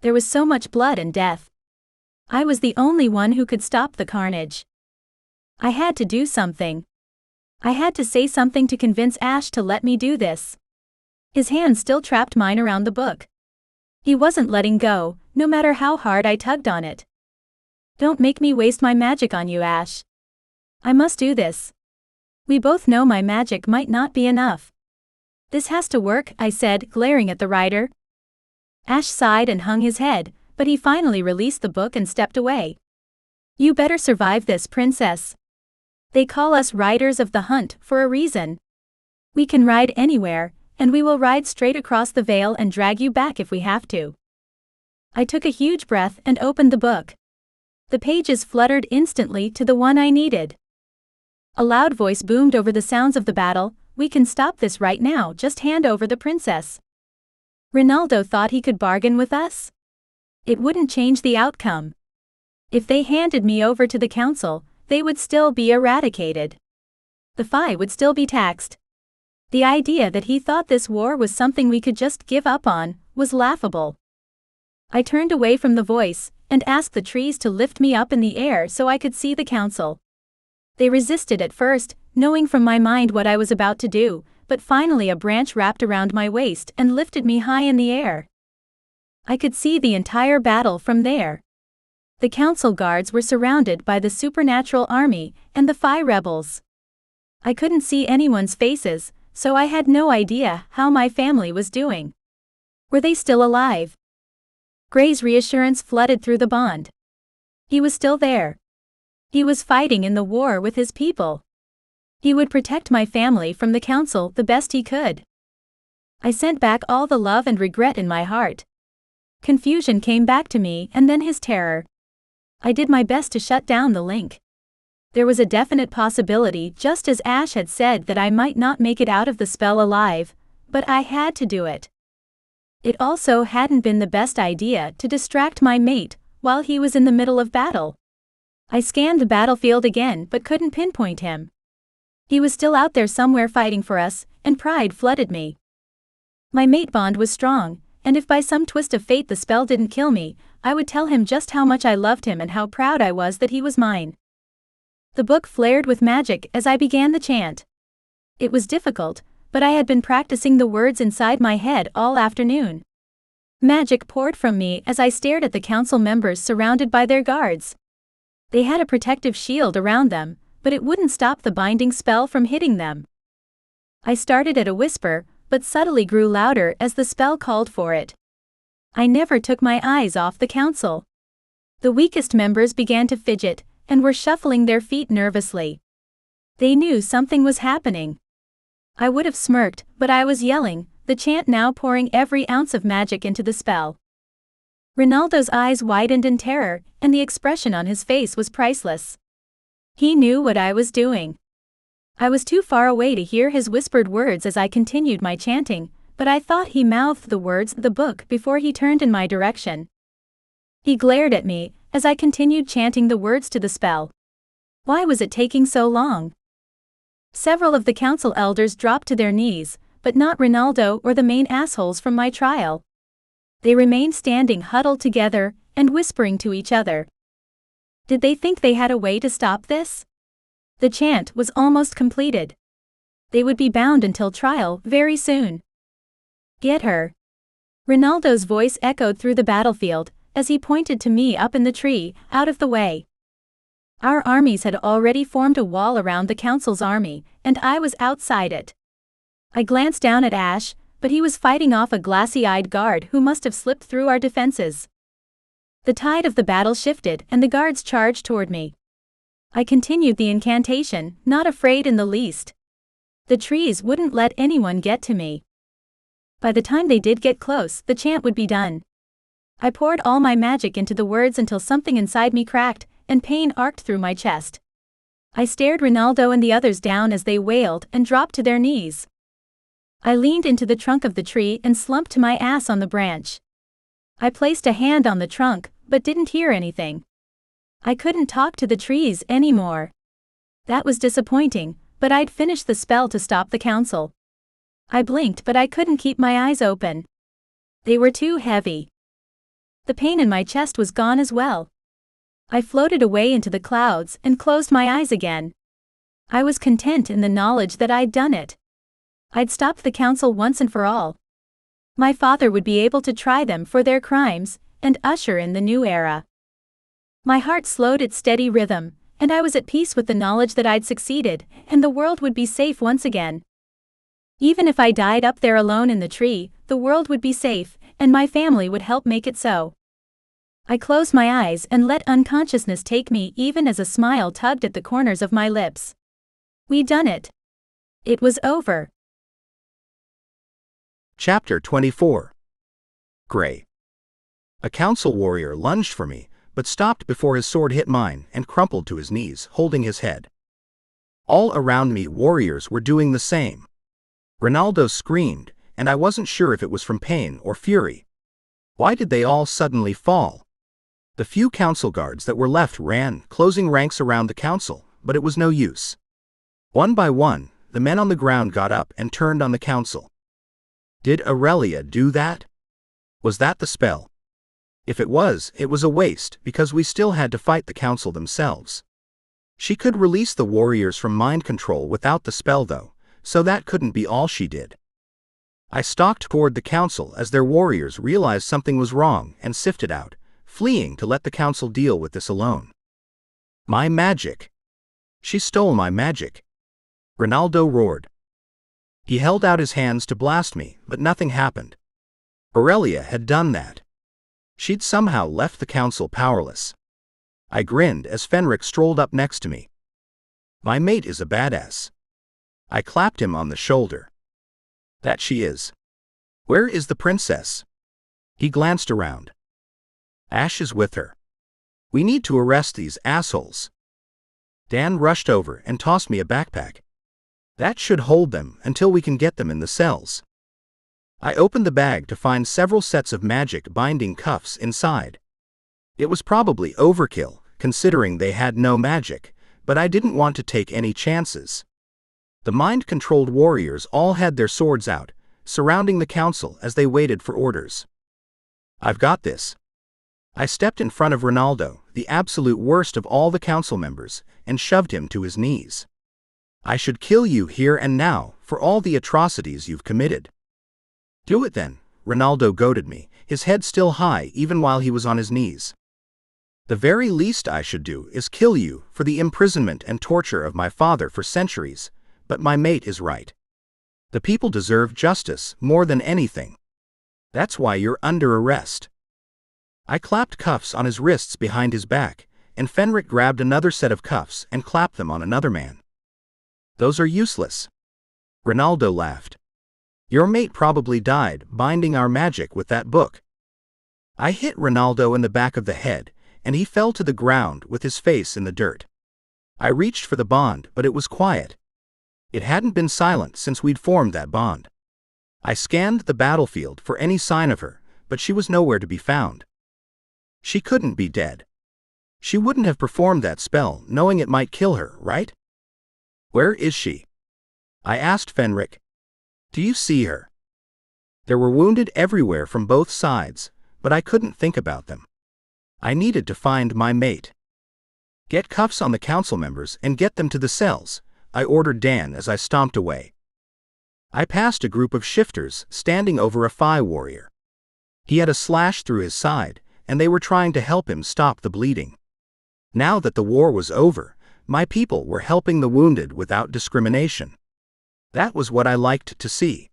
There was so much blood and death. I was the only one who could stop the carnage. I had to do something. I had to say something to convince Ash to let me do this. His hand still trapped mine around the book. He wasn't letting go, no matter how hard I tugged on it. Don't make me waste my magic on you, Ash. I must do this. We both know my magic might not be enough. This has to work, I said, glaring at the writer. Ash sighed and hung his head, but he finally released the book and stepped away. You better survive this, princess. They call us riders of the hunt for a reason. We can ride anywhere, and we will ride straight across the veil and drag you back if we have to. I took a huge breath and opened the book. The pages fluttered instantly to the one I needed. A loud voice boomed over the sounds of the battle. We can stop this right now, just hand over the princess. Ronaldo thought he could bargain with us? It wouldn't change the outcome. If they handed me over to the council, they would still be eradicated. The Fae would still be taxed. The idea that he thought this war was something we could just give up on was laughable. I turned away from the voice and asked the trees to lift me up in the air so I could see the council. They resisted at first, knowing from my mind what I was about to do, but finally a branch wrapped around my waist and lifted me high in the air. I could see the entire battle from there. The council guards were surrounded by the supernatural army and the Fae rebels. I couldn't see anyone's faces, so I had no idea how my family was doing. Were they still alive? Gray's reassurance flooded through the bond. He was still there. He was fighting in the war with his people. He would protect my family from the council the best he could. I sent back all the love and regret in my heart. Confusion came back to me and then his terror. I did my best to shut down the link. There was a definite possibility, just as Ash had said, that I might not make it out of the spell alive, but I had to do it. It also hadn't been the best idea to distract my mate while he was in the middle of battle. I scanned the battlefield again but couldn't pinpoint him. He was still out there somewhere fighting for us, and pride flooded me. My mate bond was strong, and if by some twist of fate the spell didn't kill me, I would tell him just how much I loved him and how proud I was that he was mine. The book flared with magic as I began the chant. It was difficult, but I had been practicing the words inside my head all afternoon. Magic poured from me as I stared at the council members surrounded by their guards. They had a protective shield around them, but it wouldn't stop the binding spell from hitting them. I started at a whisper, but subtly grew louder as the spell called for it. I never took my eyes off the council. The weakest members began to fidget, and were shuffling their feet nervously. They knew something was happening. I would have smirked, but I was yelling, the chant now pouring every ounce of magic into the spell. Ronaldo's eyes widened in terror, and the expression on his face was priceless. He knew what I was doing. I was too far away to hear his whispered words as I continued my chanting, but I thought he mouthed the words "the book" before he turned in my direction. He glared at me as I continued chanting the words to the spell. Why was it taking so long? Several of the council elders dropped to their knees, but not Ronaldo or the main assholes from my trial. They remained standing huddled together and whispering to each other. Did they think they had a way to stop this? The chant was almost completed. They would be bound until trial very soon. Get her. Ronaldo's voice echoed through the battlefield as he pointed to me up in the tree, out of the way. Our armies had already formed a wall around the council's army, and I was outside it. I glanced down at Ash, but he was fighting off a glassy-eyed guard who must have slipped through our defenses. The tide of the battle shifted and the guards charged toward me. I continued the incantation, not afraid in the least. The trees wouldn't let anyone get to me. By the time they did get close, the chant would be done. I poured all my magic into the words until something inside me cracked, and pain arced through my chest. I stared Ronaldo and the others down as they wailed and dropped to their knees. I leaned into the trunk of the tree and slumped to my ass on the branch. I placed a hand on the trunk, but didn't hear anything. I couldn't talk to the trees anymore. That was disappointing, but I'd finished the spell to stop the council. I blinked, but I couldn't keep my eyes open. They were too heavy. The pain in my chest was gone as well. I floated away into the clouds and closed my eyes again. I was content in the knowledge that I'd done it. I'd stopped the council once and for all. My father would be able to try them for their crimes and usher in the new era. My heart slowed its steady rhythm, and I was at peace with the knowledge that I'd succeeded, and the world would be safe once again. Even if I died up there alone in the tree, the world would be safe, and my family would help make it so. I closed my eyes and let unconsciousness take me even as a smile tugged at the corners of my lips. We'd done it. It was over. Chapter 24. Gray. A council warrior lunged for me, but stopped before his sword hit mine and crumpled to his knees, holding his head. All around me warriors were doing the same. Ronaldo screamed, and I wasn't sure if it was from pain or fury. Why did they all suddenly fall? The few council guards that were left ran, closing ranks around the council, but it was no use. One by one, the men on the ground got up and turned on the council. Did Aurelia do that? Was that the spell? If it was a waste, because we still had to fight the council themselves. She could release the warriors from mind control without the spell though, so that couldn't be all she did. I stalked toward the council as their warriors realized something was wrong and sifted out, fleeing to let the council deal with this alone. My magic. She stole my magic. Ronaldo roared. He held out his hands to blast me, but nothing happened. Aurelia had done that. She'd somehow left the council powerless. I grinned as Fenric strolled up next to me. My mate is a badass. I clapped him on the shoulder. That she is. Where is the princess? He glanced around. Ash is with her. We need to arrest these assholes. Dan rushed over and tossed me a backpack. That should hold them until we can get them in the cells. I opened the bag to find several sets of magic binding cuffs inside. It was probably overkill, considering they had no magic, but I didn't want to take any chances. The mind-controlled warriors all had their swords out, surrounding the council as they waited for orders. I've got this. I stepped in front of Ronaldo, the absolute worst of all the council members, and shoved him to his knees. I should kill you here and now for all the atrocities you've committed. Do it then, Ronaldo goaded me, his head still high even while he was on his knees. The very least I should do is kill you for the imprisonment and torture of my father for centuries, but my mate is right. The people deserve justice more than anything. That's why you're under arrest. I clapped cuffs on his wrists behind his back, and Fenric grabbed another set of cuffs and clapped them on another man. Those are useless. Ronaldo laughed. Your mate probably died binding our magic with that book. I hit Ronaldo in the back of the head, and he fell to the ground with his face in the dirt. I reached for the bond, but it was quiet. It hadn't been silent since we'd formed that bond. I scanned the battlefield for any sign of her, but she was nowhere to be found. She couldn't be dead. She wouldn't have performed that spell knowing it might kill her, right? Where is she? I asked Fenric. Do you see her? There were wounded everywhere from both sides, but I couldn't think about them. I needed to find my mate. Get cuffs on the council members and get them to the cells, I ordered Dan as I stomped away. I passed a group of shifters standing over a Fae warrior. He had a slash through his side, and they were trying to help him stop the bleeding. Now that the war was over, my people were helping the wounded without discrimination. That was what I liked to see.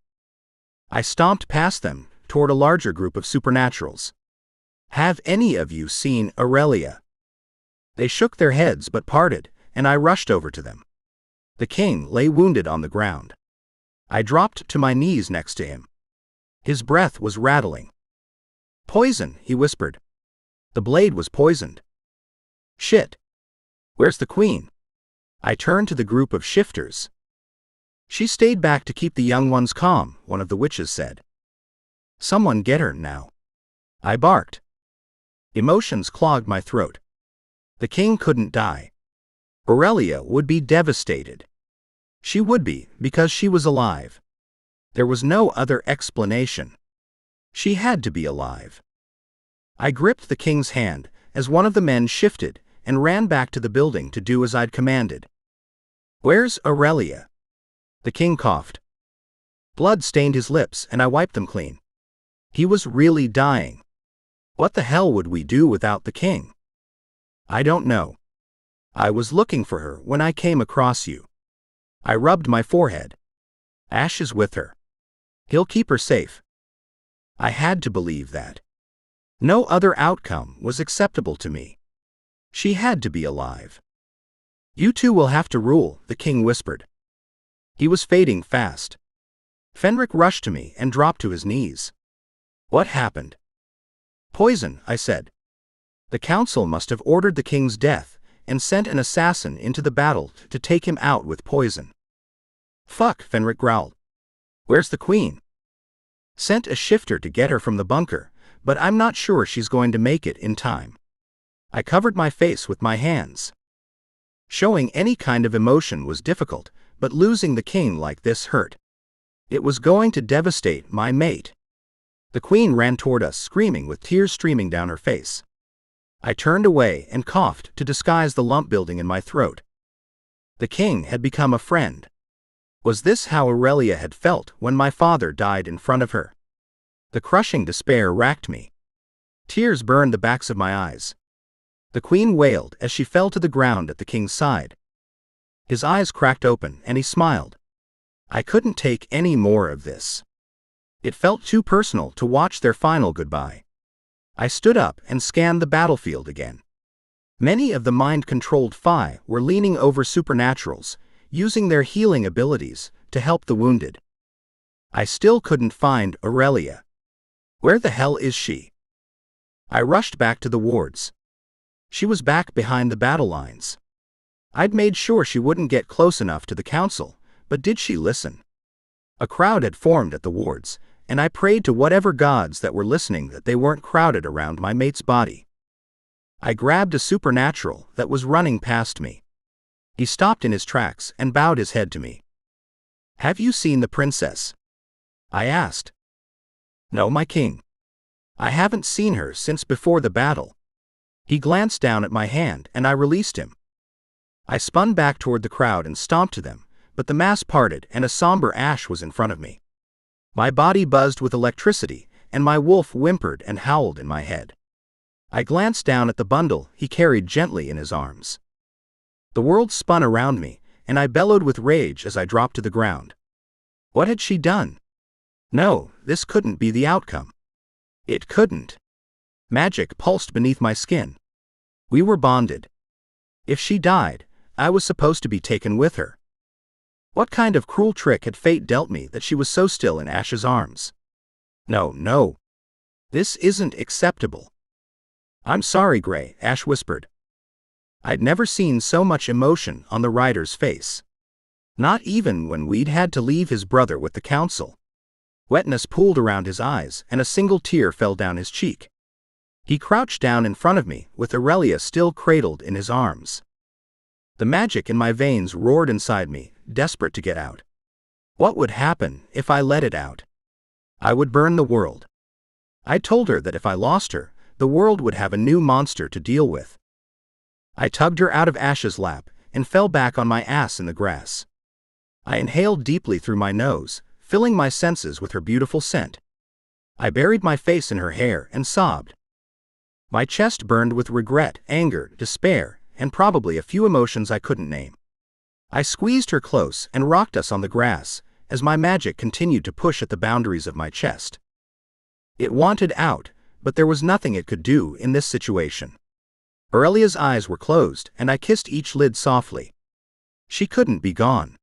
I stomped past them, toward a larger group of supernaturals. Have any of you seen Aurelia? They shook their heads but parted, and I rushed over to them. The king lay wounded on the ground. I dropped to my knees next to him. His breath was rattling. Poison, he whispered. The blade was poisoned. Shit. Where's the queen? I turned to the group of shifters. She stayed back to keep the young ones calm, one of the witches said. Someone get her now. I barked. Emotions clogged my throat. The king couldn't die. Aurelia would be devastated. She would be, because she was alive. There was no other explanation. She had to be alive. I gripped the king's hand as one of the men shifted and ran back to the building to do as I'd commanded. Where's Aurelia? The king coughed. Blood stained his lips and I wiped them clean. He was really dying. What the hell would we do without the king? I don't know. I was looking for her when I came across you. I rubbed my forehead. Ash is with her. He'll keep her safe. I had to believe that. No other outcome was acceptable to me. She had to be alive. You two will have to rule, the king whispered. He was fading fast. Fenric rushed to me and dropped to his knees. What happened? Poison, I said. The council must have ordered the king's death and sent an assassin into the battle to take him out with poison. Fuck, Fenric growled. Where's the queen? Sent a shifter to get her from the bunker, but I'm not sure she's going to make it in time. I covered my face with my hands. Showing any kind of emotion was difficult, but losing the king like this hurt. It was going to devastate my mate. The queen ran toward us screaming with tears streaming down her face. I turned away and coughed to disguise the lump building in my throat. The king had become a friend. Was this how Aurelia had felt when my father died in front of her? The crushing despair racked me. Tears burned the backs of my eyes. The queen wailed as she fell to the ground at the king's side. His eyes cracked open and he smiled. I couldn't take any more of this. It felt too personal to watch their final goodbye. I stood up and scanned the battlefield again. Many of the mind-controlled Fae were leaning over supernaturals, using their healing abilities to help the wounded. I still couldn't find Aurelia. Where the hell is she? I rushed back to the wards. She was back behind the battle lines. I'd made sure she wouldn't get close enough to the council, but did she listen? A crowd had formed at the wards, and I prayed to whatever gods that were listening that they weren't crowded around my mate's body. I grabbed a supernatural that was running past me. He stopped in his tracks and bowed his head to me. Have you seen the princess? I asked. No, my king. I haven't seen her since before the battle. He glanced down at my hand and I released him. I spun back toward the crowd and stomped to them, but the mass parted and a somber ash was in front of me. My body buzzed with electricity, and my wolf whimpered and howled in my head. I glanced down at the bundle he carried gently in his arms. The world spun around me, and I bellowed with rage as I dropped to the ground. What had she done? No, this couldn't be the outcome. It couldn't. Magic pulsed beneath my skin. We were bonded. If she died, I was supposed to be taken with her. What kind of cruel trick had fate dealt me that she was so still in Ash's arms? No, no. This isn't acceptable. I'm sorry, Gray, Ash whispered. I'd never seen so much emotion on the rider's face. Not even when we'd had to leave his brother with the council. Wetness pooled around his eyes, and a single tear fell down his cheek. He crouched down in front of me, with Aurelia still cradled in his arms. The magic in my veins roared inside me, desperate to get out. What would happen if I let it out? I would burn the world. I told her that if I lost her, the world would have a new monster to deal with. I tugged her out of Ash's lap and fell back on my ass in the grass. I inhaled deeply through my nose, filling my senses with her beautiful scent. I buried my face in her hair and sobbed. My chest burned with regret, anger, despair, and probably a few emotions I couldn't name. I squeezed her close and rocked us on the grass, as my magic continued to push at the boundaries of my chest. It wanted out, but there was nothing it could do in this situation. Aurelia's eyes were closed, and I kissed each lid softly. She couldn't be gone.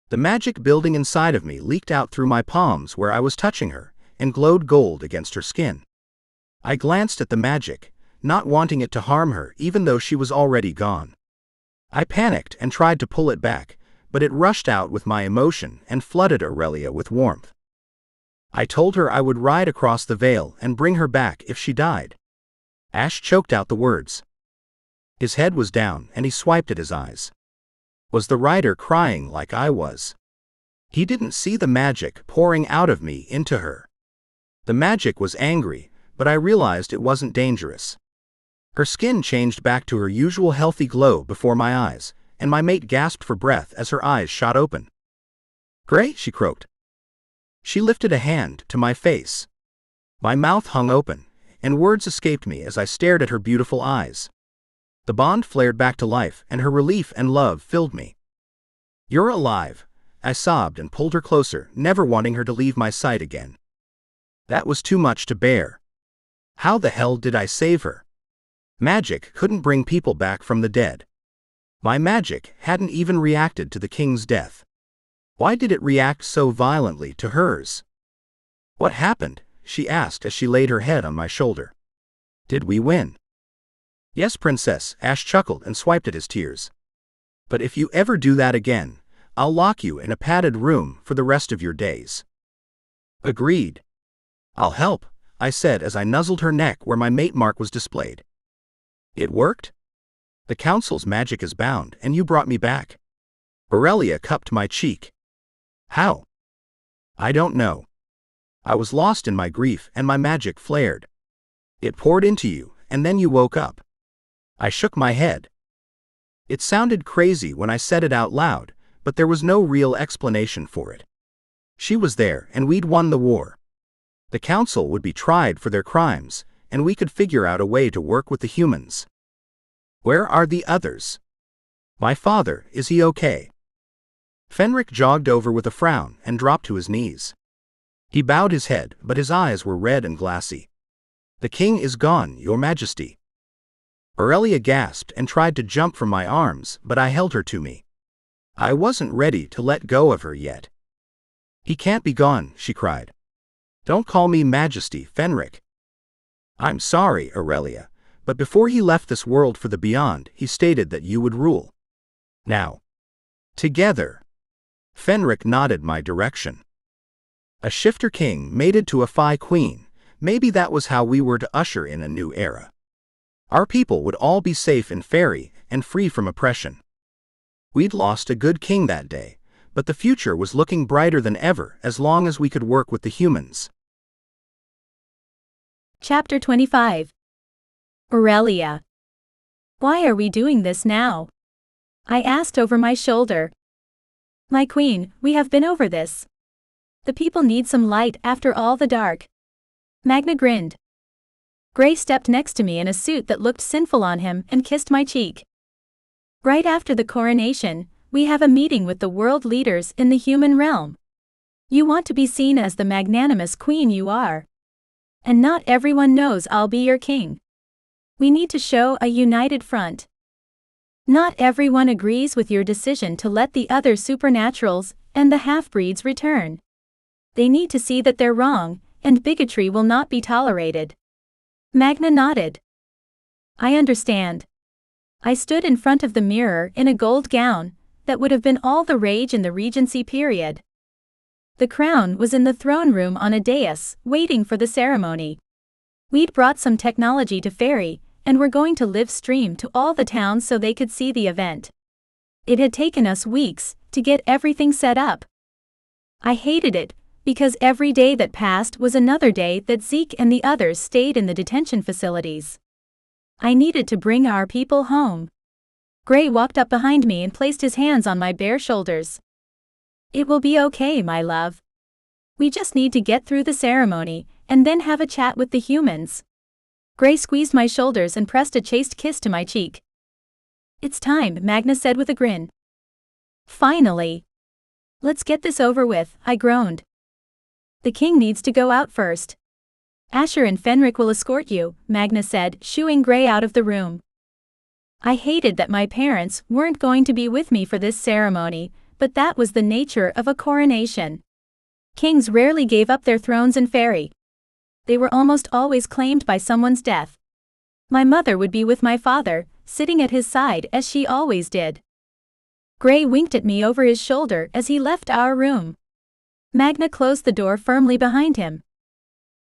The magic building inside of me leaked out through my palms where I was touching her, and glowed gold against her skin. I glanced at the magic, not wanting it to harm her even though she was already gone. I panicked and tried to pull it back, but it rushed out with my emotion and flooded Aurelia with warmth. I told her I would ride across the veil and bring her back if she died. Ash choked out the words. His head was down and he swiped at his eyes. Was the rider crying like I was? He didn't see the magic pouring out of me into her. The magic was angry, but I realized it wasn't dangerous. Her skin changed back to her usual healthy glow before my eyes, and my mate gasped for breath as her eyes shot open. Gray, she croaked. She lifted a hand to my face. My mouth hung open, and words escaped me as I stared at her beautiful eyes. The bond flared back to life, and her relief and love filled me. You're alive, I sobbed and pulled her closer, never wanting her to leave my sight again. That was too much to bear. How the hell did I save her? Magic couldn't bring people back from the dead. My magic hadn't even reacted to the king's death. Why did it react so violently to hers? What happened? She asked as she laid her head on my shoulder. Did we win? Yes, princess, Ash chuckled and swiped at his tears. But if you ever do that again, I'll lock you in a padded room for the rest of your days. Agreed. I'll help, I said as I nuzzled her neck where my mate mark was displayed. It worked? The council's magic is bound, and you brought me back. Aurelia cupped my cheek. How? I don't know. I was lost in my grief and my magic flared. It poured into you, and then you woke up. I shook my head. It sounded crazy when I said it out loud, but there was no real explanation for it. She was there, and we'd won the war. The council would be tried for their crimes, and we could figure out a way to work with the humans. Where are the others? My father, is he okay? Fenric jogged over with a frown and dropped to his knees. He bowed his head, but his eyes were red and glassy. The king is gone, your majesty. Aurelia gasped and tried to jump from my arms, but I held her to me. I wasn't ready to let go of her yet. He can't be gone, she cried. Don't call me majesty, Fenric. I'm sorry, Aurelia, but before he left this world for the beyond, he stated that you would rule. Now. Together. Fenric nodded my direction. A shifter king mated to a Fae queen, maybe that was how we were to usher in a new era. Our people would all be safe in Fairy and free from oppression. We'd lost a good king that day, but the future was looking brighter than ever as long as we could work with the humans. Chapter 25. Aurelia. Why are we doing this now? I asked over my shoulder. My queen, we have been over this. The people need some light after all the dark. Magna grinned. Gray stepped next to me in a suit that looked sinful on him and kissed my cheek. Right after the coronation, we have a meeting with the world leaders in the human realm. You want to be seen as the magnanimous queen you are. And not everyone knows I'll be your king. We need to show a united front. Not everyone agrees with your decision to let the other supernaturals and the half-breeds return. They need to see that they're wrong, and bigotry will not be tolerated. Magna nodded. I understand. I stood in front of the mirror in a gold gown that would have been all the rage in the Regency period. The crown was in the throne room on a dais, waiting for the ceremony. We'd brought some technology to Fairy, and were going to live stream to all the towns so they could see the event. It had taken us weeks to get everything set up. I hated it, because every day that passed was another day that Zeke and the others stayed in the detention facilities. I needed to bring our people home. Gray walked up behind me and placed his hands on my bare shoulders. It will be okay, my love. We just need to get through the ceremony, and then have a chat with the humans. Gray squeezed my shoulders and pressed a chaste kiss to my cheek. It's time, Magna said with a grin. Finally. Let's get this over with, I groaned. The king needs to go out first. Asher and Fenric will escort you, Magna said, shooing Gray out of the room. I hated that my parents weren't going to be with me for this ceremony, but that was the nature of a coronation. Kings rarely gave up their thrones in Fairy. They were almost always claimed by someone's death. My mother would be with my father, sitting at his side as she always did. Gray winked at me over his shoulder as he left our room. Magna closed the door firmly behind him.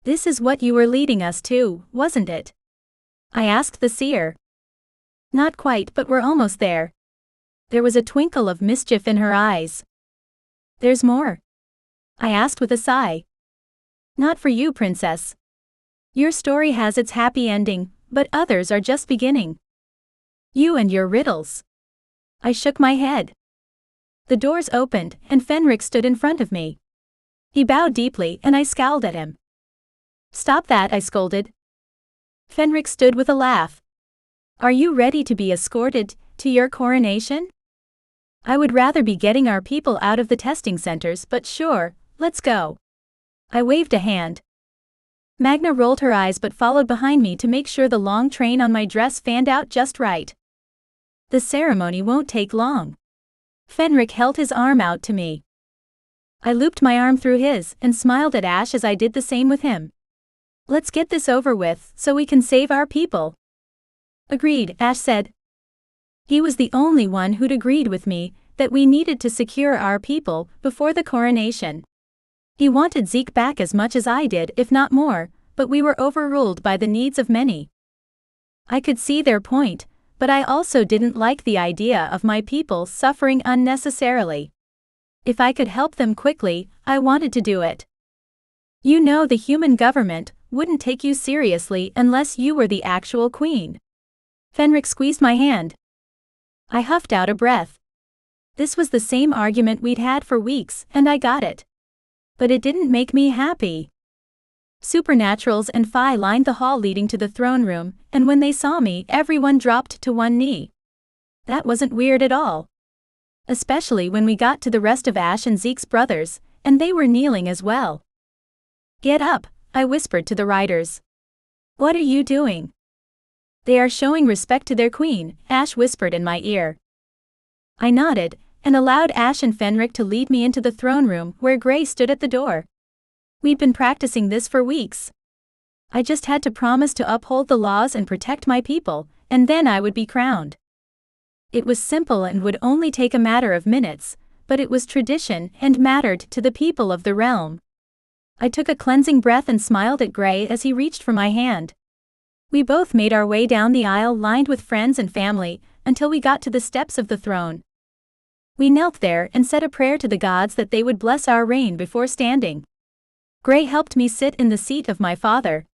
This is what you were leading us to, wasn't it? I asked the seer. Not quite, but we're almost there. There was a twinkle of mischief in her eyes. There's more? I asked with a sigh. Not for you, princess. Your story has its happy ending, but others are just beginning. You and your riddles. I shook my head. The doors opened, and Fenric stood in front of me. He bowed deeply, and I scowled at him. Stop that, I scolded. Fenric stood with a laugh. Are you ready to be escorted to your coronation? I would rather be getting our people out of the testing centers, but sure, let's go. I waved a hand. Magna rolled her eyes but followed behind me to make sure the long train on my dress fanned out just right. The ceremony won't take long. Fenric held his arm out to me. I looped my arm through his and smiled at Ash as I did the same with him. Let's get this over with so we can save our people. Agreed, Ash said. He was the only one who'd agreed with me that we needed to secure our people before the coronation. He wanted Zeke back as much as I did, if not more, but we were overruled by the needs of many. I could see their point, but I also didn't like the idea of my people suffering unnecessarily. If I could help them quickly, I wanted to do it. You know, the human government wouldn't take you seriously unless you were the actual queen. Fenric squeezed my hand. I huffed out a breath. This was the same argument we'd had for weeks, and I got it. But it didn't make me happy. Supernaturals and Fae lined the hall leading to the throne room, and when they saw me, everyone dropped to one knee. That wasn't weird at all. Especially when we got to the rest of Ash and Zeke's brothers, and they were kneeling as well. Get up, I whispered to the riders. What are you doing? They are showing respect to their queen, Ash whispered in my ear. I nodded, and allowed Ash and Fenric to lead me into the throne room where Gray stood at the door. We'd been practicing this for weeks. I just had to promise to uphold the laws and protect my people, and then I would be crowned. It was simple and would only take a matter of minutes, but it was tradition and mattered to the people of the realm. I took a cleansing breath and smiled at Gray as he reached for my hand. We both made our way down the aisle lined with friends and family, until we got to the steps of the throne. We knelt there and said a prayer to the gods that they would bless our reign before standing. Gray helped me sit in the seat of my father.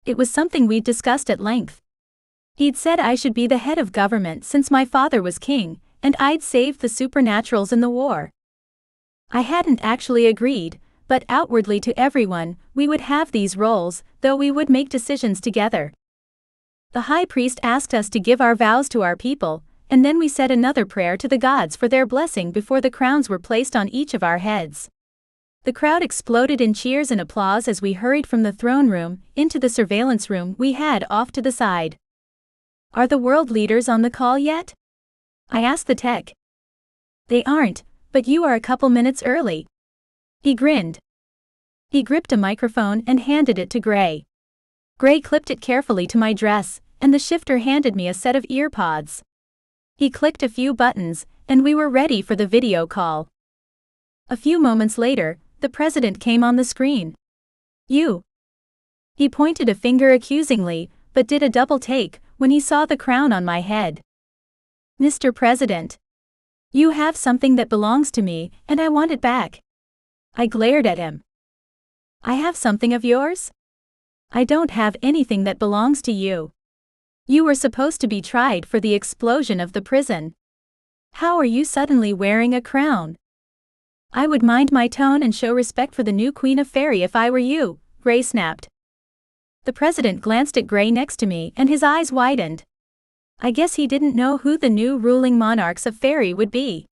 It was something we'd discussed at length. He'd said I should be the head of government since my father was king, and I'd saved the supernaturals in the war. I hadn't actually agreed, but outwardly to everyone, we would have these roles, though we would make decisions together. The high priest asked us to give our vows to our people, and then we said another prayer to the gods for their blessing before the crowns were placed on each of our heads. The crowd exploded in cheers and applause as we hurried from the throne room into the surveillance room we had off to the side. Are the world leaders on the call yet? I asked the tech. They aren't, but you are a couple minutes early. He grinned. He gripped a microphone and handed it to Gray. Gray clipped it carefully to my dress, and the shifter handed me a set of ear pods. He clicked a few buttons, and we were ready for the video call. A few moments later, the president came on the screen. You. He pointed a finger accusingly, but did a double take when he saw the crown on my head. Mr. President. You have something that belongs to me, and I want it back. I glared at him. I have something of yours? I don't have anything that belongs to you. You were supposed to be tried for the explosion of the prison. How are you suddenly wearing a crown? I would mind my tone and show respect for the new Queen of Fairy if I were you, Gray snapped. The president glanced at Gray next to me and his eyes widened. I guess he didn't know who the new ruling monarchs of Fairy would be.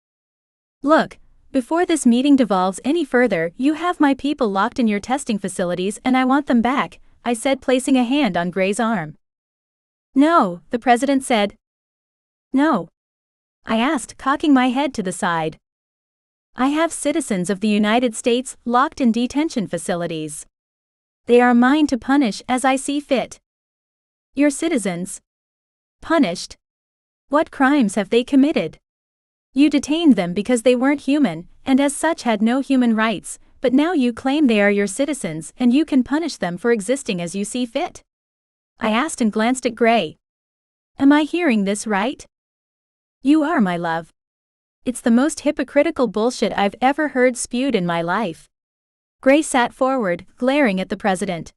Look, before this meeting devolves any further, you have my people locked in your testing facilities and I want them back, I said, placing a hand on Gray's arm. No, the president said. No. I asked, cocking my head to the side. I have citizens of the United States locked in detention facilities. They are mine to punish as I see fit. Your citizens? Punished? What crimes have they committed? You detained them because they weren't human, and as such had no human rights, but now you claim they are your citizens and you can punish them for existing as you see fit? I asked and glanced at Gray. Am I hearing this right? You are, my love. It's the most hypocritical bullshit I've ever heard spewed in my life. Gray sat forward, glaring at the president.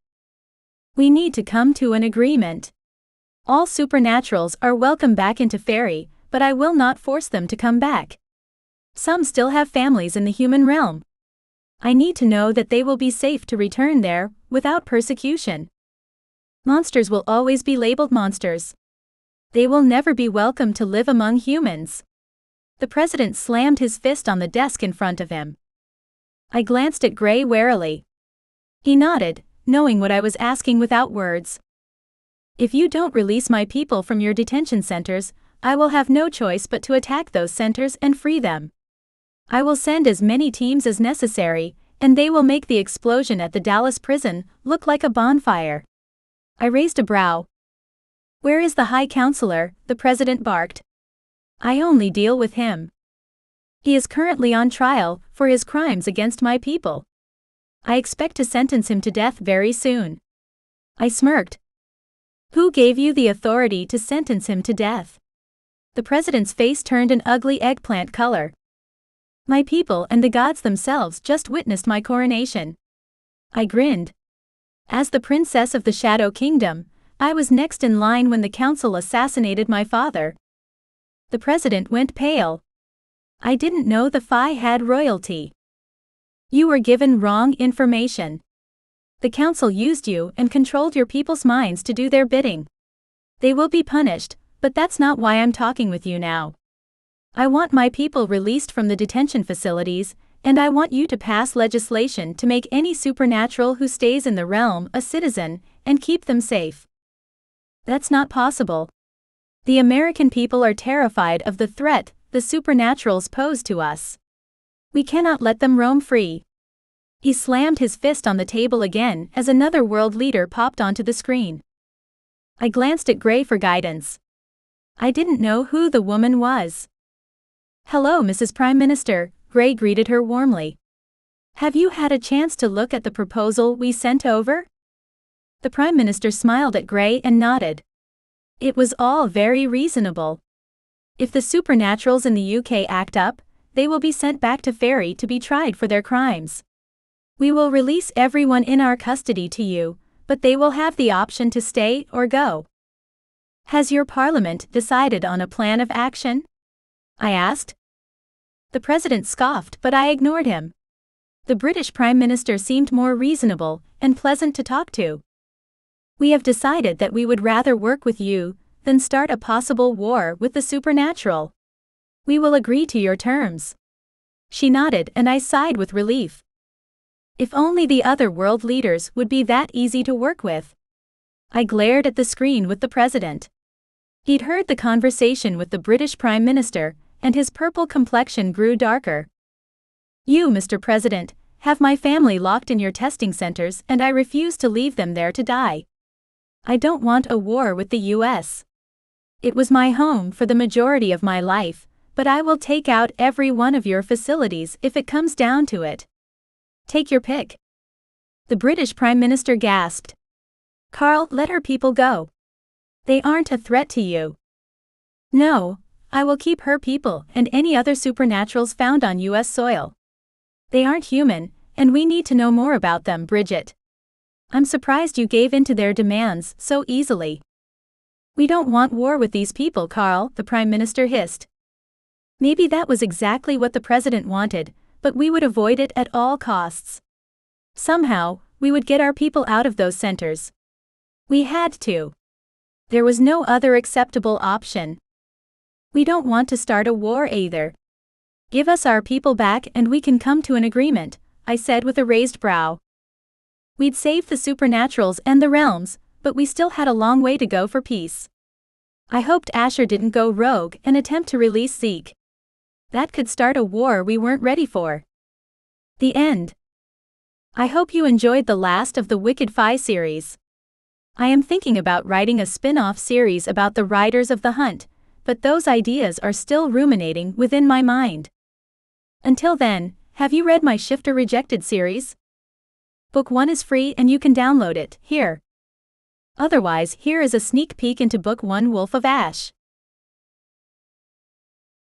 We need to come to an agreement. All supernaturals are welcome back into Fairy, but I will not force them to come back. Some still have families in the human realm. I need to know that they will be safe to return there, without persecution. Monsters will always be labeled monsters. They will never be welcome to live among humans. The president slammed his fist on the desk in front of him. I glanced at Gray warily. He nodded, knowing what I was asking without words. If you don't release my people from your detention centers, I will have no choice but to attack those centers and free them. I will send as many teams as necessary, and they will make the explosion at the Dallas prison look like a bonfire. I raised a brow. Where is the High Counselor? The president barked. I only deal with him. He is currently on trial for his crimes against my people. I expect to sentence him to death very soon. I smirked. Who gave you the authority to sentence him to death? The president's face turned an ugly eggplant color. My people and the gods themselves just witnessed my coronation. I grinned. As the princess of the Shadow Kingdom, I was next in line when the council assassinated my father. The president went pale. I didn't know the Fae had royalty. You were given wrong information. The council used you and controlled your people's minds to do their bidding. They will be punished, but that's not why I'm talking with you now. I want my people released from the detention facilities, and I want you to pass legislation to make any supernatural who stays in the realm a citizen, and keep them safe. That's not possible. The American people are terrified of the threat the supernaturals pose to us. We cannot let them roam free. He slammed his fist on the table again as another world leader popped onto the screen. I glanced at Gray for guidance. I didn't know who the woman was. Hello, Mrs. Prime Minister, Gray greeted her warmly. Have you had a chance to look at the proposal we sent over? The Prime Minister smiled at Gray and nodded. It was all very reasonable. If the supernaturals in the UK act up, they will be sent back to Fairy to be tried for their crimes. We will release everyone in our custody to you, but they will have the option to stay or go. Has your parliament decided on a plan of action? I asked. The president scoffed, but I ignored him. The British Prime Minister seemed more reasonable and pleasant to talk to. We have decided that we would rather work with you than start a possible war with the supernatural. We will agree to your terms. She nodded and I sighed with relief. If only the other world leaders would be that easy to work with. I glared at the screen with the president. He'd heard the conversation with the British Prime Minister, and his purple complexion grew darker. You, Mr. President, have my family locked in your testing centers and I refuse to leave them there to die. I don't want a war with the US. It was my home for the majority of my life, but I will take out every one of your facilities if it comes down to it. Take your pick. The British Prime Minister gasped. Carl, let her people go. They aren't a threat to you. No, I will keep her people and any other supernaturals found on US soil. They aren't human, and we need to know more about them, Bridget. I'm surprised you gave in to their demands so easily. We don't want war with these people, Carl, the Prime Minister hissed. Maybe that was exactly what the President wanted, but we would avoid it at all costs. Somehow, we would get our people out of those centers. We had to. There was no other acceptable option. We don't want to start a war either. Give us our people back and we can come to an agreement, I said with a raised brow. We'd saved the supernaturals and the realms, but we still had a long way to go for peace. I hoped Asher didn't go rogue and attempt to release Zeke. That could start a war we weren't ready for. The end. I hope you enjoyed the last of the Wicked Fae series. I am thinking about writing a spin-off series about the Riders of the Hunt, but those ideas are still ruminating within my mind. Until then, have you read my Shifter Rejected series? Book 1 is free and you can download it here. Otherwise, here is a sneak peek into Book 1 Wolf of Ash.